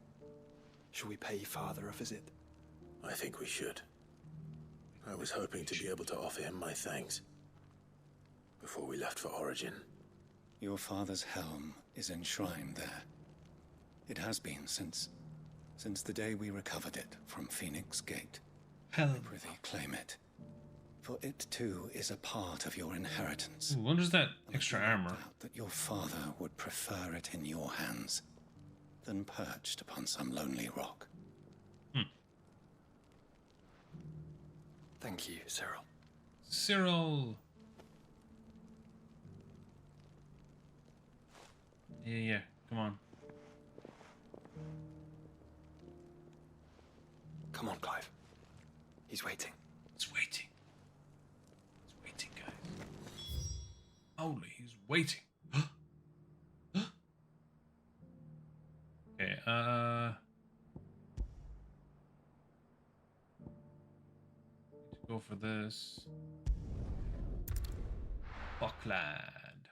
Shall we pay father a visit? I think we should. I was hoping to be able to offer him my thanks before we left for Origin. Your father's helm is enshrined there. It has been since the day we recovered it from Phoenix Gate. Helm. Prithee, claim it. For it too is a part of your inheritance. Ooh, what is that extra armor? Doubt that your father would prefer it in your hands than perched upon some lonely rock. Thank you, Cyril. Cyril. Yeah, come on. Come on, Clive. He's waiting. He's waiting. He's waiting, guys. Holy, he's waiting. Okay, go for this. Bucklad.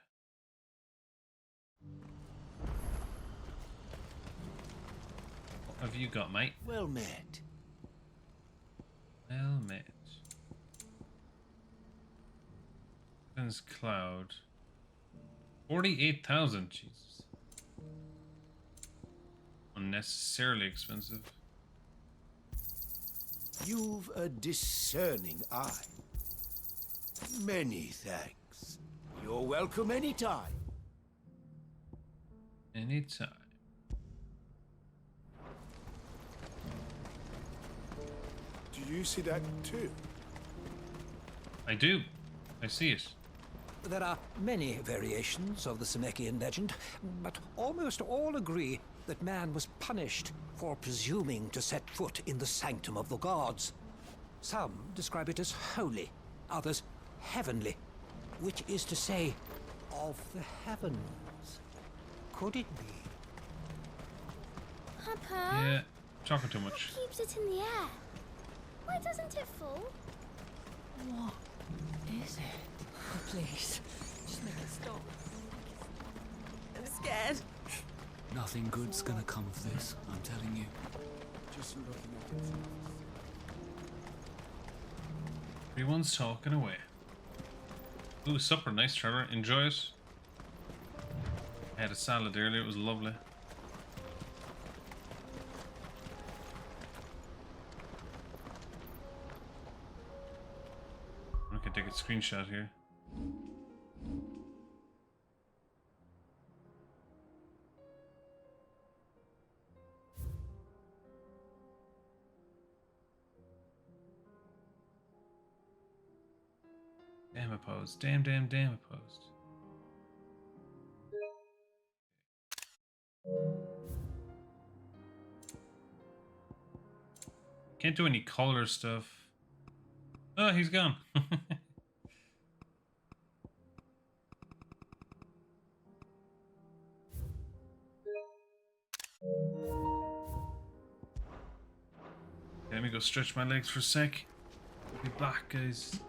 What have you got, mate? Well met. Well met. Defense Cloud. 48,000, Jesus. Unnecessarily expensive. You've a discerning eye. Many thanks. You're welcome anytime. Anytime. Do you see that too? I do. I see it. There are many variations of the Semekian legend, but almost all agree that man was punished for presuming to set foot in the sanctum of the gods. Some describe it as holy, others heavenly, which is to say, of the heavens. Could it be? Papa? Yeah, talking too much. What keeps it in the air? Why doesn't it fall? What is it? Oh, please, just make it stop. I'm scared. Nothing good's gonna come of this, I'm telling you. Just looking at it. Everyone's talking away. Ooh, supper, nice, Trevor. Enjoy it. I had a salad earlier, it was lovely. I can take a screenshot here. Damn opposed. Damn opposed. Can't do any color stuff. Oh, he's gone. Let me go stretch my legs for a sec. I'll be back, guys.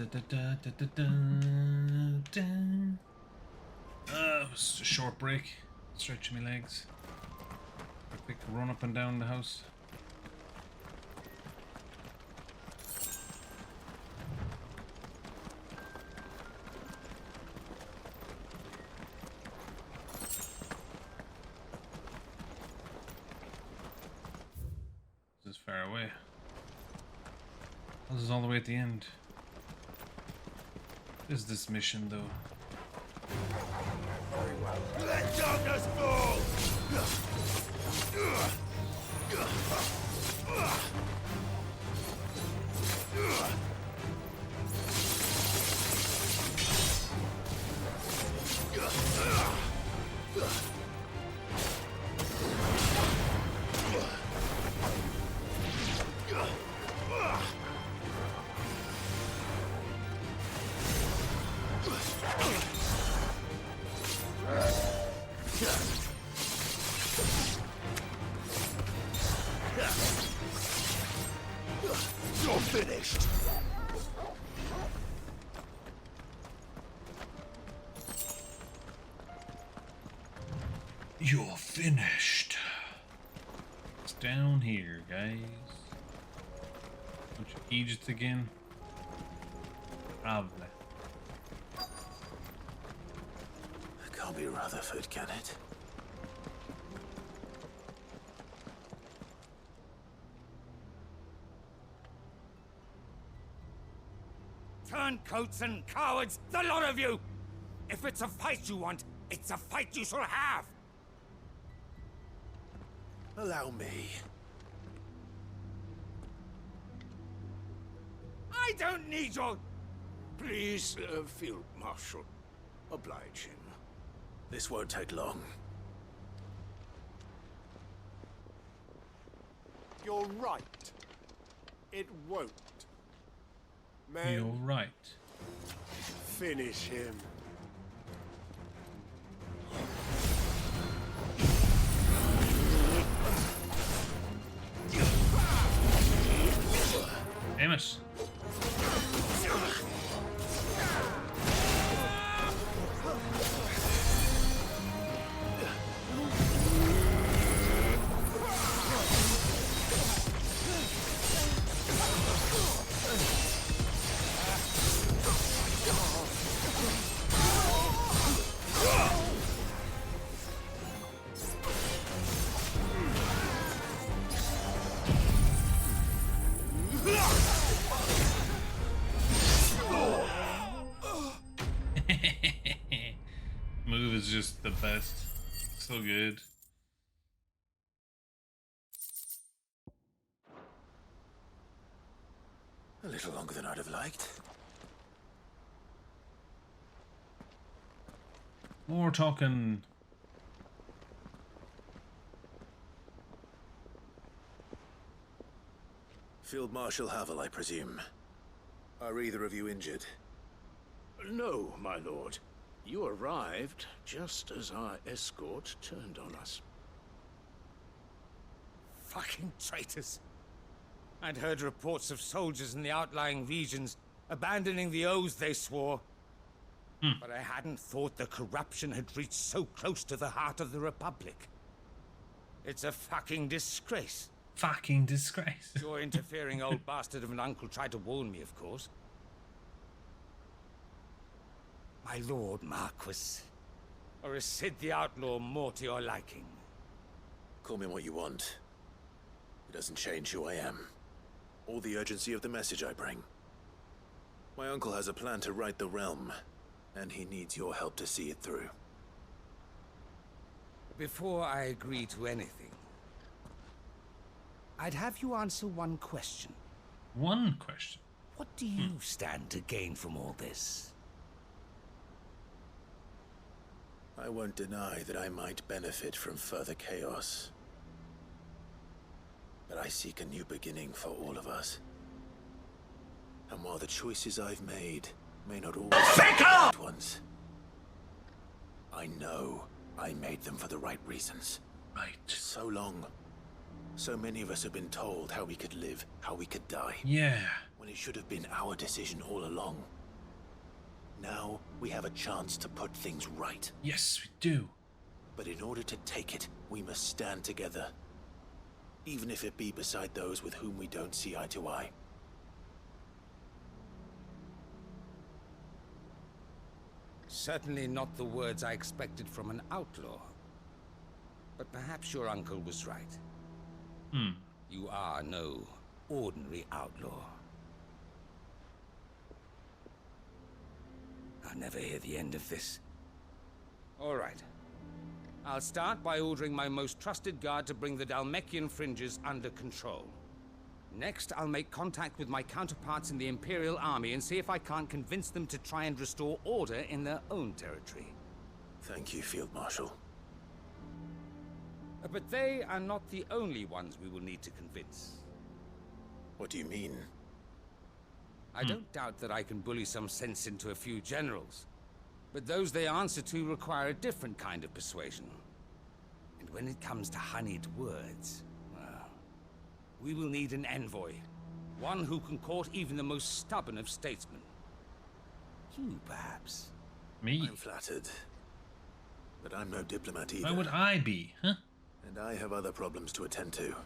It was a short break. Stretching my legs. A quick run up and down the house. This is far away. This is all the way at the end. What is this mission, though? Let darkness fall! You're finished! You're finished. It's down here, guys. Bunch of Egypt again. Probably. It can't be Rutherford, can it? Turncoats and cowards, the lot of you! If it's a fight you want, it's a fight you shall have! Allow me. I don't need your... Please, Field Marshal, oblige him. This won't take long. You're right. It won't. Man, You're right. finish him. Amos. Move is just the best. So good. A little longer than I'd have liked. We're talking. Field Marshal Havel, I presume. Are either of you injured? No, my lord. You arrived just as our escort turned on us. Fucking traitors. I'd heard reports of soldiers in the outlying regions abandoning the oaths they swore. But I hadn't thought the corruption had reached so close to the heart of the Republic. It's a fucking disgrace. Fucking disgrace. Your interfering old bastard of an uncle tried to warn me, of course. My lord Marquis. Or is Sid the Outlaw more to your liking? Call me what you want. It doesn't change who I am. Or the urgency of the message I bring. My uncle has a plan to right the realm, and he needs your help to see it through. Before I agree to anything, I'd have you answer one question. One question? What do you stand to gain from all this? I won't deny that I might benefit from further chaos. But I seek a new beginning for all of us. And while the choices I've made may not always be the right ones, I know I made them for the right reasons. Right. So long. So many of us have been told how we could live, how we could die. Yeah. Well, when it should have been our decision all along. Now we have a chance to put things right. Yes, we do. But in order to take it, we must stand together. Even if it be beside those with whom we don't see eye to eye. Certainly not the words I expected from an outlaw. But perhaps your uncle was right. You are no ordinary outlaw. I'll never hear the end of this. All right. I'll start by ordering my most trusted guard to bring the Dhalmekian fringes under control. Next, I'll make contact with my counterparts in the Imperial Army and see if I can't convince them to try and restore order in their own territory. Thank you, Field Marshal. But they are not the only ones we will need to convince. What do you mean? I don't doubt that I can bully some sense into a few generals. But those they answer to require a different kind of persuasion. And when it comes to honeyed words, well, we will need an envoy. One who can court even the most stubborn of statesmen. You, perhaps. Me? I'm flattered. But I'm no diplomat either. Why would I be, huh? And I have other problems to attend to.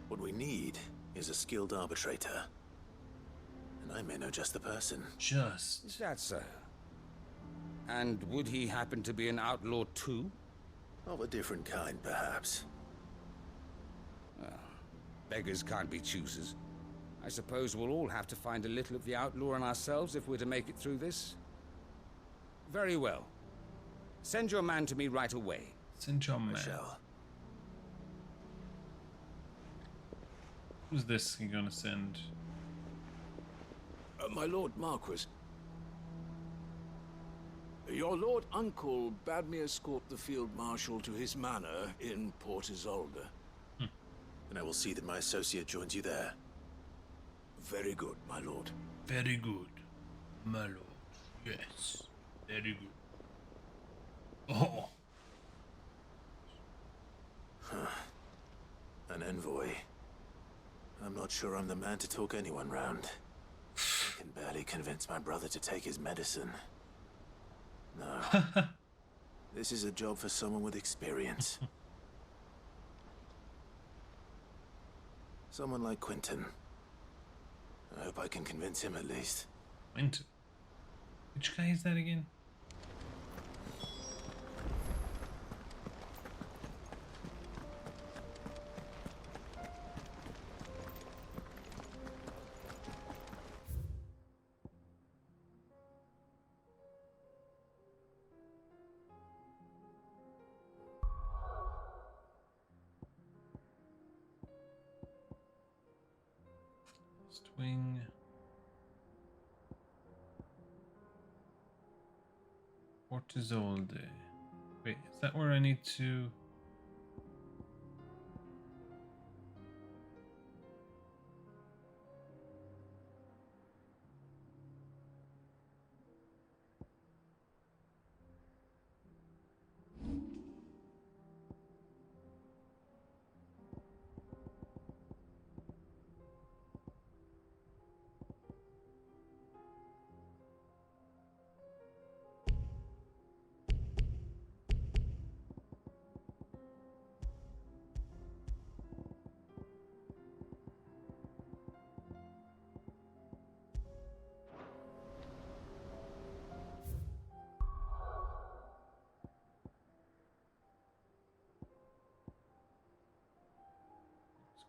What we need is a skilled arbitrator. And I may know just the person. Just. Is that so? And would he happen to be an outlaw too? Of a different kind, perhaps. Well, beggars can't be choosers. I suppose we'll all have to find a little of the outlaw in ourselves if we're to make it through this. Very well. Send your man to me right away. Send your man. I shall. Who's this you're gonna send? My Lord Marquis. Your Lord Uncle bade me escort the Field Marshal to his manor in Port Isolde. And I will see that my associate joins you there. Very good, my lord. Very good, my lord. Yes, very good. Oh. An envoy. I'm not sure I'm the man to talk anyone round. I can barely convince my brother to take his medicine. No. This is a job for someone with experience. Someone like Quentin. I hope I can convince him at least. Quentin? Which guy is that again? Wing. Port Isolde. Wait, is that where I need to?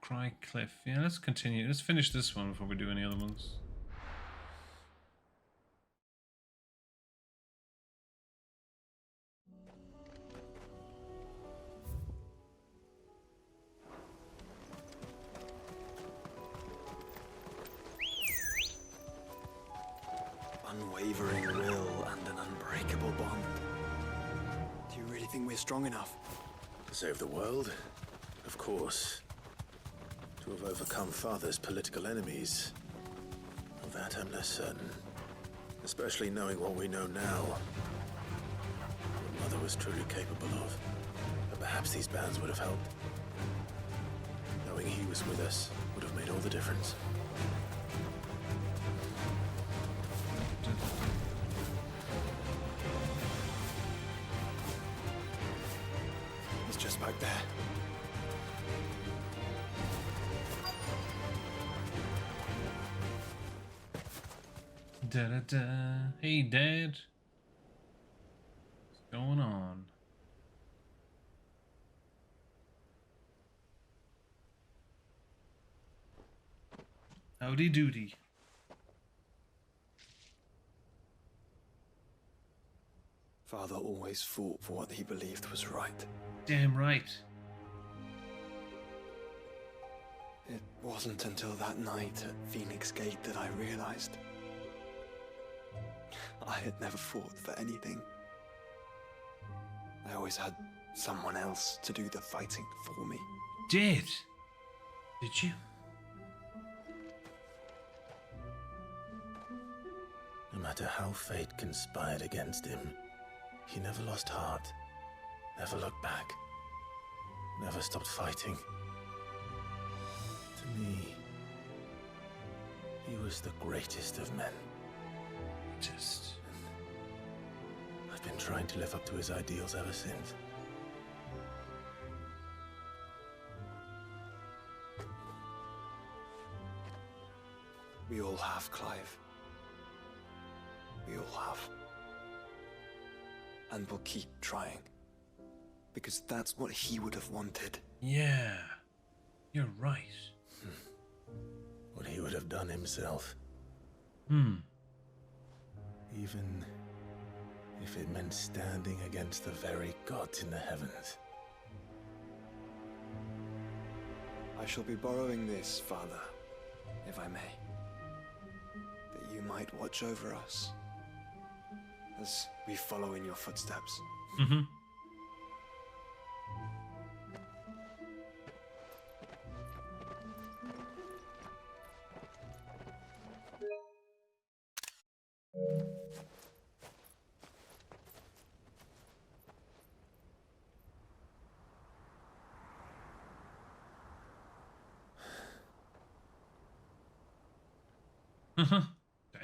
Cry Cliff. Yeah, let's continue. Let's finish this one before we do any other ones. Unwavering will and an unbreakable bond. Do you really think we're strong enough? To save the world? Of course. To have overcome Father's political enemies. Of that I'm less certain. Especially knowing what we know now. What Mother was truly capable of. But perhaps these bands would have helped. Knowing he was with us would have made all the difference. just back there. Da da da. Hey, Dad. What's going on? Howdy doody. Father always fought for what he believed was right. Damn right. It wasn't until that night at Phoenix Gate that I realized I had never fought for anything. I always had someone else to do the fighting for me. Did you? No matter how fate conspired against him, he never lost heart, never looked back, never stopped fighting. To me, he was the greatest of men. I've been trying to live up to his ideals ever since. We all have, Clive. We all have. And we'll keep trying. Because that's what he would have wanted. Yeah, you're right. What he would have done himself. Even if it meant standing against the very gods in the heavens. I shall be borrowing this, Father, if I may. That you might watch over us as we follow in your footsteps. Mm-hmm.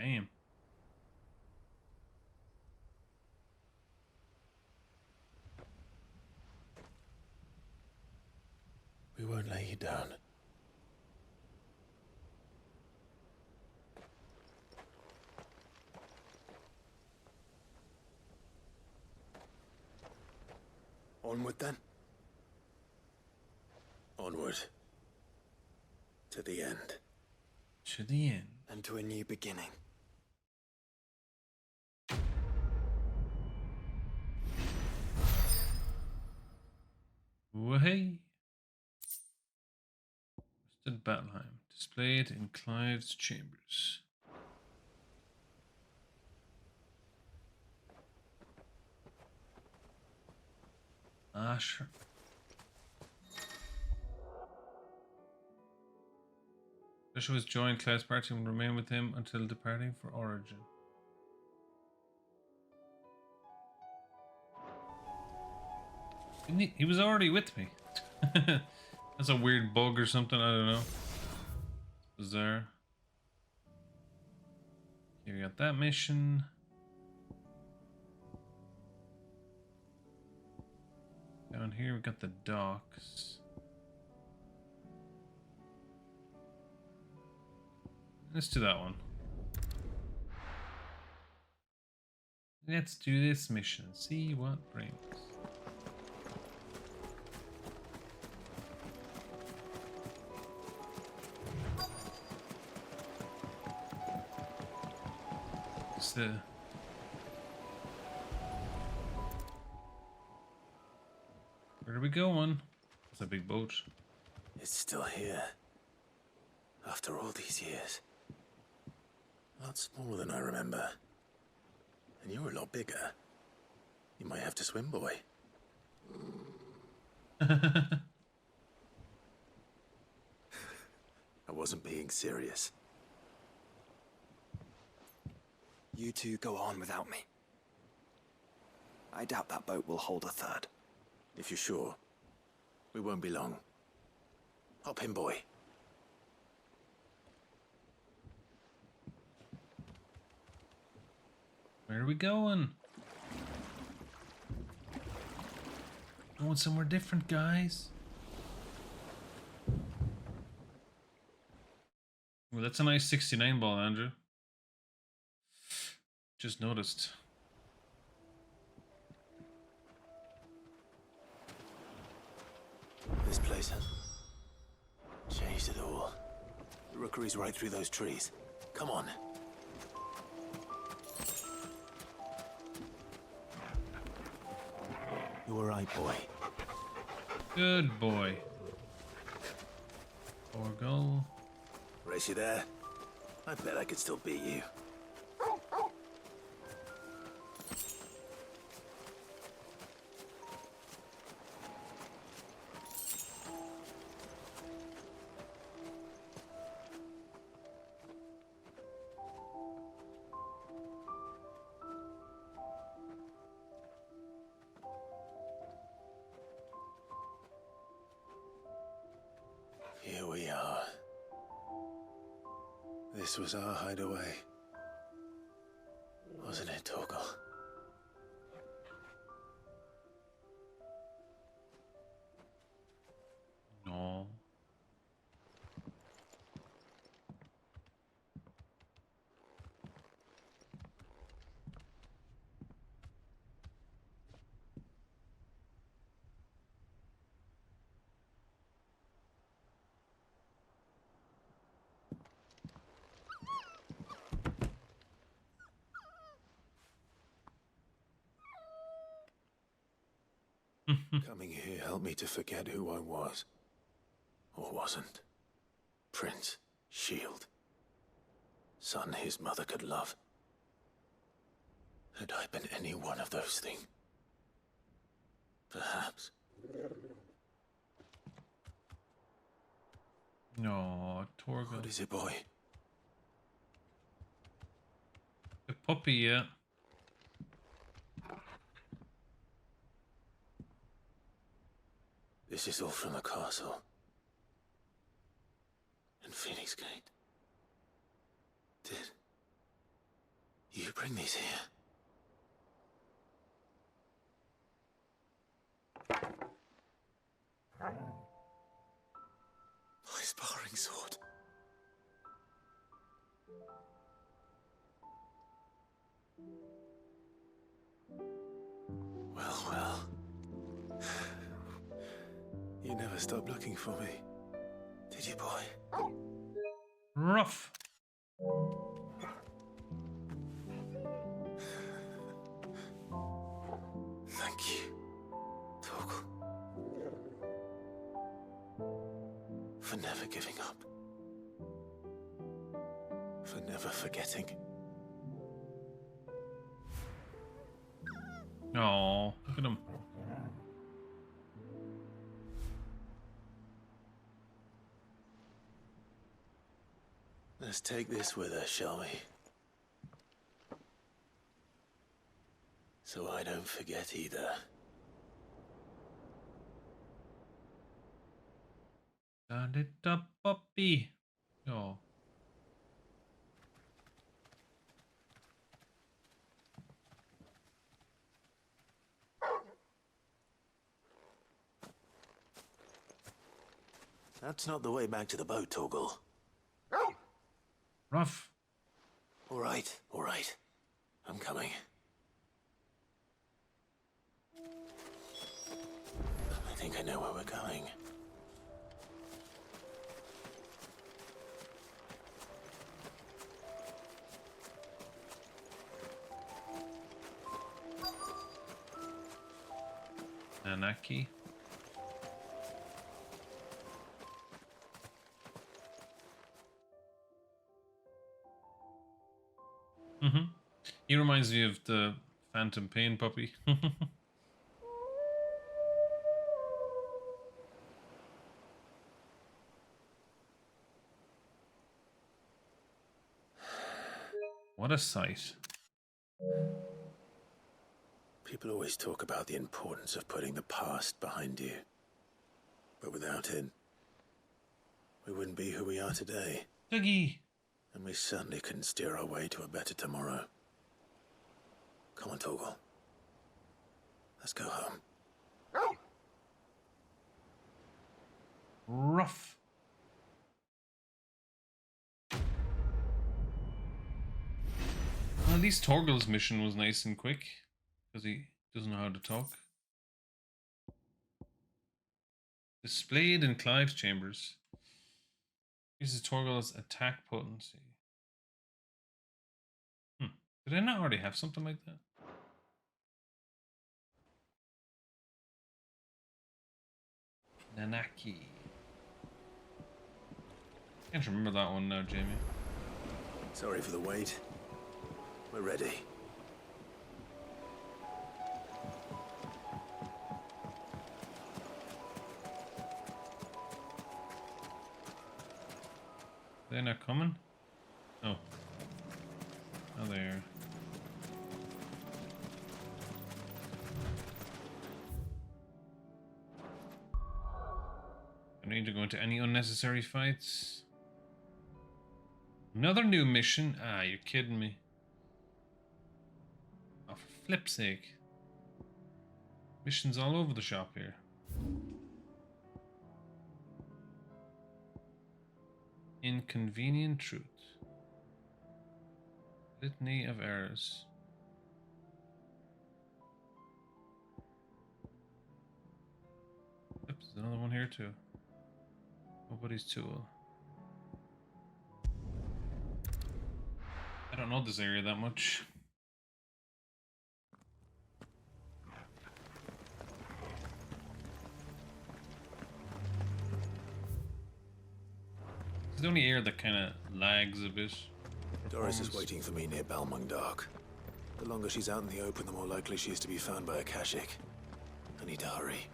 Damn. We won't lay you down. Onward then. Onward. To the end. To the end. And to a new beginning. Way. Stood Battleheim. Displayed in Clive's chambers. Ah, sure. Joshua has joined Clive's party and will remain with him until departing for Origin. He was already with me. That's a weird bug or something, I don't know. Bizarre. Here we got that mission. Down here we got the docks. Let's do that one. Let's do this mission. See what brings. Where are we going? It's a big boat. It's still here. After all these years. A lot smaller than I remember. And you're a lot bigger. You might have to swim, boy. I wasn't being serious. You two go on without me. I doubt that boat will hold a third. If you're sure, we won't be long. Hop in, boy. Where are we going? Going somewhere different, guys. Well, that's a nice 69 ball, Andrew. Just noticed. This place has changed it all. The rookery's right through those trees. Come on. You were right, boy. Good boy. Torgal. Race you there? I bet I could still beat you. Here we are. This was our hideaway. Wasn't it, Torgal? No. Coming here helped me to forget who I was. Or wasn't. Prince, shield. Son his mother could love. Had I been any one of those things? Perhaps. No, Torgal. What is it, boy? The puppy, yeah. This is all from the castle. And Phoenix Gate. Did you bring these here? My sparring sword. Well, well. You never stopped looking for me, did you, boy? Rough. Thank you, Torgal. For never giving up. For never forgetting. Oh, look at him. Let's take this with us, shall we? So I don't forget either. Da-da-da puppy. Oh. That's not the way back to the boat, Torgal. Rough. All right, all right. I'm coming. I think I know where we're going. Anaki. He reminds me of the Phantom Pain puppy. What a sight. People always talk about the importance of putting the past behind you. But without it, we wouldn't be who we are today. Dougie! And we certainly couldn't steer our way to a better tomorrow. Come on, Torgal. Let's go home. Rough. Well, at least Torgal's mission was nice and quick, because he doesn't know how to talk. Displayed in Clive's chambers. Uses Torgal's attack potency. Did I not already have something like that? Nanaki. Can't remember that one now, Jamie. Sorry for the wait. We're ready. They're not coming? Oh. Oh, they are. I don't need to go into any unnecessary fights. Another new mission? Ah, you're kidding me. Oh, for flip's sake. Missions all over the shop here. Inconvenient truth. Litany of errors. Oops, there's another one here too. Nobody's tool. I don't know this area that much. It's the only area that kind of lags a bit. Doris is waiting for me near Balmung Dark. The longer she's out in the open, the more likely she is to be found by a Kashik. I need to hurry.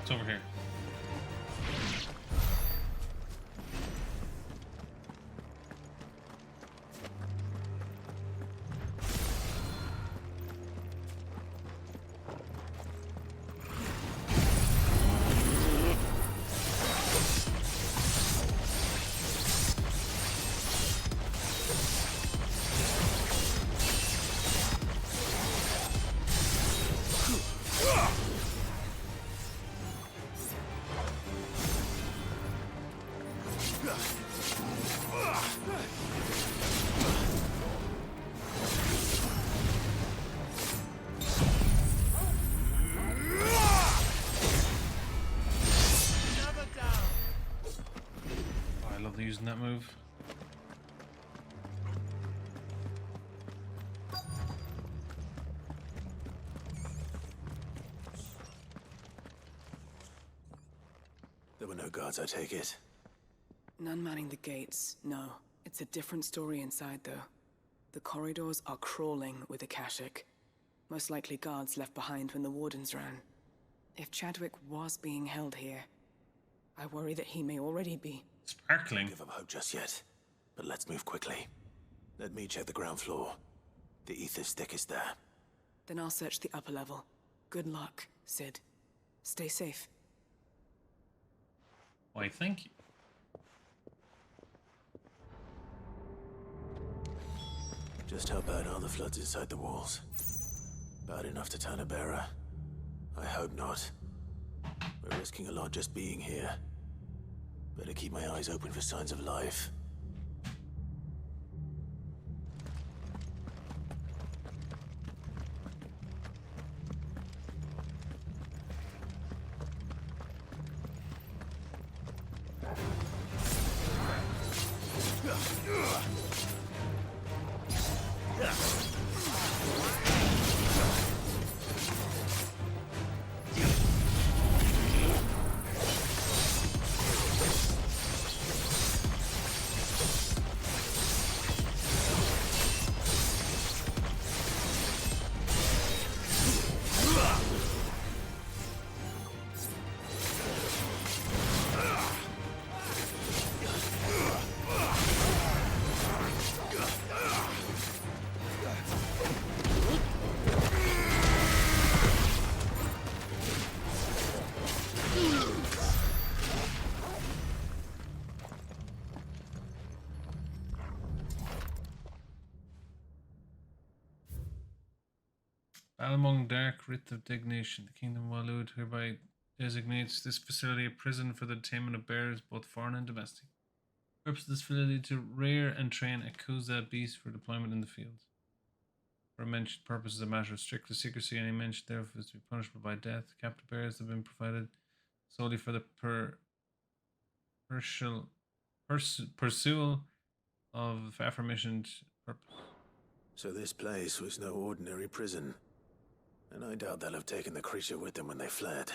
It's over here. Using that move. There were no guards, I take it. None manning the gates, no. It's a different story inside, though. The corridors are crawling with Akashic. Most likely guards left behind when the Wardens ran. If Chadwick was being held here, I worry that he may already be. Sparkling. Don't give up hope just yet, but let's move quickly. Let me check the ground floor. The ether's thickest there. Then I'll search the upper level. Good luck, Sid. Stay safe. Why, thank you. Just how bad are the floods inside the walls? Bad enough to turn a bearer? I hope not. We're risking a lot just being here. Better keep my eyes open for signs of life. Balmung Dark Writ of Dignation. The Kingdom of Walud hereby designates this facility a prison for the detainment of bears, both foreign and domestic. The purpose of this facility to rear and train a Kuza beast for deployment in the field. For a mentioned purpose is a matter of strict secrecy. Any mention thereof is to be punishable by death. Captive bears have been provided solely for the pursual of aforementioned purpose. So this place was no ordinary prison. And I doubt they'll have taken the creature with them when they fled.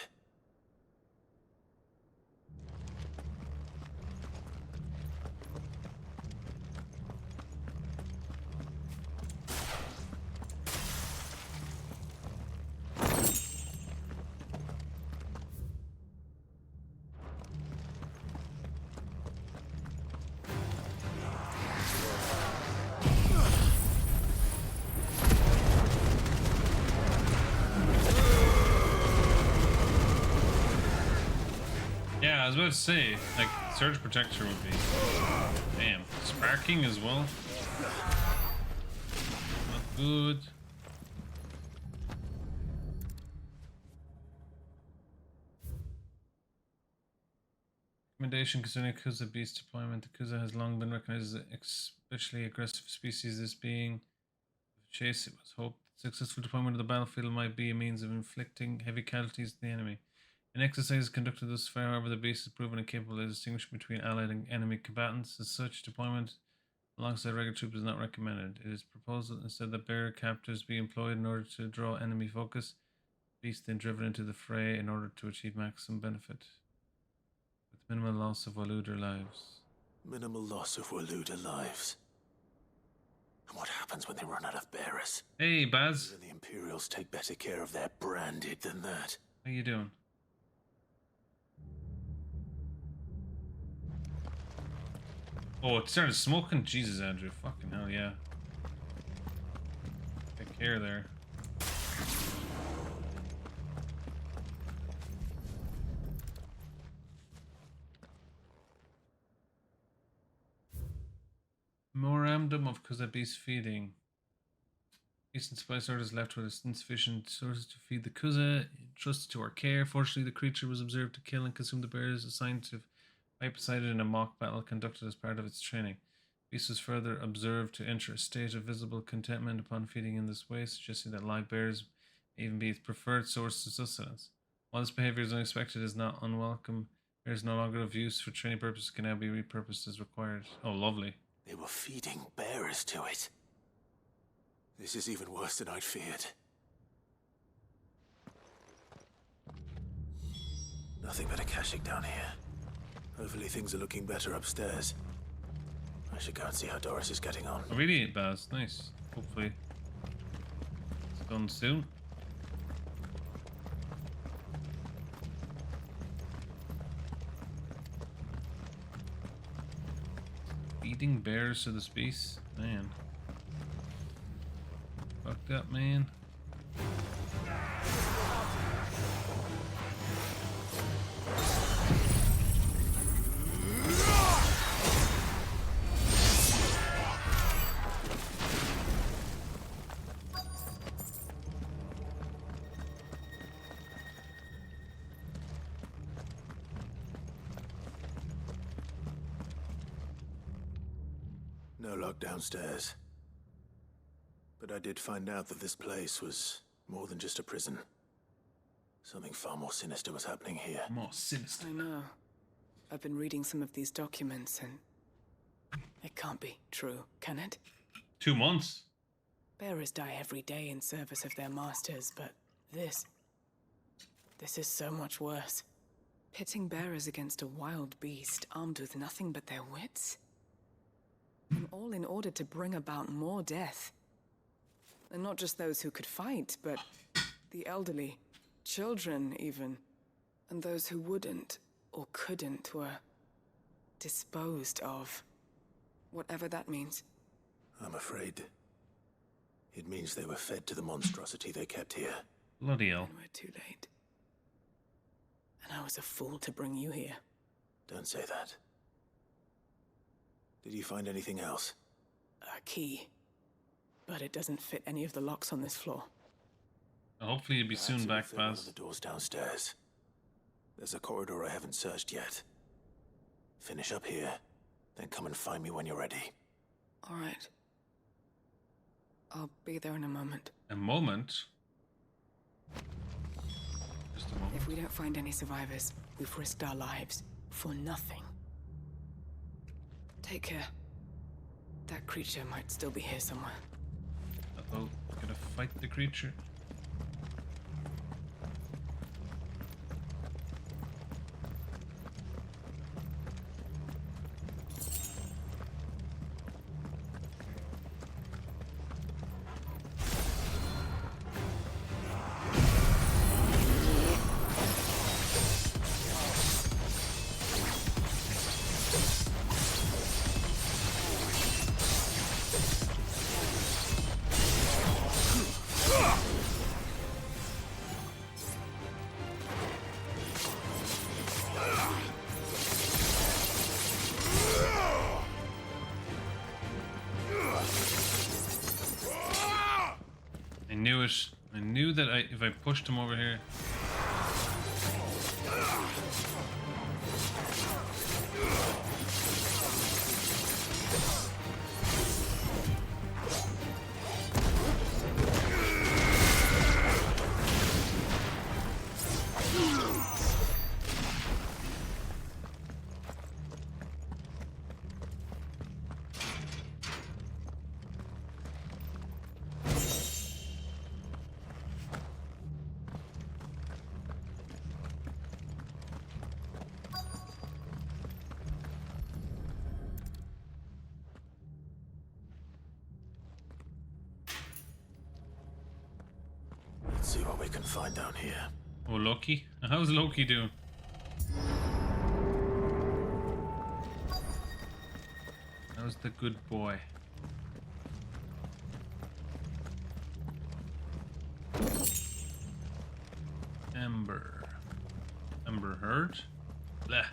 Yeah, I was about to say, like, Surge Protector would be... Damn. Sparking as well? Not good. Recommendation concerning Kuza beast deployment. The Kuza has long been recognized as an especially aggressive species. This being of chase, it was hoped that successful deployment of the battlefield might be a means of inflicting heavy casualties to the enemy. In exercises conducted thus far, however, the beast is proven incapable of distinguishing between allied and enemy combatants. As such, deployment alongside regular troops is not recommended. It is proposed instead that bear captors be employed in order to draw enemy focus. The beast then driven into the fray in order to achieve maximum benefit, with minimal loss of Waluder lives. Minimal loss of Waluder lives. And what happens when they run out of bearers? Hey, Baz. Even the Imperials take better care of their branded than that. How you doing? Oh, it started smoking? Jesus, Andrew. Fucking hell, yeah. Take care there. Memorandum of Kuza beast feeding. Eastern supply sources left with insufficient sources to feed the Kuza, trusted to our care. Fortunately, the creature was observed to kill and consume the bears assigned to fight beside it in a mock battle conducted as part of its training. Beast was further observed to enter a state of visible contentment upon feeding in this way, suggesting that live bears may even be its preferred source of sustenance. While this behavior is unexpected, it is not unwelcome. Bears no longer of use for training purposes can now be repurposed as required. Oh, lovely. They were feeding bearers to it. This is even worse than I'd feared. Nothing but a Kashyyyk down here. Hopefully things are looking better upstairs. I should go and see how Doris is getting on. Oh, really, Baz? Nice. Hopefully it's done soon. Feeding bears to the space? Man. Fucked up, man. No lock downstairs. But I did find out that this place was more than just a prison. Something far more sinister was happening here. More sinister? I know. I've been reading some of these documents and... it can't be true, can it? 2 months? Bearers die every day in service of their masters, but this is so much worse. Pitting bearers against a wild beast armed with nothing but their wits? And all in order to bring about more death. And not just those who could fight, but the elderly, children even. And those who wouldn't or couldn't were disposed of. Whatever that means. I'm afraid it means they were fed to the monstrosity they kept here. Bloody hell. And we're too late. And I was a fool to bring you here. Don't say that. Did you find anything else? A key. But it doesn't fit any of the locks on this floor. Hopefully you'll be Perhaps soon it will back, fit one Baz. of the doors downstairs. There's a corridor I haven't searched yet. Finish up here, then come and find me when you're ready. All right. I'll be there in a moment. A moment? Just a moment. If we don't find any survivors, we've risked our lives for nothing. Take care. That creature might still be here somewhere. Uh-oh, gotta fight the creature. I knew it. I knew that if I pushed him over here. Let's see what we can find down here. Oh, Loki? How's Loki doing? How's the good boy? Ember. Ember Heard? Bleh.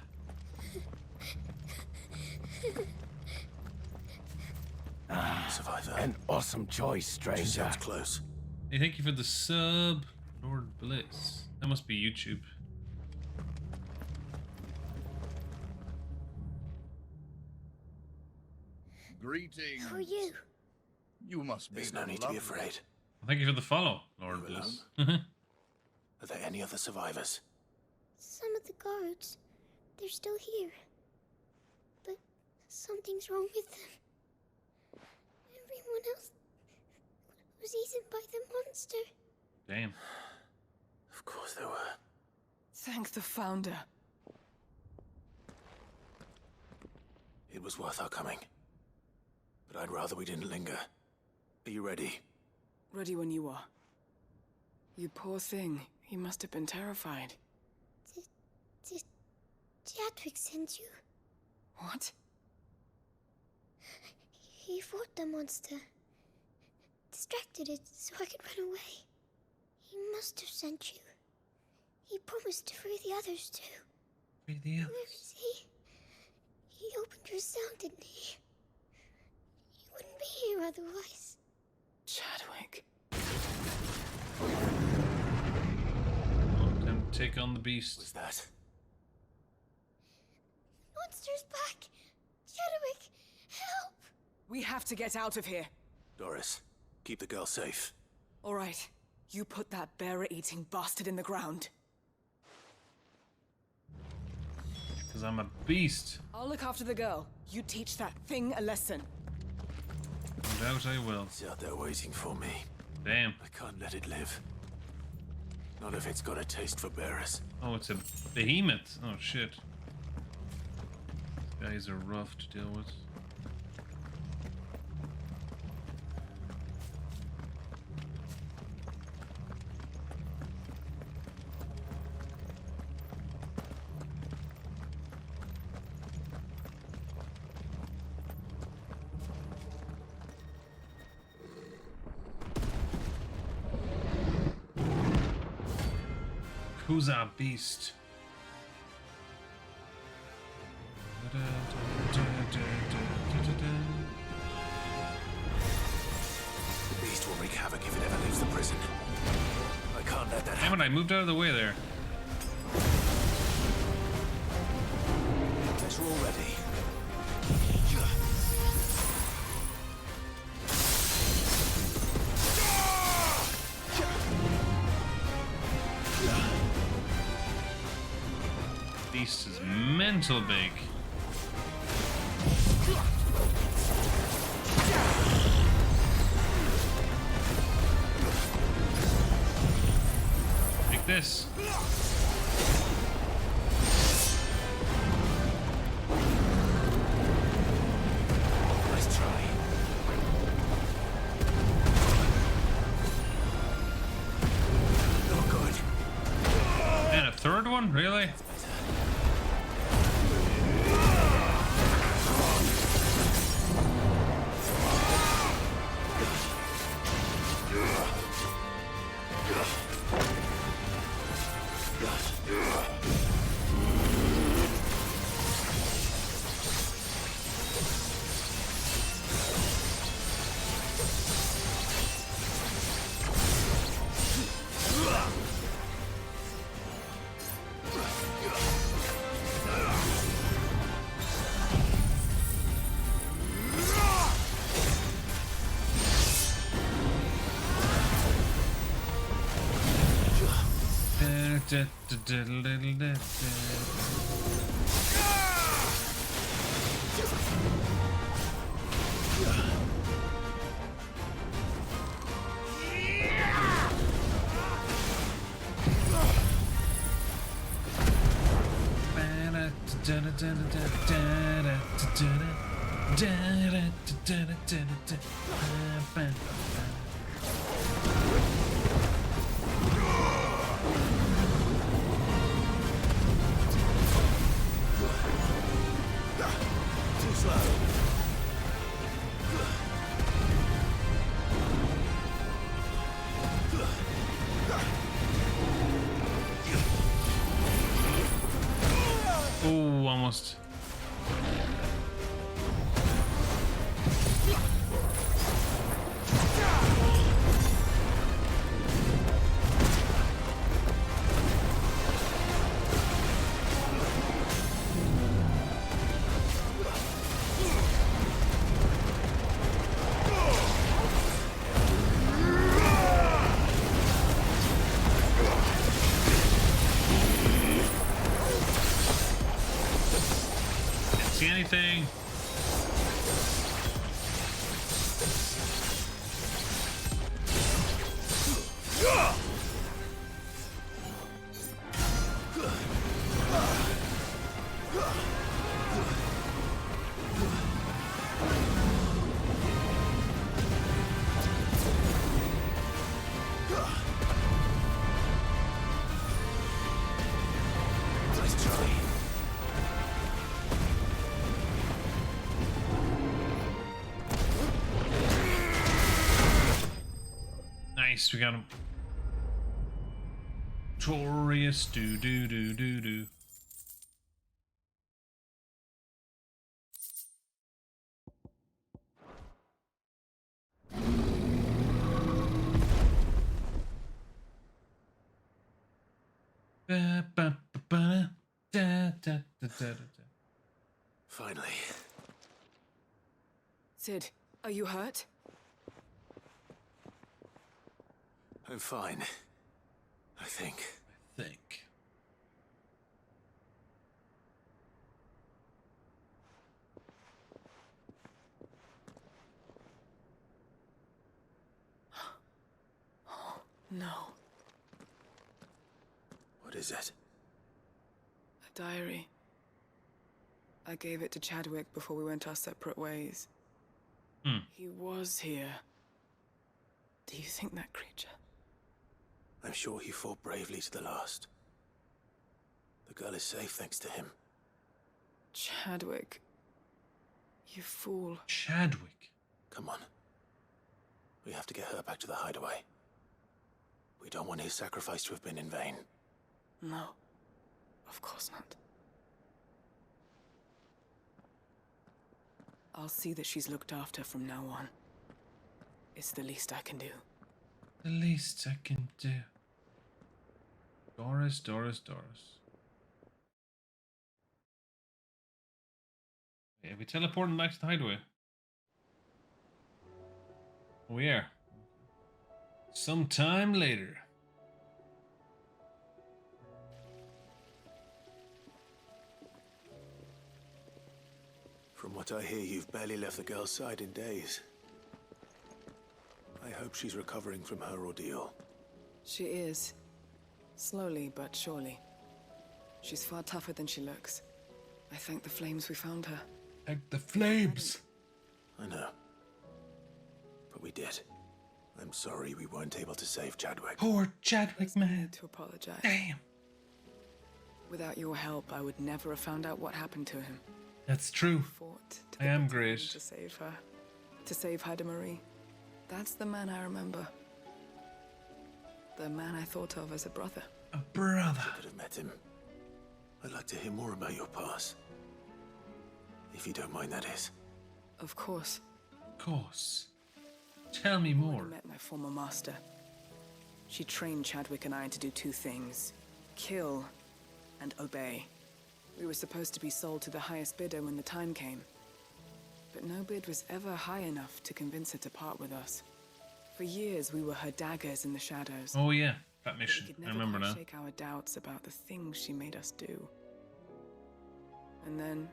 Survivor. An awesome choice, stranger. Sounds close. Hey, thank you for the sub, Lord Bliss. That must be YouTube. Greetings. Who are you? You must be. There's no need to be afraid. Thank you for the follow, Lord Bliss. Are there any other survivors? Some of the guards. They're still here. But something's wrong with them. Everyone else was eaten by the monster. Damn. Of course there were. Thank the Founder. It was worth our coming. But I'd rather we didn't linger. Are you ready? Ready when you are. You poor thing. He must have been terrified. Did Chadwick send you? What? He fought the monster. Distracted it so I could run away. He must have sent you. He promised to free the others too. Free the others? Where is he? He opened your cell, didn't he? He wouldn't be here otherwise. Chadwick. Time to take on the beast. What's that? Monster's back! Chadwick, help! We have to get out of here. Doris, keep the girl safe. All right. You put that bearer-eating bastard in the ground. Because I'm a beast. I'll look after the girl. You teach that thing a lesson. No doubt I will. It's out there waiting for me. Damn. I can't let it live. Not if it's got a taste for bearers. Oh, it's a behemoth. Oh, shit. These guys are rough to deal with. Who's our beast? The beast will wreak havoc if it ever leaves the prison. I Can't let that Damn it, I moved out of the way there. Guess we're all ready. Beast is mental big. Take this. Nice try. Not good. And a third one? Really? Too slow. Oh, almost. See anything? Nice try. Nice, we got him. Notorious do do do do do. Ba, ba, ba, ba, da, da, da, da, da. Finally. Sid, are you hurt? I'm fine. I think. No. What is it? A diary. I gave it to Chadwick before we went our separate ways. He was here. Do you think that creature? I'm sure he fought bravely to the last. The girl is safe thanks to him. Chadwick. You fool. Chadwick? Come on. We have to get her back to the hideaway. We don't want his sacrifice to have been in vain. No. Of course not. I'll see that she's looked after from now on. It's the least I can do. The least I can do. Doris. Yeah, we teleporting back to the hideaway. We are. Sometime later. From what I hear, you've barely left the girl's side in days. I hope she's recovering from her ordeal. She is. Slowly but surely. She's far tougher than she looks. I thank the flames we found her. Thank the flames! I know. But we did. I'm sorry we weren't able to save Chadwick. Poor Chadwick, man. To apologize. Damn. Without your help, I would never have found out what happened to him. That's true. I am great. To save her. To save Haida Marie. That's the man I remember. The man I thought of as a brother. A brother. I could have met him. I'd like to hear more about your past. If you don't mind, that is. Of course. Of course. Tell me more. I met my former master. She trained Chadwick and I to do two things. Kill and obey. We were supposed to be sold to the highest bidder when the time came. But no bid was ever high enough to convince her to part with us. For years, we were her daggers in the shadows. Oh yeah, that mission. I remember now. Shake our doubts about the things she made us do. And then,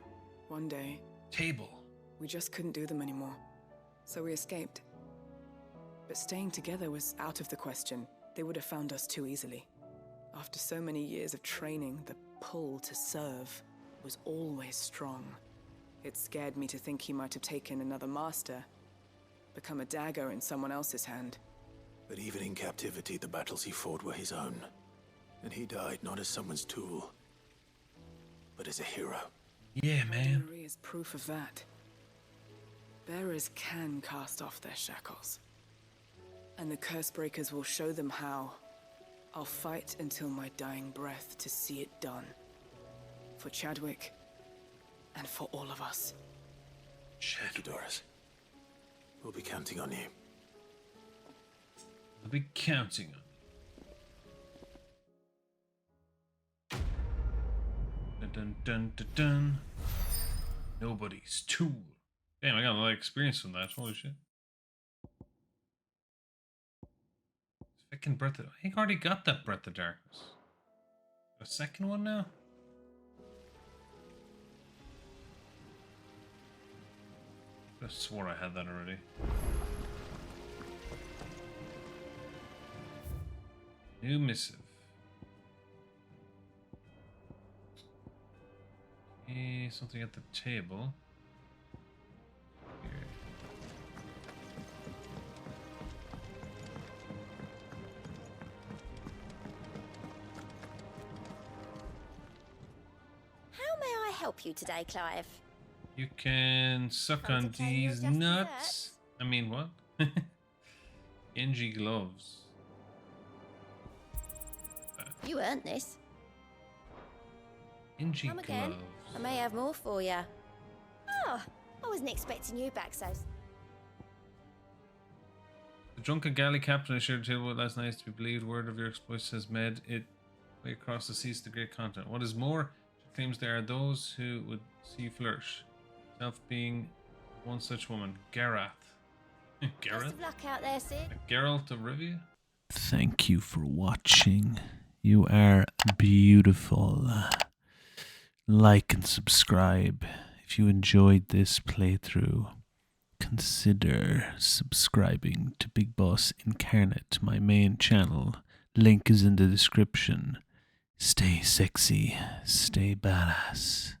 one day... Table. We just couldn't do them anymore. So we escaped. But staying together was out of the question. They would have found us too easily. After so many years of training, the pull to serve was always strong. It scared me to think he might have taken another master, become a dagger in someone else's hand. But even in captivity, the battles he fought were his own. And he died not as someone's tool, but as a hero. Yeah, man. Marie is proof of that. Bearers can cast off their shackles. And the curse breakers will show them how. I'll fight until my dying breath to see it done. For Chadwick, and for all of us. Thank you, Doris. We'll be counting on you. I'll be counting on you. Dun dun dun dun dun. Nobody's tool. Damn, I got a lot of experience from that. Holy shit. Second breath of... I think I already got that breath of darkness. A second one now? I swore I had that already. New missive. Okay, something at the table. Here. How may I help you today, Clive? You can suck on these nuts. I mean, what? NG gloves. You earned this. NG Come again. gloves. I may have more for you. Oh, I wasn't expecting you back so... The drunken galley captain I shared a table with last night is to be believed. Word of your exploits has made it way across the seas to great content. What is more, she claims there are those who would see you flourish. Self being one such woman, Gareth. Gareth? Best of luck out there, Sid. Geralt of Rivia? Thank you for watching. You are beautiful. Like and subscribe. If you enjoyed this playthrough, consider subscribing to Big Boss Incarnate, my main channel. Link is in the description. Stay sexy, stay badass.